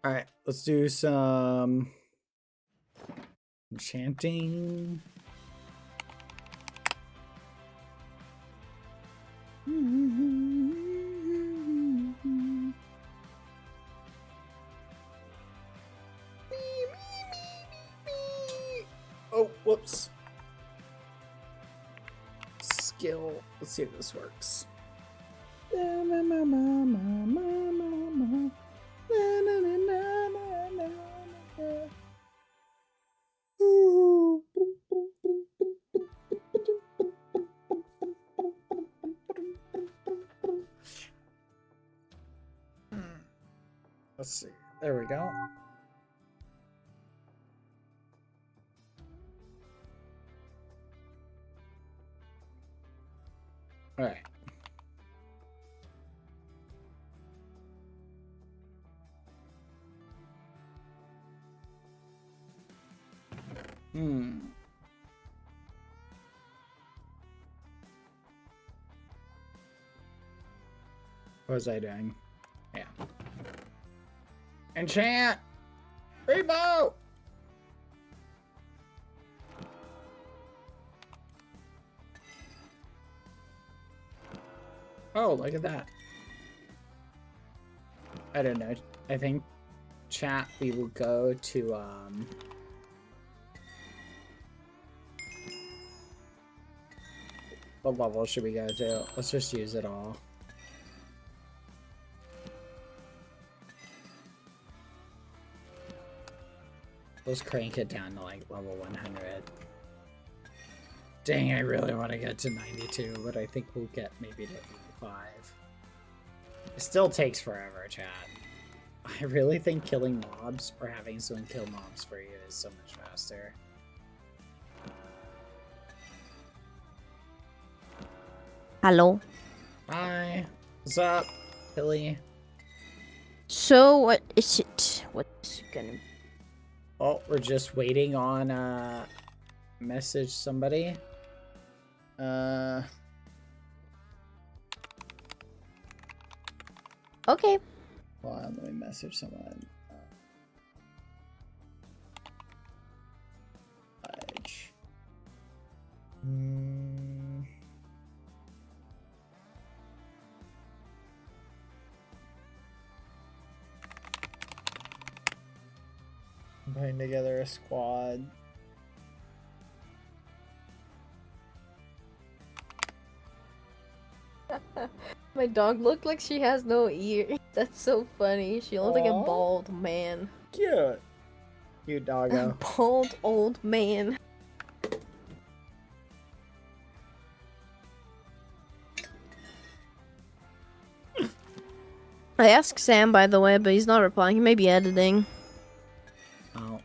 All right, let's do some enchanting. Oh, whoops. Skill. Let's see if this works. Let's see. There we go. All right. What was I doing? Yeah. Enchant! REPO! Oh, look at that. I don't know. I think chat, we will go to what level should we go to? Let's just use it all. Let's crank it down to like level 100. Dang, I really want to get to 92, but I think we'll get maybe to 85. It still takes forever, chat. I really think killing mobs or having someone kill mobs for you is so much faster. Hello. Hi. What's up, Billy? So, what is it? What's it gonna be? Oh, we're just waiting on message somebody. Okay. Hold on, let me message someone. I'm putting together a squad. My dog looked like she has no ears. That's so funny. She looks like a Aw. bald man. Cute. Cute doggo. Bald old man. I asked Sam, by the way, but he's not replying. He may be editing. Oh.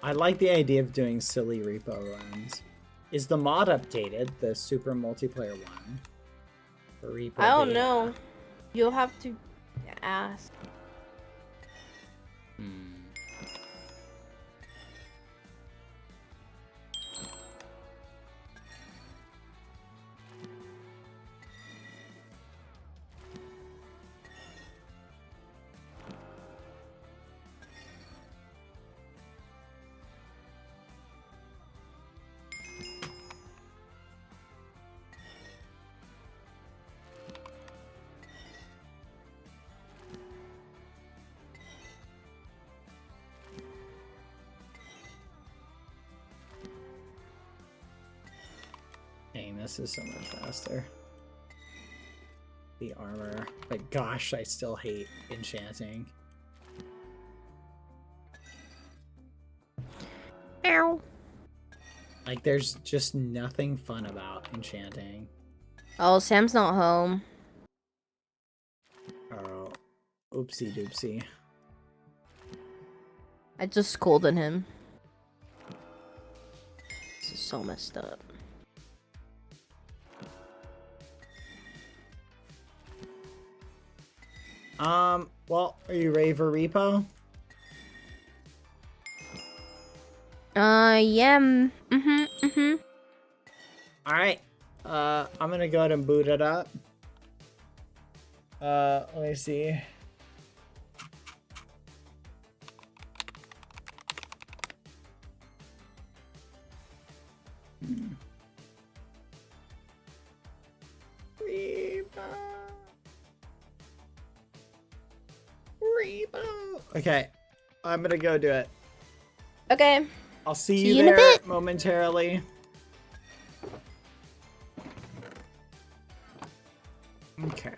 I like the idea of doing silly repo runs. Is the mod updated? The super multiplayer one? For repo I don't beta? know. You'll have to ask. Dang, this is so much faster. The armor. But gosh, I still hate enchanting. Ow. Like, there's just nothing fun about enchanting. Oh, Sam's not home. Oh, oopsie doopsie. I just scolded him. This is so messed up. Well, are you ready for repo? Yeah. Alright. I'm gonna go ahead and boot it up. Let me see. Repo. Okay, I'm gonna go do it. Okay. I'll see See you you in a there bit. momentarily. Okay,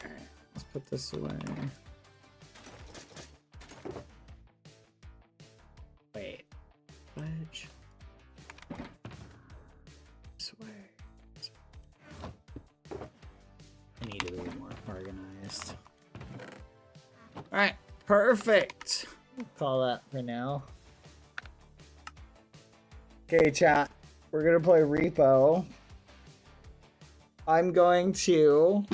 let's put this away. Wait, wedge. This way. I need to be more organized. Alright, Perfect. We'll call that for now. Okay, chat. We're gonna play Repo. I'm going to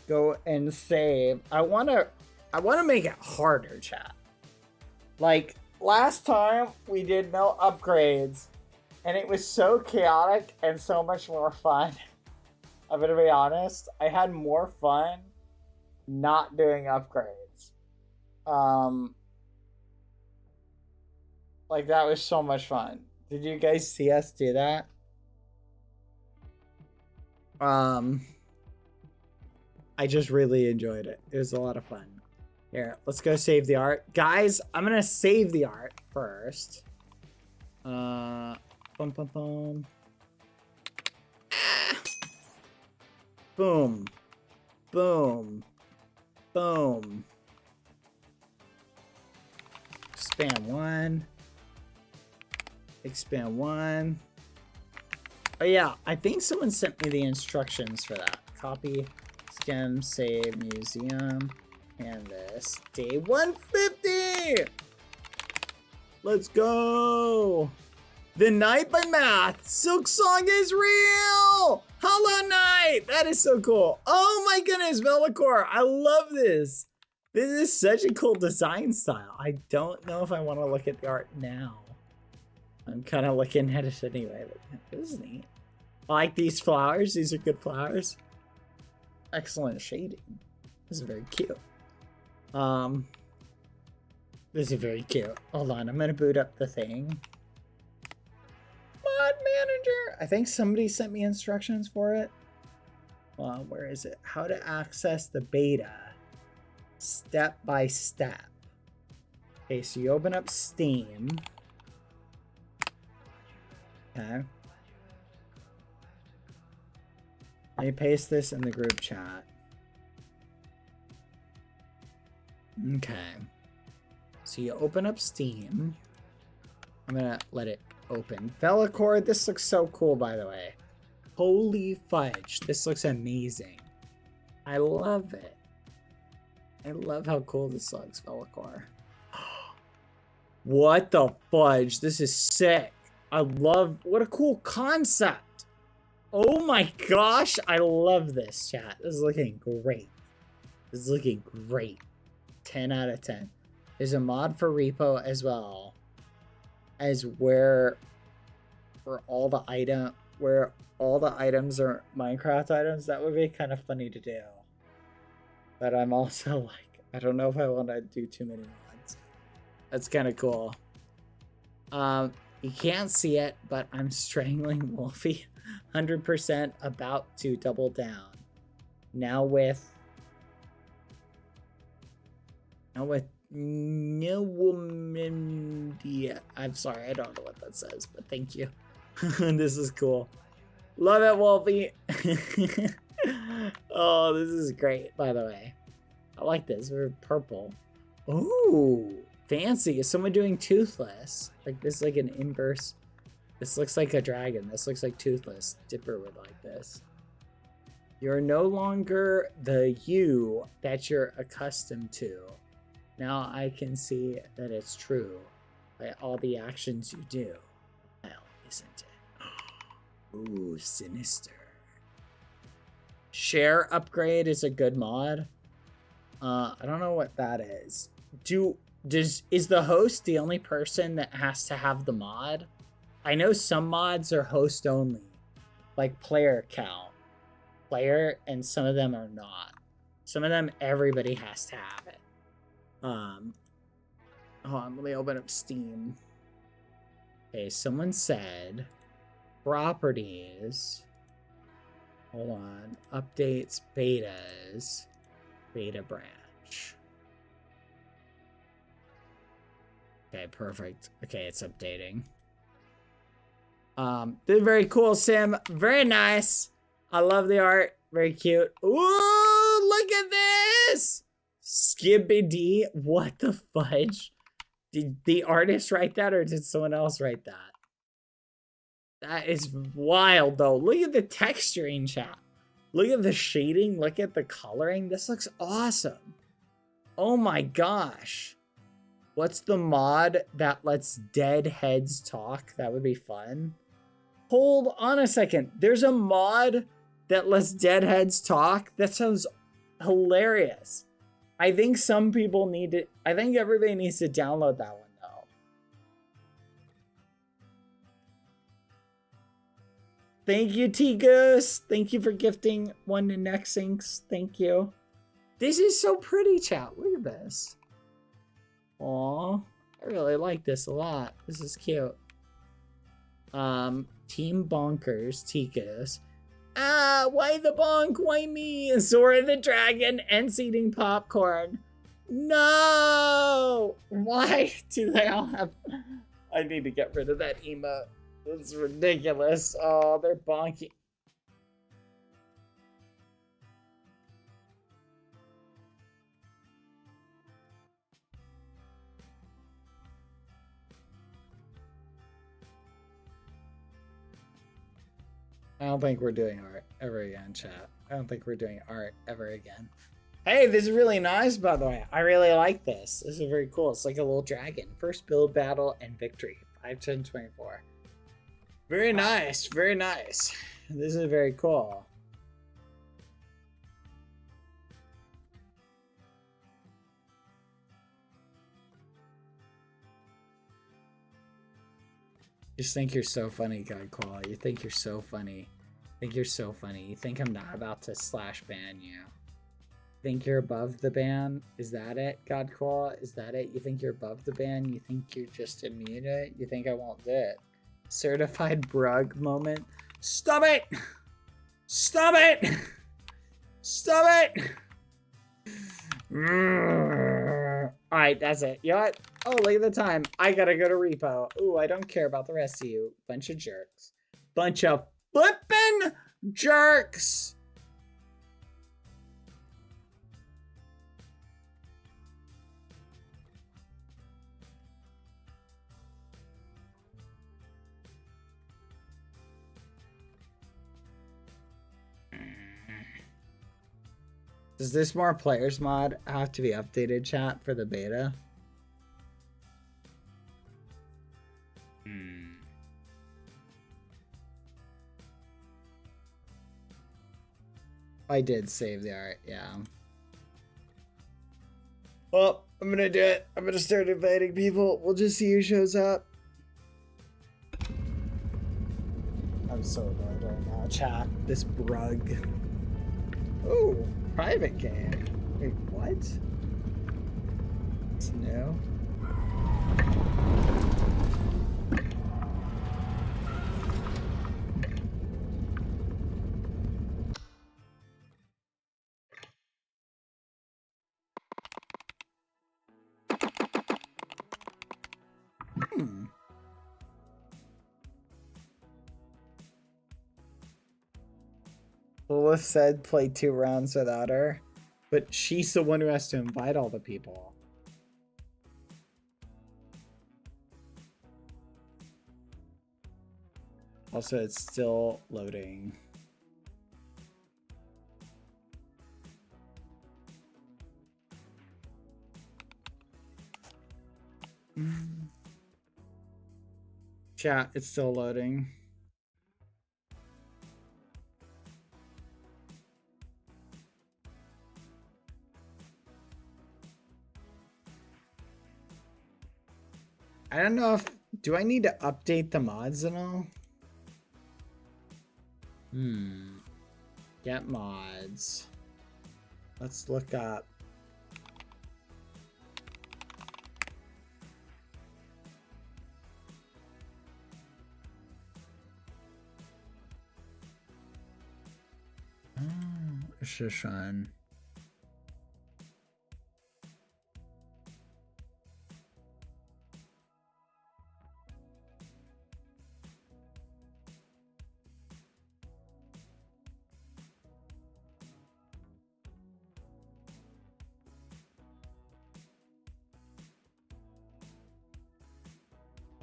go and save. I wanna make it harder, chat. Like last time we did no upgrades, and it was so chaotic and so much more fun. I'm gonna be honest. I had more fun not doing upgrades. Like that was so much fun. Did you guys see us do that? I just really enjoyed it. It was a lot of fun. Here, let's go save the art. Guys, I'm gonna save the art first. Boom, boom, boom. Boom. Boom. Boom. Expand one. Expand one. Oh yeah, I think someone sent me the instructions for that. Copy, skim, save, museum, canvas. Day 150! Let's go! The Night by Math. Silk Song is real! Hollow Knight! That is so cool. Oh my goodness, Velicor. I love this. This is such a cool design style. I don't know if I want to look at the art now. I'm kind of looking at it anyway, but this is neat. I like these flowers. These are good flowers. Excellent shading. This is very cute. This is very cute. Hold on, I'm gonna boot up the thing. Mod manager. I think somebody sent me instructions for it. Where is it? How to access the beta. Step by step. Okay, so you open up Steam. Okay. Let me paste this in the group chat. Okay. So you open up Steam. I'm gonna let it open. Velicor, this looks so cool, by the way. Holy fudge. This looks amazing. I love it. I love how cool this looks, Velicor. What the fudge? This is sick. I love, what a cool concept. Oh my gosh, I love this, chat. This is looking great. This is looking great. 10 out of 10. There's a mod for Repo as well as where all the items are Minecraft items. That would be kind of funny to do. But I'm also like, I don't know if I want to do too many mods. That's kind of cool. You can't see it, but I'm strangling Wolfie 100% about to double down. Now with no woman. Yeah, I'm sorry, I don't know what that says, but thank you. This is cool. Love it, Wolfie. Oh, this is great, by the way. I like this. We're purple. Ooh, fancy. Is someone doing Toothless? Like this, like an inverse. This looks like a dragon. This looks like Toothless. Dipper would like this. You're no longer the you that you're accustomed to. Now I can see that it's true by all the actions you do. Well, isn't it? Ooh, sinister. Share upgrade is a good mod. I don't know what that is. Is the host the only person that has to have the mod? I know some mods are host only, like player count. Player, and some of them are not. Some of them everybody has to have it. Hold on, let me open up Steam. Okay, someone said properties. Hold on, updates, betas, beta branch. Okay, perfect. Okay, it's updating. This is very cool, Sim. Very nice. I love the art. Very cute. Ooh, look at this! Skibbity. What the fudge? Did the artist write that or did someone else write that? That is wild, though. Look at the texturing, chat. Look at the shading. Look at the coloring. This looks awesome. Oh my gosh. What's the mod that lets dead heads talk? That would be fun. Hold on a second. There's a mod that lets dead heads talk? That sounds hilarious. I think some people need it. I think everybody needs to download that one though. Thank you, T-Goose. Thank you for gifting one to Nexinks. Thank you. This is so pretty, chat. Look at this. Aw, I really like this a lot. This is cute. Team Bonkers, T-Goose. Ah, why the bonk? Why me? Zora the Dragon, Ents eating popcorn. No! Why do they all have... I need to get rid of that emote. That's ridiculous. Oh, they're bonky. I don't think we're doing art ever again, chat. I don't think we're doing art ever again. Hey, this is really nice, by the way. I really like this. This is very cool. It's like a little dragon. First build, battle, and victory. 5, 10, 24. Very nice. Very nice. This is very cool. Just think you're so funny, Godclaw. You think you're so funny. Think you're so funny. You think I'm not about to slash ban you. Think you're above the ban? Is that it, Godclaw? Is that it? You think you're above the ban? You think you're just immune to it? You think I won't do it? Certified brug moment. Stop it! Stop it! Stop it! Alright, that's it. You know what? Oh, look at the time. I gotta go to repo. Ooh, I don't care about the rest of you. Bunch of jerks. Bunch of flippin' jerks! Does this more players mod have to be updated, chat, for the beta? I did save the art, yeah. Well, I'm gonna do it. I'm gonna start inviting people. We'll just see who shows up. I'm so annoyed right now, chat. This brug. Ooh, private game. Wait, what? It's new. Lilith said play 2 rounds without her, but she's the one who has to invite all the people. Also, it's still loading. Chat, it's still loading. I don't know if... Do I need to update the mods and all? Get mods. Let's look up. Shishan.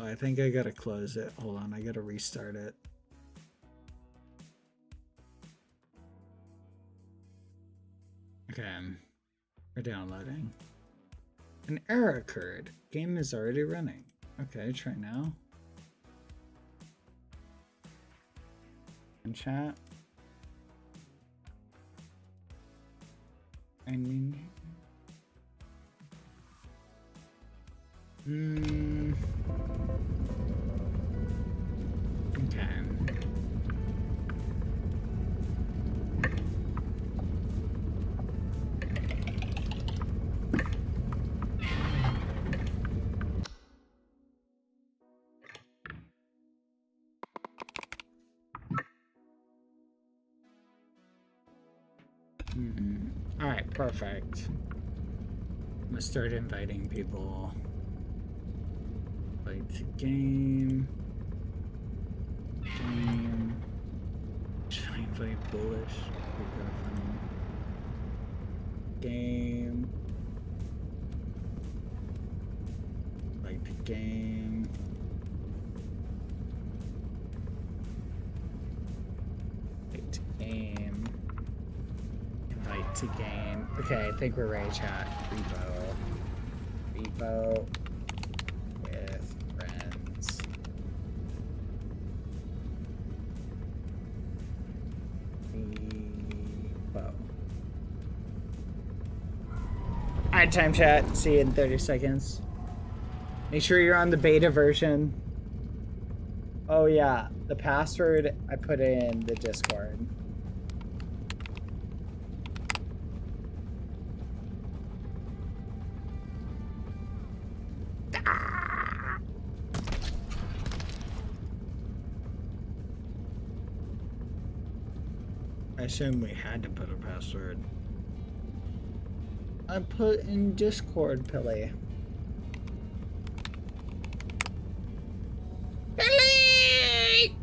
I think I gotta close it. Hold on, I gotta restart it. Okay, we're downloading. An error occurred. Game is already running. Okay, try now. In chat. I mean... Okay. Alright, perfect. I'm gonna start inviting people. Like game. Should I invite Bullish? Pretty kind of funny. Game. Like the game. Invite to game. Invite to game. Okay, I think we're ready, chat. Repo. With friends. Repo. Alright, time chat. See you in 30 seconds. Make sure you're on the beta version. Oh yeah, the password I put in the Discord. I assume we had to put a password. I put in Discord, Pilly. Pilly!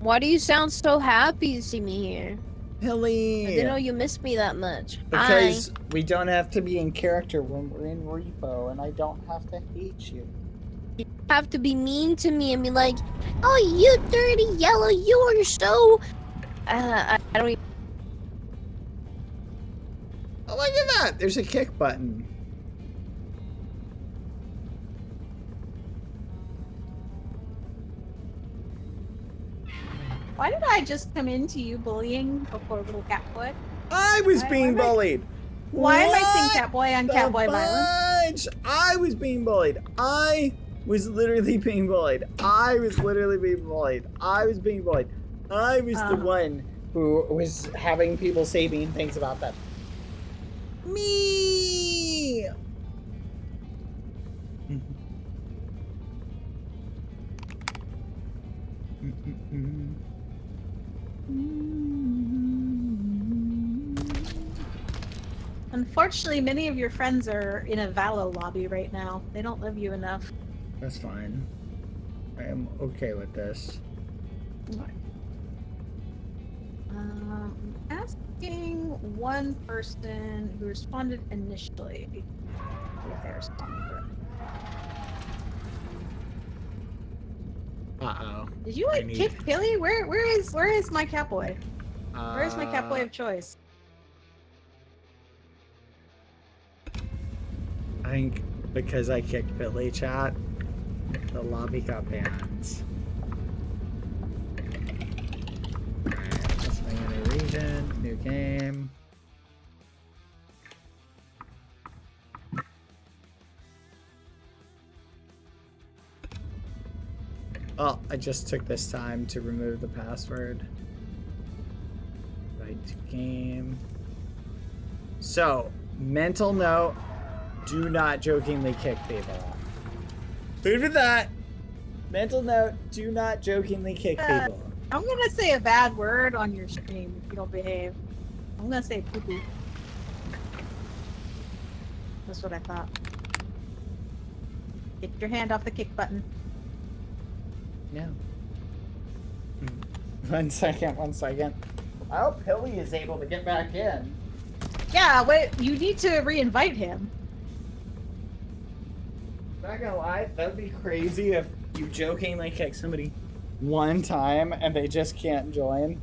Why do you sound so happy to see me here? Pilly! I didn't know you missed me that much. Because we don't have to be in character when we're in Repo, and I don't have to hate you. You have to be mean to me and be like, oh, you dirty yellow, you are so... I don't even... Oh, look at that! There's a kick button. Why did I just come into you bullying before little Catboy? I was being bullied! Why am I seeing Catboy on Catboy Violence? I was being bullied. I was literally being bullied. I was literally being bullied. I was being bullied. I was the one who was having people say mean things about them. Me! Unfortunately, many of your friends are in a Valo lobby right now. They don't love you enough. That's fine. I am okay with this. Asking one person who responded initially if they responded. Uh-oh. Did you like kick Pilly? Where is my Catboy? Where is my Catboy of choice? I think because I kicked Billy, chat, the lobby got banned. Alright, let's make a new region, new game. Oh, I just took this time to remove the password. Right to game. So, mental note. Do not jokingly kick people. Food for that. Mental note, do not jokingly kick people. I'm gonna say a bad word on your stream if you don't behave. I'm gonna say poo-poo. That's what I thought. Get your hand off the kick button. Yeah. 1 second, 1 second. I hope Pilly is able to get back in. Yeah, wait, you need to re-invite him. Not gonna lie, that'd be crazy if you jokingly kick somebody one time and they just can't join.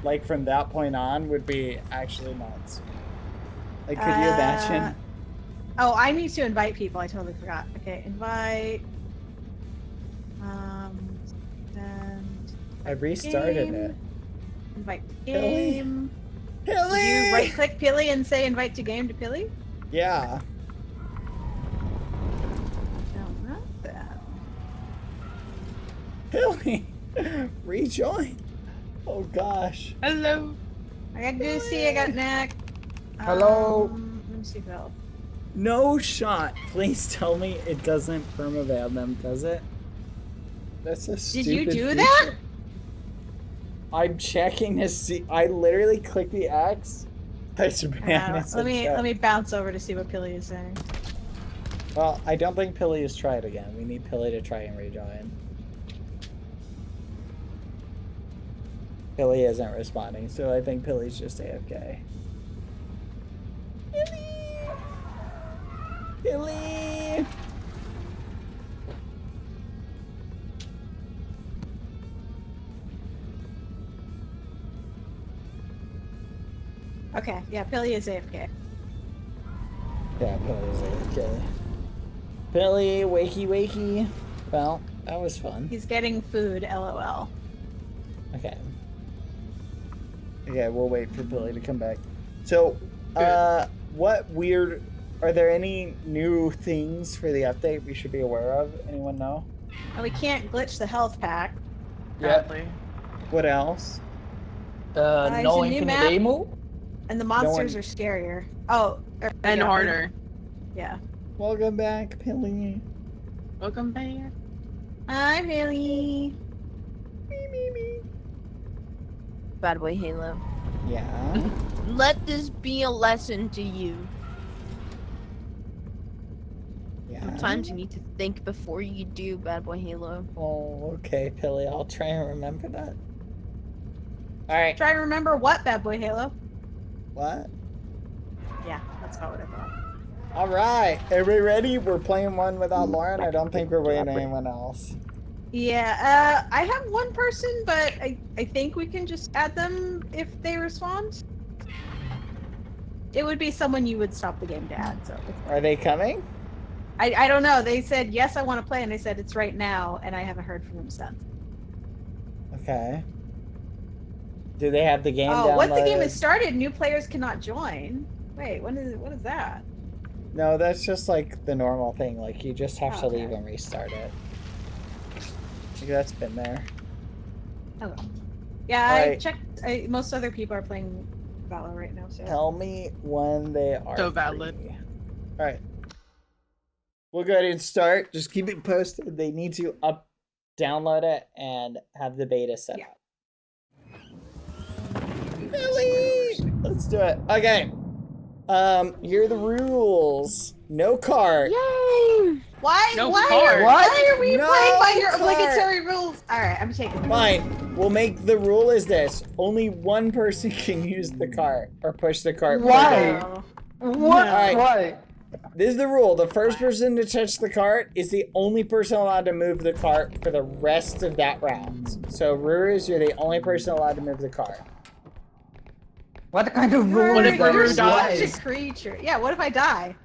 like from that point on would be actually nuts. Like, could you imagine? Oh, I need to invite people. I totally forgot. Okay, invite. And I restarted game. it. Invite to Pilly. game. Pilly! Did you right-click Pilly and say invite to game to Pilly? Yeah. No, not that. Pilly! Rejoin! Oh gosh. Hello. I got Goosey, I got Knack. Hello. Let me see Bill. No shot. Please tell me it doesn't permaban them, does it? That's a stupid Did you do feature. that? I'm checking to see. I literally clicked the X. Touch ban. Let me bounce over to see what Pilly is saying. Well, I don't think Pilly has tried again. We need Pilly to try and rejoin. Pilly isn't responding, so I think Pilly's just AFK. Pilly! Pilly! Okay, yeah, Pilly is AFK. Yeah, Pilly's AFK. Pilly, wakey wakey. Well, that was fun. He's getting food, LOL. Okay. Okay, we'll wait for Billy to come back. So, what weird... Are there any new things for the update we should be aware of? Anyone know? And we can't glitch the health pack. Yep. What else? There's No a new infinite map, ammo. and the monsters are scarier. Oh, And yeah, harder. Yeah. Welcome back, Pilly. Welcome back. Hi, Pilly. Badboyhalo. Yeah? Let this be a lesson to you. Yeah? Sometimes you need to think before you do, Badboyhalo. Oh, okay, Pilly. I'll try and remember that. Alright. Try to remember what, Badboyhalo? What? Yeah, that's about what I thought. Alright. Are we ready? We're playing one without Lauren. I don't think we're waiting on anyone else. Yeah, I have one person, but I think we can just add them if they respond. It would be someone you would stop the game to add, so. Are they coming? I don't know. They said, yes, I want to play, and I said, it's right now, and I haven't heard from them since. Okay. Do they have the game Oh, once the game downloaded? has started, new players cannot join. Wait, what is that? No, that's just like the normal thing. Like, you just have to Okay. leave and restart it. Like, that's been there. Oh. Yeah, I Alright. checked. Most other people are playing Valor right now, so. Tell me when they are So valid. free. Alright. We'll go ahead and start. Just keep it posted. They need to download it and have the beta set up. Really? Let's do it. Okay. Here are the rules. No cart. Yay! Why? No why, card. why are we No playing by your card. obligatory rules? All right, I'm taking. Fine. We'll make the rule is this: only one person can use the cart or push the cart. Why? Oh. What? Alright. Why? This is the rule. The first person to touch the cart is the only person allowed to move the cart for the rest of that round. So, Rurus, you're the only person allowed to move the cart. What kind of rule You're, is that? you're Guys? such a creature. Yeah. What if I die?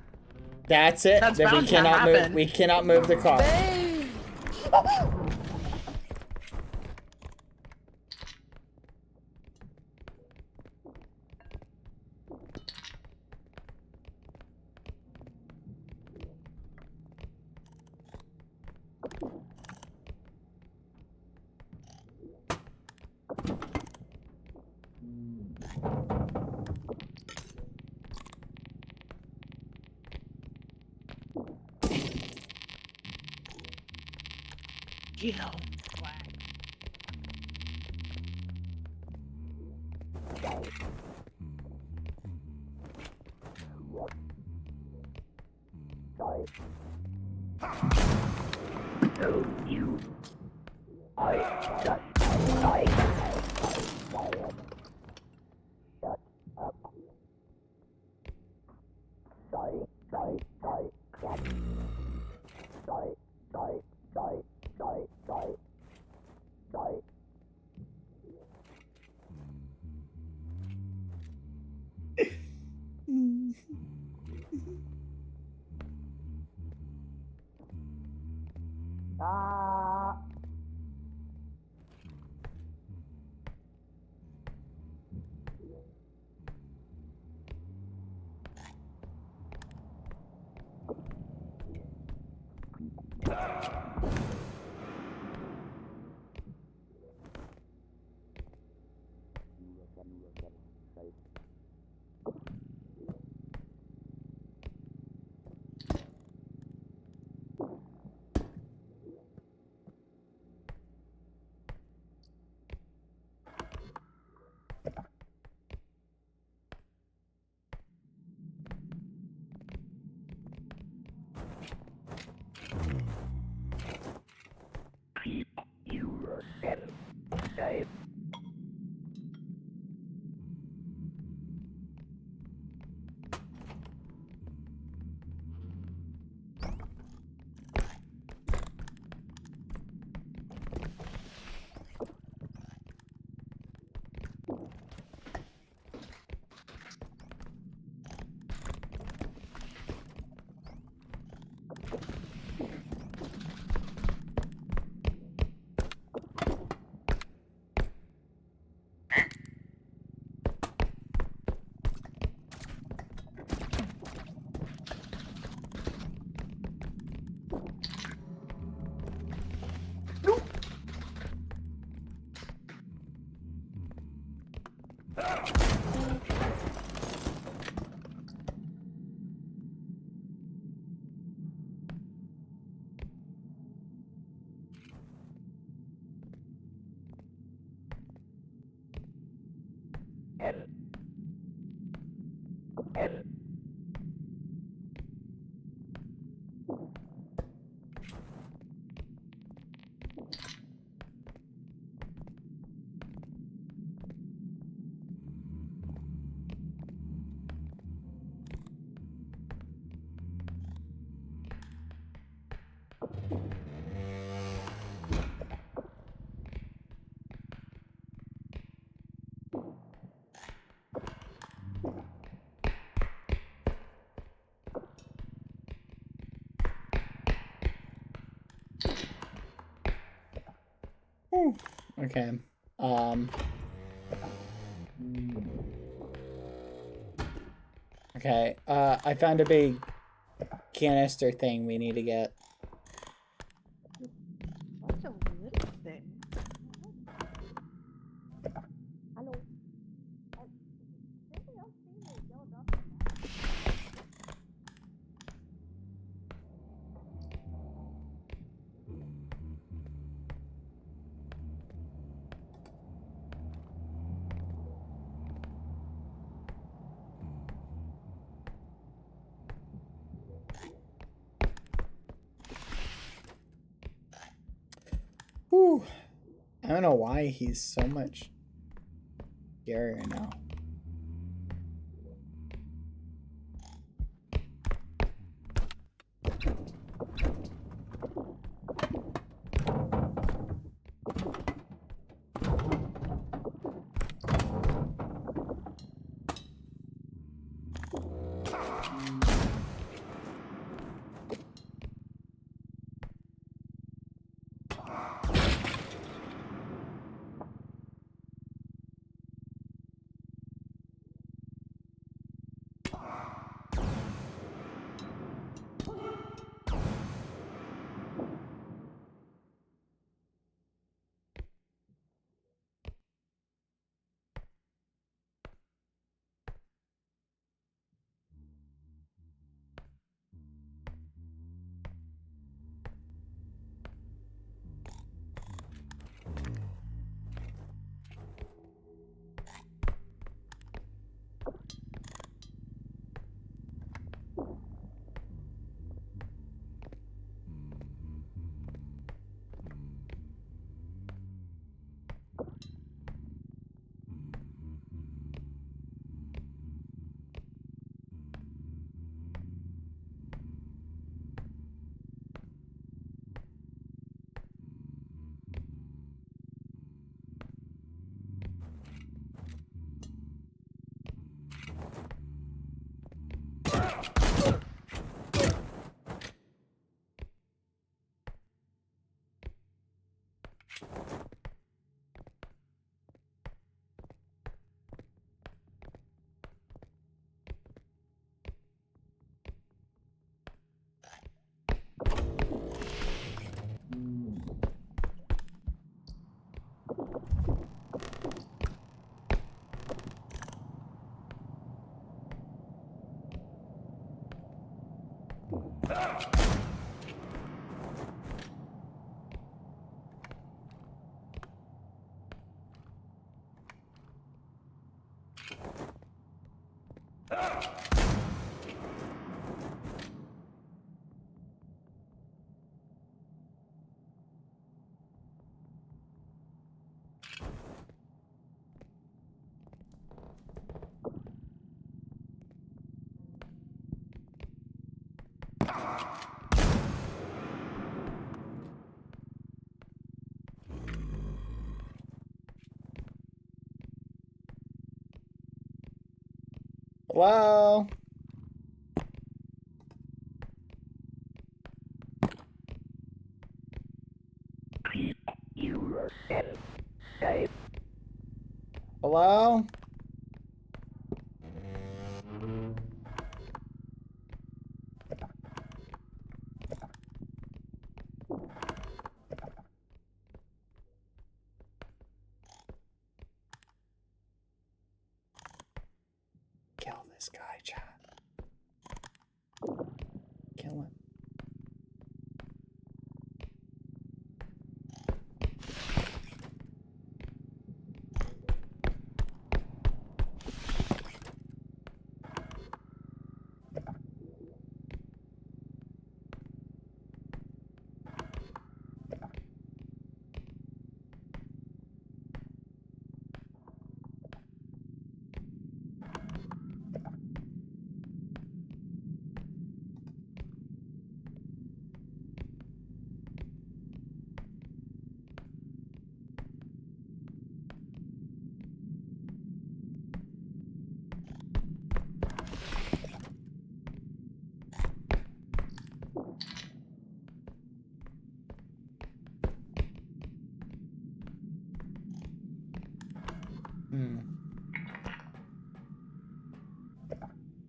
That's it. That's Then we bound to cannot move. happen. We cannot move the cart. Okay. Okay. I found a big canister thing we need to get. What's a little thing? Hello. Whew. I don't know why he's so much scarier now. Hello? Hello? Kill this guy, chat. Kill him.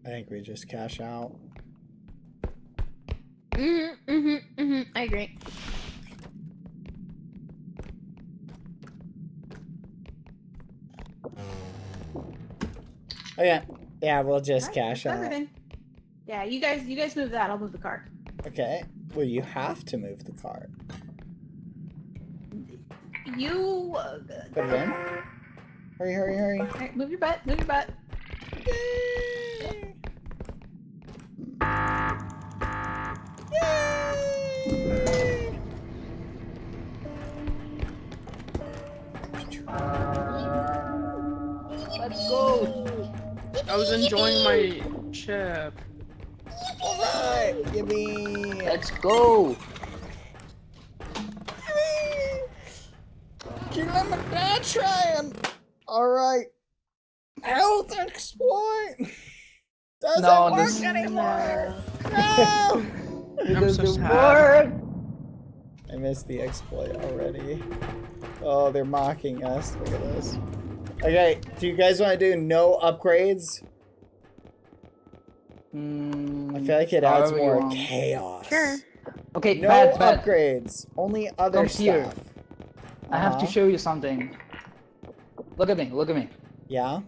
I think we just cash out. I agree. Oh yeah. Yeah, we'll just cash out. Everything. Yeah, you guys move that. I'll move the cart. Okay. Well, you have to move the cart. You. Put it in. Hurry, hurry, hurry. Alright, move your butt. Move your butt. Let's go. I was enjoying my chip. Alright, yippee. Let's go. Killing my dad trying. Alright. Health exploit. Doesn't work anymore. No. It I'm so doesn't sad. work. I missed the exploit already. Oh, they're mocking us. Look at this. Okay, do you guys want to do no upgrades? I feel like it adds more chaos. Sure. Okay, No bad. upgrades. Only other Come stuff. here. I have to show you something. Look at me. Look at me. Yeah?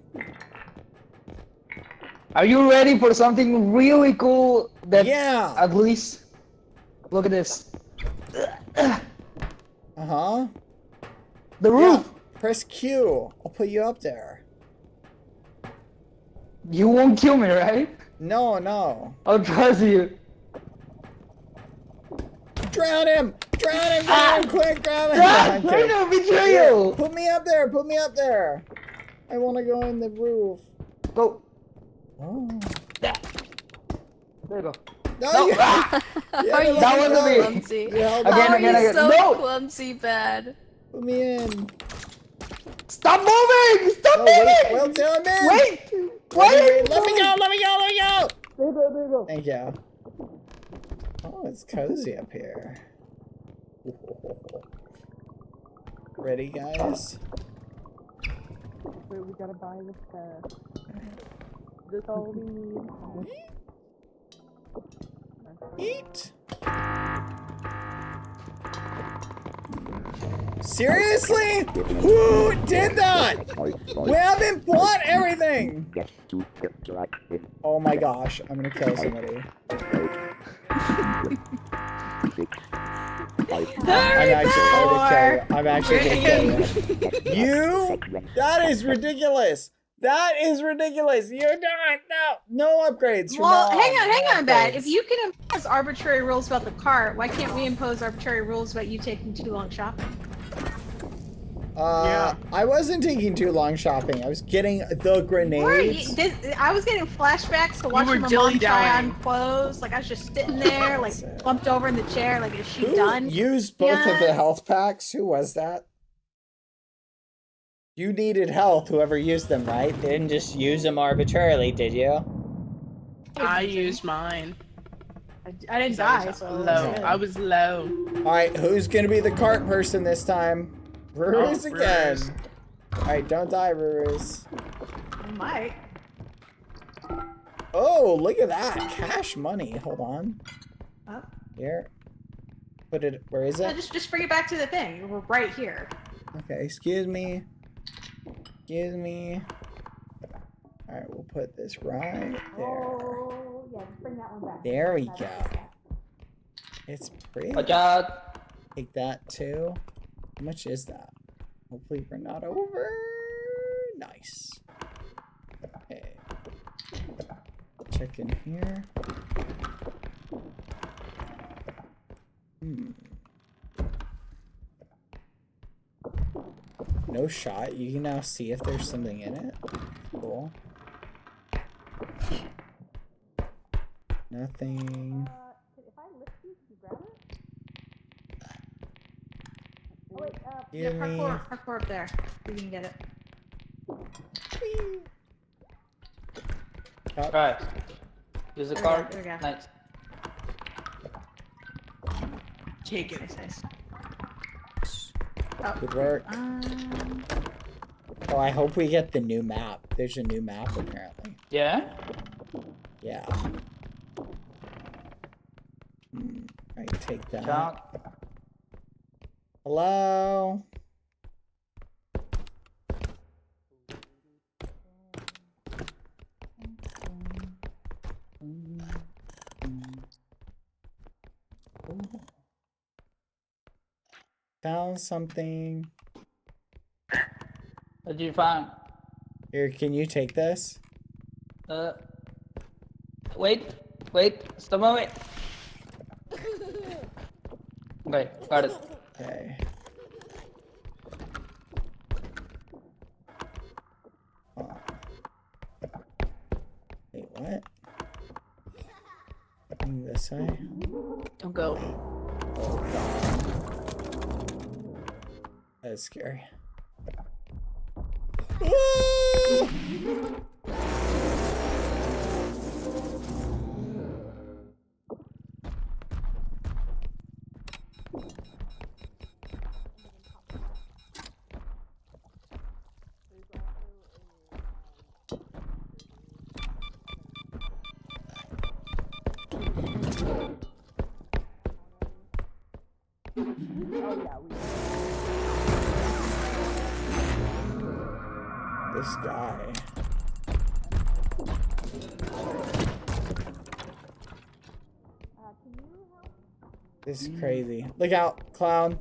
Are you ready for something really cool? That Yeah. At least. Look at this. Uh-huh. The roof. Yeah. Press Q. I'll put you up there. You won't kill me, right? No, no. I'll trust you. Drown him! Drown him! Drown him! Quick, grab him! Ah, Okay. no, betrayal! Yeah, put me up there! Put me up there! I want to go in the roof. Go. Oh. Yeah. There you go. No, you... Are you that so wasn't me. clumsy? Yeah, Again. So No! clumsy, bad. Put me in. Stop moving! Stop Oh, moving! wait, well, till I'm in. Wait! Wait, let me go! Let me go! Let me go! There you go. Thank you. Oh, it's cozy up here. Ready, guys? Wait, we gotta buy this pass. That's all we need. Eat. Seriously? Who did that? We haven't bought everything. Oh my gosh, I'm gonna kill somebody. I'm actually gonna kill you. You? That is ridiculous. That is ridiculous. You're not. No upgrades. From Well, now hang on, Bad. upgrades. If you can impose arbitrary rules about the cart, why can't we impose arbitrary rules about you taking too long shopping? Yeah. I wasn't taking too long shopping. I was getting the grenades. I was getting flashbacks to watching my mom try on clothes. Like I was just sitting there, like slumped over in the chair. Like, is she Who done? used both of the health packs? Who was that? You needed health, whoever used them, right? They didn't just use them arbitrarily, did you? I used mine. I didn't die, so Low. I was low. Alright, who's gonna be the cart person this time? Rurus again. Rurus. Alright, don't die, Rurus. I might. Oh, look at that. Cash money. Hold on. Oh. Here. Put it, where is No, it? just bring it back to the thing. We're right here. Okay, excuse me. Excuse me. Alright, we'll put this right there. Oh, yeah, just bring that one back. There we go. It's pretty. Watch out. Take that too. How much is that? Hopefully we're not over. Nice. Okay. Check in here. No shot. You can now see if there's something in it. Cool. Nothing. If I lift you, can you grab it? Oh wait, Give yeah, me- parkour up there. We can get it. Alright. Use the There we card. go, there we go. Nice. Take it. Nice. Good work. Oh, I hope we get the new map. There's a new map apparently. Yeah? Yeah. I take that. Jump. Hello? Found something. What did you find? Here, can you take this? Wait. Just a moment. Okay, got it. Okay. Wait, what? Going this way? Don't go. Oh, God. That's scary. This guy. This is crazy. Look out, clown.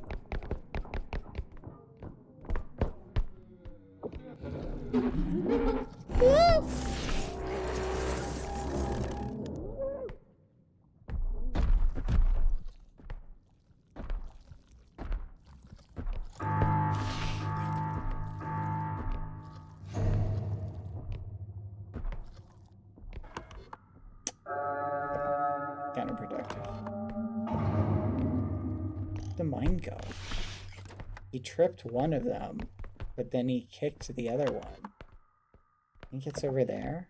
Counterproductive. Where'd the mine go? He tripped one of them, but then he kicked the other one. I think it's over there.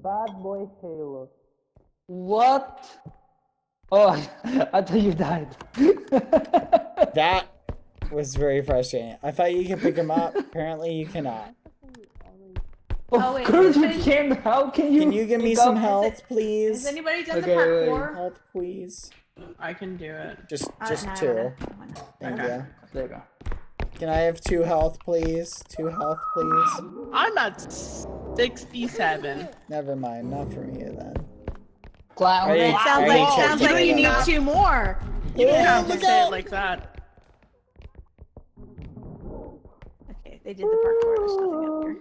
Badboyhalo. What? Oh, I thought you died. That was very frustrating. I thought you could pick him up. Apparently you cannot. Oh, wait, Of course you anybody- can. How can you? Can you give me pick some up- health, please? Has anybody done Okay, the wait. parkour? Health, please. I can do it. Just No, I two. wanna- Thank Okay. you. There you go. Can I have 2 health, please? 2 health, please. I'm at 67. Never mind, not from you then. Clown. Are you- It sounds are like you sounds checking like you it need out? 2 more. You don't Oh, have to look say out. it like that. Okay, they did the parkour. There's nothing up here.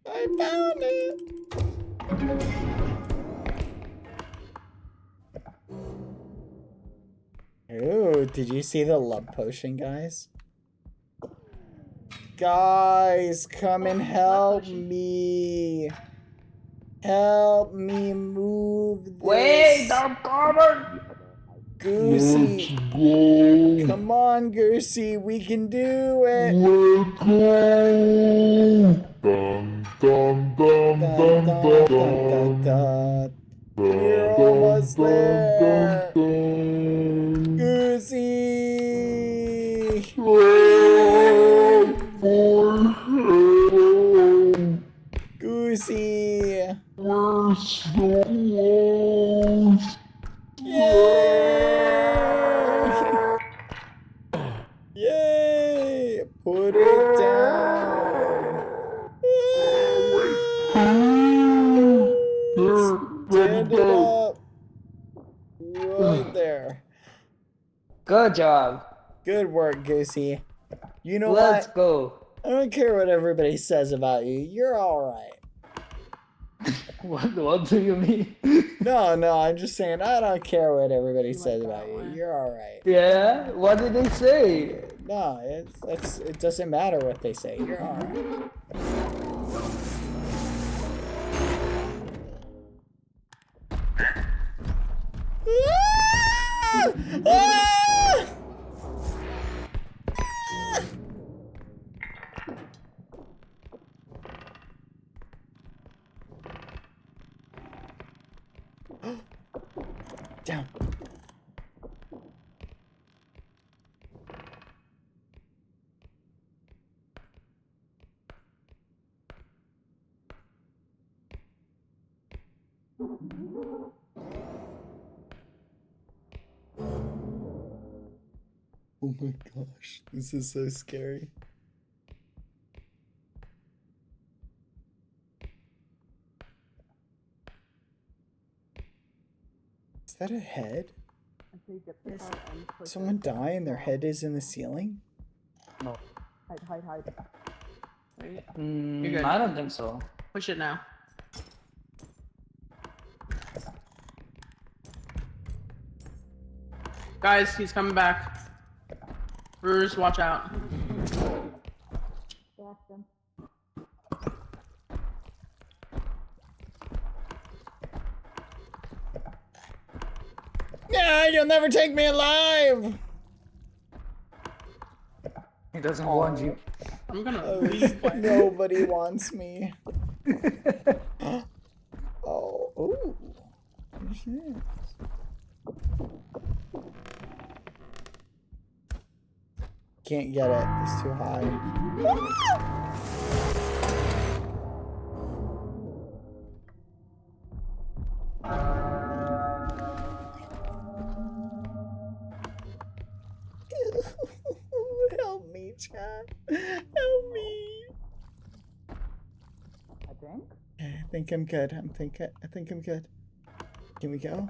I found it. Ooh, did you see the love potion, guys? Guys, come and help me. Help me move this. Wait, I'm coming. Goosey. Come on, Goosey. We can do it. We're almost there. Goosey. Goosey. We're so close. Yay! Yay! Put it down. Stand it up. Right there. Good job. Good work, Goosey. You know Let's what? go. I don't care what everybody says about you. You're alright. What do you mean? No, I'm just saying I don't care what everybody says about you. You're alright. Yeah? What did they say? No, it doesn't matter what they say. You're alright. Down. Oh my gosh, this is so scary. Is that a head? Did someone die and their head is in the ceiling? No. Hide. You're good. I don't think so. Push it now. Guys, he's coming back. Brewers, watch out. Yeah, you'll never take me alive! He doesn't want you. I'm gonna leave. Nobody wants me. Oh, ooh. What's this? Can't get it. It's too high. Help me, chat. Help me. I think. I think I'm good. I think I'm good. Can we go?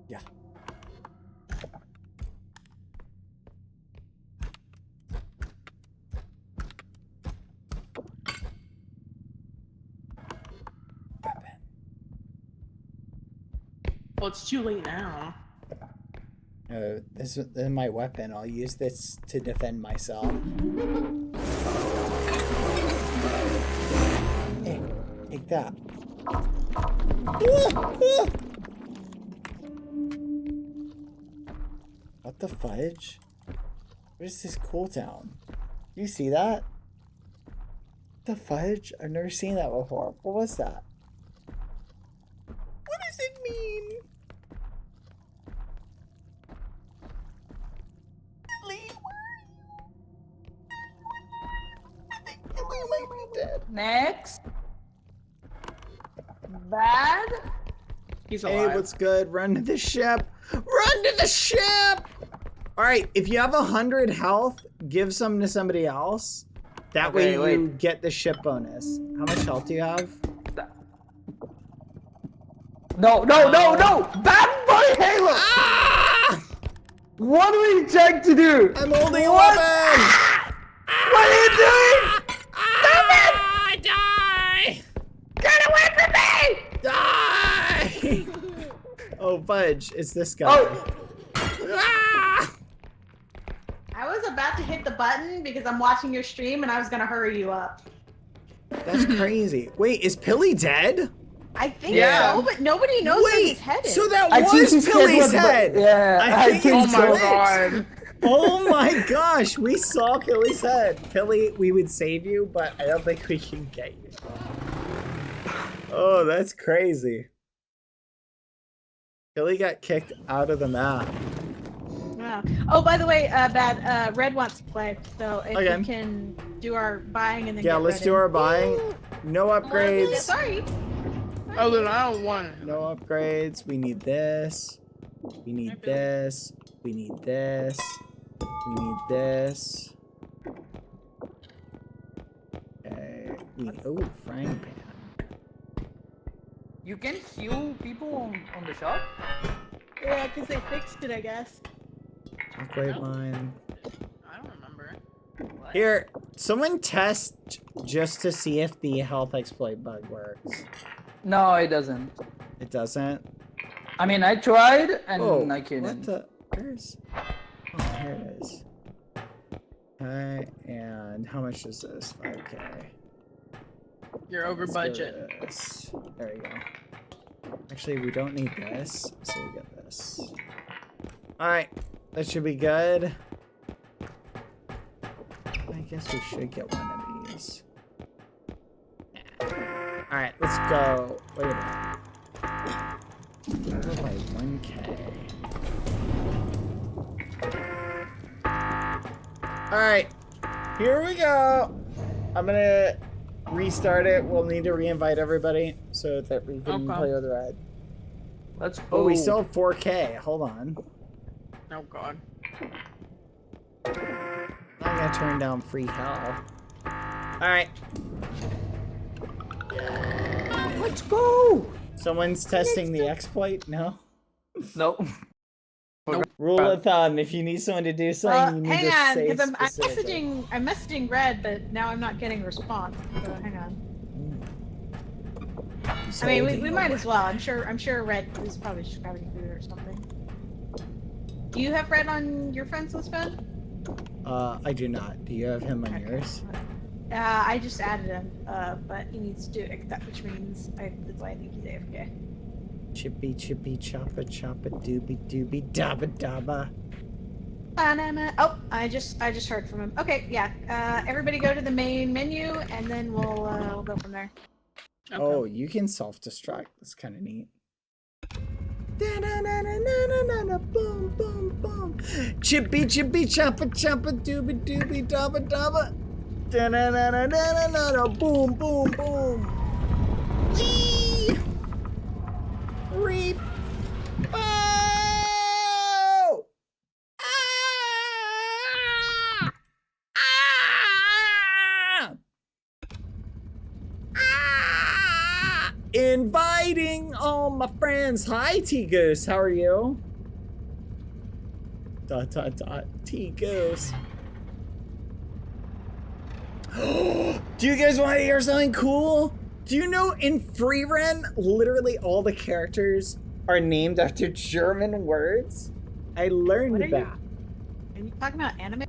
Yeah. Well, it's too late now. This is my weapon. I'll use this to defend myself. Hey, take that. What the fudge? What is this cooldown? You see that? What the fudge? I've never seen that before. What was that? What does it mean? Ellie might be dead. Next. Bad. He's alive. Hey, what's good? Run to the ship. Run to the ship! Alright, if you have 100 health, give some to somebody else. That way you get the ship bonus. How much health do you have? No! Badboyhalo! Ah! What are we trying to do? I'm holding a weapon! What are you doing? Stop it! Die! Get away from me! Die! Oh, Fudge, it's this guy. Oh. I was about to hit the button because I'm watching your stream and I was gonna hurry you up. That's crazy. Wait, is Pilly dead? I think Yeah. so, but nobody knows where his head is. So that I think was his head Pilly's was- head! yeah, I think it's so. Oh my glitched. god. Oh my gosh, we saw Pilly's head. Pilly, we would save you, but I don't think we can get you. Oh, that's crazy. Pilly got kicked out of the map. Yeah. Oh, by the way, Red wants to play, so if Okay. we can do our buying and then Yeah, get let's Red do in. our buying. No Yeah, upgrades. sorry. Oh, then I don't want it. No upgrades. We need this. We need this. We need this. We need this. Okay. Oh, frying pan. You can heal people on the shop? Yeah, because they fixed it, I guess. Upgrade line. I don't remember. Here, someone test just to see if the health exploit bug works. No, it doesn't. It doesn't? I mean, I tried and Oh, I couldn't. what the? Where's? Oh, here it is. Okay, and how much is this? 5K. You're over Let's go budget. this. There you go. Actually, we don't need this, so we get this. Alright, that should be good. I guess we should get one of these. Alright, let's go. Wait a minute. Go by 1K. Alright, here we go. I'm gonna restart it. We'll need to re-invite everybody so that we can Okay. play with Red. Let's go. Oh, we still have 4K. Hold on. Oh god. I'm gonna turn down free hell. Alright. Let's go! Someone's testing the exploit? No? Nope. Rule of thumb, if you need someone to do something, you need Hang to on, say because I'm specific. I'm messaging Red, but now I'm not getting a response. So hang on. I mean, we might as well. I'm sure Red is probably scrubbing food or something. Do you have Red on your friends list, Ben? I do not. Do you have him on yours? I just added him, but he needs to accept, which means that's why I think he's AFK. Chippy chippy choppa choppa doobie doobie dabba dabba. Oh, I just heard from him. Okay, yeah. Everybody go to the main menu, and then we'll go from there. Okay. Oh, you can self-destruct. That's kind of neat. Boom, boom, boom. Chippy chippy choppa choppa doobie doobie dabba dabba. Boom, boom, boom. Whee! Reap. Oh! Ah! Ah! Ah! Inviting all my friends. Hi, T-Goose. How are you? ... T-Goose. Do you guys want to hear something cool? Do you know in Freeren, literally all the characters are named after German words? I learned that. Are you talking about anime?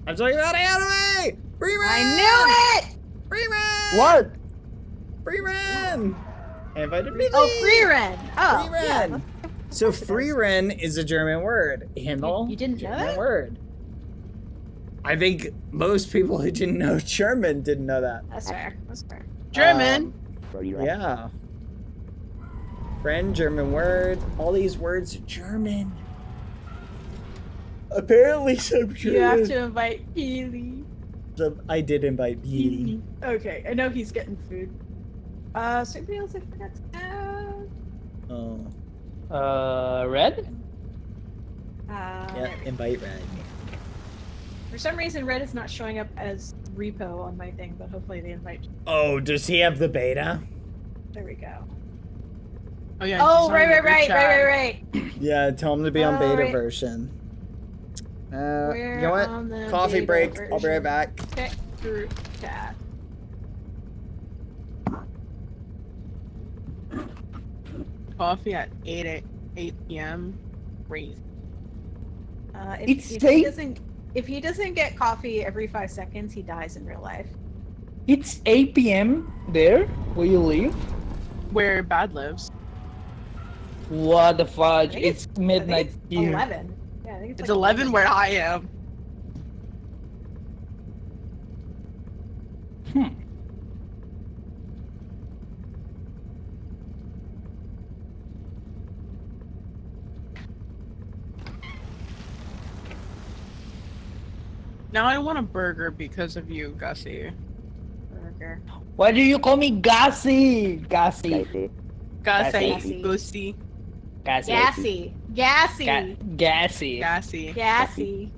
I'm talking about anime! Freeren! I knew it! Freeren! What? Freeren! I invited me. Oh, Freeren! Oh, Freeren! yeah. So Freeren is a German word. Himmel, You didn't know German that? word. I think most people who didn't know German didn't know that. That's fair. That's fair. German. Yeah. Friend, German word. All these words are German. Apparently some German. You have to invite Keely. I did invite Beanie. Okay, I know he's getting food. Something else I forgot to add. Oh. Red? Yeah, There we go. invite Red. For some reason, Red is not showing up as repo on my thing, but hopefully they invite. Oh, does he have the beta? There we go. Oh yeah. Oh, he's on the group right. chat. Yeah, tell him to be on Oh, beta right. version. You We're know on the what? Coffee beta break. I'll be right version. back. Check group chat. Coffee at 8 p.m. Crazy. If he doesn't get coffee every 5 seconds, he dies in real life. It's 8 p.m. there where you live? Where Bad lives. What the fudge? think It's midnight here. 11. Yeah, I think It's like 11 where I am. Now I want a burger because of you, Gussie. Burger. Why do you call me Gassy? Gassy. Gussie. Goosey. Gassy. Gassy. Gassy. Gassy. Gassy.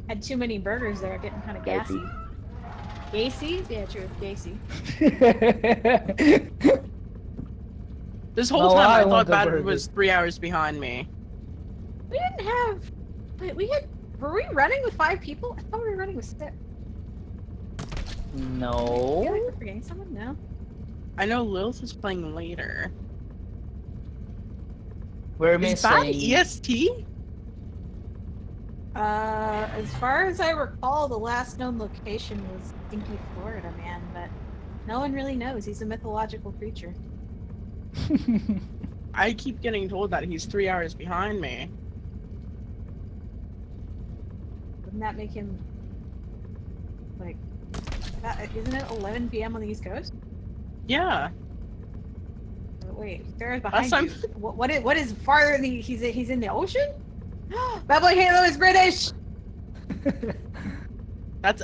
Had too many burgers there, getting kind of gassy. Gacy? Yeah, true. Gacy. This whole No, time I I want thought the Bad burger. was 3 hours behind me. We didn't have. Wait, were we running with 5 people? I thought we were running with 6. I feel like No. we're forgetting someone now. I know Lilith is playing later. We're Is Bad missing. EST? As far as I recall, the last known location was Stinky, Florida, man, but no one really knows. He's a mythological creature. I keep getting told that he's 3 hours behind me. Wouldn't that make him like? Isn't it 11 p.m. on the East Coast? Yeah. Wait, Sarah's behind Last you. What is farther in the? He's in the ocean. Badboyhalo is British. That's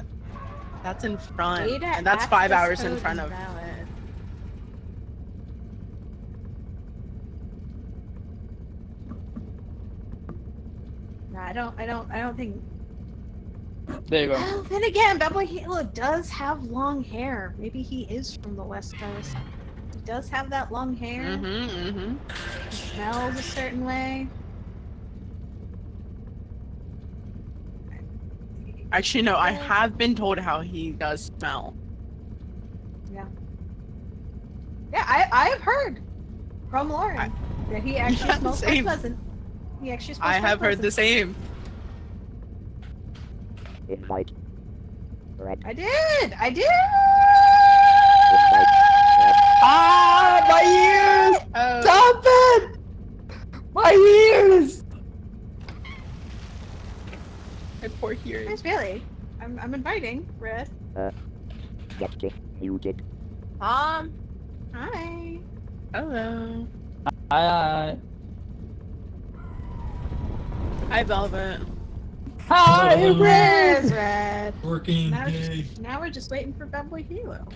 in front, Data and that's 5 access hours in code front of. invalid. No, I don't think. There you go. Well, then again, Badboyhalo does have long hair. Maybe he is from the West Coast. He does have that long hair. He smells a certain way. Actually, no, I have been told how he does smell. Yeah. Yeah, I have heard from Lauren that he actually Yeah, smells quite same. pleasant. He actually smells I quite have heard the pleasant. same. Invite. Red. I did! Ah, my ears! Stop it! My ears! My poor hearing. Where's Bailey? I'm inviting, Red. Get muted. Hi. Hello. Hi. Hi, Velvet. Hi, There's Red. Working Now we're just waiting for Badboyhalo.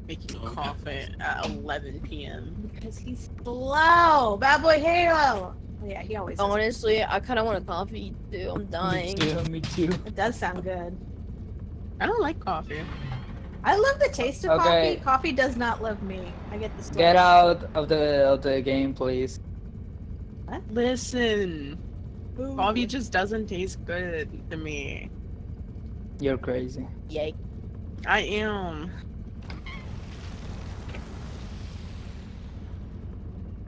Making coffee at 11 p.m. Because he's slow! Badboyhalo! Oh, yeah, he always is. Honestly, I kind of want a coffee too. I'm dying. Me too. It does sound good. I don't like coffee. I love the taste of Okay. coffee. Coffee does not love me. I get the Get out of the game, please. What? Listen. Coffee just doesn't taste good to me. You're crazy. Yay. I am.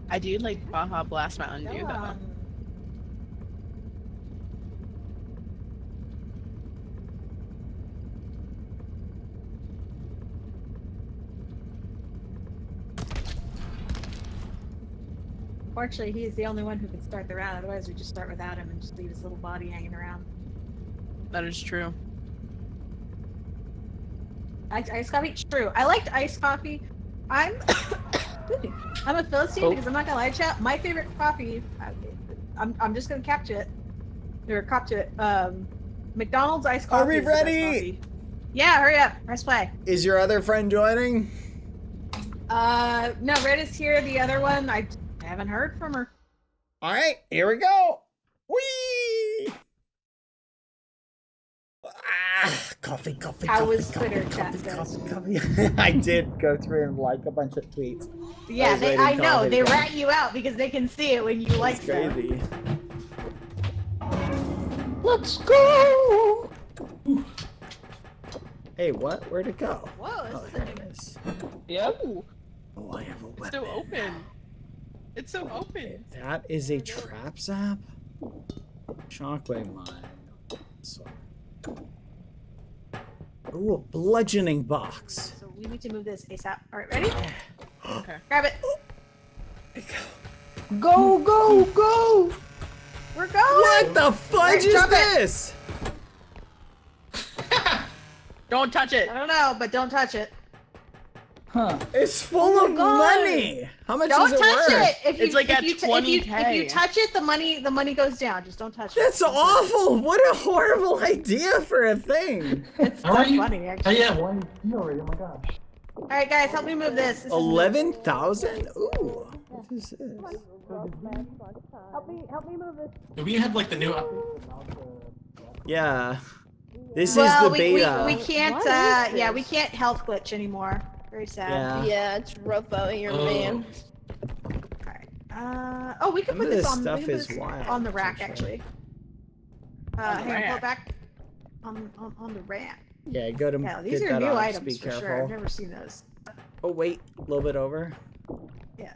I do like Baja Blast Mountain Dew though. Unfortunately, he is the only one who can start the round. Otherwise, we just start without him and just leave his little body hanging around. That is true. Iced coffee? True. I liked iced coffee. I'm a Philistine because I'm not gonna lie, chat. My favorite coffee. I'm just gonna capture it. Or cop to it. McDonald's iced coffee. Are we is the best ready? coffee. Yeah, hurry up. Press play. Is your other friend joining? No, Red is here. The other one, I haven't heard from her. All right, here we go. Whee! Coffee. How was Twitter chat says? Coffee. I did go through and like a bunch of tweets. Yeah, was waiting I know. coffee. They rat you out because they can see it when you like It's them. crazy. Let's go! Hey, what? Where'd it go? Whoa, this Oh, is here a it is. Yep. Oh, Oh, I have a it's weapon. so open. It's so open. That is a trap zap? Shockwave mine. So... Ooh, a bludgeoning box. So we need to move this ASAP. Alright, ready? Okay. Grab it. Go, go, go! We're going! What the fudge is drop it. this? Don't touch it. I don't know, but don't touch it. Huh. It's full of money. How much Don't is it touch worth? it. If you, It's like if at you, if 20K. you touch it, the money goes down. Just don't touch it. That's awful. What a horrible idea for a thing. It's How so are you? funny, Oh actually. yeah, one already. Oh my gosh. All right, guys, help me move this. This is 11,000? Ooh. What is this? Help me move this. Do we have like the new? Yeah. This Well, is the beta. we can't. What is Yeah, we this? can't health glitch anymore. Very sad. Yeah. It's rough out here, Oh. man. Oh, we can Some put of this this on. stuff We can put is this wild, on the for rack, sure. actually. the Hang on, pull rack. it back. On the rack. Yeah, go to Yeah, these get are that new off. items Be for careful. sure. I've never seen those. Oh, wait. A little bit over. Yeah.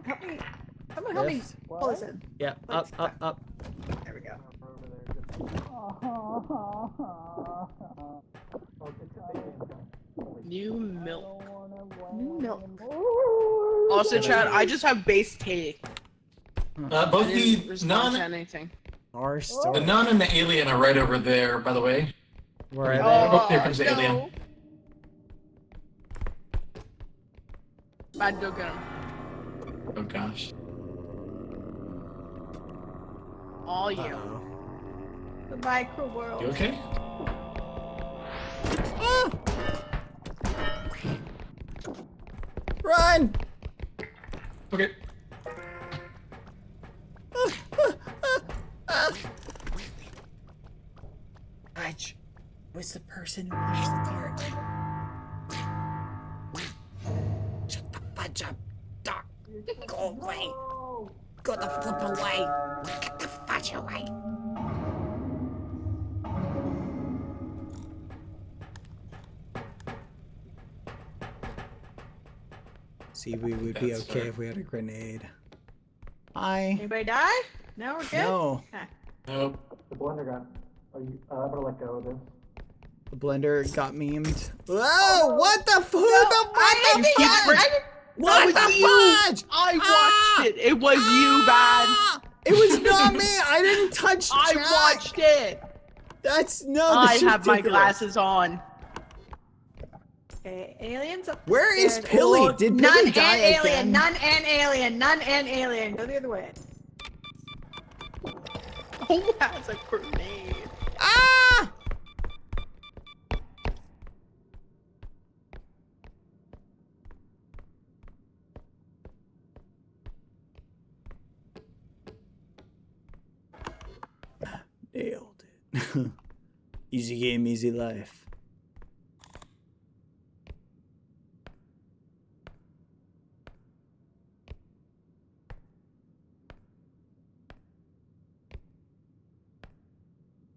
Help me. Someone help me Lift. pull this in. Yeah, up, up, up. There we go. New milk. New milk. Also, Chad, I just have base take. Both I didn't the respond to nun, anything. Our the story. nun and the alien are right over there. By the way. Where are Oh, there comes the alien. Bad, go get him. Oh gosh. All they? you. Uh-oh. Goodbye, cruel world. You okay? Ah! Run! Okay. Fudge was the person who pushed the cart. Shut the fudge up, Doc. Go away. Go the flip away. Get the fudge away. See, we would be That's okay fair. if we had a grenade. Hi. Anybody die? No, we're good? No. Okay. Nope. The blender got. Are you? I'm gonna let go of this. The blender got memed. Whoa! What the? Who the? What the fudge? What the fudge? I watched it. It was you, Bad. It was not me. I didn't touch. I chat. watched it. That's no. I This is have my ridiculous. glasses on. Okay, aliens up. Where is there. Pilly? Did None Pilly and die alien. again? None and alien. None and alien. Go the other way. Who has a grenade? Ah! Nailed it. Easy game, easy life.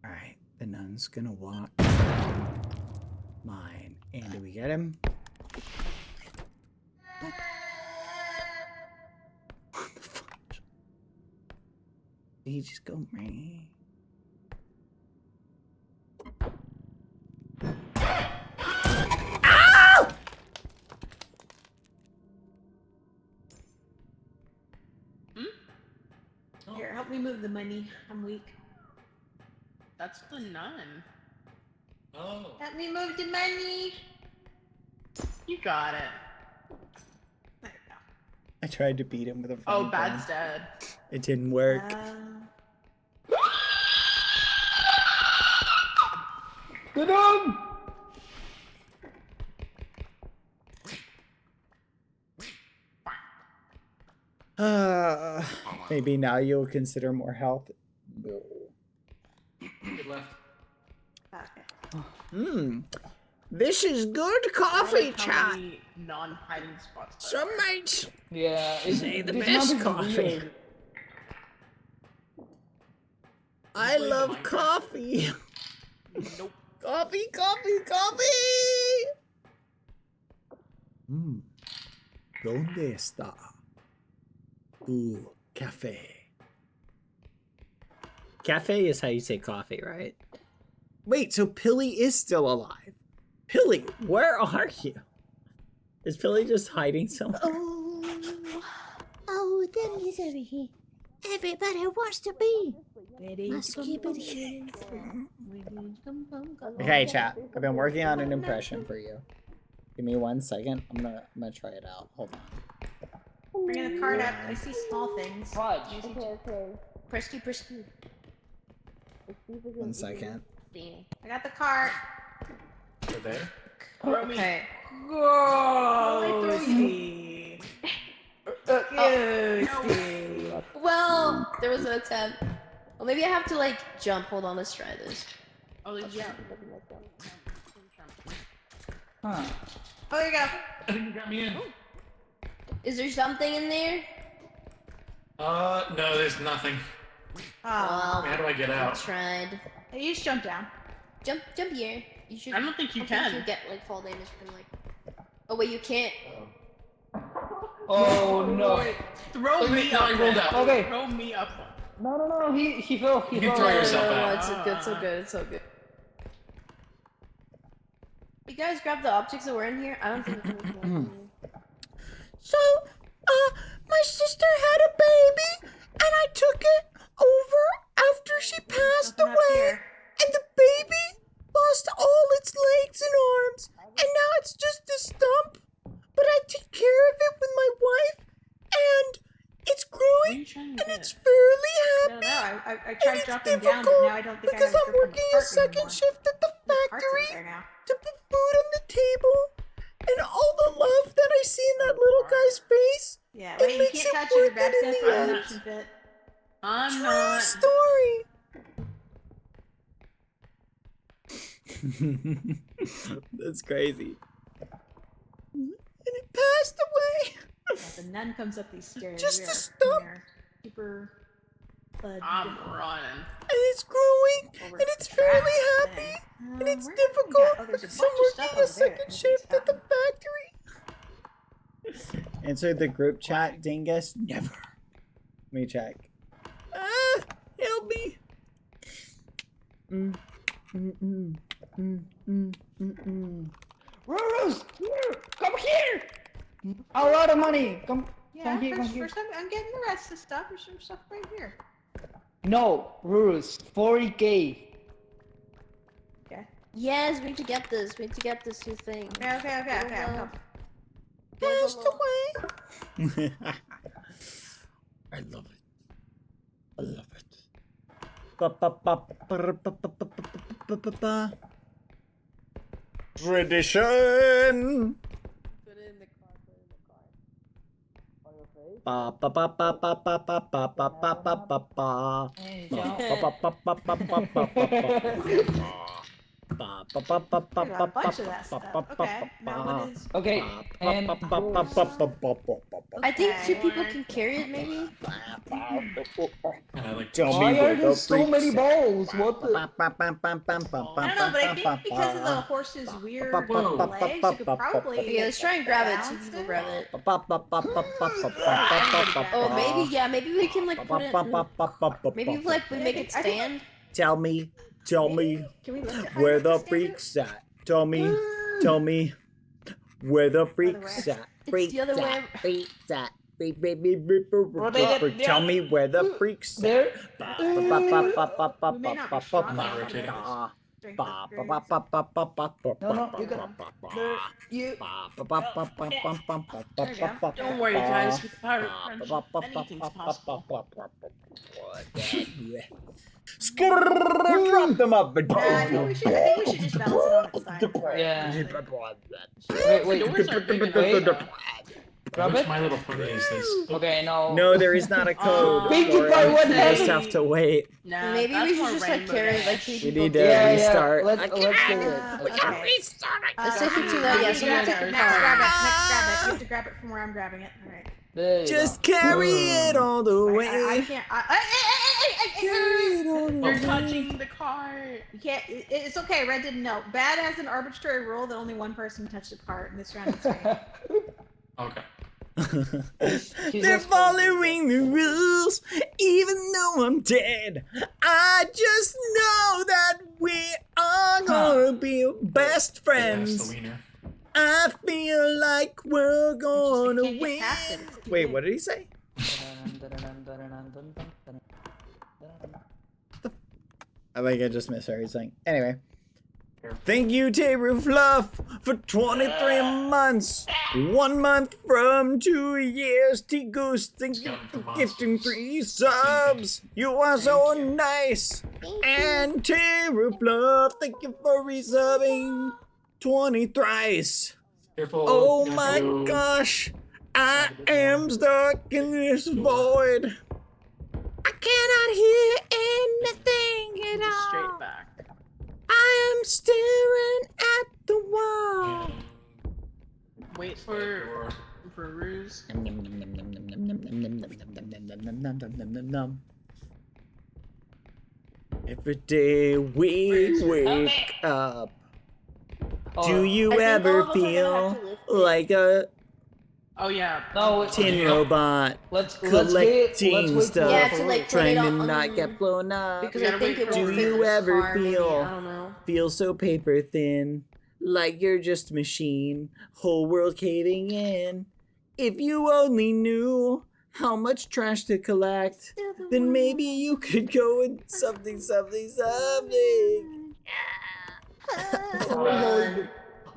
Alright, the nun's gonna walk mine. And do we get him? What the fuck? Did he just go me? Ow! Here, help me move the money. I'm weak. That's the nun. Oh. Help me move the money. You got it. There we go. I tried to beat him with a Oh, frying Bad's pan. dead. It didn't work. Get him! Maybe now you'll consider more health. Good left. Hmm. This is good I coffee, like how chat. many non-hiding spots. Some mates Yeah, it's say the it's best not even coffee. weird. I love coffee. Nope. Coffee, coffee, coffee. ¿Dónde está tu café? Cafe is how you say coffee, right? Wait, so Pilly is still alive. Pilly, where are you? Is Pilly just hiding somewhere? Oh, the misery. Everybody wants to be. Let's keep it here. Okay, chat. I've been working on an impression for you. Give me 1 second. I'm gonna try it out. Hold on. Bringing the card up. I see small things. Okay. Presky, presky. 1 second. I got the card. Are they? Okay. Ghosty. Ghosty. Well, there was an attempt. Well, maybe I have to like jump. Hold on, let's try this. Oh, yeah. Huh. Oh, there you go. I think you got me in. Is there something in there? No, there's nothing. Oh. How do I get out? I tried. Hey, you just jump down. Jump here. You should. I don't think you can. You get like fall damage from like. Oh wait, you can't. Oh no. Throw me no, up. I rolled out. Okay. Throw me up. No. He fell. You can throw yourself No, out. it's so good. So good. It's so good. You guys grab the objects that were in here. I don't think. So, my sister had a baby, and I took it over after she passed away, and the baby lost all its legs and arms, and now it's just a stump, but I take care of it with my wife, and it's growing, and it's fairly happy. I and tried it's dropping difficult down, but now I don't think because I I'm working a second shift at the factory to put food on the table, and all the love that I see in that little guy's face. Yeah, it wait, you makes can't it touch it. Your worth back's it gonna in throw the an end. option fit. I'm True not. story. That's crazy. And it passed away. The nun comes up these stairs. Just We a are- stump. we are Super. I'm running. And it's growing, and it's fairly happy, and it's difficult because I'm working a second shift at the factory. Answer the group chat, Dingus. Never. Let me check. Help me. Rurus, come here! A lot of money. Come here, come here. First, I'm getting the rest of the stuff. There's some stuff right here. No, Rurus, 40K. Okay. Yes, we need to get this. We need to get this new thing. Okay. I'm coming. Passed away. I love it. I love it. Tradition. Ba ba ba ba ba ba ba ba ba ba ba ba ba. Okay, and I think 2 people can carry it, maybe. why are there so many balls? What the? I don't know, but I think because of the horse's weird legs, you could probably. Yeah, let's try and grab it. 2 people grab it. Oh, maybe, yeah, maybe we can like put it. Maybe like we make it stand. Tell me Can we lift it where higher the to stand it? freaks at. Tell me where the freaks at. It's the other way. Freaks at. Tell me where the freaks There. Don't worry, guys. With the power of friendship, anything's possible. Drop them up. I think we should just balance it on its side. Yeah. Wait. Doors are big enough. Grab Which it. My Little Pony is this? Okay, no. No, there is not a code. Thank for you for it. what You just happened. have to wait. Nah, Maybe that's we should more just like rainbow carry dash. like 3 We people. need to Yeah, restart. let's do it. Let's take it to the You yes. gotta take the Grab next grab it. You have to grab it from where I'm grabbing it. All right. There you Just go. carry it all the way. I can't. Carry it all the You're way. touching the cart. You can't. It's okay. Red didn't know. Bad has an arbitrary rule that only one person can touch the cart, and this round is fair. Okay. They're following the rules, even though I'm dead. I just know that we are gonna be best That's friends. the wiener. I feel like we're gonna can't get win. past it. It's too Wait, big. what did he say? I think I just misheard something. Anyway. Thank you, Taru Fluff, for 23 months. 1 month from 2 years. T-Goose, thank you for gifting 3 subs. You are so nice. And Taru Fluff, thank you for resubbing 20 thrice. Careful. Oh careful. my gosh. I am stuck in this void. I cannot hear anything at all. Straight back. I am staring at the wall. Wait for Ruse. Every day we wake up. Do you ever feel like a Oh yeah. No, tin robot collecting stuff, Yeah, to, like, put trying it to on- not get blown up? Because I think it Do won't fit you this ever car, maybe, I don't know. feel so paper thin, like you're just a machine, whole world caving in? If you only knew how much trash to collect, then maybe you could go with something.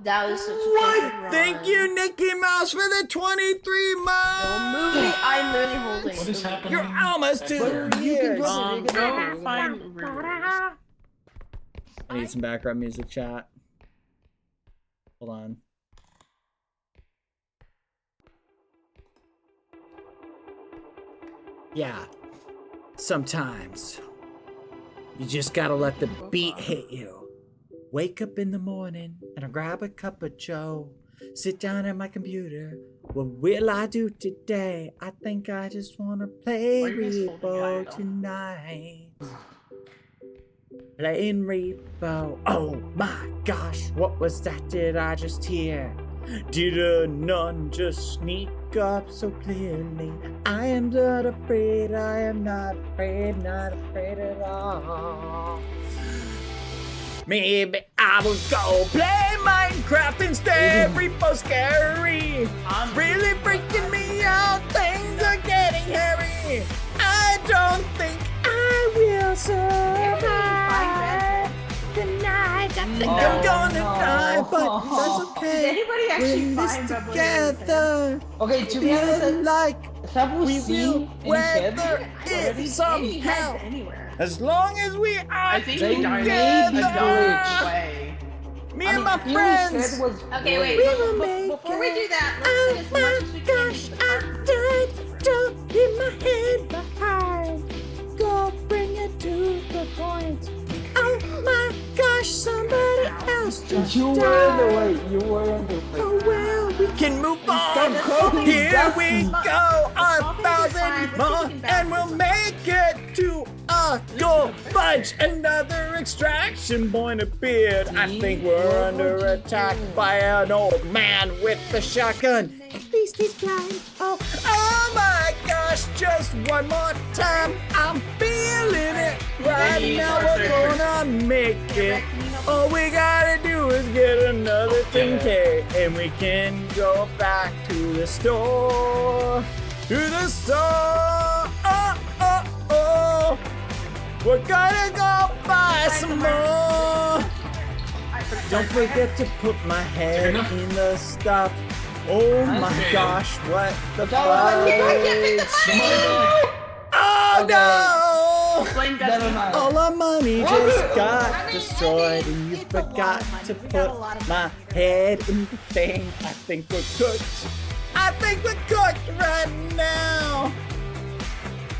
That was such a What? Thank you, Mickey Mouse, for the 23 months! I'm really holding. What is happening? You're almost 2 years! Go find Ruse. I need some background music, chat. Hold on. Yeah. Sometimes you just gotta let the beat hit you. Wake up in the morning and I grab a cup of joe. Sit down at my computer. What will I do today? I think I just wanna play REPO tonight. Playing REPO. Oh my gosh, what was that? Did I just hear? Did a nun just sneak up so clearly? I am not afraid, I am not afraid at all. Maybe I will go play Minecraft instead. REPO's scary. Really freaking me out. Things are getting hairy. I don't think I will survive tonight. I think I'm gonna die, but that's okay. Did anybody We're actually in this find Badboyhalo? together. Okay, to be honest, Feel like have we we will seen any kids? weather it somehow. Anywhere. As long as we are I think They he died made a a dumb way. me and my friends. Okay, wait. We will make Before we do that, Oh let's get as much as we my can. gosh, I died. Don't leave my head behind. Go bring it to the point. Oh my gosh, somebody else just You were in the died. way. You were in the way. Oh well, we can move on. cooking, Here Dusty. we go, 1,000 more, and we'll make it to a goal bunch. Another extraction point appeared. I think we're under attack by an old man with the shotgun. At least he's blind. Oh my gosh, just one more time. I'm feeling it. Right now we're gonna make it. All we gotta do is get another 10K and we can go back to the store. To the store. Oh. We're gonna go buy some more. Don't forget to put my head in the stuff. Oh my gosh, what the fudge? Oh no! Never mind. All our money just got destroyed and you forgot to put my head in the thing. I think we're cooked. I think we're cooked right now.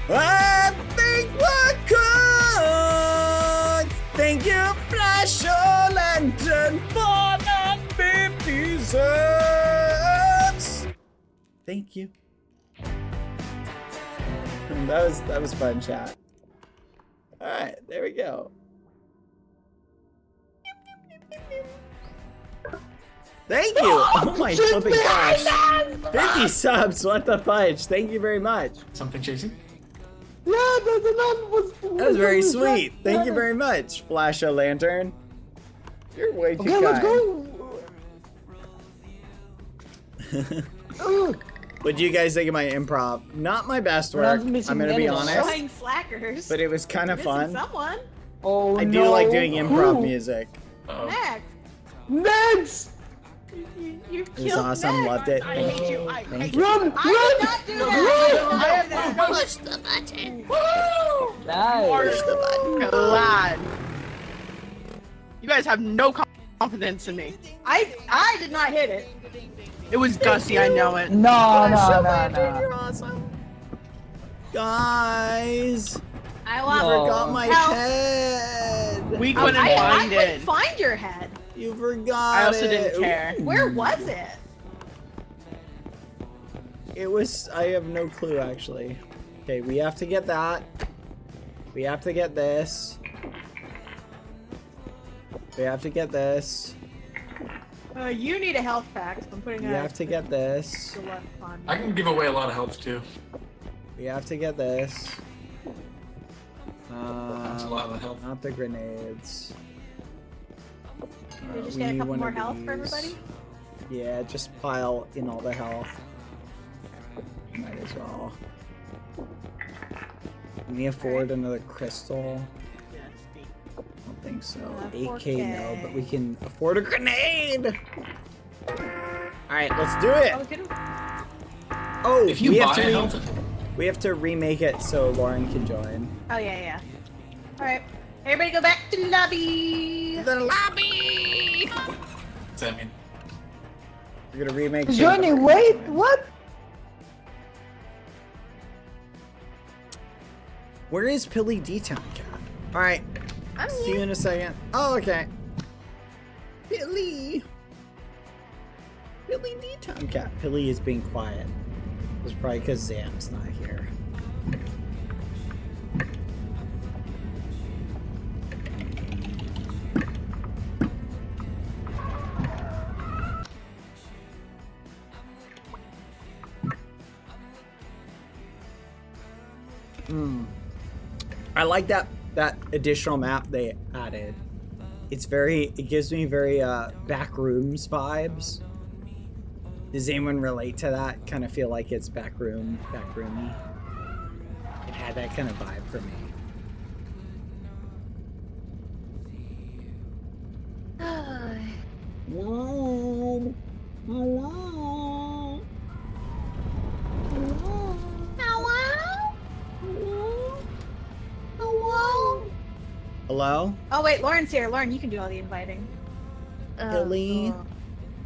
I think we're cooked. Thank you, Flash or Lantern, for the 50 cents. Thank you. That was fun, chat. All right, there we go. Thank you. Oh my flipping gosh. 50 subs. What the fudge? Thank you very much. Something chasing? Yeah, That was very sweet. Thank you very much, Flash a Lantern. You're way too kind. Let's go. What do you guys think of my improv? Not my best work, I'm gonna be honest. Showing slackers. But it was kind of fun. Someone. Oh, I do like doing improv music. Next. You It was awesome, loved it. I hate you. I Thank hate you. you. I did not do that. Push the button. Nice. Push the button. Glad. You guys have no confidence in me. I did not hit it. It was Gussie, I know it. No. You're awesome. Guys, I forgot my head. We couldn't find I it. couldn't find your head. You forgot I also it. didn't care. Where was it? It was, I have no clue actually. Okay, we have to get that. We have to get this. We have to get this. You need a health pack. So I'm putting We have to get this. I can give away a lot of health too. We have to get this. That's a lot of health. Not the grenades. We just we get a need couple one more of health for these. everybody. Yeah, just pile in all the health. Might as well. Can we afford another crystal? I don't think so. 8K no, but we can afford a grenade! Alright, let's do it! Oh, If you we buy have to health, we have to remake it so Lauren can join. Oh yeah. All right, everybody go back to the lobby. The lobby. what's that mean? We're gonna remake. Johnny, wait, what? Where is Pilly D-Town Cat? All right. See you in a second. Oh, okay. Pilly. Pilly D-Town Cat. Pilly is being quiet. It's probably because Zam's not here. I like that additional map they added. It gives me very Backrooms vibes. Does anyone relate to that? Kind of feel like it's backroomy. It had that kind of vibe for me. Hello. Hello. Hello? Oh wait, Lauren's here. Lauren, you can do all the inviting. Billy.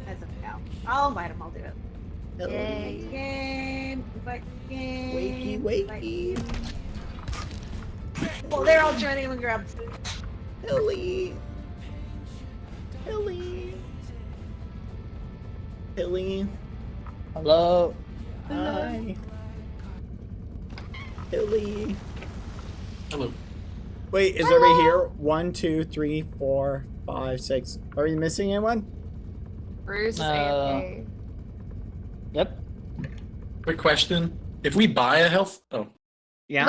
As of now. I'll invite him, I'll do it. Yay. Game. Invite game. Wakey. Well, they're all joining him and grab. Billy. Billy. Billy. Hello. Hi. Billy. Hello. Wait, is everybody here? 1, 2, 3, 4, 5, 6. Are we missing anyone? Bruce is AFK. Yep. Quick question. If we buy a health... Oh. Yeah?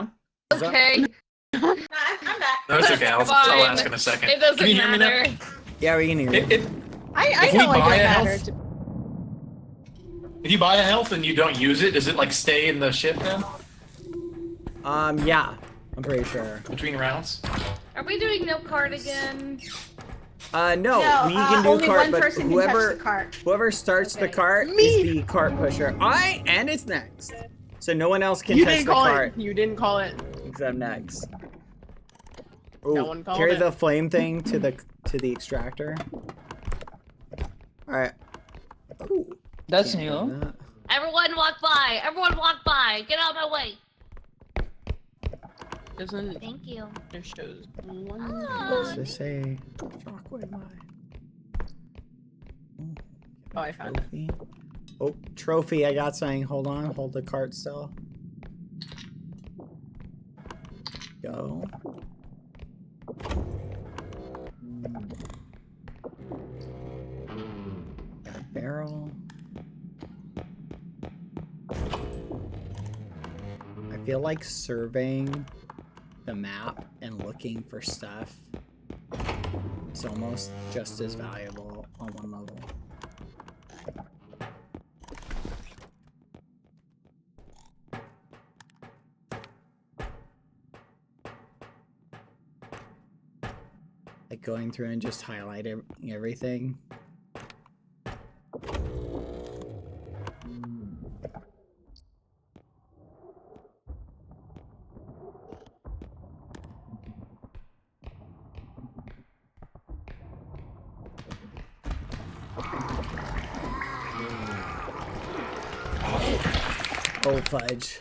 Okay. I'm back. No, it's okay. I'll ask in a second. It doesn't Can you hear me matter. now? Yeah, we can hear you. I If know we it buy doesn't a matter. health- If you buy a health and you don't use it, does it like stay in the ship then? Yeah. I'm pretty sure. Between rounds? Are we doing no card again? No, we can do only cart, one but person can whoever touch the cart. whoever starts the cart is the cart pusher. And it's next. So no one else can You touch didn't the call cart it. You didn't call it. except next. No Ooh, one called carry it. the flame thing to the extractor. Alright. That's Can't do new. that. Everyone walk by. Everyone walk by. Get out of my way. Doesn't Thank you. it shows What's this say? Shockwave mine. Oh, I found it. Trophy. Oh, trophy, I got something. Hold on, hold the cart still. Go. Got a barrel. I feel like surveying the map and looking for stuff is almost just as valuable on one level. Like going through and just highlighting everything. Oh, fudge.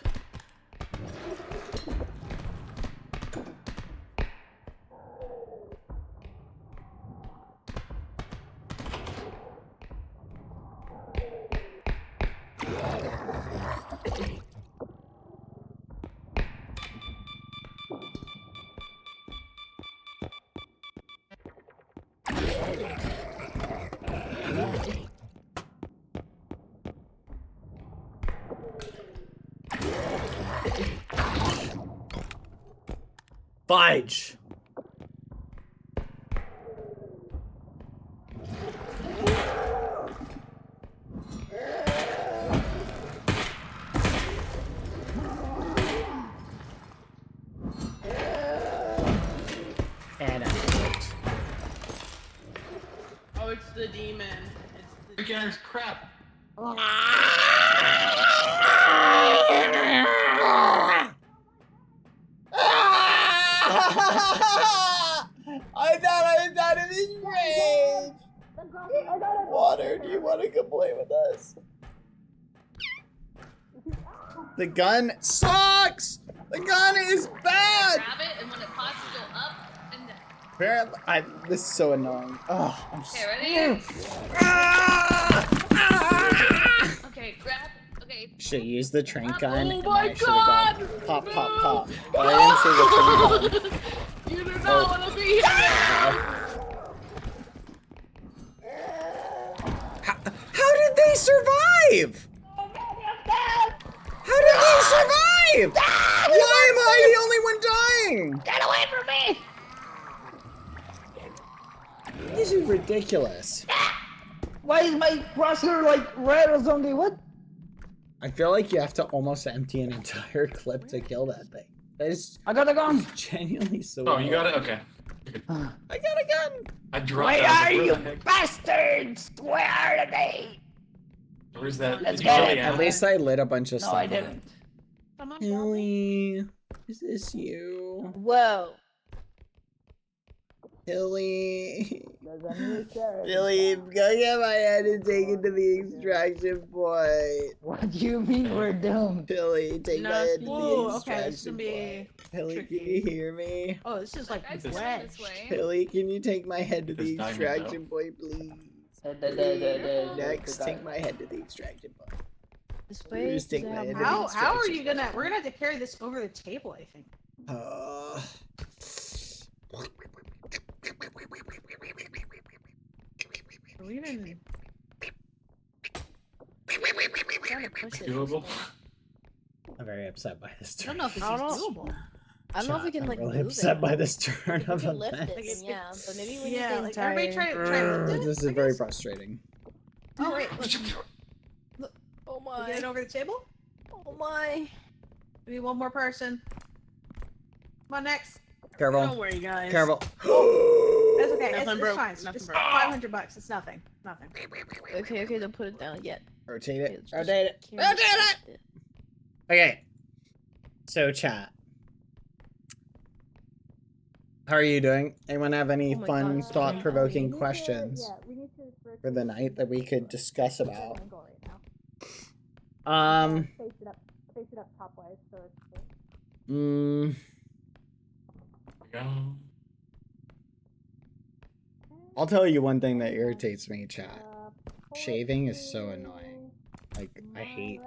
Fudge! And I quit. Oh, it's the demon. It's the crap. I thought I was out of his range. Water, do you want to come play with us? The gun sucks! The gun is bad! Grab it, and when it pauses, go up and down. Apparently, this is so annoying. Oh, I'm Okay, ready? Okay, grab. Okay. Should use the trank gun. Oh and my I should've gone God! pop, pop, pop. But I didn't see the trank gun. You do not want to be here. How did they survive? How did they survive? Why am I the only one dying? Get away from me! This is ridiculous. Why is my crosshair like red or something? What? I feel like you have to almost empty an entire clip to kill that thing. That is. I got a gun. Genuinely so. Oh, you got it? Okay. I got a gun. I dropped Where it. I was are like, you, where the heck? bastards? Where are they? Where's that? Let's Did you kill go. the At animal? least I lit a bunch of No, stuff. I didn't. Hilly, is this you? Whoa. Hilly. Hilly, go get my head and take it to the extraction point. What do you mean we're doomed? Hilly, take my head to the Whoa, okay, extraction this is gonna be point. Hilly, can tricky. you hear me? Oh, this is like Guys, This- going wedge. this way. Hilly, can you take my head to This the diamond, extraction point, please? Next, take my head to the extraction point. This way. Just take does it my have head. more- How are you gonna? We're gonna have to carry this over the table, I think. Are we even? Doable. I'm very upset by this I turn. don't know if this is I don't know. doable. I don't know if we can I'm like really move upset it. by this turn If we of can lift events. it, then yeah, but maybe we Yeah, need like to everybody try lift it. This is very frustrating. Oh wait, look. Oh We get it my. over the table. Oh my. Maybe one more person. Come on, next. Careful. Don't worry, guys. Careful. That's okay. Nothing It's broke, fine. It's nothing just broke. $500. It's nothing. Nothing. Okay, don't put it down yet. Rotate Okay, it. let's just- Rotate it. can't really Rotate it. shift Okay. So, chat. How are you doing? Anyone have any Oh my fun, God. thought-provoking questions for the night that we could discuss about? Face it up topwise so it's I'll tell you one thing that irritates me, chat. Shaving is so annoying. Like, I hate,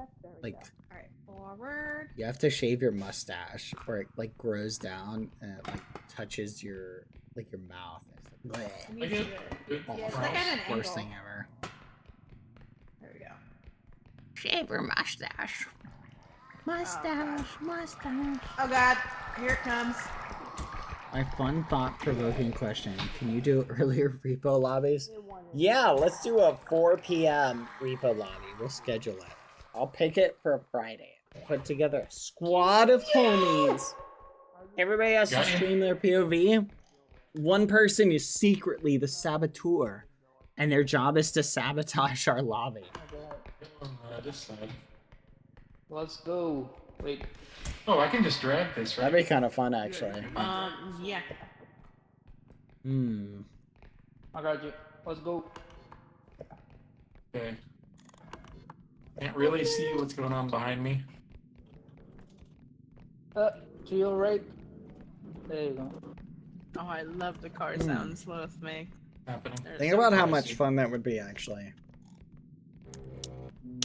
like, All right, forward. You have to shave your mustache, or it like grows down and it like touches your mouth. It's like, Let me do it. Yeah, it's like at an angle. worst thing ever. There we go. Shave your mustache. Mustache. Oh god, here it comes. My fun thought-provoking question: can you do earlier repo lobbies? Yeah, let's do a 4 p.m. repo lobby. We'll schedule it. I'll pick it for Friday. Put together a squad of homies. Everybody has to stream their POV. One person is secretly the saboteur, and their job is to sabotage our lobby. This side. Let's go. Wait. Oh, I can just drag this, right? That'd be kind of fun, actually. Yeah. I got you. Let's go. Okay. Can't really see what's going on behind me. To your right. There you go. Oh, I love the car sounds Lilith makes. Happening. Think about how much fun that would be, actually.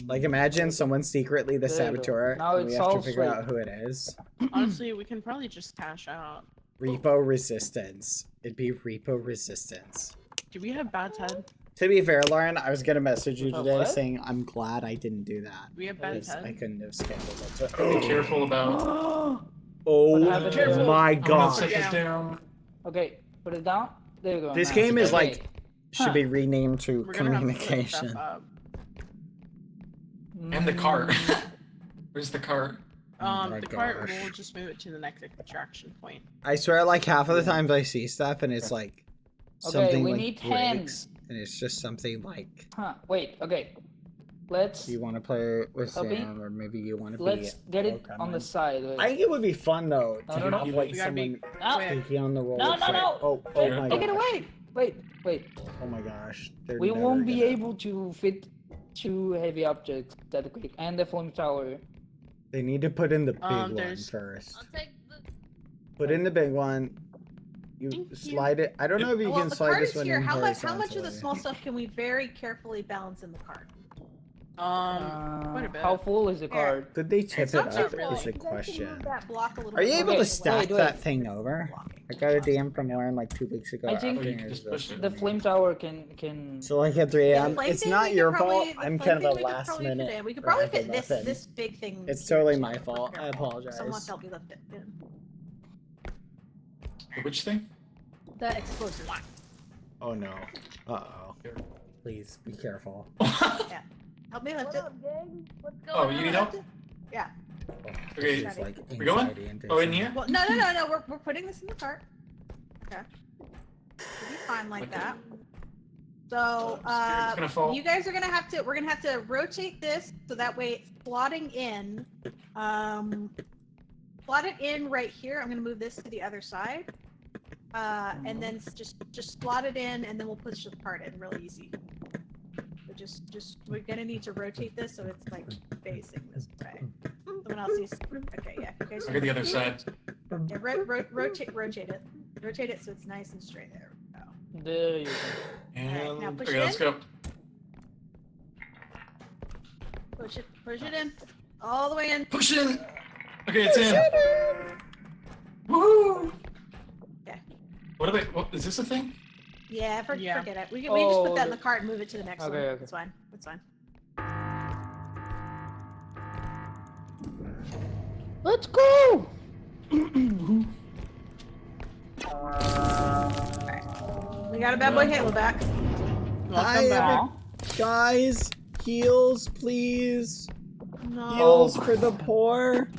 Like, imagine someone secretly the saboteur, and we have to figure out who it is. Honestly, we can probably just cash out. Repo resistance. It'd be repo resistance. Do we have bad Ted? To be fair, Lauren, I was gonna message you today What? saying I'm glad I didn't do that. We have bad because Ted? I couldn't have scheduled it. Be careful about. Oh Careful. my I'm gonna god. set this down. Okay, put it down. There you go. This Nice. game is Okay. like should be renamed to We're gonna have to put communication. stuff up. And the cart. Where's the cart? Oh my The cart, gosh. we'll just move it to the next extraction point. I swear, like half of the times I see stuff and it's like something we like need breaks, and it's just something like. Wait. Okay. Let's. You want to play with Abby? Sam, or maybe you want to be. Let's get it Pokemon. on the side. Wait. I think it would be fun though to No, no, have no. like We gotta be someone quick. taking on the role. No, of no, like- no. Oh my Take it god. away. Wait. Oh my gosh. They're We never won't be gonna- able to fit 2 heavy objects that quick, and the flame tower. They need to put in the big one there's- first. I'll take the. Put in the big one. You slide it. I don't know if you Well, can the slide cart this is one here. in How much of the horizontally. small stuff can we very carefully balance in the cart? Quite a bit. How full is the card? Could they tip It's it not too up? full. Is You the guys can question. move that block a little Are you bit. able Okay, to stack wait. that thing over? I got a DM from Lauren like 2 weeks ago. I think asking can her just this. push it. The flame tower can. So like at 3 a.m. Flame It's thing not we could your probably- fault. the I'm flame kind of thing a we could last probably fit minute. in. We could or probably I fit have this nothing. big thing. It's totally my fault. I apologize. Someone else help me lift it. in. Which thing? The explosive. Oh no. Uh-oh. Please be careful. Yeah. Help me lift it. Oh, you need help? Yeah. Okay, It's like we going? anxiety and Oh, in tension. here? Well, no. We're putting this in the cart. Okay. Should be fine like that. So, it's gonna fall. you guys are gonna have to. We're gonna have to rotate this so that way it's slotting in. Slot it in right here. I'm gonna move this to the other side. And then just slot it in, and then we'll push the cart in really easy. So we're gonna need to rotate this so it's like facing this way. Someone else needs. Okay, yeah. You guys Look at the other side. Yeah, rotate it. Rotate it so it's nice and straight. There we go. There you go. And now push okay, it let's in. go. Push it in. All the way in. Push in. Okay, it's in. Woohoo! Okay. What is this a thing? Yeah, Yeah. forget it. We can just put that in the Okay. cart and move it to the next one. Okay, okay. That's fine. That's fine. Let's go. We got a Badboyhalo back. Hi, back. guys. Heals, please. No. Heals for the poor.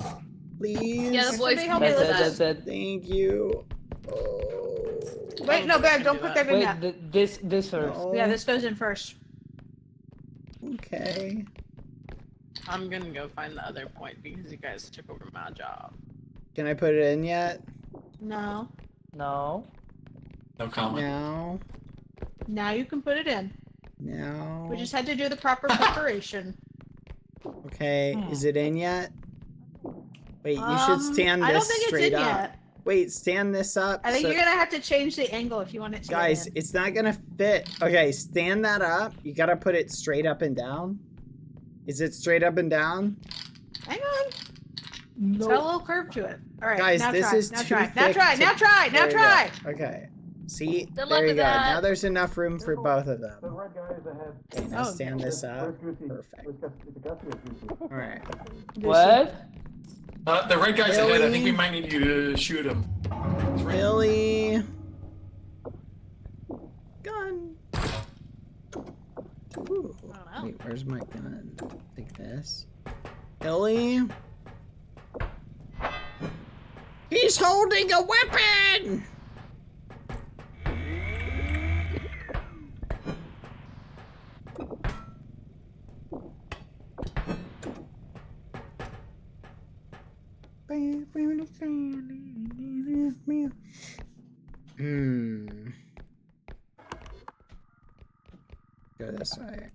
Please. Yeah, the boys Somebody help me lift That's this. it. Thank you. Oh. Wait, no, babe, don't put that in Wait, yet. this first. No. Yeah, this goes in first. Okay. I'm gonna go find the other point because you guys took over my job. Can I put it in yet? No. No. No comment. No. Now you can put it in. No. We just had to do the proper preparation. Okay. Is it in yet? Wait, you should stand this I don't think it's straight in up. yet. Wait, stand this up. I think so- you're gonna have to change the angle if you want it to. Guys, get in. it's not gonna fit. Okay, stand that up. You gotta put it straight up and down. Is it straight up and down? Hang on. It's got a little curve to it. All right, Guys, now this try. is Now too try. thick Now try. to- Now try. Now There you go. try. Okay. See, Good luck there you with go. that. Now there's enough room for both of them. The red guy is ahead. Okay, now Oh, stand this up. Where's Goosey? Perfect. Is it Gussie or Goosey? All right. What? The red guy's ahead. I think we Really? might need you to shoot him. Billy. Gun. Ooh. Wait, where's my gun? Take this. Billy. He's holding a weapon! Go this way.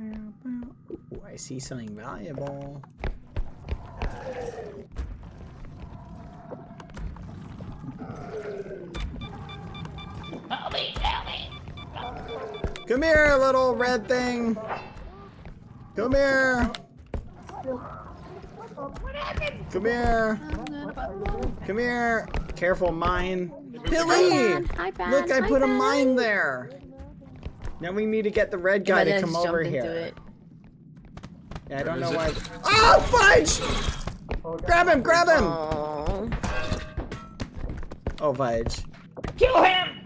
Ooh, I see something valuable. Come here, little red thing. Come here. Come here. Come here. Careful, mine. Billy! Hi, Bad. Look, I Hi, put a Bad. mine there. Now we need to get the red guy to come over here. Yeah, I don't know why. Oh, fudge! Grab him! Grab him! Oh, fudge. Kill him!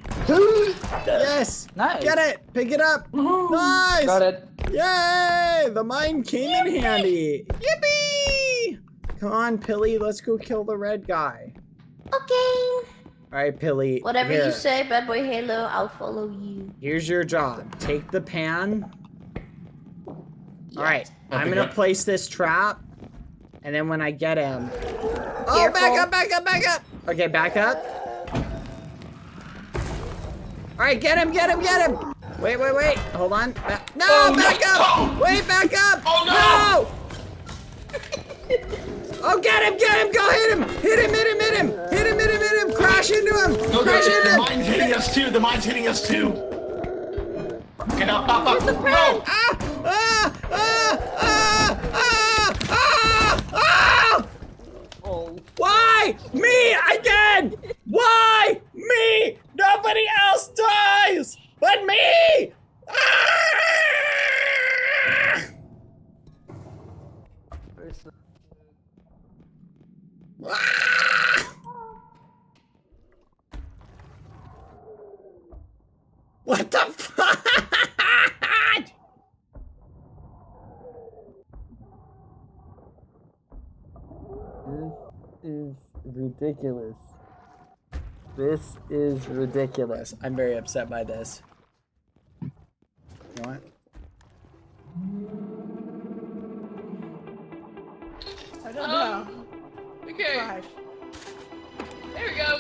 Yes! Nice. Get it! Pick it up! Nice! Got it. Yay! The mine came in handy! Yippee! Come on, Pilly, let's go kill the red guy. Okay. Alright, Pilly. Whatever here. you say, Badboyhalo, I'll follow you. Here's your job. Take the pan. Alright, I'm Okay. gonna place this trap. And then when I get him... Oh, Careful. back up, back up, back up! Okay, back up. Alright, get him, get him, get him! Wait, wait, wait. Hold on. No, Oh, back no. up! Oh. Wait, back up! Oh, no! Oh, get him, get him! Go hit him! Hit him, hit him, hit him! Hit him, hit him, hit him! Crash into him! No, Crash into the him! mine's hitting us too. The mine's hitting us too. Okay, now pop up. No! Ah! Ah! Ah! Ah! Ah! Ah! Oh. Why? Me again! Why? Me! Nobody else dies but me! Ah! Ah! What the fuck? This is ridiculous. This is ridiculous. I'm very upset by this. You know what? I don't know. Okay, Gosh. there we go.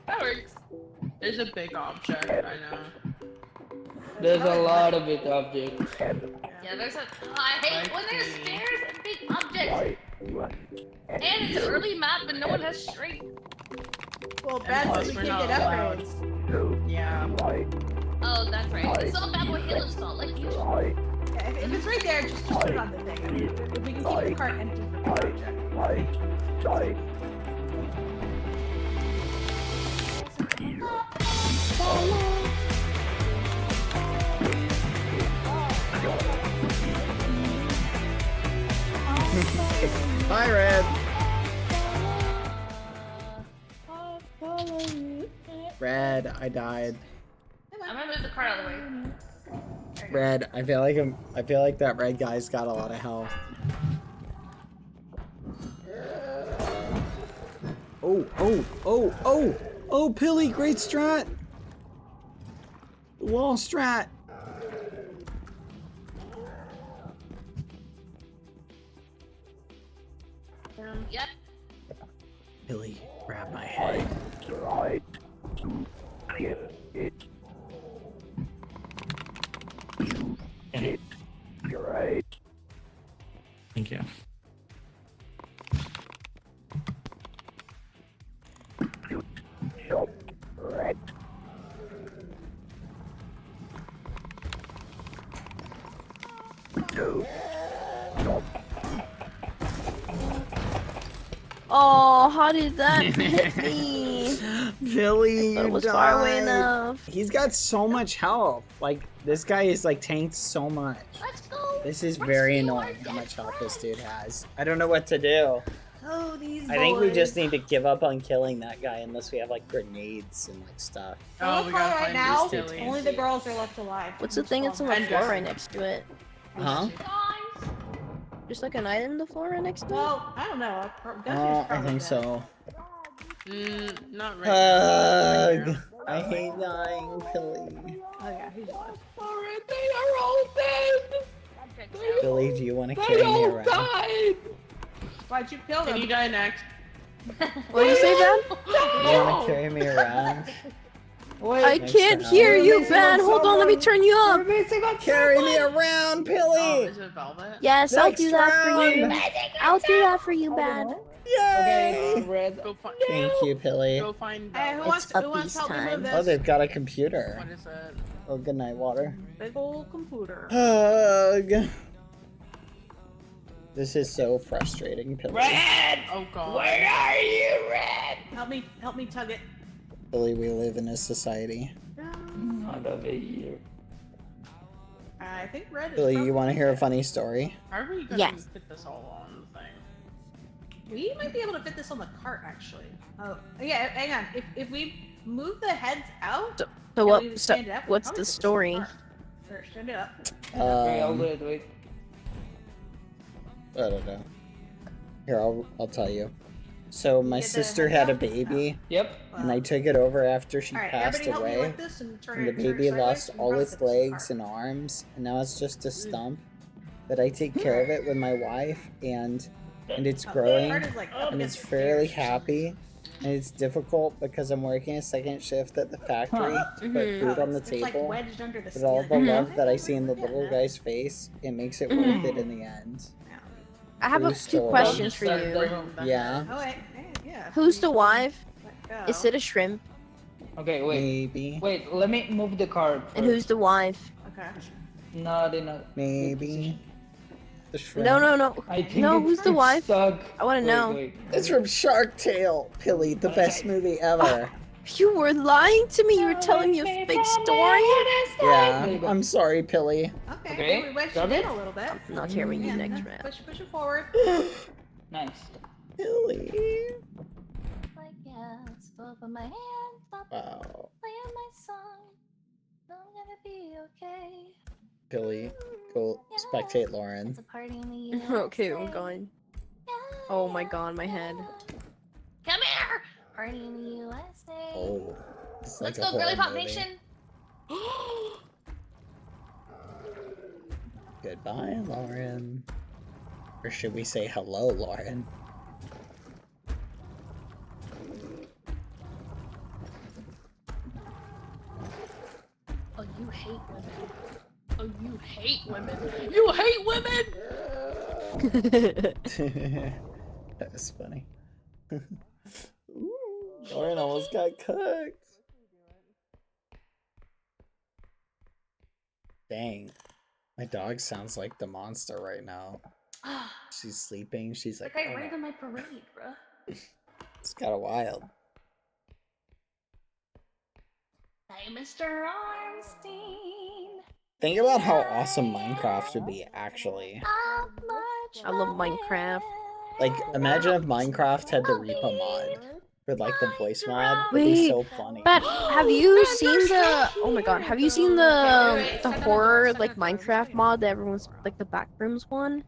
That works. There's a big object, I know. There's a lot of big objects. Yeah, there's a. I hate when there's stairs and big objects. And it's an early map and no one has strength. Well, bad plus we we're can't not get allowed. upgrades. Yeah. Oh, that's right. It's all Badboyhalo's fault, like usual. Yeah, if it's right there, just put it on the thing. I mean, if we can keep the cart empty for the object. Hi, Red. Red, I died. I'm gonna move the cart out of the way. Red, I feel like that red guy's got a lot of health. Oh, oh, oh, oh, oh, Pilly, great strat. Wall strat. Yep. Pilly, grab my head. Thank you. Oh, how did that hit me? Billy, Thought it you was far away died. enough. He's got so much health. Like, this guy is like tanked so much. Let's go. This is very annoying how much health this dude has. I don't know what to do. Oh, these boys. I think we just need to give up on killing that guy unless we have like grenades and like stuff. Oh, we gotta right find now, these two. only the girls are left alive. What's the thing that's on the floor right next to it? Huh? Just like an item on the floor right next to it? Well, I don't know. I think so. Not right. Hug. I hate dying, Billy. Oh yeah, he's alive. Alright, they are all dead. Billy, do you want to carry me around? Died. Why'd you kill them? Can you die next? What did you say, Ben? You want to carry me around? I can't hear you, Ben. Hold on, let me turn you up. Carry me around, Billy. Is it Velvet? Yes, I'll Next do that for you. round. I'll do that for you, Ben. Yay! Red. Go find. Thank you, Billy. Go find. Hey, who wants to help me move this? Oh, they've got a computer. What is it? Oh, good night, water. Big old computer. Hug. This is so frustrating, Billy. Red! Oh god. Where are you, Red? Help me tug it. Billy, we live in a society. I think Red is Billy, you probably want to hear a funny story? How are we gonna Yes. fit this all on the thing? We might be able to fit this on the cart, actually. Oh, yeah, hang on. If we move the heads out, So and what? we So, stand it up, we what's probably the fit this on story? cart. Here, stand it up. Wait. I don't know. Here, I'll tell you. So my Get the sister head had a out? baby, Yep. and I took it over after she Alright, passed everybody help me away. lift this and turn And the it turn it baby sideways. lost We all probably its fit this on the legs cart. and arms, and now it's just a stump. But I take care of it with my wife, and it's Oh, the growing, cart is, like, up and it's against the fairly stairs. happy. And it's difficult because I'm working a second shift at the factory to put Oh, food on the it's like table. wedged under the But all the ceiling. love that I see in the little guy's face, it makes it worth it in the end. I have True two story. questions for you. Yeah. Oh, wait, yeah. Who's the wife? Let Is go. it a shrimp? Okay, wait. Maybe. Wait, let me move the card. And who's the wife? Okay. No, they're not. Maybe. The shrimp. No, no, no. I think No, it's- who's the it's wife? stuck. I want to know. Wait. It's from Shark Tale, Pilly, the best movie ever. You were lying to me. You were telling me a fake story. Yeah, I'm sorry, Pilly. Okay, Okay, we wedged got it in it? a little bit. I'm not carrying you Yeah, next round. push it forward. Nice. Pilly. Like yes, open my hands up, Wow. playing my song. I'm gonna be okay. Pilly, go spectate Lauren. It's a party in the USA. Okay, I'm going. Oh my god, my head. Come here! Party in the USA. Oh. It's Let's like a go, Girly horror Pop movie. Nation! Goodbye, Lauren. Or should we say hello, Lauren? Oh, you hate women. Oh, you hate women. You hate women! That was funny. Ooh, Lauren almost got cooked. Dang. My dog sounds like the monster right now. She's sleeping. She's like, Like I "Oh, ran in my parade, bruh. it's kind of wild. Hey, Mr. Armstein. Think about how awesome Minecraft would be, actually. I love Minecraft. Like, imagine if Minecraft had the REPO mod. With, like, the voice mod. It'd be Wait, so funny. but have you seen the? Oh my god, have you seen the horror like Minecraft mod that everyone's like the backrooms one?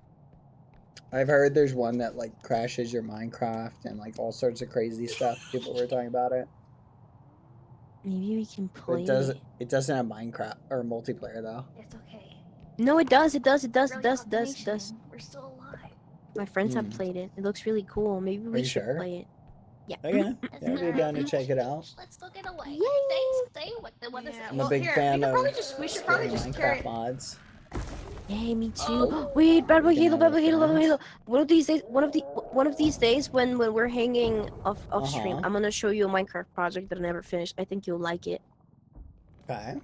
I've heard there's one that, like, crashes your Minecraft and, like, all sorts of crazy stuff. People were talking about it. Maybe we can But play. it doesn't have Minecraft or multiplayer, though. It's okay. No, it does. It does. It does. It Girly does. Pop It does. It Nation, does. We're still alive. My friends have Hmm. played it. It looks really cool. Maybe we you should sure? play it. Yeah. Okay. Yeah, I'd be down to check it out. Let's go get away. Stay with the what is it? I'm a big fan of we should probably scary just carry Minecraft mods. Yay, me too. Wait, Badboyhalo, Badboyhalo. One of these days, when we're hanging off stream, I'm gonna show you a Minecraft project that I never finished. I think you'll like it. Okay.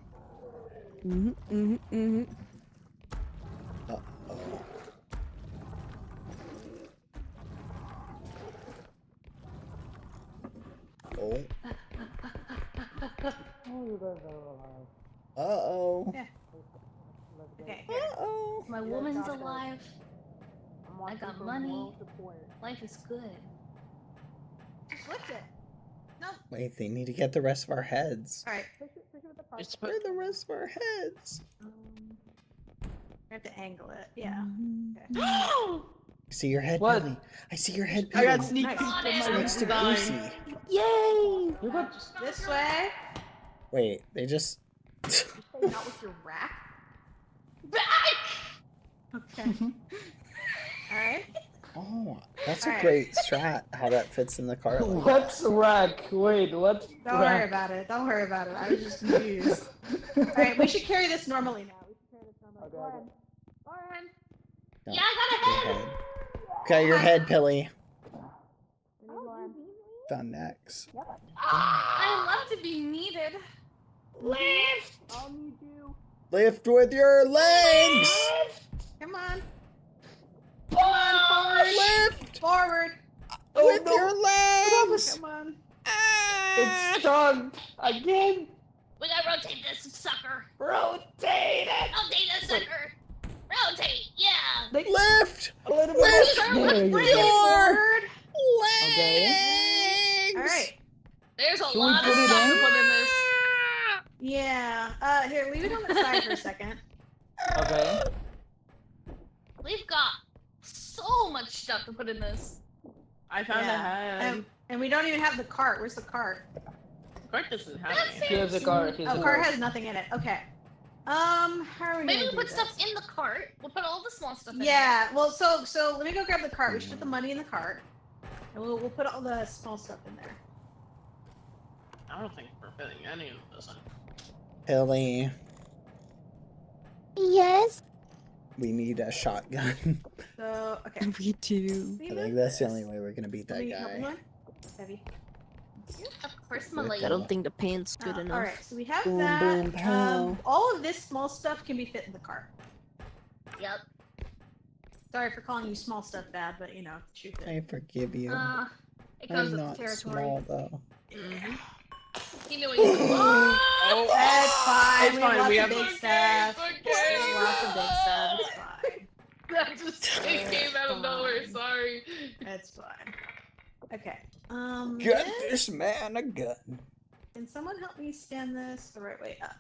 Uh-oh. Uh-oh. Uh-oh. Yeah. Okay. Uh-oh. My woman's alive. I got money. Life is good. Just lift it. No. Wait, they need to get the rest of our heads. Alright. Push it with the part. Where are the rest of our heads? I have to angle it. Yeah. Okay. I see your head, What? Billy. I see your head, I Billy. got sneak peek Nice. from my Next to design. Goosey. Yay! You got This way. Wait, they just... Not with your rack. Okay. Alright. Oh, that's a Alright. great strat, how that fits in the cart. like that. What's rack? Wait, what's Don't rack? worry about it. Don't worry about it. I was just confused. Alright, we should carry this normally now. We should carry this normally. Lauren. No, Yeah, I got a your head. Got your head, Pilly. Lauren. Done next. I love to be needed. Lift! I'll need you. Lift with your legs! Come on. Come on, forward. Lift Forward. with your legs! Come on. It's stuck again. We gotta rotate this sucker. Rotate it. Rotate this sucker. Rotate, yeah. Lift! A little bit. Lift There you go. your Forward. Okay. legs! Alright. There's a Should we lot of put it stuff in? to put in this. Yeah. Here, leave it on the side for a second. Okay. We've got so much stuff to put in this. I found a head. And we don't even have the cart. Where's the cart? Cart doesn't have That's any. Here's a card. Here's Oh, a cart card. has nothing in it. Okay. How are we Maybe gonna we do put this? stuff in the cart. We'll put all the small stuff in Yeah. Well, so let me go grab the cart. We should put the money in the cart, and we'll put all the small stuff in there. I don't think we're fitting any of this in. Pilly, Yes. we need a shotgun. So okay. We do. I think that's the only way we're gonna beat that Help me, guy. Lauren. Heavy. Of course, my lady. I don't think the paint's good enough. Alright, so we have Boom, that. boom, pow. All of this small stuff can be fit in the cart. Yep. Sorry for calling you small stuff bad, but you know, shoot it. I forgive you. It comes I'm with not the territory. small though. You know what you want. Oh, That's fine. It's We fine. have We lots have of big stuff. Okay. Lots of big stuff. It's fine. That just it came out of nowhere. Sorry. It's fine. Okay. Get this- this man a gun. Can someone help me stand this the right way up?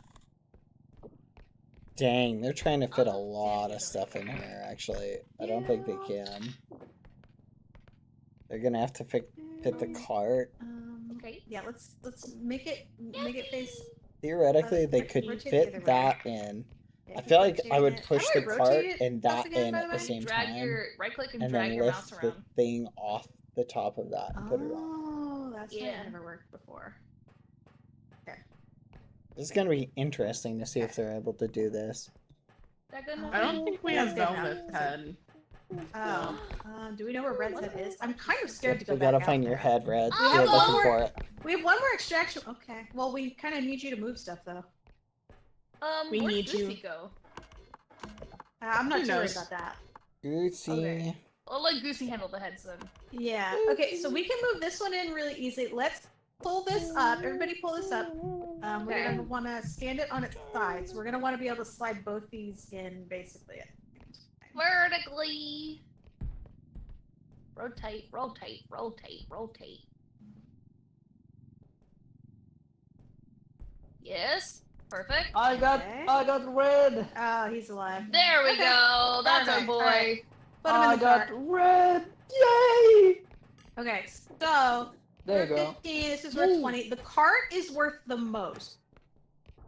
Dang, they're trying to fit a lot of stuff in here, actually. I don't think they can. They're gonna have to fit the cart. Okay. Yeah, let's make it face. Theoretically, they rotate could the other fit way. that in. Yeah, I keep feel like I rotating would it. push How the do I cart rotate it and once that again, in by at the way? same Drag time, your right click and and drag then your mouse lift the around. thing off the top of that and put it on. Oh, that's why Yeah. it never worked before. Okay. It's gonna be interesting to see if they're able to do this. That good enough? I don't think we have That's good velvet enough. head. Oh, do we know where Red's head is? I'm kind of scared to go We back gotta out find there. your head, Red. We You're have one looking more- for it. We have one more extraction. Okay. Well, we kind of need you to move stuff though. We Where'd need Goosey you. go? I'm not Who too worried knows? about that. Goosey. Okay. I'll let Goosey handle the heads then. Yeah. Okay. So we can move this one in really easily. Let's pull this up. Everybody, pull this up. We're Okay. gonna want to stand it on its sides. We're gonna want to be able to slide both these in basically. Vertically. Rotate, rotate, rotate, rotate. Yes. Perfect. I got red. Oh, he's alive. There we Okay. go. That's our Perfect. boy. Alright. Put him I in the got cart. red. Yay! Okay, so There you we're go. 15, this is worth 20. The cart is worth the most.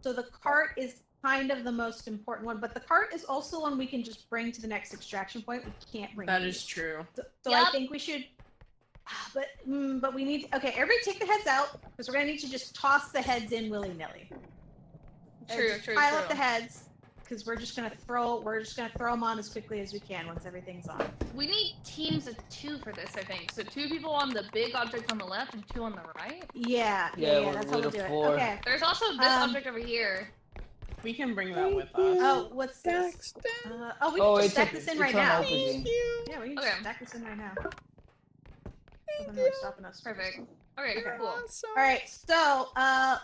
So the cart is kind of the most important one, but the cart is also one we can just bring to the next extraction point. We can't bring That these. is true. So I think we should but we need okay, everybody take the heads out because we're gonna need to just toss the heads in willy-nilly. True, Just true, pile true. up the heads because we're just gonna throw them on as quickly as we can once everything's on. We need teams of 2 for this, I think. So 2 people on the big object on the left and 2 on the right. Yeah, Yeah, that's we're how we'll the do it. 4. Okay. There's also this object over here. We can bring that with us. Oh, what's this? We can just stack this in right now. Yeah, we can just stack this in right now. Nothing really stopping us. Perfect. Okay, cool. All right, so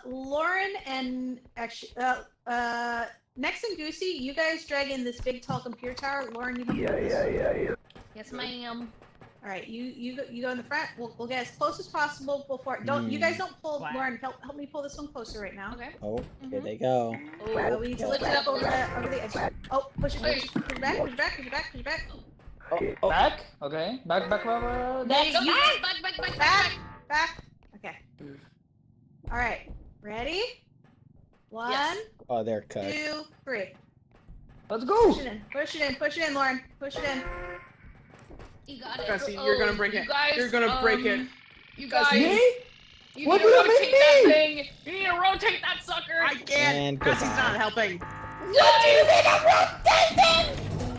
Lauren and actually Nex and Goosey, you guys drag in this big tall computer tower. Lauren, you help me with this. Yes, ma'am. All right, you go in the front. We'll get as close as possible before. Don't you guys don't pull. Lauren, help me pull this one closer right now. Okay. Oh, here they go. Oh, we need to lift it up over the edge. Oh, push it back. Oh. Back? Okay. Back. Back. Okay. All right. Ready? 1, Oh, they're cooked. 2, 3. Let's go. Push it in, Lauren. Push it in. You got it. Jesse, you're gonna break it. You guys, You're gonna break it. You guys. Me? You What need to do you rotate mean that me? thing. You need to rotate that sucker. I can't. And Jesse's goodbye. not helping. What do you mean I'm rotating?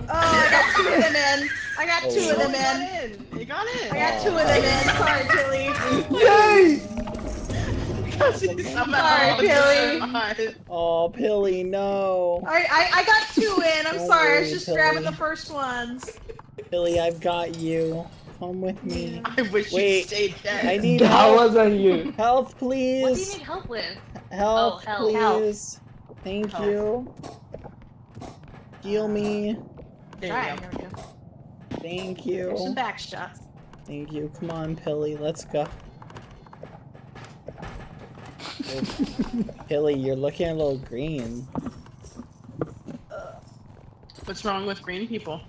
Oh, I got 2 of them in. I got 2 of them in. You got it. I got 2 of them in. Sorry, Tilly. Yay! Sorry, Pilly. Oh, Pilly, no. I got 2 in. I'm Don't sorry. I worry, was just Tilly. grabbing the first ones. Pilly, I've got you. Come with me. I wish you Wait, stayed dead. I need That help. wasn't you. Health, What do please. you need help with? Health, Oh, health. please. Thank you. Heal me. There Try. you There go. we go. Thank There's some you. back shots. Thank you. Come on, Pilly. Let's go. Pilly, you're looking a little green. What's wrong with green people?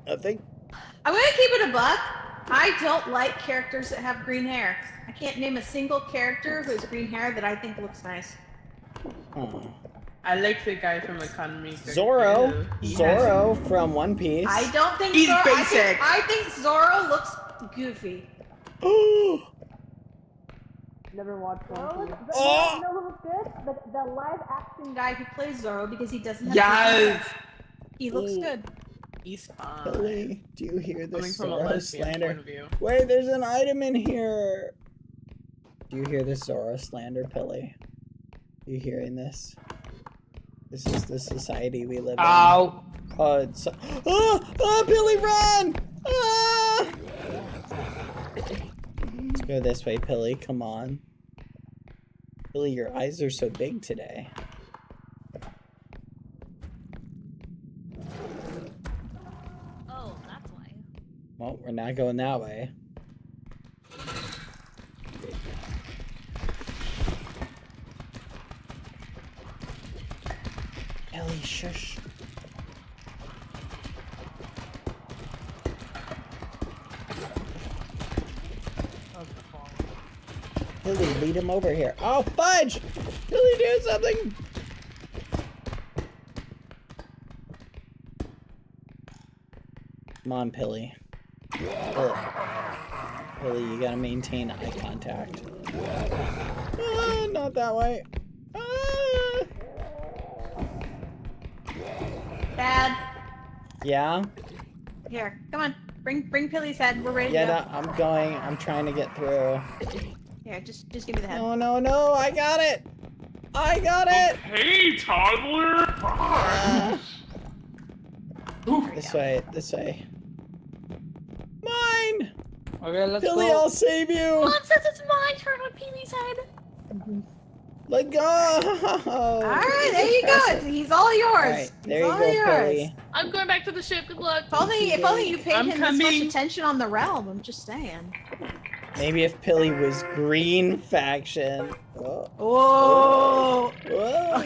Nothing. I'm gonna keep it a buck. I don't like characters that have green hair. I can't name a single character who has green hair that I think looks nice. Oh. I like the guy from Economy. Zoro. Zoro from One Piece. I don't think He's Zoro. basic. I think Zoro looks goofy. Oh. Never watched Oh! one. You know who looks good? The live action guy who plays Zoro because he doesn't have Yes. He looks good. He's fine. Pilly, do you hear Coming this from a Zoro lesbian slander? point of view. Wait, there's an item in here. Do you hear the Zoro slander, Pilly? Are you hearing this? This is the society we live in. Ow. Oh, it's... Oh, Pilly, run! Ah! Let's go this way, Pilly. Come on. Pilly, your eyes are so big today. Oh, that's why. Well, we're not going that way. Pilly, shush. Pilly, lead him over here. Oh, fudge! Pilly, do something! Come on, Pilly. Pilly, you gotta maintain eye contact. Ah, not that way. Ah. Dad, Yeah? here, come on. Bring Pilly's head. We're ready Yeah, to no, I'm going. I'm trying to get through. go. Here, just give me the head. No, no, no! I got it! I got it! Hey, toddler! This way, this way. Mine! Okay, let's Billy, go. I'll save you! Mom says it's my turn on Pee-wee's head. Let go! Alright, there you go. He's all yours. Alright, there you He's go, all yours. Billy. I'm going back to the ship. Good luck. If only you paid I'm him this much coming. attention on the realm. I'm just saying. Maybe if Pilly was green faction. Oh. Oh. Whoa.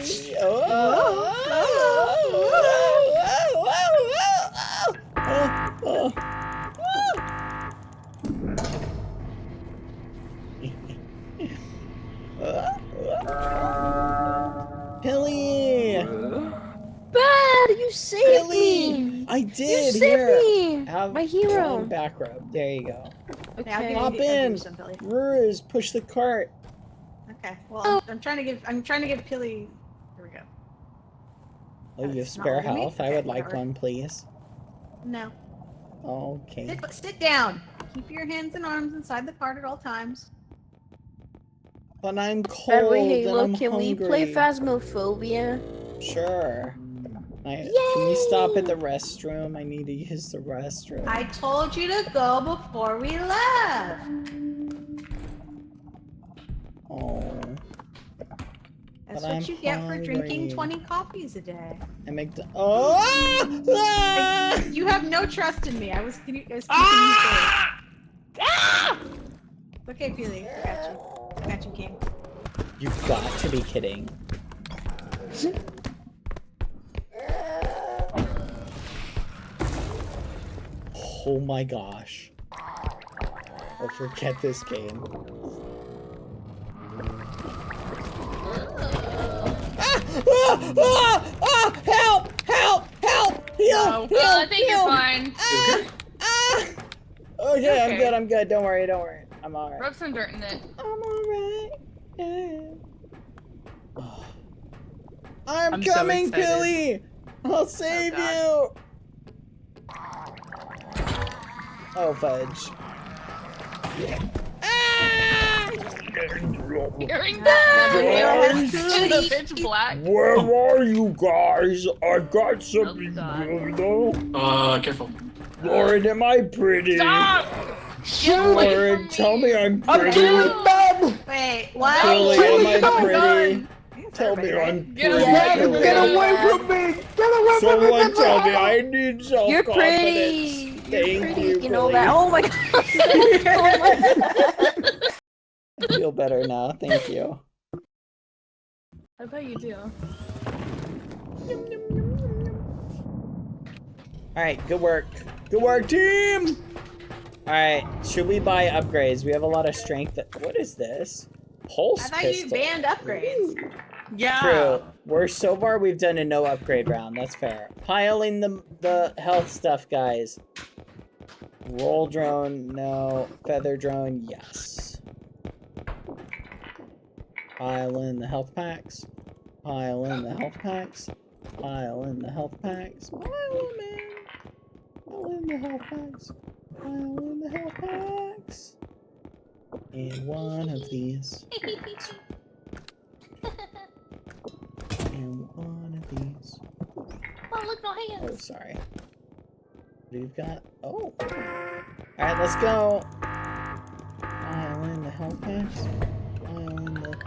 Pilly! Bad, you saved me. I did. You saved Here. me. Have My hero. one back rub. There you go. Okay, I'll give Hop you, I'll give in. you some, Pilly. Ruse, push the cart. Okay. Well, I'm trying to give Pilly. Here we go. Oh, you have It's not spare letting me? health? I Okay, would like whatever. one, please. No. Okay. Sit down. Keep your hands and arms inside the cart at all times. But I'm cold Badboyhalo, and I'm can hungry. we play Phasmophobia? Sure. Can we stop at the restroom? I need to use the restroom. I told you to go before we left. Oh. That's But what I'm you get for drinking hungry. 20 coffees a day. I make the. Oh! Ah! You have no trust in me. I was keeping you safe. It's okay, Peely. I got you. I got you, King. You've got to be kidding. Oh my gosh. I'll forget this game. Help! Help! Help! Heal! Heal! I think heal. you're fine. Okay, I'm good. I'm good. Don't worry. Don't worry. I'm alright. Rub some dirt in it. I'm alright. I'm so coming, excited. Billy! I'll save you! Oh, fudge. Hearing that? Guys! The pitch black. Where are you guys? I got something though. Careful. Lauren, am I pretty? Stop! Lauren, tell me I'm pretty. Wait, what? Billy, am I pretty? Tell me I'm pretty. Get away from me! Get away from me! Someone tell me I need self-confidence. You're pretty. Thank you, You know Billy. that. Oh my god. I feel better now. Thank you. I bet you do. Alright, good work. Good work, team! Alright, should we buy upgrades? We have a lot of strength. What is this? Pulse I thought pistol. you banned upgrades. Yeah. True. We're so far we've done a no upgrade round. That's fair. Piling the health stuff, guys. Roll drone, no. Feather drone, yes. Pile in the health packs. Pile in the health packs. Pile in the health packs. Pile them in. Pile in the health packs. Pile in the health packs. And one of these. And one of these. Oh, look, no hands. Oh, sorry. We've got. Oh. Alright, let's go. Pile in the health packs. Pile in the.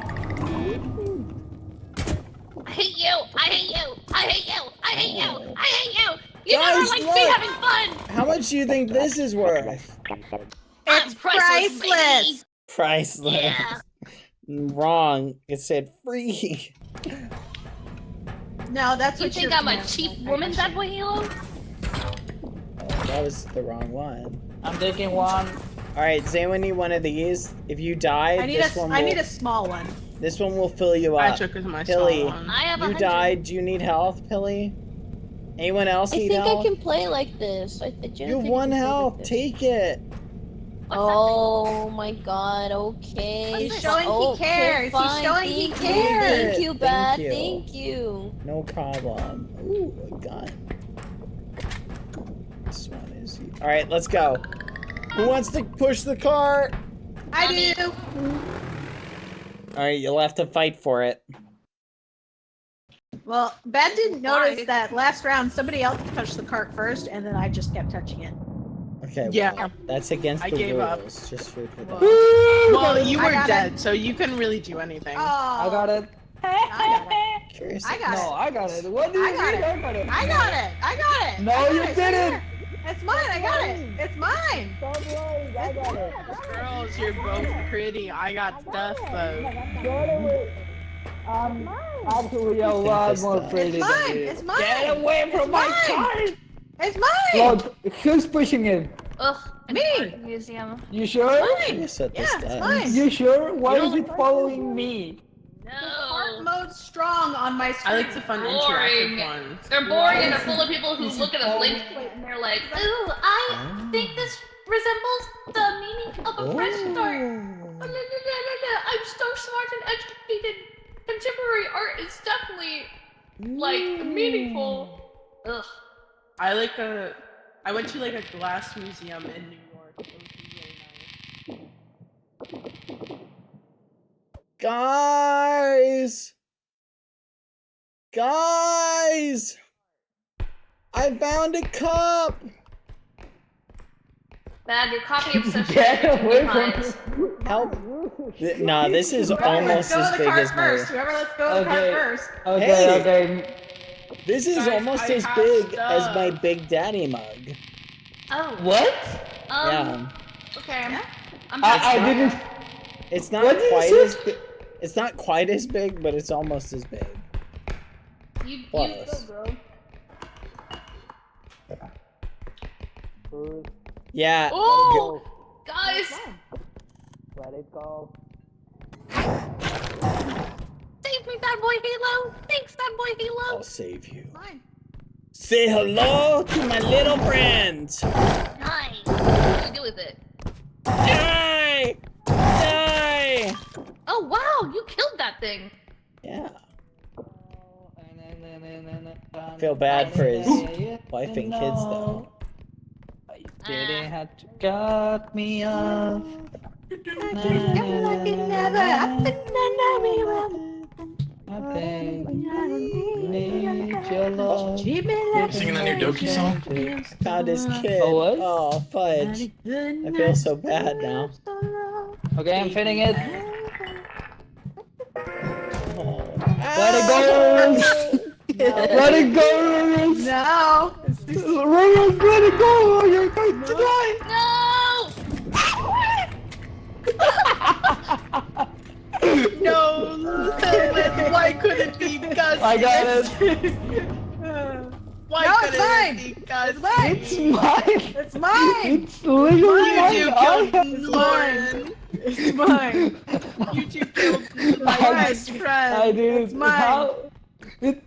I hate you! I hate you! I hate you! I hate you! I hate you! You Guys, never like me look! having fun! How much do you think this is worth? It's priceless! Priceless. Yeah. Wrong. It said free. No, that's You what think you're I'm a cheap woman, Badboyhalo? Oh, that was the wrong one. I'm taking one. Alright, does anyone need one of these? If you die, I need this one will, I need a small one. this one will fill you up. I took my Pilly, small one. I have you 100. died. Do you need health, Pilly? Anyone else I need think health? I can play like this. I You have one health. Take it. Oh my god, okay. He's showing he Okay, cares. He's fine, showing he thank cares. you, Thank you, Thank Bad. you. Thank you. No problem. Ooh, a gun. This one is. Alright, let's go. Who wants to push the cart? I do. Alright, you'll have to fight for it. Well, Bad didn't notice that last round somebody else touched the cart first, and then I just kept touching it. Okay, Yeah. well, that's against I the gave up. rules. Just food for thought. Well, you I were got dead, so you couldn't really do anything. Oh, I got it. Curious. I got No, it. I got it. What do you I got mean? it. I got it. I got it. I got it. No, I got you it. didn't. It's mine. I got it. It's mine. Stop lying. I got it. Girls, you're both pretty. I got stuff though. Actually, a lot more pretty It's than mine. you. It's mine. Get away from It's my mine. cart! It's mine. Look, who's pushing it? Ugh, an Me. art museum. You sure? Curious what this Yeah, it's does. mine. You sure? Why You is it following me? Heart No. mode strong on my screen. I like the fun interactive Boring. ones. They're boring and they're full of people who look at a blank plate and they're like, ooh, I think this resembles the meaning of a fresh start. Oh, no. I'm so smart and educated. Contemporary art is definitely, like, meaningful. Ugh. I went to like a glass museum in New York. It was really nice. Guys! Guys! I found a cup. Bad, your coffee obsession Get is away behind. from Help. Nah, this is almost Let's go as to the big cart as first. my. Whoever, let's go to the cart first. Okay, Hey! okay. This is Guys, almost I as have big as stuff. my Big Daddy mug. Oh. What? Yeah. Okay, I'm I didn't. It's not What did you quite say? as big. It's not quite as big, but it's almost as big. You Close. go, bro. Yeah. Oh, guys! Let it go. Save me, Bad Boy Halo! Thanks, Bad Boy Halo! I'll save you. Fine. Say hello to my little friend. Nice. What do we do with it? Die! Die! Oh wow, you killed that thing. Yeah. I feel bad for his wife and kids though. Didn't have to cut me off. Singing that new Doki song? Found his kid. Oh, what? Oh, fudge. I feel so bad now. Okay, I'm fitting it. Let it go! Let it go, Rose! No! Rose, let it go! You're going to die! No, why could it be because I got it. Why No, could it's mine. it be because It's mine. It's mine! It's mine. It's literally mine! You killed Lauren. It's mine. You two killed my best friend. I did. It's mine. How? It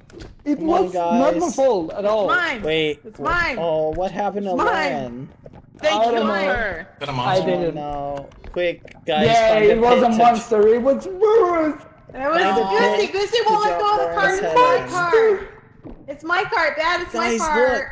Come on, was not my guys. fault at all. Mine. Wait. It's mine. Oh, what happened to It's mine. Lauren? They I don't killed know. her. Got a I monster. Oh didn't. no. Quick, guys. Yeah, find it was pit a to- monster. It was Bruce. It was Find a Goosey. pit Goosey to won't let go of the drop cart. Laura's It's head my in. cart. It's my cart, Dad. It's my Guys, cart. look.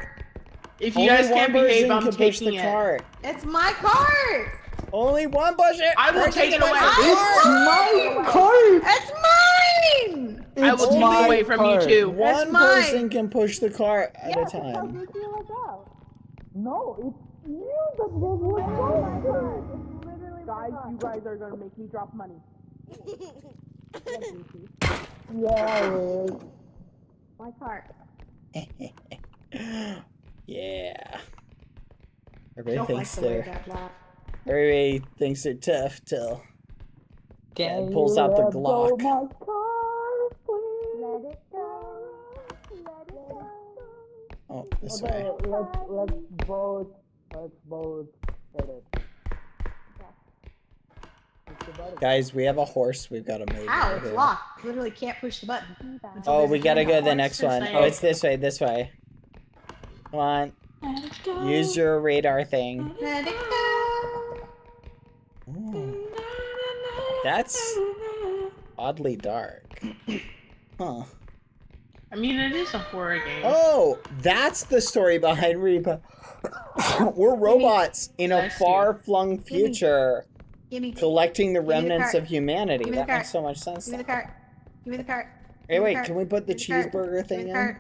If you Only guys one can't behave, person I'm can push the taking it. cart. It's my cart. Only one push it. I will take it away. It's my cart. It's mine. I will It's take it my away from you cart. too. One mine. person can push the cart at a time. No, it's you that was Guys, you guys are gonna make me drop money. Yeah. My cart. Yeah. Don't Everybody like thinks the way they're. that laugh. Everybody thinks they're tough till Can Dad pulls you out the let go Glock. my car, please? Let it go. Let it go. Oh, this way. Let's both hit it. Guys, we have a horse we've got to move. Ow, over it's here. locked. Literally can't push the button. Until Oh, there's we a gotta thing go to on the it. next one. saying. Oh, it's this way, this way. Come on. Use your radar thing. Let it go. Ooh. That's oddly dark. Huh. I mean, it is a horror game. Oh, that's the story behind REPO. We're robots in a Bless you. far-flung future Gimme. collecting the Give me the remnants cart. of humanity. Give me the That cart. makes so much sense. Give me the now. cart. Give me the cart. Hey, Give me the wait, cart. can we put the Give me cart. cheeseburger Give thing me the in? cart.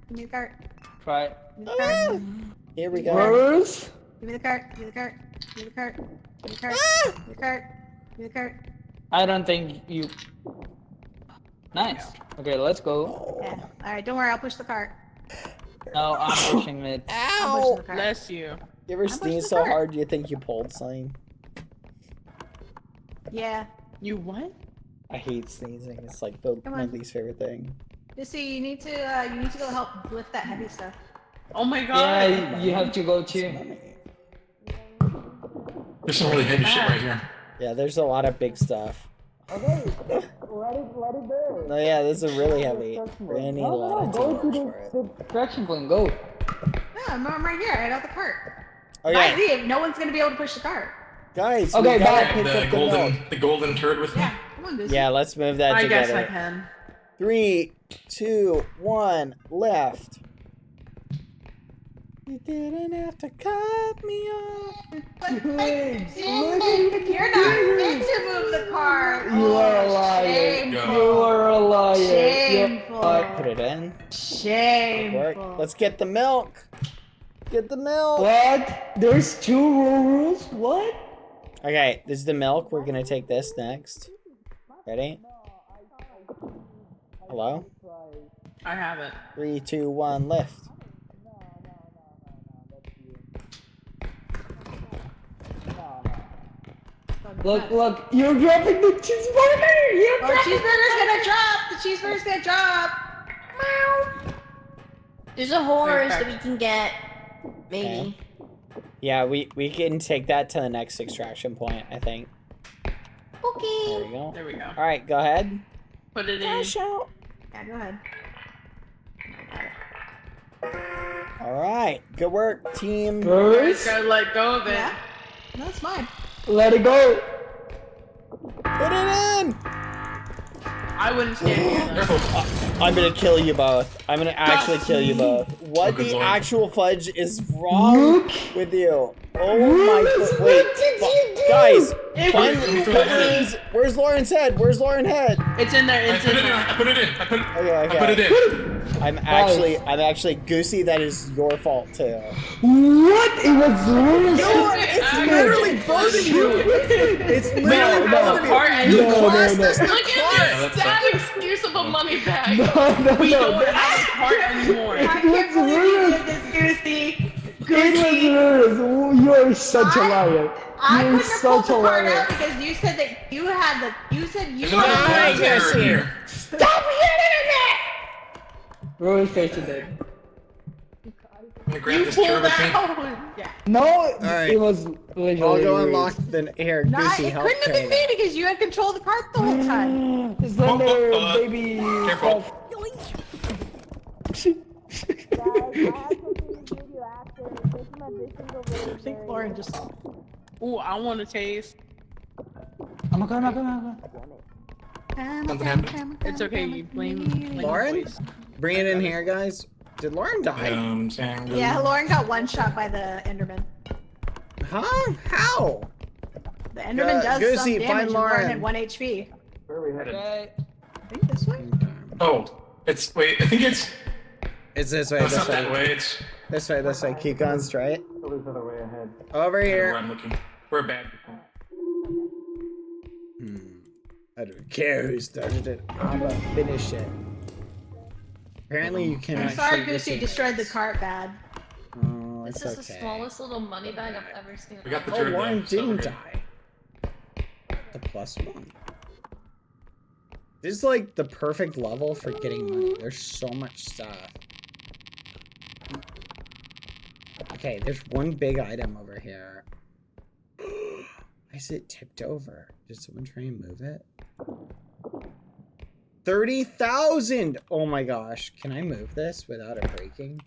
Give me the cart. Try. Give me the cart. Here we go. Bruce? Give me the cart. Give me the cart. Give me the cart. Give me the cart. Give me the cart. Give me the cart. I don't think you. Nice. Okay, let's go. Yeah. All right. Don't worry. I'll push the cart. No, I'm pushing it. I'm pushing Ow! the cart. Bless you. You ever pushing sneeze the so cart. hard you think you pulled something? Yeah. You what? I hate sneezing. It's like Come my on. least favorite thing. Just see, you need to go help lift that heavy stuff. Oh my god. Yeah, you have to go too. There's some really heavy shit right here. Yeah, there's a lot of big stuff. Okay, let it go. No, yeah, this is really heavy. We're gonna need a lot of go to tools for it. the traction point. Go. Yeah, I'm right here. I got the cart. Okay. If I leave, no one's gonna be able to push the cart. Guys, Okay, we gotta bye. pick The up the milk. golden turd with me. Yeah, come on, Goosey. Yeah, let's move that I together. guess I can. 3, 2, 1, left. You didn't have to cut me off. You're not meant to move the car. You are a liar. Shameful. You are a liar. Shameful. Put it in. Good Shameful. work. Let's get the milk. Get the milk. What? There's 2 rules? What? Okay, this is the milk. We're gonna take this next. Ready? Hello? I haven't. 3, 2, 1, lift. Look, you're dropping the cheeseburger! You're Oh, cheeseburger's gonna drop! The cheeseburger's gonna drop! Meow! There's a horse that we can get. Maybe. Okay. Yeah, we can take that to the next extraction point, I think. Okay. There we go. There we go. Alright, go ahead. Put it in. Yeah, go ahead. Alright, good work, team. Just gotta let go of it. Yeah? No, it's mine. Let it go. Put it in! I wouldn't stand here though. I'm gonna kill you both. I'm gonna actually kill you both. What the actual fudge is wrong with you? Oh my! Wait, guys, where's Lauren's head? Where's Lauren's head? It's in there. It's in there. I put it in. I put Okay. it in. I'm actually Goosey. That is your fault too. What? It was It's literally both of you. It's literally both of you. Look at that excuse of a money bag. We don't have a cart anymore. I can't believe you did this, Goosey. You're such a liar. I You're couldn't such pull a the card liar. out because you said that you had the. You said you There's another had blind error here. Stop hitting Roy's face is dead. I'm gonna grab You this pulled chair with me. out. Yeah. No, right. it was literally. I'll go unlock the here. No, Goosey, it help couldn't have been Trina. me because you had control of the cart the whole time. Slender, baby. Careful. I think Lauren just. Ooh, I want to taste. I'm gonna. Something happened. It's okay. You blame Lauren? the boys. Bring it in here, guys. Did Lauren die? Tango. Yeah, Lauren got one shot by the Enderman. Huh? How? The Enderman does Goosey, some find damage and Lauren. Lauren had 1 HP. Where are we headed? I think this way? Oh, it's wait. I think it's. It's this way. No, it's This not that way. way. It's This way. This way. Keep going straight. Oh, there's another way ahead. Over where here. I'm looking. We're bad. I don't care who started it. I'm gonna finish it. Apparently you cannot. I'm sorry, shoot this Goosey in- destroyed the cart bad. Oh, This it's is the okay. smallest little money bag I've ever seen. We got the Oh, turd Lauren though, so didn't we're good. die. The +1. This is like the perfect level for getting money. There's so much stuff. Okay, there's one big item over here. Why is it tipped over? Did someone try and move it? 30,000! Oh my gosh. Can I move this without it breaking?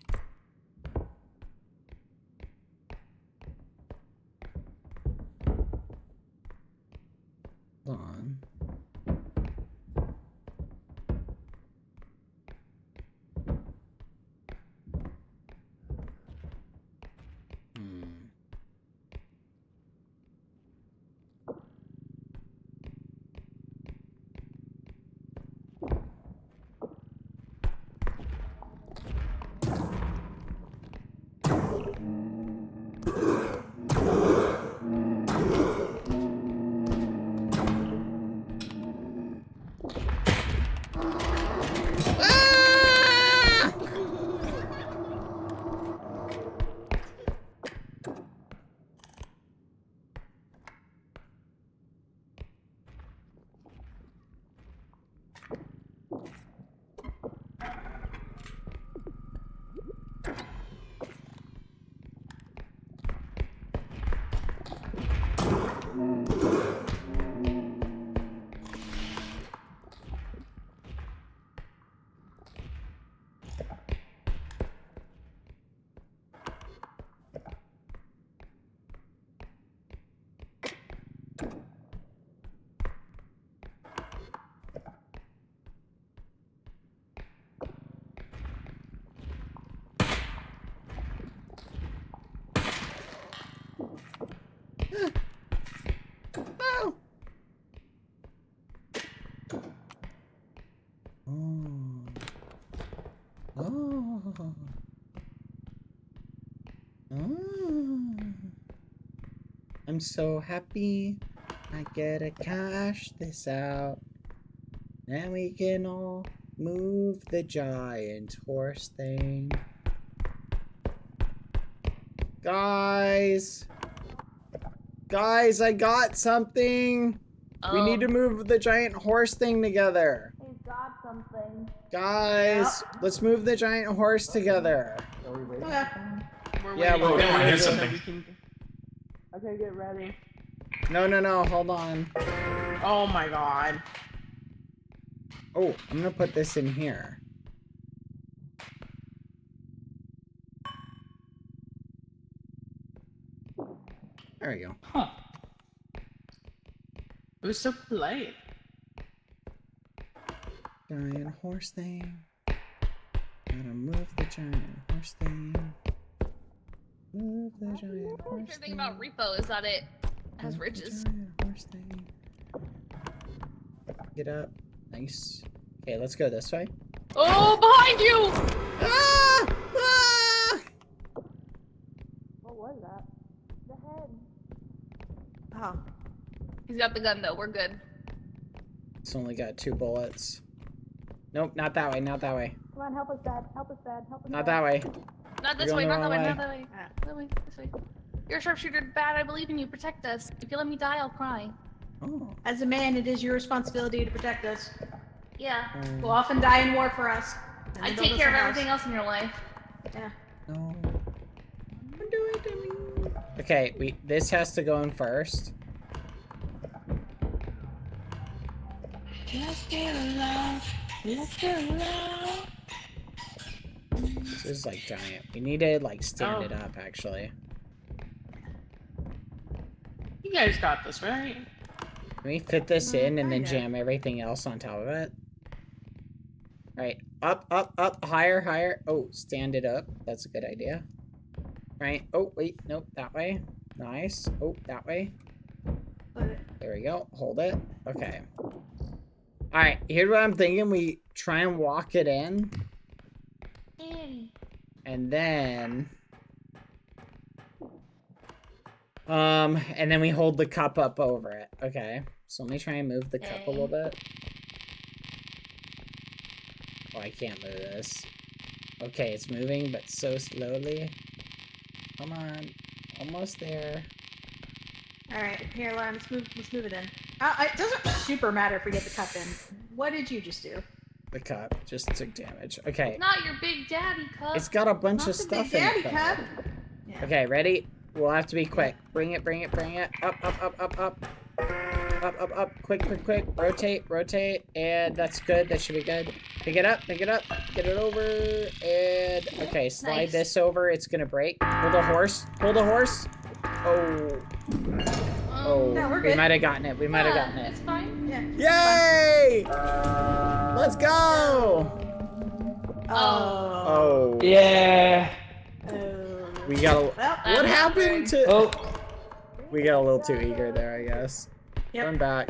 Hold on. I'm so happy. I get to cash this out. Then we can all move the giant horse thing. Guys! Guys, I got something! We need to move the giant horse thing together. He's got something. Guys, let's move the giant horse together. Okay. Yeah, we're I gonna did move something. Okay, get ready. No, hold on. Oh my god. Oh, I'm gonna put this in here. There we go. Huh. It was so polite. Giant horse thing. Gotta move the giant horse thing. Move the giant horse The thing about REPO is that it has riches. horse thing. Get up. Nice. Okay, let's go this way. Oh, behind you! Ah! Ah! What was that? The head. Oh. He's got the gun though, we're good. It's only got 2 bullets. Nope, not that way, not that way. Come on, help us, Dad. Help us, Dad. Help us. Not that way. Not this You're way, going not the that way, wrong not that way. That way, this way. You're a sharpshooter, Bad. I believe in you. Protect us. If you let me die, I'll cry. Oh. As a man, it is your responsibility to protect us. Yeah. We'll often die in war for us. I take care of everything else in your life. Yeah. No. Okay, this has to go in first. Let's get along. Let's get along. This is like giant. We need to like stand it up actually. You guys got this, right? Can we fit this in and then jam everything else on top of it? Right, up, higher, higher. Oh, stand it up. That's a good idea. Right. Oh, wait, nope, that way. Nice. Oh, that way. There we go. Hold it. Okay. All right. Here's what I'm thinking. We try and walk it in, and then we hold the cup up over it. Okay. So let me try and move the cup a little bit. Oh, I can't move this. Okay, it's moving, but so slowly. Come on. Almost there. Alright, here, Lauren, let's move it in. It doesn't super matter if we get the cup in. What did you just do? The cup just took damage. Okay. Not your big daddy cup. It's got a bunch Not of the stuff big in daddy it. though. cup. Yeah. Okay, ready? We'll have to be quick. Bring it, bring it, bring it. Up, up, up, up, up. Up, up, up. Quick, quick, quick. Rotate, rotate. And that's good. That should be good. Pick it up, pick it up. Get it over. And, okay, slide Nice. this over. It's gonna break. Pull the horse. Pull the horse. Oh. Oh, No, we're we good. might have gotten it. We might have gotten it. It's fine. Yeah. Yay! Let's go! Oh. Yeah. We got a... Well, What happened to... Oh. We got a little too eager there, I guess. Yep. Turn back.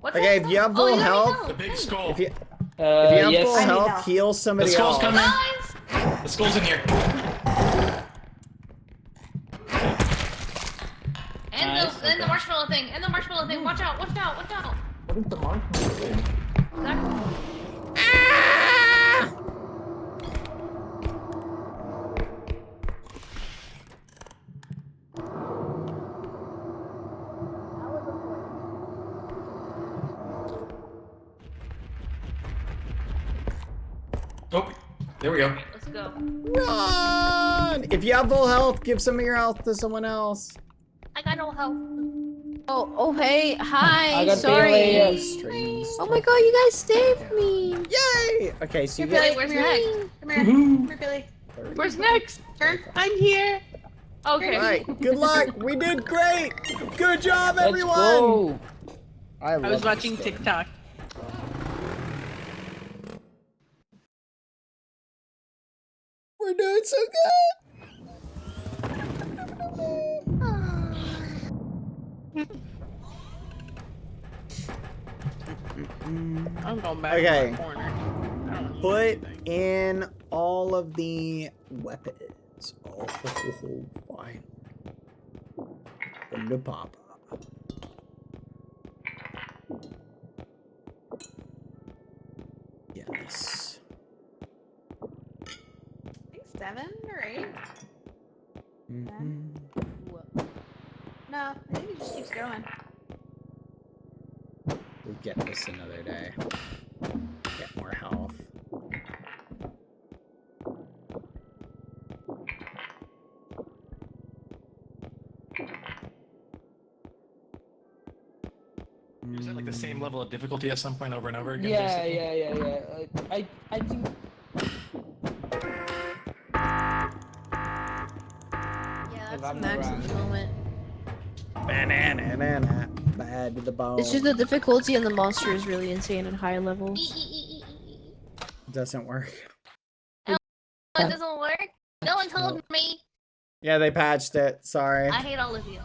What's Okay, that? if you have Oh, full you let me health... The big skull. If you have yes. full I need health, help. heal The somebody skull's else. coming. Guys! The skull's in here. And the marshmallow thing. And the marshmallow thing. Watch out, watch out, watch out. What is the marshmallow thing? Oh, there we go. Let's go. Run! If you have full health, give some of your health to someone else. I got no help. Oh, hey, hi, I got sorry. Bailey. Strings. Oh my god, you guys saved me. Yay! Okay, so you Billy, get... where's next? Come here. Come here, Billy. Where's next? Turn. I'm here. Okay. Alright, good luck. We did great. Good job, Let's everyone. go. I was love watching this game. TikTok. We're doing so good. I'm going back Okay. to my corner. I don't Put in all of the weapons. Oh, fine. From the pop. Yes. I think 7 or 8. No, I think it just keeps going. We'll get this another day. Get more health. Is it like the same level of difficulty at some point over and over again? Yeah, basically? yeah. I think. Yeah, If that's I'm the max around. at the moment. Banana, bad to the bone. It's just the difficulty on the monster is really insane at high levels. Doesn't work. It doesn't work. No one told me. Yeah, they patched it. Sorry. I hate all of you.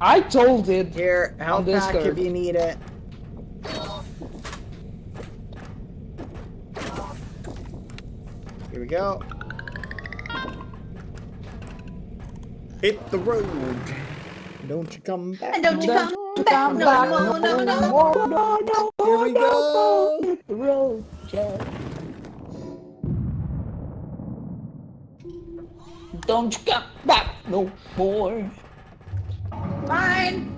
I told it. Here, health pack if Discord. you need it. Here we go. Hit the road. Don't you come back. And don't you come back. No. Here we go. Hit the road, Jack. Don't you come back no more. Mine.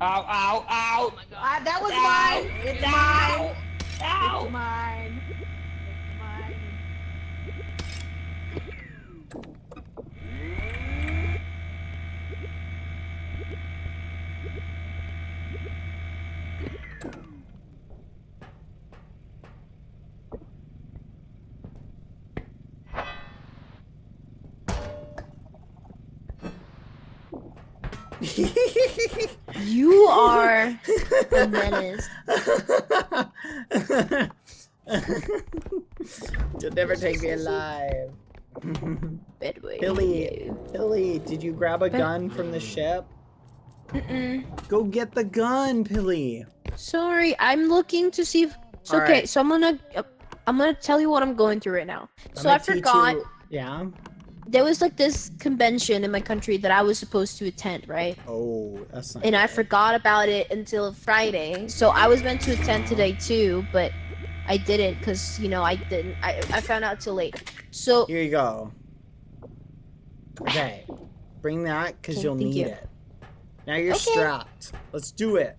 Ow, ow, ow. Oh my God. That was Ow. mine. It's mine. Ow. It's mine. It's mine. You are a menace. You'll never take me alive. Pilly, did you grab a gun from the ship? Go get the gun, Pilly. Sorry, I'm looking to see if. So, okay, Alright. so I'm gonna tell you what I'm going through right now. So I forgot. Yeah. There was like this convention in my country that I was supposed to attend, right? Oh, that's not And I forgot about it until Friday. So I was meant to attend today too, but I didn't because, you know, I found out too late. So here you go. Okay. Bring that because you'll thank need you. it. Now you're Okay. strapped. Let's do it.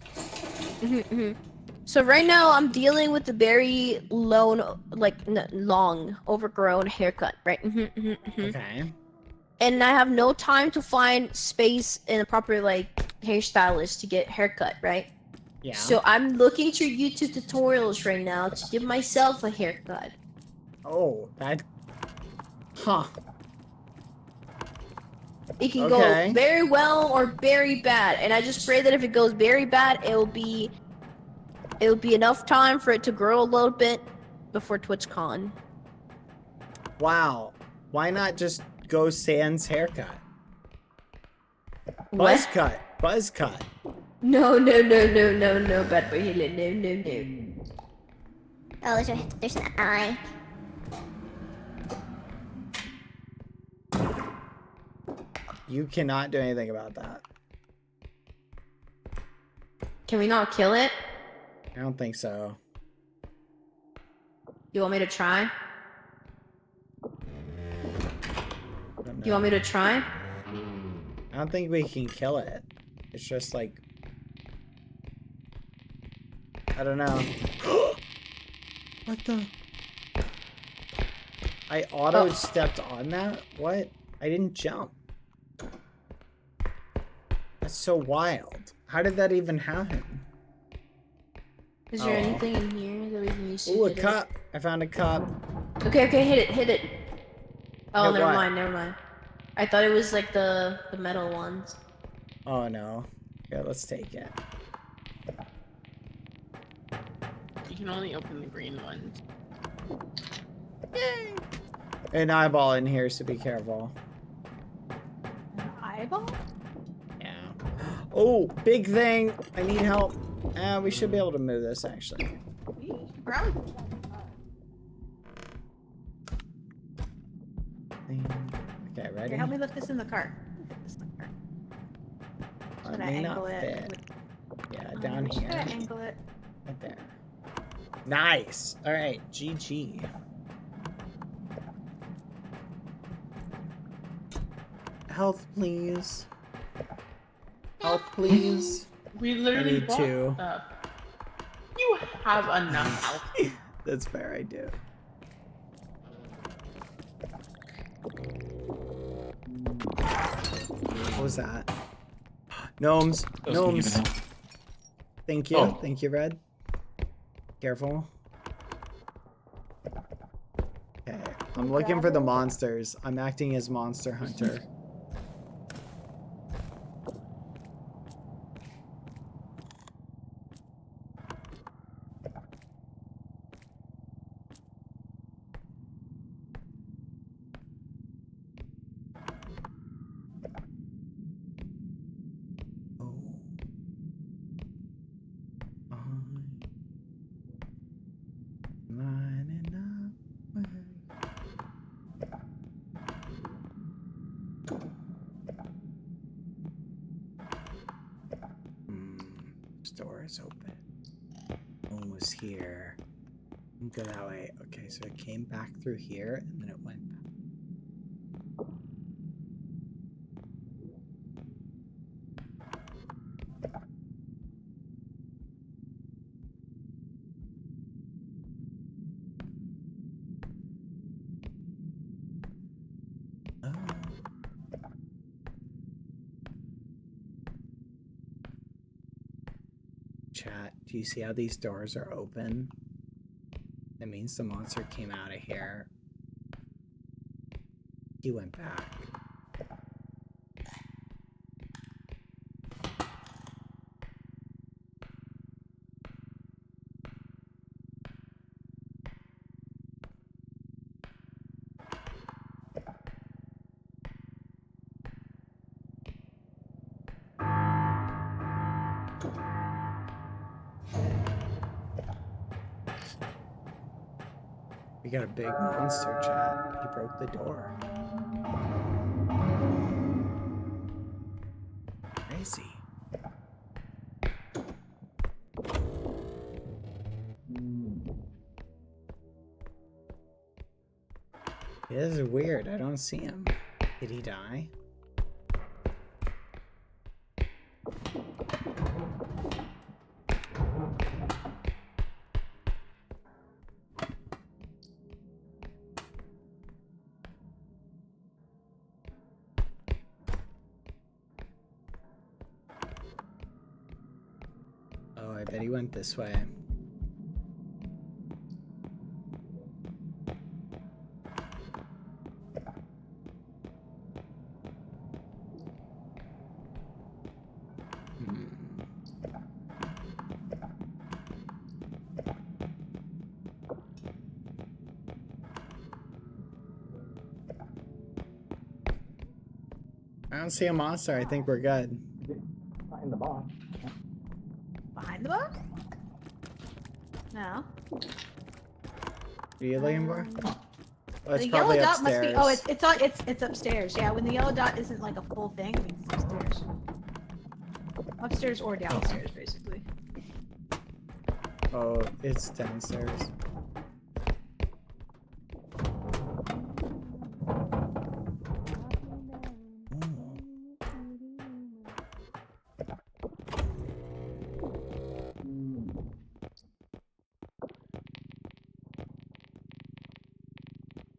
So right now I'm dealing with a very long, overgrown haircut, right? Okay. And I have no time to find space in a proper hairstylist to get haircut, right? Yeah. So I'm looking through YouTube tutorials right now to give myself a haircut. Oh, that. Huh. It can Okay. go very well or very bad, and I just pray that if it goes very bad, it'll be enough time for it to grow a little bit before TwitchCon. Wow. Why not just go sans haircut? What? Buzz cut. Buzz cut. No, Badboyhalo, no. Oh, there's an eye. You cannot do anything about that. Can we not kill it? I don't think so. You want me to try? You want me to try? I don't think we can kill it. It's just like... I don't know. What the? I auto-stepped on that? What? I didn't jump. That's so wild. How did that even happen? Is there anything in here that we can use to Ooh, a hit it? cup. I found a cup. Okay, hit it. Oh, Hit never what? mind. I thought it was like the metal ones. Oh no. Yeah, let's take it. You can only open the green ones. Yay! An eyeball in here, so be careful. Eyeball? Yeah. Oh, big thing. I need help. We should be able to move this actually. Ground. Okay, ready? Here, help me lift this in the cart. Should I may angle not it? fit. Yeah, down Should here. I angle it? Right there. Nice. All right, GG. Health, please. Health, please. We literally I need bought 2. stuff. You have enough health. That's fair, I do. What was that? Gnomes. Gnomes. Thank you. Oh. Thank you, Red. Careful. Okay. I'm looking for the monsters. I'm acting as Monster Hunter. Door is open. One was here. Go that way. Okay, so it came back through here and then it went back. Chat, do you see how these doors are open? That means the monster came out of here. He went back. We got a big monster, chat. He broke the door. Where is he? This is weird. I don't see him. Did he die? I bet he went this way. I don't see a monster. I think we're good. Not in the box. Behind the box? No. What are you looking for? Oh, it's The probably yellow dot upstairs. must be. It's upstairs. Yeah, when the yellow dot isn't like a full thing, it means it's upstairs. Upstairs or downstairs, basically. Oh, it's downstairs.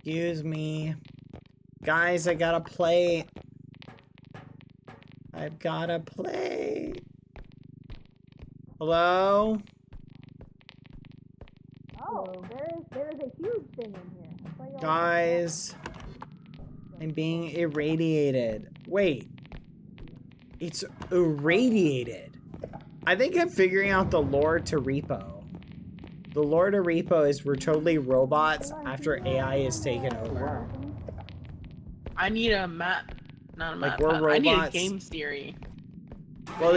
Excuse me. Guys, I gotta play. I've gotta play. Hello? Oh, there is a huge thing in here. Guys. I'm being irradiated. Wait. It's irradiated. I think I'm figuring out the lore to REPO. The lore to REPO is we're totally robots after AI is taken over. I need a map. Not a map. Like, we're I need a robots. game theory. Well,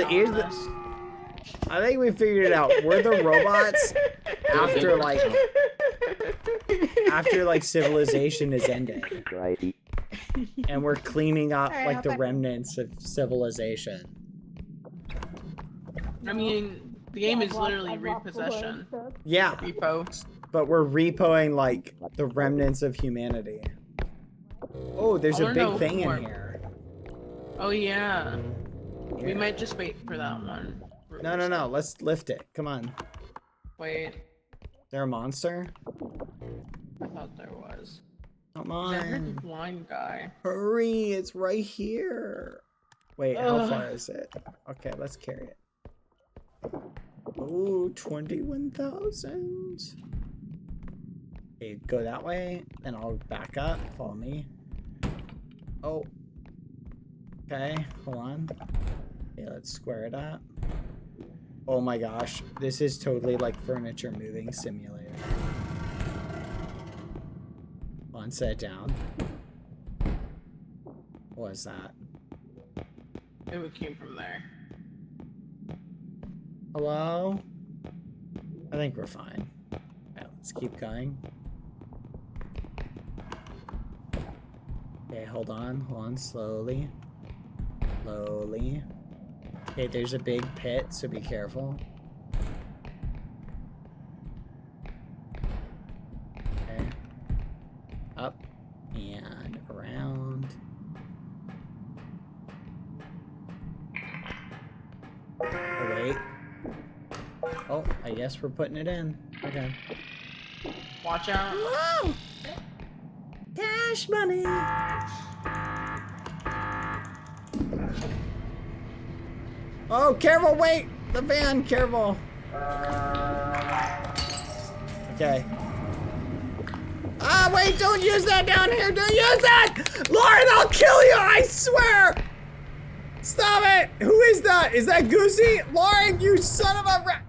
I think we figured it out. We're the robots after like civilization is ended. And we're cleaning up like the remnants of civilization. I mean, the game is literally repossession. Yeah. Repo. But we're repoing like the remnants of humanity. Oh, there's a big thing in here. Oh yeah. We might just wait for that one. No. Let's lift it. Come on. Wait. Is there a monster? I thought there was. Come I heard on. the blind guy. Hurry, it's right here. Wait, how far is it? Okay, let's carry it. Oh, 21,000. Okay, go that way, then I'll back up. Follow me. Oh. Okay, hold on. Okay, let's square it up. Oh my gosh, this is totally like furniture moving simulator. Hold on, set it down. What was that? It came from there. Hello? I think we're fine. Yeah, let's keep going. Okay, hold on, slowly. Slowly. Okay, there's a big pit, so be careful. Okay. Up and around. Oh, wait. Oh, I guess we're putting it in. Okay. Watch out. Whoa! Cash money! Oh, careful, wait! The van, careful! Okay. Ah, wait, don't use that down here! Don't use that! Lauren, I'll kill you, I swear! Stop it! Who is that? Is that Goosey? Lauren, you son of a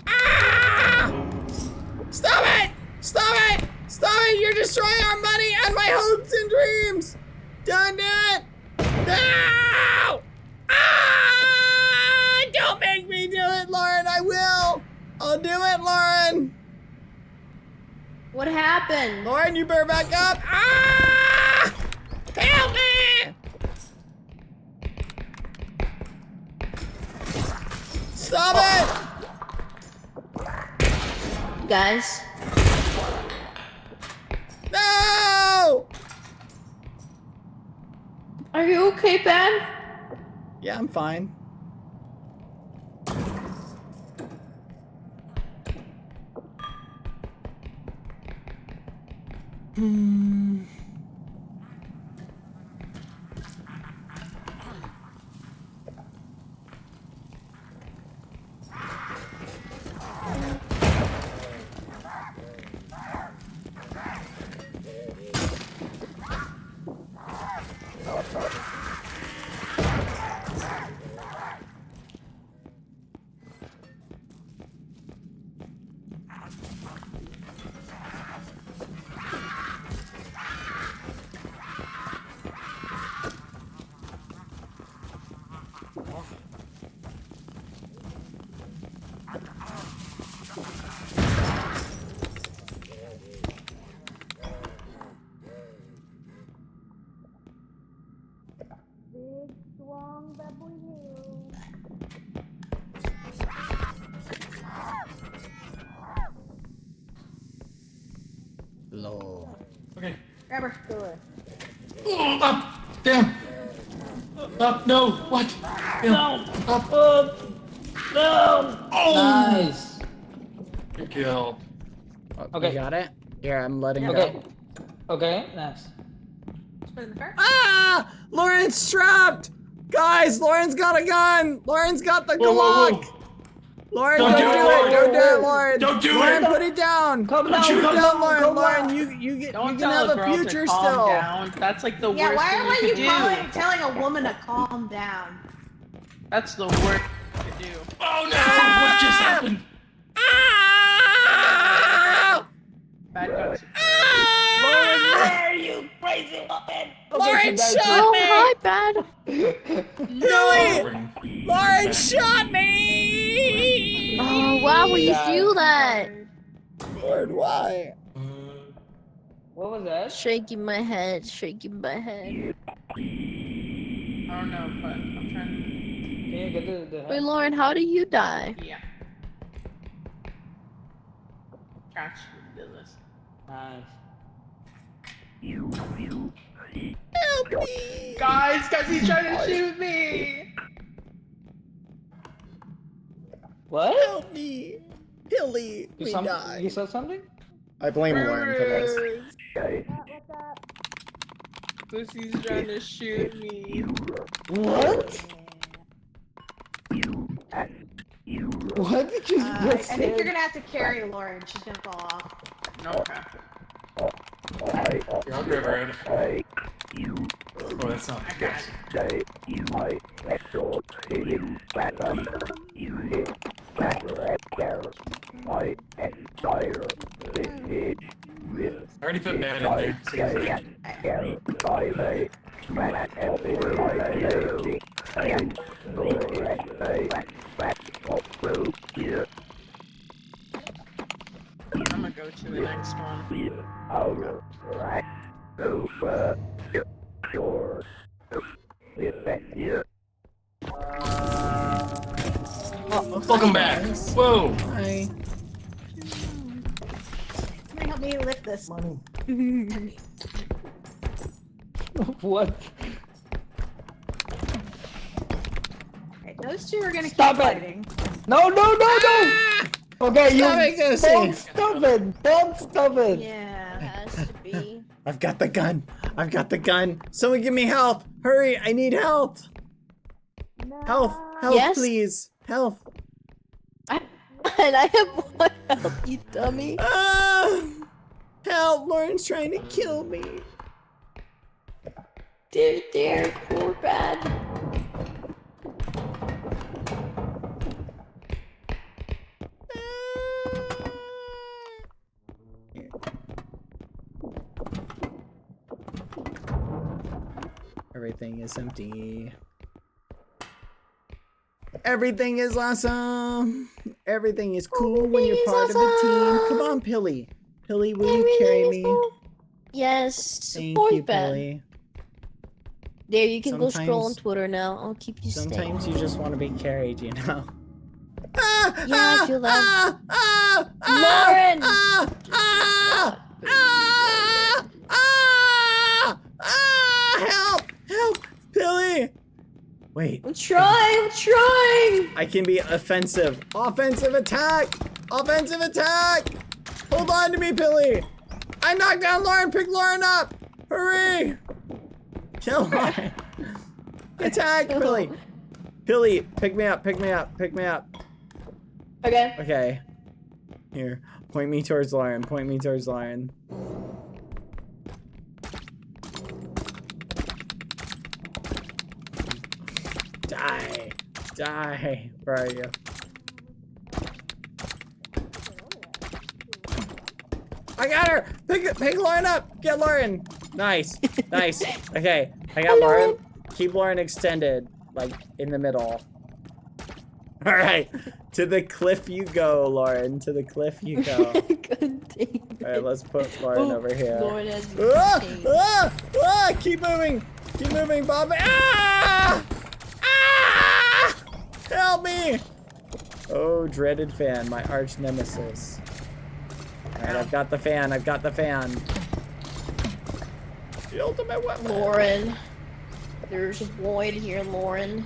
Ah! Stop it! Stop it! Stop it! You're destroying our money and my hopes and dreams! Don't do it! No! Ah! Don't make me do it, Lauren! I will! I'll do it, Lauren! What happened? Lauren, you better back up! Ah! Help me! Stop it! Guys. No! Are you okay, Ben? Yeah, I'm fine. Big, strong Badboyhalo. Lol. Okay. Grab her. Oh, up! Down! Up! No! What? No! Up! No! Oh! Nice. Good kill. Okay. You got it? Here, I'm letting go. Okay. Okay, nice. Ah! Lauren's trapped! Guys, Lauren's got a gun! Lauren's got the Glock! Lauren, don't do it! Don't do it, Lauren! Don't do Lauren, it! put it down! Come down, Put it come down, down, Lauren! come Lauren, down. you Don't can tell have a a girl future to calm still! down. That's like the Yeah, worst why thing are you could you do. telling a woman to calm down? That's the worst you could do. Oh no! What just happened? Bad guys. Lauren, where are you crazy woman? Lauren shot Oh, me! hi, Bad. Really? Lauren shot me! Oh, why would you do that? Lord, why? What was that? Shaking my head, shaking my head. I don't know, but I'm trying to. Can you get the Wait, Lauren, how do you die? Yeah. Catch do this. Nice. Help me! Guys, he's trying to shoot me! What? Help me! Billy, we died. You said something? I blame Lauren for this. Pussy's trying to shoot me. What? What did you I think you're gonna have to carry Lauren. She's gonna fall off. Okay. Here, I'll grab her out. Oh, that's not good. I already put Bad in there. So I'm gonna go to the next one. welcome back. Whoa. Hi. Somebody help me lift this. What? Okay, those two are gonna Stop keep it. fighting. No! Okay, Stop it, Goosey. Don't stop it! Don't stop it! Yeah. Has to be. I've got the gun. I've got the gun. Someone give me help. Hurry, I need help. Health, Yes? please. Health. And I have one help, you dummy. Help, Lauren's trying to kill me. Dear, poor Bad. Everything is empty. Everything is awesome. Everything is cool when you're part of a team. Come on, Pilly. Pilly, will you carry me? Yes, Thank support you, Bad. Pilly. There, you can go scroll on Sometimes- Twitter now. I'll keep you Sometimes you just want to be carried, you know? Yeah, I feel that. Lauren! Help! Help! Billy! Wait. I'm trying! I can be offensive. Offensive attack! Offensive attack! Hold on to me, Billy! I knocked down Lauren! Pick Lauren up! Hurry! Kill Lauren! Attack, Billy! Billy, pick me up, pick me up, pick me up. Okay. Okay. Here. Point me towards Lauren. Point me towards Lauren. Die. Die. Where are you? I got her! Pick Lauren up! Get Lauren! Nice. Nice. Okay. I got Lauren. Keep Lauren extended. Like, in the middle. Alright. To the cliff you go, Lauren. To the cliff you go. Alright, let's put Lauren over here. Lauren has Keep moving! Keep moving, Bob! Ah! Ah! Help me! Oh, dreaded fan, my arch nemesis. Alright, I've got the fan, I've got the fan. The ultimate weapon. Lauren. There's a void here, Lauren.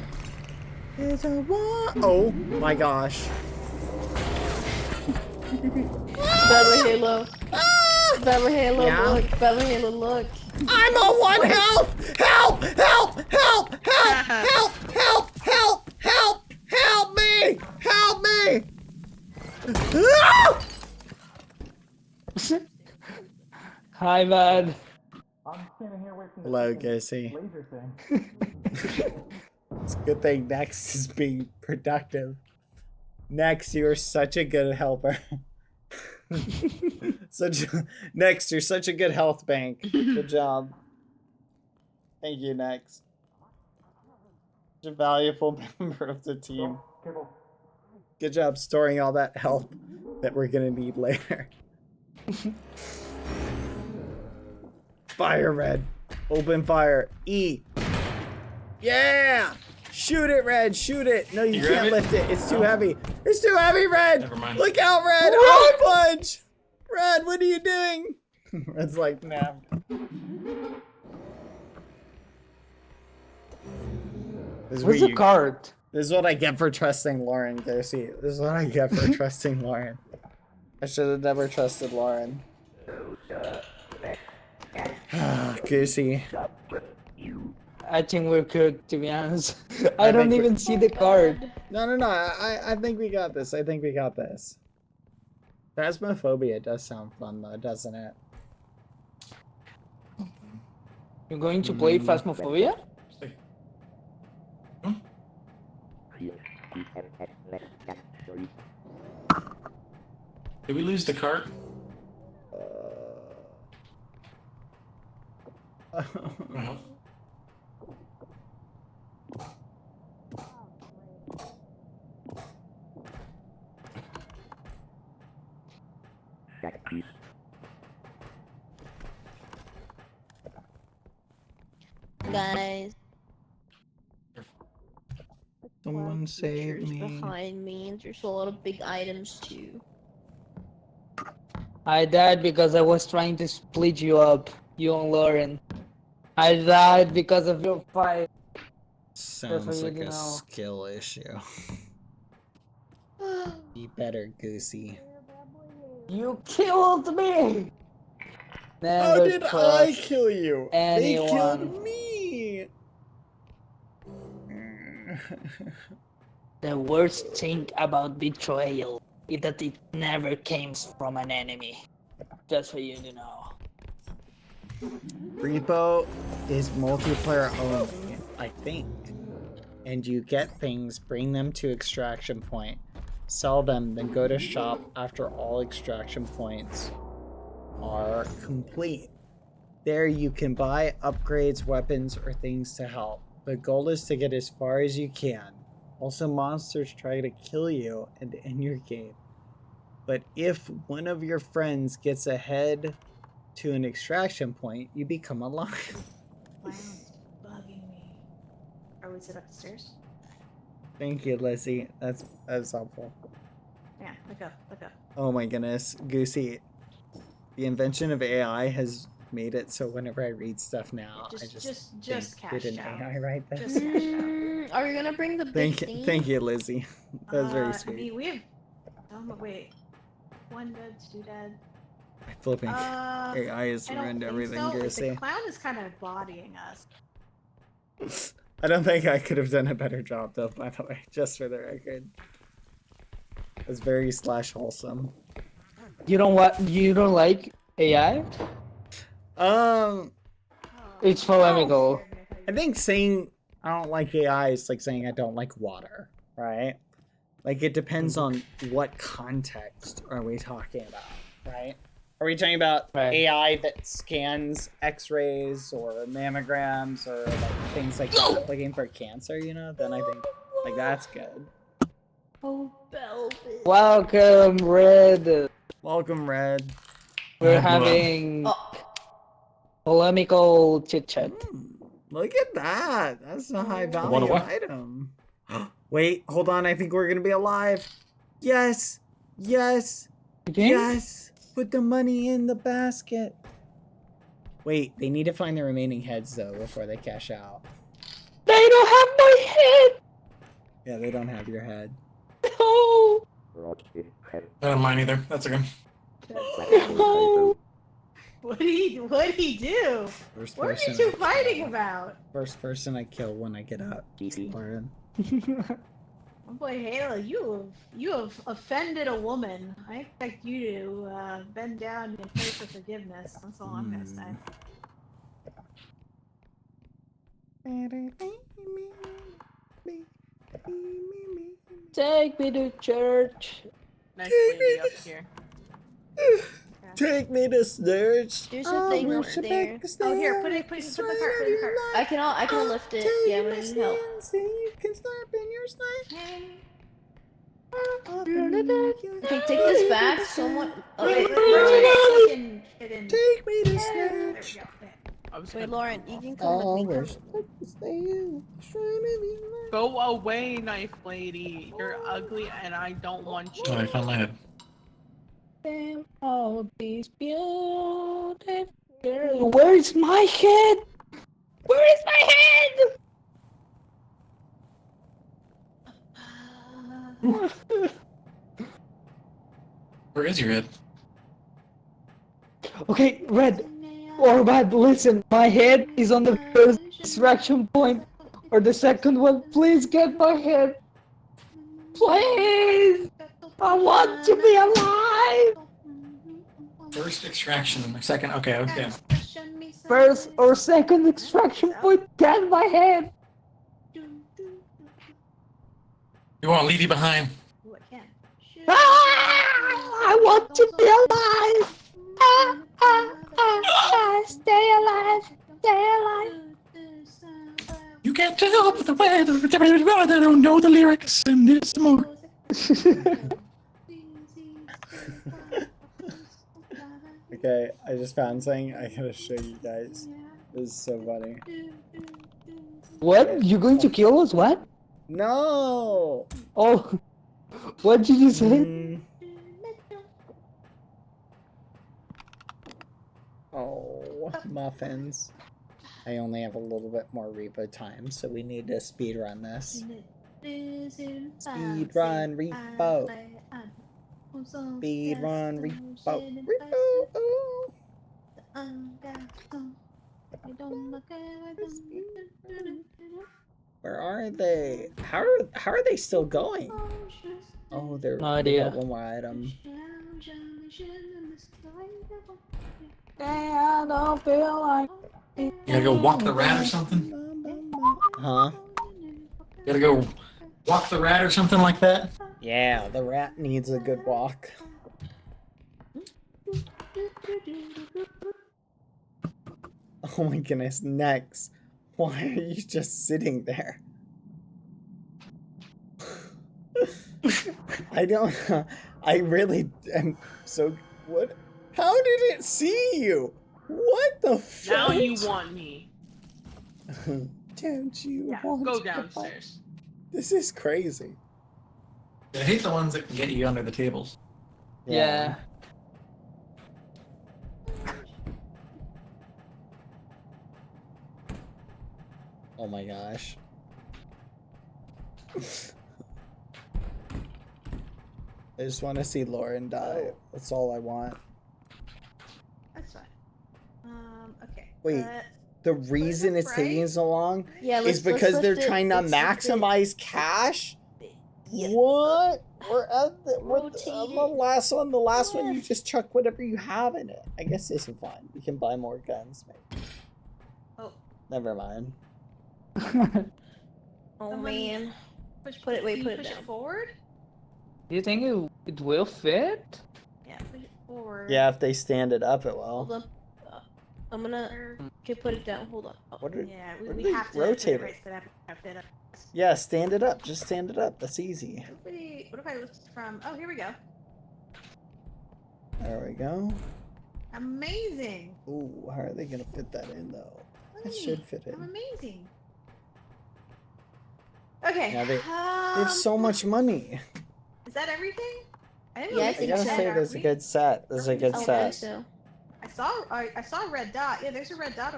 There's a void. Oh my gosh. Badboyhalo. Badboyhalo, Yeah? look. Badboyhalo, look. I'm on 1 health! Help! Help! Help! Help! Help! Help! Help! Help! Help me! Help me! Ah! Hi, Bad. I'm standing here waiting. Hello, Casey. Laser thing. It's a good thing Next is being productive. Next, you're such a good helper. Next, you're such a good health bank. Good job. Thank you, Next. Such a valuable member of the team. Cable. Good job storing all that health that we're gonna need later. Fire, Red. Open fire. E. Yeah! Shoot it, Red. Shoot it. No, you can't lift it. It's too heavy. It's too heavy, Red. Never mind. Look out, Red. Oh, fudge. Red, what are you doing? Red's like, nah. Where's the card? This is what I get for trusting Lauren, Goosey. This is what I get for trusting Lauren. I should have never trusted Lauren. Goosey. I think we're good, to be honest. I don't even see the card. No. I think we got this. I think we got this. Phasmophobia does sound fun, though, doesn't it? You're going to play Phasmophobia? Did we lose the cart? No. Guys. Someone save me. Behind me, and there's a lot of big items too. I died because I was trying to split you up, you and Lauren. I died because of your fight. Sounds like a skill issue. Be better, Goosey. You killed me! How Never did I trust kill you? anyone. They killed me! The worst thing about betrayal is that it never came from an enemy. Just for you to know. REPO is multiplayer only, I think. And you get things, bring them to extraction point, sell them, then go to shop after all extraction points are complete. There you can buy upgrades, weapons, or things to help. The goal is to get as far as you can. Also, monsters try to kill you and end your game. But if one of your friends gets ahead to an extraction point, you become alive. Wow, it's bugging me. Are we sit upstairs? Thank you, Lizzie. That's helpful. Yeah, look up. Oh my goodness, Goosey. The invention of AI has made it so whenever I read stuff now, I just think, cash did an out. AI write that? Just cash out. Are we gonna bring the big Thank you, Lizzie. That was very sweet. I mean, we have. Oh, wait. One dead, two dead. Flipping. AI has ruined everything, so. Goosey. The clown is kind of bodying us. I don't think I could have done a better job, though, by the way, just for the record. It's very /wholesome. You don't like AI? It's polemical. I think saying I don't like AI is like saying I don't like water, right? Like, it depends on what context are we talking about, right? Are we talking about AI that scans x-rays or mammograms or like things like that, looking for cancer, you know? Then I think, like, that's good. Oh, Velvet. Welcome, Red. Welcome, Red. We're having polemical chit-chat. Look at that. That's a high value item. Wait, hold on. I think we're going to be alive. Yes. Yes. Yes. Put the money in the basket. Wait, they need to find the remaining heads, though, before they cash out. They don't have my head. Yeah, they don't have your head. No. I don't mind either. That's okay. No. What'd he do? First What are you person two fighting about? First person I kill when I get up. Lauren. Oh boy, Halo, you have offended a woman. I expect you to bend down and pray for forgiveness. That's all I'm gonna say. Take me to church. Nice lady up here. Take me to church. There's a thing over there. Oh, here, put the cart. I can lift it. Yeah, we need help. So you can slap in your sleigh. Okay, take this back. Someone. Okay. Take me to There snatch. we go. Wait, Lauren, you can come with me. Come. Go away, knife lady. You're ugly and I don't want you. Oh, I found my head. Damn, all these beautiful girls. Where's my head? Where is my head? Where is your head? Okay, Red or Bad, listen. My head is on the first extraction point or the second one. Please get my head. Please! I want to be alive! First extraction, second. Okay, okay. First or second extraction point, get my head! We won't leave you behind. Ah, I want to be alive! Stay alive! Stay alive! You can't tell but the weather. I don't know the lyrics in this more. Okay, I just found something. I gotta show you guys. This is so funny. What? You going to kill us? What? No! Oh, what did you say? Oh, muffins. I only have a little bit more repo time, so we need to speed run this. Speed run repo. Speed run repo. Where are they? How are they still going? Oh, they're No idea. one more item. I don't feel like. You gotta go walk the rat or something? Huh? You gotta go walk the rat or something like that? Yeah, the rat needs a good walk. Oh my goodness, Nex. Why are you just sitting there? I don't. I really am so. What? How did it see you? What the fuck? Now you want me. Don't you want go to? downstairs. This is crazy. I hate the ones that can get you under the tables. Yeah. Oh my gosh. I just want to see Lauren die. That's all I want. That's fine. Okay. Wait, the reason it's taking so long Yeah, is because they're trying to maximize cash? What? We're at the last one. The last one, you just chuck whatever you have in it. I guess this is fine. We can buy more guns, maybe. Oh. Never mind. Oh man. Push it down. Forward? Do you think it will fit? Yeah, push it forward. Yeah, if they stand it up, it will. Hold on. I'm gonna. Okay, put it down. Hold on. What are, Yeah, what we are have to rotate put it? it right so that fit up. Yeah, stand it up. Just stand it up. That's easy. What if I lift from? Oh, here we go. There we go. Amazing. Ooh, how are they gonna fit that in though? It should fit I'm in. amazing. Okay. Now they have so much money. Is that everything? I gotta say, there's a good set. There's a good set. So. I saw a red dot. Yeah, there's a red dot.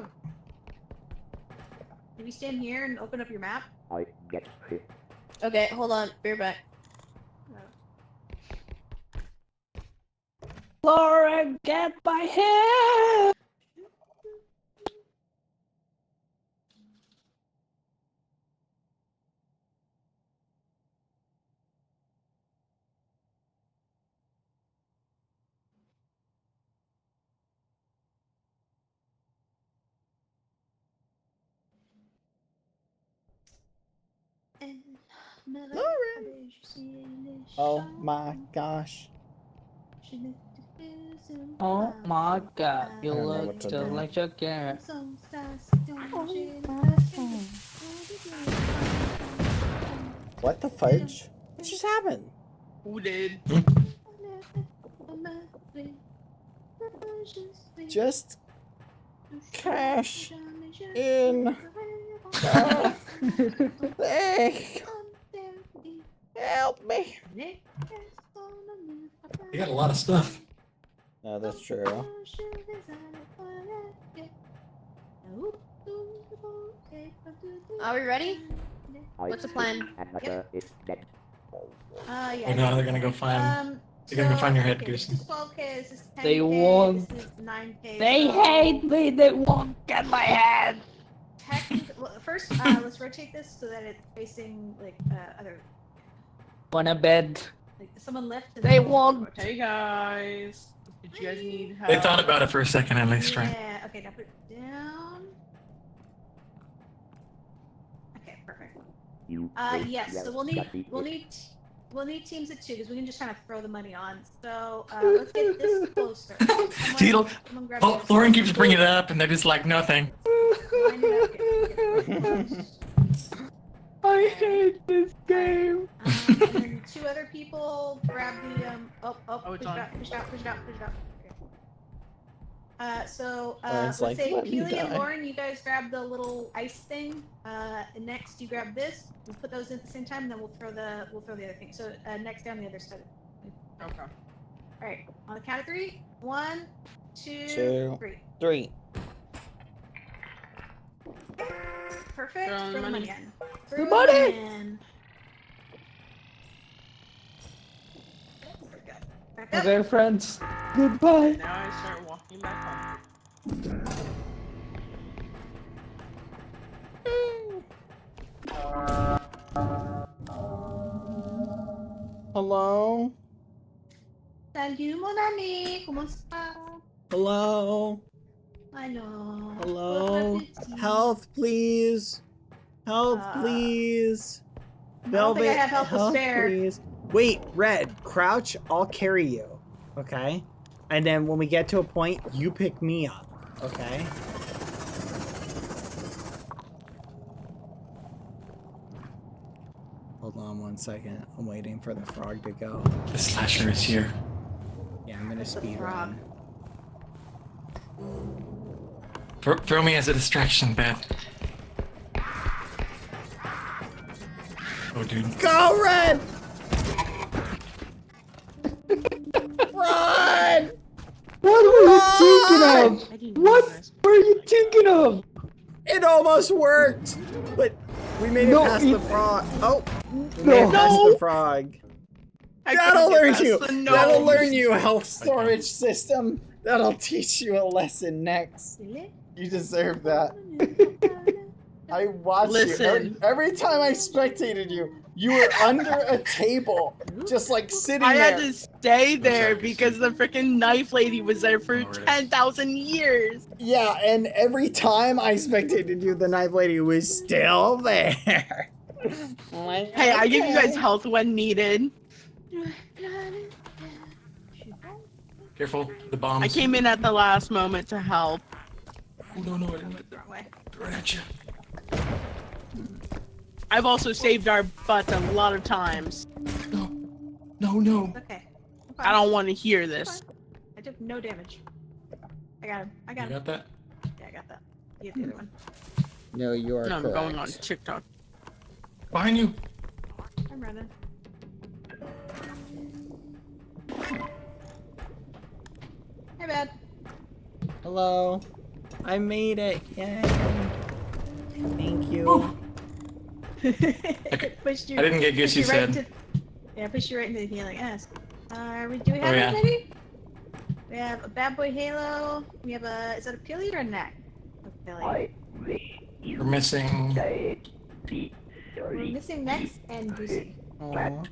Can you stand here and open up your map? I get it. Okay, hold on. Be right back. Laura, get my hair! Lauren! Oh my gosh. Oh my god, you I don't know look what to just do. like your cat. What the fudge? What just happened? Who did? Just cash in. Hey, help me. You got a lot of stuff. No, that's true. Are we ready? What's the plan? Yep. Dead. Yeah. Oh no, they're gonna go find. They're gonna go find your head, Goose. This is 12K. This is 10K. They won't. This is 9K. They so hate me. They won't get my head. Well, first, let's rotate this so that it's facing like other. Wanna bed? Like someone lift. And They then won't. Hey guys. Did you guys need help? They thought about it for a second at least, right? Yeah. Okay. Now put it down. Okay. Perfect. Yes. So we'll need teams of 2 because we can just kind of throw the money on. So let's get this closer. Someone grab this. Lauren keeps bringing it up, and they're just like, nothing. Line it up. I hate this game. And then 2 other people grab the push it out. Okay. So let's like, say let me Peely and die. Lauren, you guys grab the little ice thing. And next you grab this. We'll put those in at the same time, and then we'll throw the other thing. So next down the other side. Okay. All right. On the count of 3. 1, 2, 2, 3. 3. Perfect. Throw Throw the the money money. in. The Throw money! in. There we go. Back up. Okay, friends. Goodbye. Now I start walking back home. Hello? Salut mon ami, comment ça va? Hello? I know. Hello? Health, please. Health, please. I don't think I have health to spare. please. Wait, Red, crouch, I'll carry you. Okay? And then when we get to a point, you pick me up. Okay? Hold on 1 second. I'm waiting for the frog to go. The slasher is here. Yeah, I'm gonna speed frog. run. Throw me as a distraction, Beth. Oh, dude. Go, Red! Run! What were you thinking of? What were you thinking of? It almost worked! But we made it No, past the frog. Oh! We made it No. past the frog. That'll learn you! That'll learn you, health storage system! That'll teach you a lesson next. You deserve that. I watched Listen. you. Every time I spectated you, you were under a table, just like sitting I there. had to stay there because the freaking knife lady was there for 10,000 years. Yeah, and every time I spectated you, the knife lady was still there. Hey, I give you guys health when needed. Careful, the bombs. I came in at the last moment to help. Oh, no, I didn't get that. Throw it at you. I've also saved our butts a lot of times. No. Okay. I don't want to hear this. I took no damage. I got him. I got You him. got that? Yeah, I got that. You get the other one. No, you are No, I'm correct. going on TikTok. Behind you. I'm running. Hey, bad. Hello. I made it. Yay. Thank you. Pushed you, I didn't get pushed you Goosey's right head. into- Yeah, pushed you right into the healing ass. Do we have Oh, yeah. anybody? We have a Badboyhalo. We have a. Is that a Peely or a neck? A Peely. We're missing. We're missing Nex and Goosey. Aw.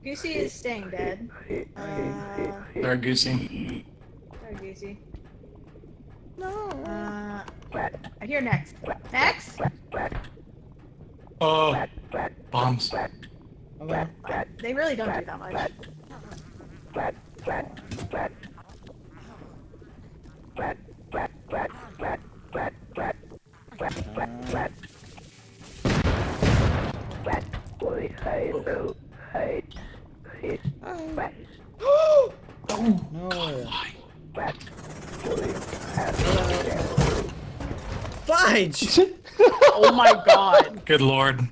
Goosey is staying dead. Sorry, Goosey. Sorry, Goosey. No. I hear Nex. Nex? Oh, bombs. Hello. They really don't do that much. No. Fudge! Oh my god. Good lord.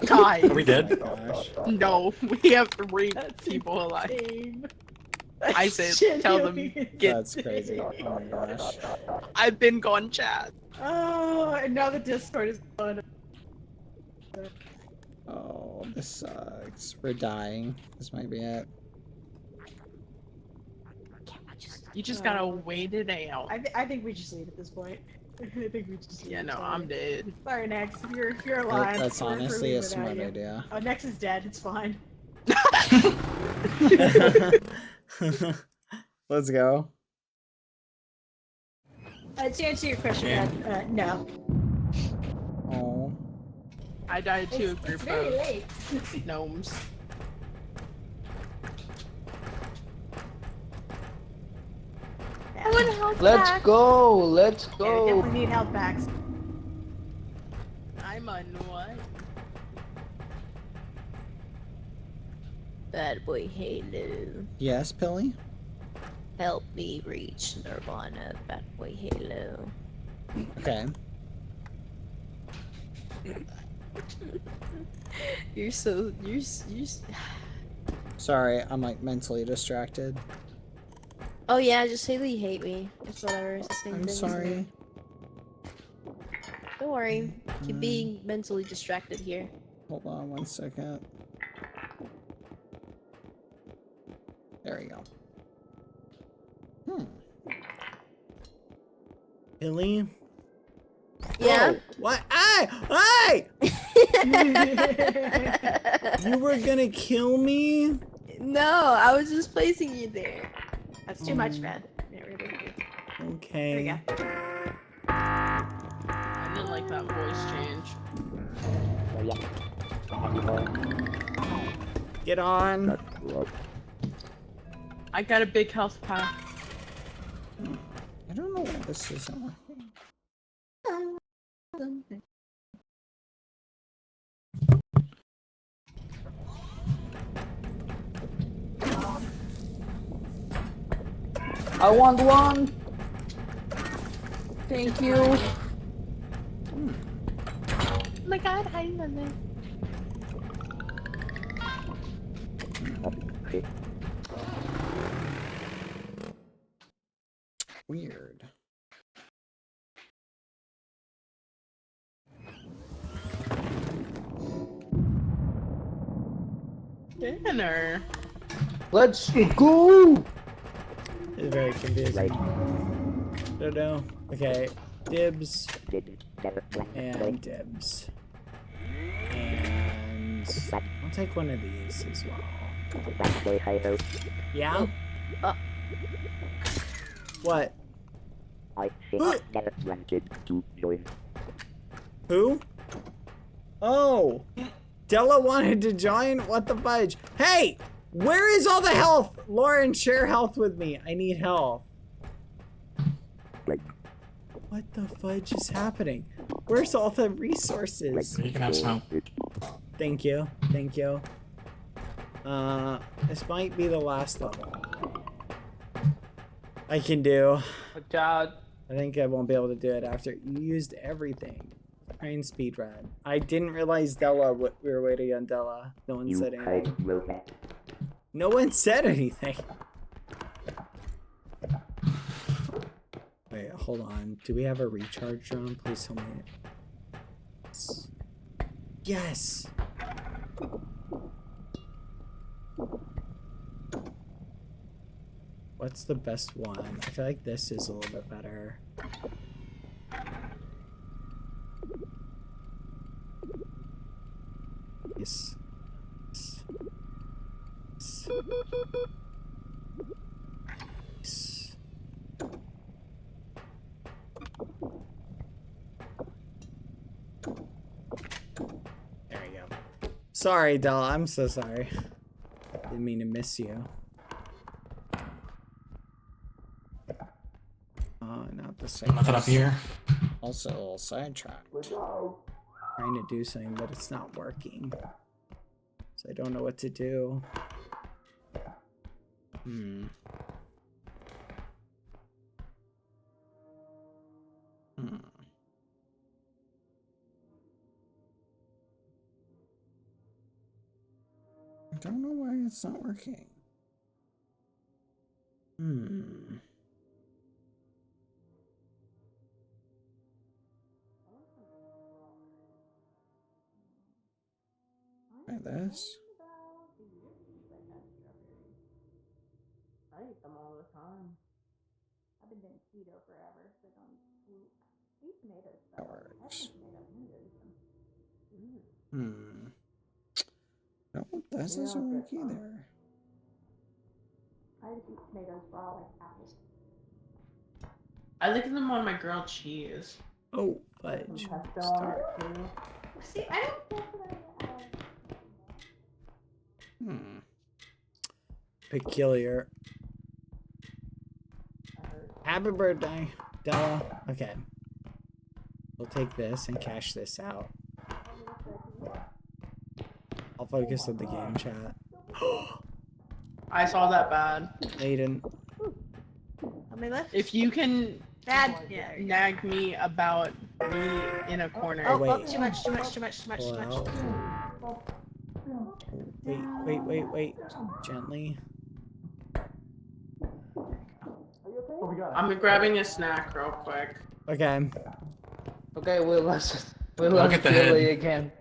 Guys. Are we dead? No, we have 3 people alive. I said, tell them get. That's crazy. Oh my gosh. I've been gone, chat. Oh, and now the Discord is gone. Oh, this sucks. We're dying. This might be it. You just gotta wait it out. I think we just leave at this point. I think we just. Yeah, no, I'm dead. Sorry, Nex. If you're alive. That's we're honestly a leaving smart without you. idea. Oh, Nex is dead. It's fine. Let's go. To answer your question, no. Oh. I died to a It's group very of late. gnomes. I want help Let's back. go. Let's Yeah, we go. definitely need health packs. I'm on what? Badboyhalo. Yes, Pilly? Help me reach Nirvana, Badboyhalo. Okay. You're so Sorry, I'm like mentally distracted. Oh yeah, just say that you hate me. It's whatever. It's the same I'm thing, isn't sorry. it? Don't worry. Keep being mentally distracted here. Hold on 1 second. There we go. Pilly? Yeah? Whoa, what? Hey! You were gonna kill me? No, I was just placing you there. That's too much, man. Yeah, we're gonna do. Okay. There we go. I didn't like that voice change. Get on. I got a big health pack. I don't know what this is. I want one. Thank you. Oh my god, hi, London. Weird. Dinner. Let's go. It's very confusing. Don't know. Okay. Dibs. And dibs. And I'll take one of these as well. Yeah? What? I never wanted to join. Who? Oh! Della wanted to join? What the fudge? Hey! Where is all the health? Lauren, share health with me. I need health. What the fudge is happening? Where's all the resources? You can have some. Thank you. Thank you. This might be the last level I can do. Good job. I think I won't be able to do it after you used everything. Try and speedrun. I didn't realize Della, we were waiting on Della. No one said anything. No one said anything. Wait, hold on. Do we have a recharge drone? Please tell me. Yes! What's the best one? I feel like this is a little bit better. Yes. Yes. There we go. Sorry, Della. I'm so sorry. Didn't mean to miss you. Oh, not the same. Nothing up here. Also a little sidetracked. Trying to do something, but it's not working. So I don't know what to do. I don't know why it's not working. Try this. I eat them all the time. I've been doing keto forever, so I don't eat tomatoes. That works. No, that doesn't work either. I just eat tomatoes raw like apples. I like them on my grilled cheese. Oh, fudge. Start. See, I don't care for that. Peculiar. Happy birthday, Della. Okay. We'll take this and cash this out. I'll focus on the game chat. I saw that bad. Aiden. How many left? If you can Bad. nag me about me in a corner. Oh, wait. oh, too much. Wait. Gently. I'm grabbing a snack real quick. Okay. Okay, we lost Look at the Billy head. again.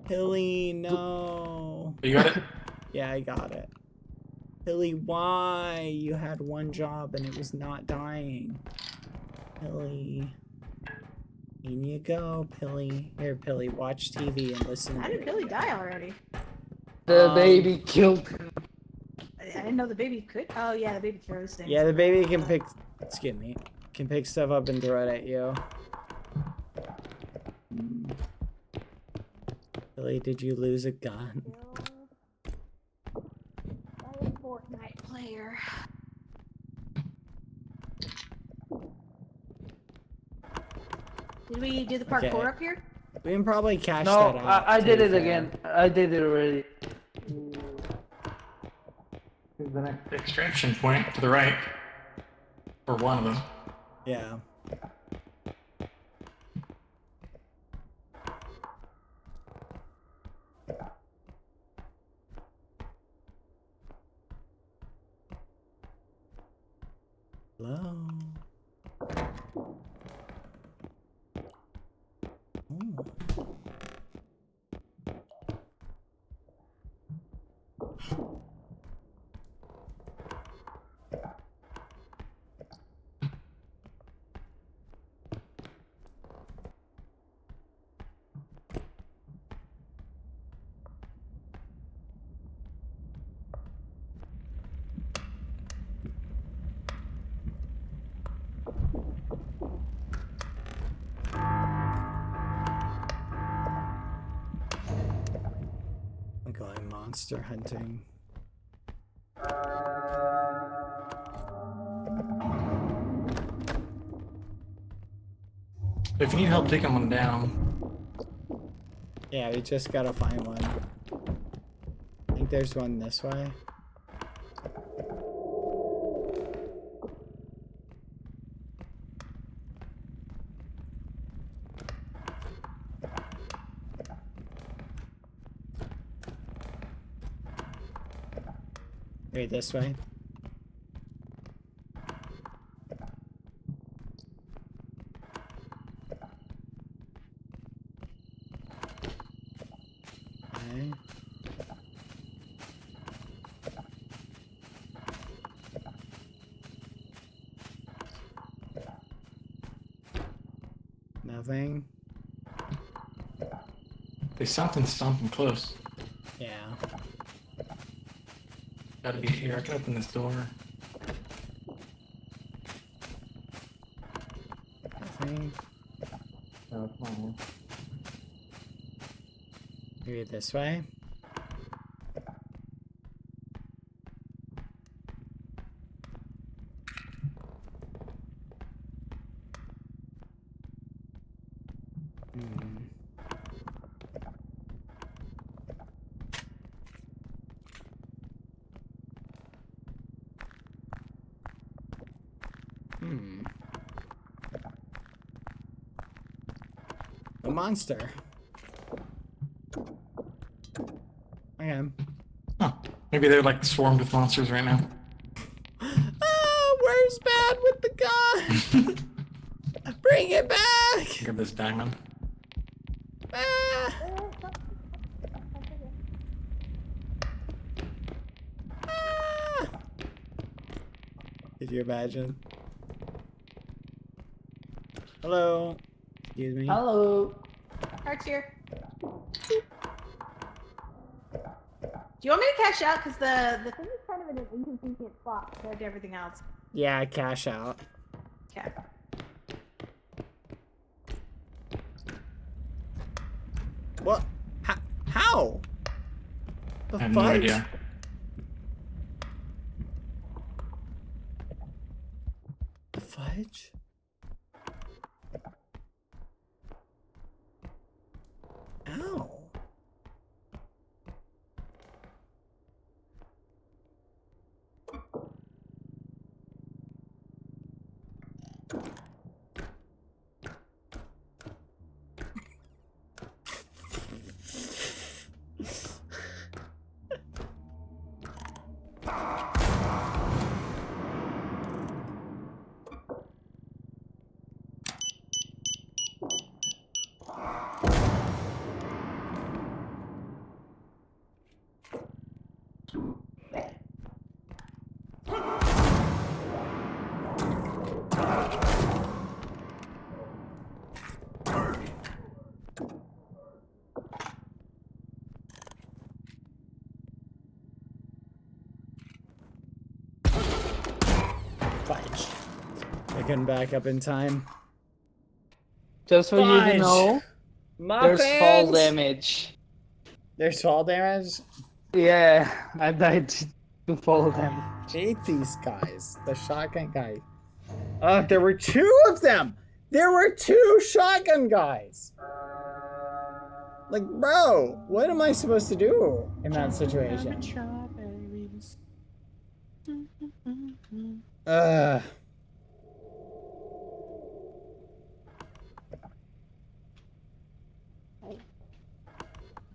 Hilly, no. You got it? Yeah, I got it. Hilly, why? You had one job and it was not dying. Hilly. In you go, Pilly. Here, Pilly, watch TV and listen. How did Billy die already? The baby killed him. I didn't know the baby could. Oh yeah, the baby throws things. Yeah, the baby can pick. Excuse me. Can pick stuff up and throw it at you. Billy, did you lose a gun? Fortnite player. Did we do the parkour Okay. up here? We can probably cash No, that out. I to did be it fair. again. I did it already. Here's the next extraction point to the right. Or one of them. Yeah. Hello. I'm going monster hunting. If you need help taking one down, Yeah, we just gotta find one. I think there's one this way. Maybe this way. Okay. Nothing. there's something stomping close. Yeah. Gotta be here. I can open this door. Nothing. No, it's fine. Maybe this way. A monster. Okay. Huh. Maybe they're like swarmed with monsters right now. Ah, where's Bad with the gun? Bring it back! Grab this diamond. Ah. Ah. Could you imagine? Hello. Excuse me. Hello. Heart's here. Do you want me to cash out? Because the thing is kind of in an inconvenient spot compared to everything else. Yeah, cash out. Okay. What? How? The I have fudge? no idea. The fudge? Ow. Fudge. I couldn't back up in time. Just for you to know, there's fall damage. There's fall damage? Yeah, I died to fall damage. Hate these guys. The shotgun guy. There were two of them! There were two shotgun guys! Like, bro, what am I supposed to do in that situation?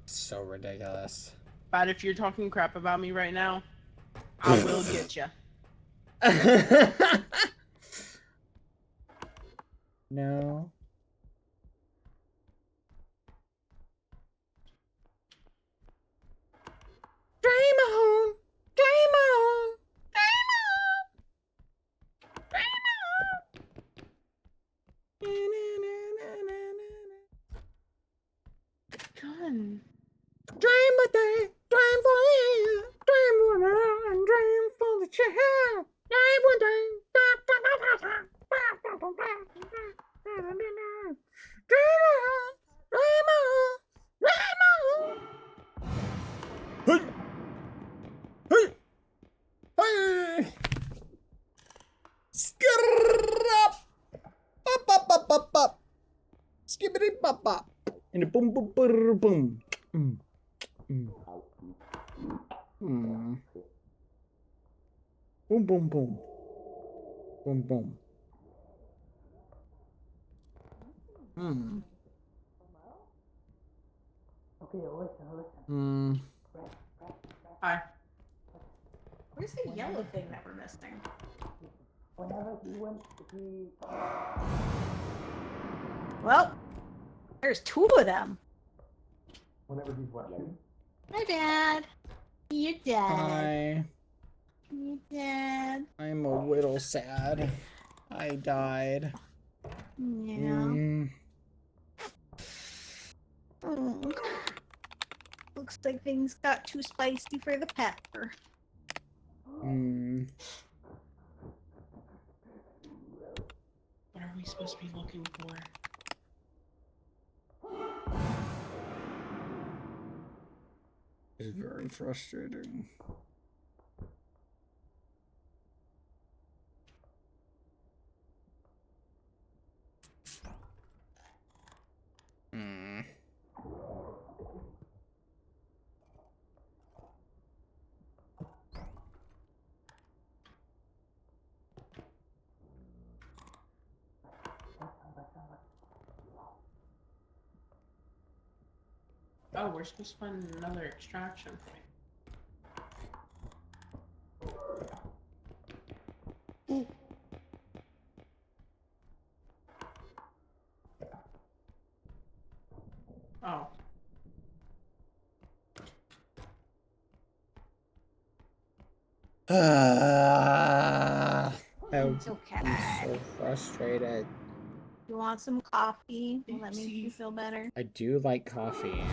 So ridiculous. But if you're talking crap about me right now, I will get you. No. Dream on! Dream on! Dream on! Dream on! Gun. Dream a day, dream for you, dream one and dream for the child. Dream one day. Dream on, dream on. Hey, hey, hey. Skirrup. Pop, pop, pop, pop, pop. Skibbity pop, pop. And a boom, boom, boom, boom. Mm. Mm. Mm. Boom, boom, boom. Boom, boom. Mm. Okay, listen. Mm. Hi. Where's the yellow thing that we're missing? Whenever he went, he... Well, there's two of them. Whenever he's watching. Hi, Dad. You're dead. Hi. You're dead. I'm a little sad. I died. Yeah. Mm. Mm. Looks like things got too spicy for the pepper. Mm. What are we supposed to be looking for? It's very frustrating. Mm. Oh, we're supposed to find another extraction point. Oh. It's okay. I'm so frustrated. You want some coffee? Will that make you feel better? I do like coffee.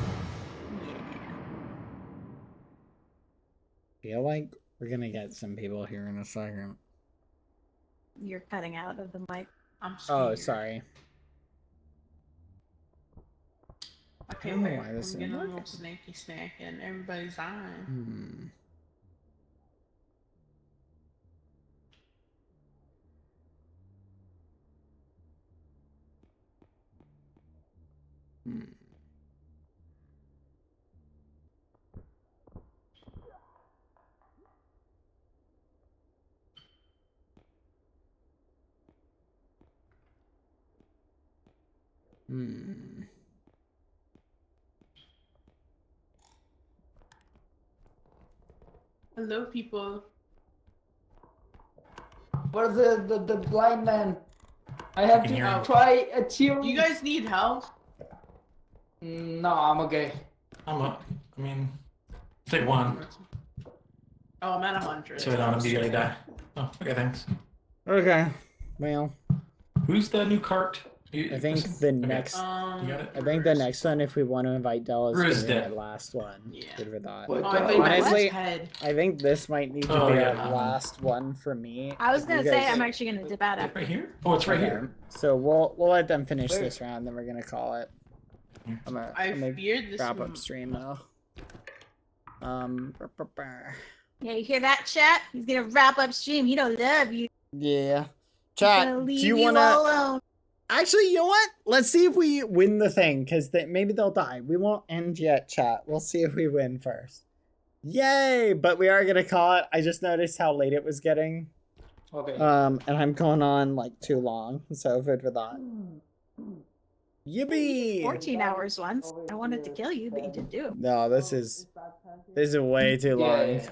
Feel like we're gonna get some people here in a second. You're cutting out of the mic. I'm scared. Oh, sorry. Okay, I don't know wait. why this I'm getting a isn't little snaky snack in everybody's eye. Hello, people. Where's the blind man? I have can hear to him. try a theory. Do you guys need help? No, I'm okay. I mean, take one. Oh, I'm at 100. So I don't immediately die. Oh, okay, thanks. Okay, well. Who's the new cart? I think the next. You got it? I think the next one, if we want to invite Dell, is Rue's gonna be dead. my last one. Yeah. Good for that. What Oh, the- I think Honestly, head. I think this might need to Oh, be yeah. our last one for me. I was If gonna you say guys- I'm actually gonna dip out after. Right here? Oh, it's right Okay, here. So we'll let them finish Where? this round, then we're gonna call it. I'm gonna feared this wrap one. up stream though. Yeah, you hear that, chat? He's gonna wrap up stream. He don't love you. Yeah. He's Chat, gonna do leave you you wanna? all alone. Actually, you know what? Let's see if we win the thing, because maybe they'll die. We won't end yet, chat. We'll see if we win first. Yay! But we are gonna call it. I just noticed how late it was getting. Okay. And I'm going on like too long, so good for that. Yippee! 14 hours once. I wanted to kill you, but you didn't do it. No, this is way too long. Yeah.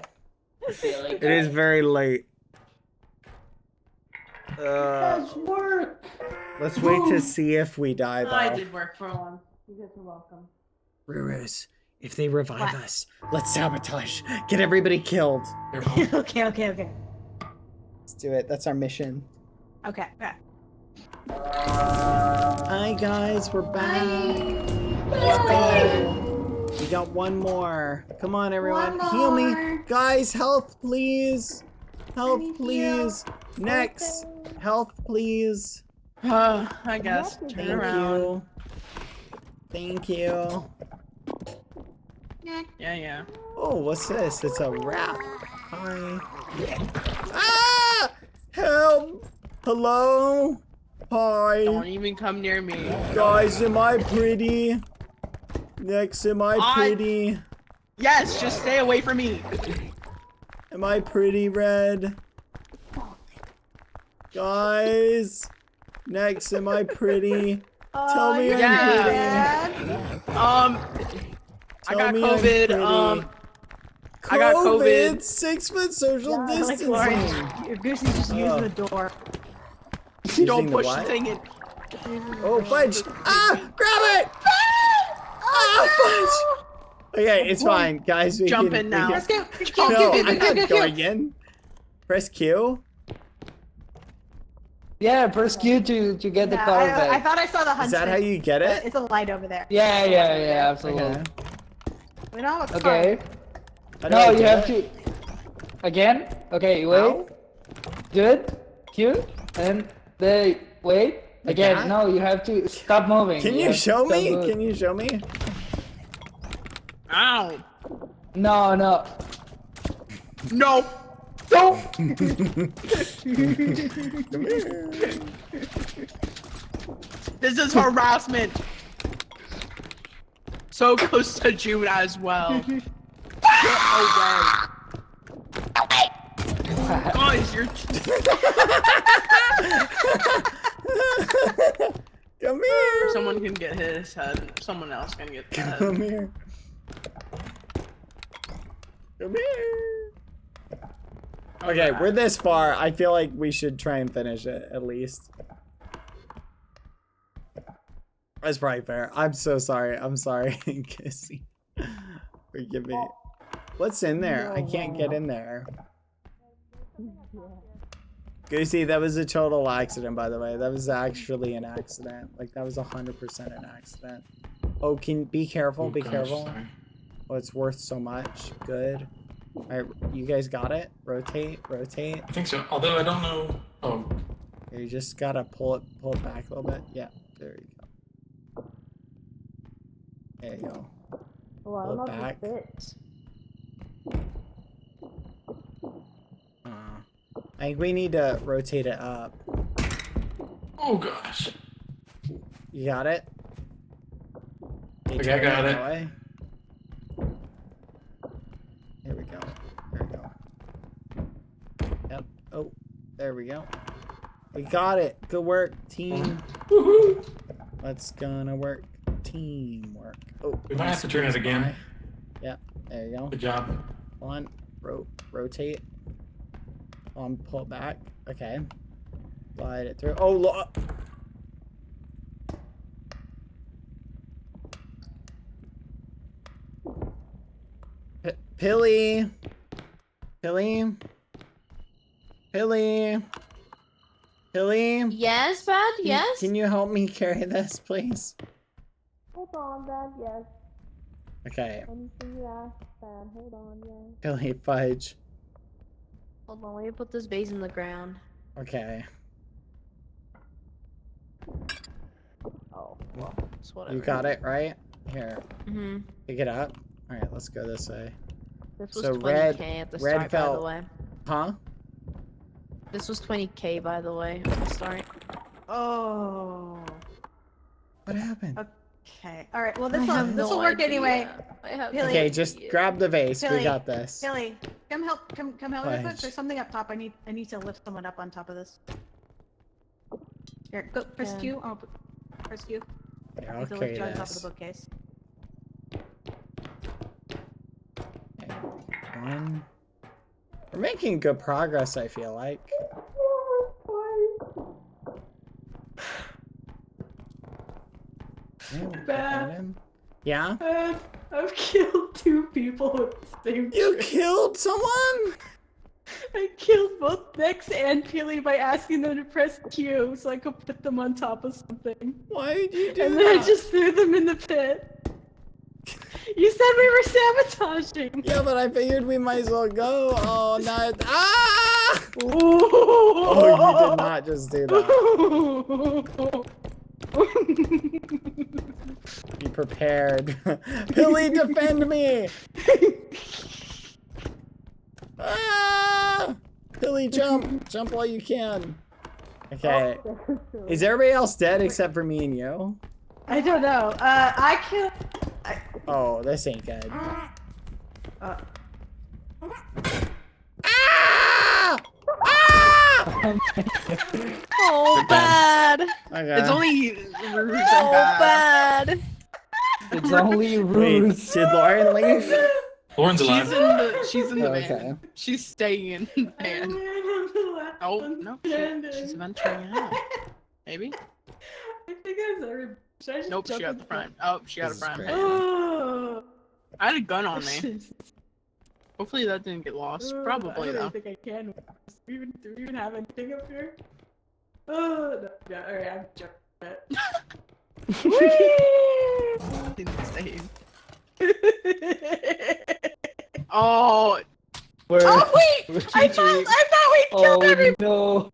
It is very late. Work. Let's wait to see if we die I though. did work for one. You guys are welcome. Rurus, if they revive What? us, let's sabotage. Get everybody killed. Okay. Let's do it. That's our mission. Okay. Hi guys, we're back. Let's go. We got one more. Come on, everyone. One Heal me. more. Guys, health, please. Health, need please. Next. Health, please. I guess. Turn Thank around. you. Thank you. Yeah. Oh, what's this? It's a wrap. Hi. Ah! Help! Hello? Hi. Don't even come near me. Guys, am I pretty? Next, am I pretty? Yes, just stay away from me. Am I pretty, Red? Guys, next, am I pretty? Tell me I'm pretty. I got me I'm COVID. pretty. I got COVID. 6 foot social Like distancing. Lauren, Goosy's just using the door. Using Don't the push the what? thing in. Oh, fudge! Ah! Grab it! Ah, fudge! Okay, it's fine, guys. We Jump can, in now. we Let's can... go. No, Go. I'm not going in. Press Q. Yeah, press Q to get the car I back. thought I saw the huntsman. Is that how you get it? It's a light over there. Yeah, absolutely. Okay. We don't have a Okay. car. How do No, I you do have it? to. Again? Okay, wait. Ow. Good. Q. And the wait. Like Again, that? no, you have to stop moving. Can you have to show stop me? moving. Can you show me? Ow. No. No. Don't. This is harassment. So goes to June as well. Get away. Guys, you're. Come here. Someone can get his head. Someone else can get the head. Come here. Come here. Okay, we're this far. I feel like we should try and finish it at least. That's probably fair. I'm so sorry. I'm sorry, Kissy. Forgive me. What's in there? I can't get in there. Goosey, that was a total accident, by the way. That was actually an accident. Like, that was 100% an accident. Oh, be careful, be careful. Sorry. Oh, it's worth so much. Good. Alright, you guys got it? Rotate, rotate. I think so. Although I don't know. Oh. You just gotta pull it back a little bit. Yeah, there you go. There you go. Well, I Pull don't it know back. if it fits. I think we need to rotate it up. Oh gosh. You got it? Okay, I got it. Way? Here we go. There we go. Yep. Oh, there we go. We got it. Good work, team. Let's gonna work. Teamwork. Oh, We might have to turn it again. Yep. There you go. Good job. On. Rotate. On. Pull it back. Okay. Slide it through. Oh, look. Pilly. Pilly. Pilly. Pilly. Yes, Bad? Yes? Can you help me carry this, please? Hold on, Bad, yes. Okay. Anything you ask, Bad. Hold on, yes. Pilly, fudge. Hold on, let me put this vase in the ground. Okay. Oh, well, it's whatever. You got it, right? Here. Mm-hmm. Pick it up. Alright, let's go this way. This was So 20k at the start, by the way. Huh? This was 20k, by the way, at the start. Oh. What happened? Okay. All right. Well, this will work anyway. Okay, just grab the vase. We Pilly, got this. Pilly, come help me real quick. Fudge. There's something up top. I need to lift someone up on top of this. Here, go press Okay. Q. Oh, press Q. Yeah, I need to I'll lift carry you on top of this. the bookcase. One. We're making good progress, I feel like. Yeah, we got that in. Yeah? I've killed 2 people with the same You trick. killed someone? I killed both Nex and Peely by asking them to press Q so I could put them on top of something. Why did you do and that? then I just threw them in the pit. You said we were sabotaging. Yeah, but I figured we might as well go. Oh, not. Ah! Oh, Oh, you did not just do that. Be prepared. Billy, defend me! Ah! Billy, jump! Jump while you can. Okay. Is everybody else dead except for me and you? I don't know. I killed. Oh, this ain't good. Uh, Ah! Oh, Bad! Okay. It's only Rouge and Oh, Bad. Bad! It's only Wait, Rouge. did Lauren leave? Lauren's alive. She's in the Okay. van. She's staying in the van. Oh, no. She's venturing out. Maybe? I think I was Should I just Nope, jump she got in the front. Oh, she got a This is front. great. Oh. I had a gun on me. Hopefully that didn't get lost. Probably I though. don't think I can. Do we even have anything up here? Oh, no. Yeah, alright, I'm jumping Insane. Oh. Where? Oh wait! I thought we killed everybody! No.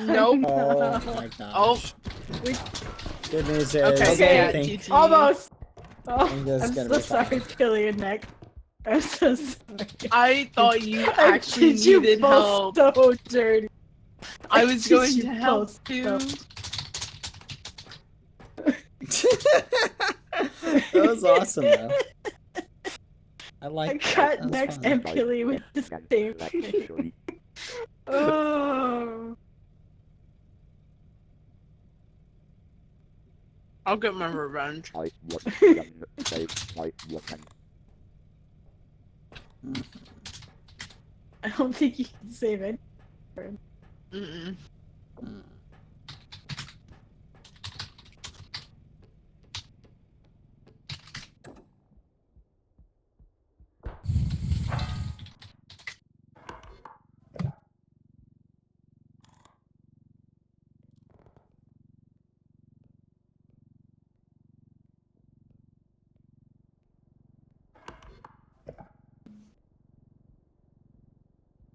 Nope. Oh my gosh. Oh. Good news is, Okay, I yeah, think GG. Almost! Oh, think this is I'm gonna so be fine. sorry, Pilly and Nick. I'm so sorry. I thought you I actually did you needed both help. so dirty. I was did going you to help both too. That was awesome, though. I like I that. got That was Nex fun. and Pilly with the same thing. Oh. I'll get my revenge. I was young, I was young. I don't think you can save it. Mm-mm.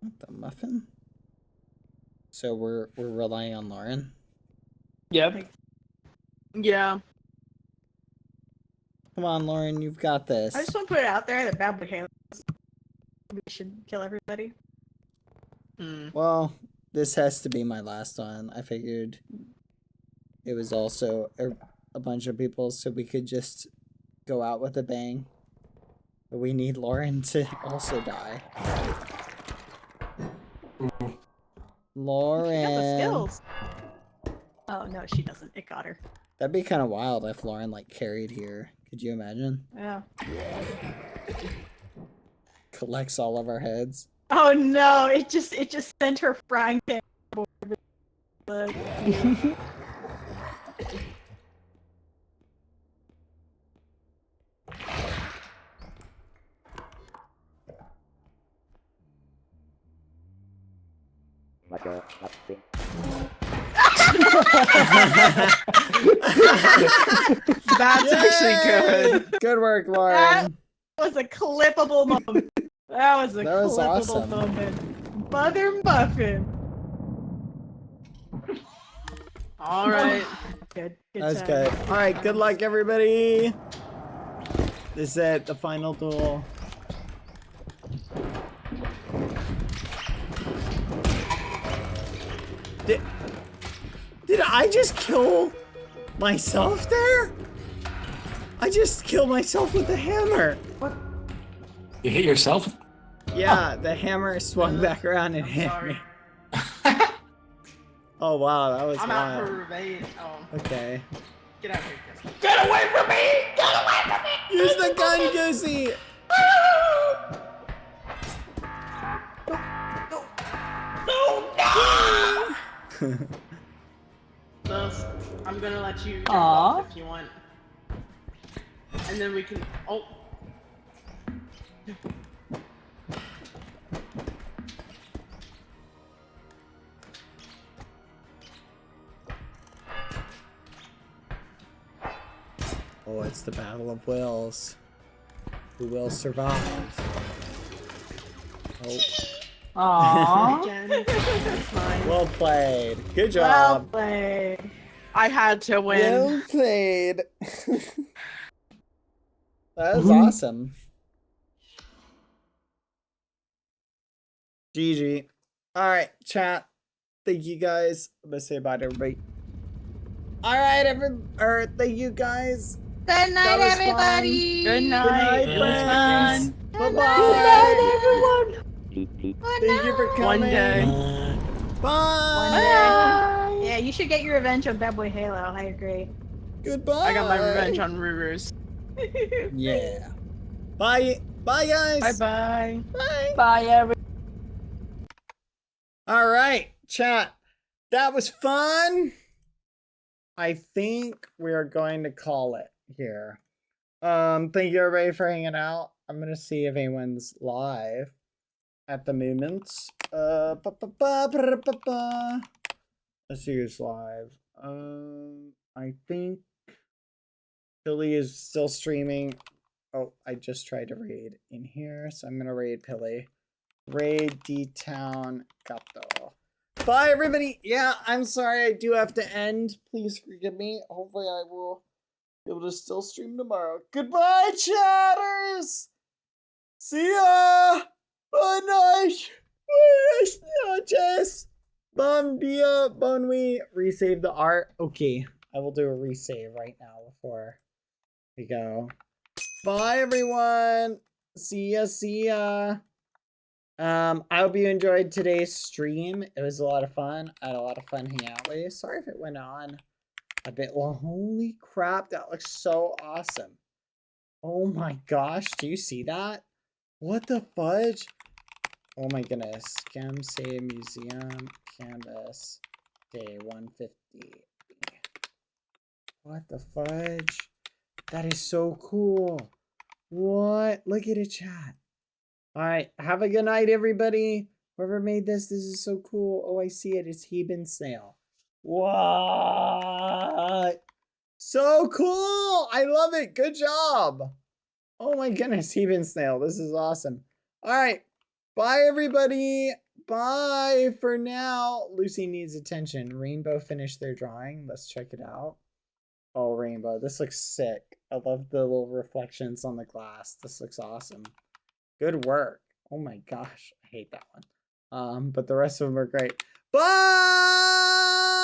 What the muffin? So we're relying on Lauren. Yep. Yeah. Come on, Lauren, you've got this. I just want to put it out there that Badboyhalo we should kill everybody. Well, this has to be my last one. I figured it was also a bunch of people, so we could just go out with a bang. But we need Lauren to also die. Lauren. She got the skills. Oh no, she doesn't. It got her. That'd be kind of wild if Lauren like carried here. Could you imagine? Yeah. Collects all of our heads. Oh no! It just sent her frying pan. Look. That's actually good. Good work, Lauren. That was a clippable moment. That was a That was clippable awesome. moment. Mother muffin. All right. Good. That was job. good. All right, good luck, everybody. This is it, the final duel. Did I just kill myself there? I just killed myself with the hammer. What? You hit yourself? Yeah, the hammer swung back around and hit me. Oh wow, that was I'm out wild. for revenge. Oh. Okay. Get out of here. Get away from me! Get away from me! Use the gun, Goosey! So, I'm gonna let you jump Aw. off if you want. And then we can. Oh. Oh, it's the Battle of Wills. Who will survive? Oh. Aww. Fine. Well played. Good Well job. played. I had to win. Well played. That was awesome. GG. Alright, chat. Thank you guys. I'm gonna say bye to everybody. Alright, thank you guys. Good night, That was everybody. Good night. Good It was night, fun. Bye-bye. Good night, everyone. Thank you for coming. One day. Bye. Yeah, you should get your revenge on Badboyhalo. I agree. Goodbye. I got my revenge on Rivers. Yeah. Bye. Bye, guys. Bye-bye. Bye. Bye, everyone. All right, chat. That was fun. I think we are going to call it here. Thank you everybody for hanging out. I'm gonna see if anyone's live at the moment. Let's see who's live. I think Billy is still streaming. Oh, I just tried to raid in here, so I'm gonna raid Pilly. Raid D-Town Gato. Bye, everybody. Yeah, I'm sorry I do have to end. Please forgive me. Hopefully I will be able to still stream tomorrow. Goodbye, chatters! See ya! Good night! Buenas noches! Bon dia, bon nuit. Resave the art. Okay, I will do a resave right now before we go. Bye, everyone! See ya, see ya! I hope you enjoyed today's stream. It was a lot of fun. I had a lot of fun hanging out with you. Sorry if it went on a bit long. Holy crap, that looks so awesome. Oh my gosh, do you see that? What the fudge? Oh my goodness. Say museum canvas day 150. What the fudge? That is so cool. What? Look at it, chat. All right. Have a good night, everybody. Whoever made this is so cool. Oh, I see it. It's Heben Snail. What? So cool. I love it. Good job. Oh my goodness, Heben Snail. This is awesome. All right. Bye, everybody. Bye for now. Lucy needs attention. Rainbow finished their drawing. Let's check it out. Oh, Rainbow. This looks sick. I love the little reflections on the glass. This looks awesome. Good work. Oh my gosh. I hate that one. But the rest of them are great. Bye!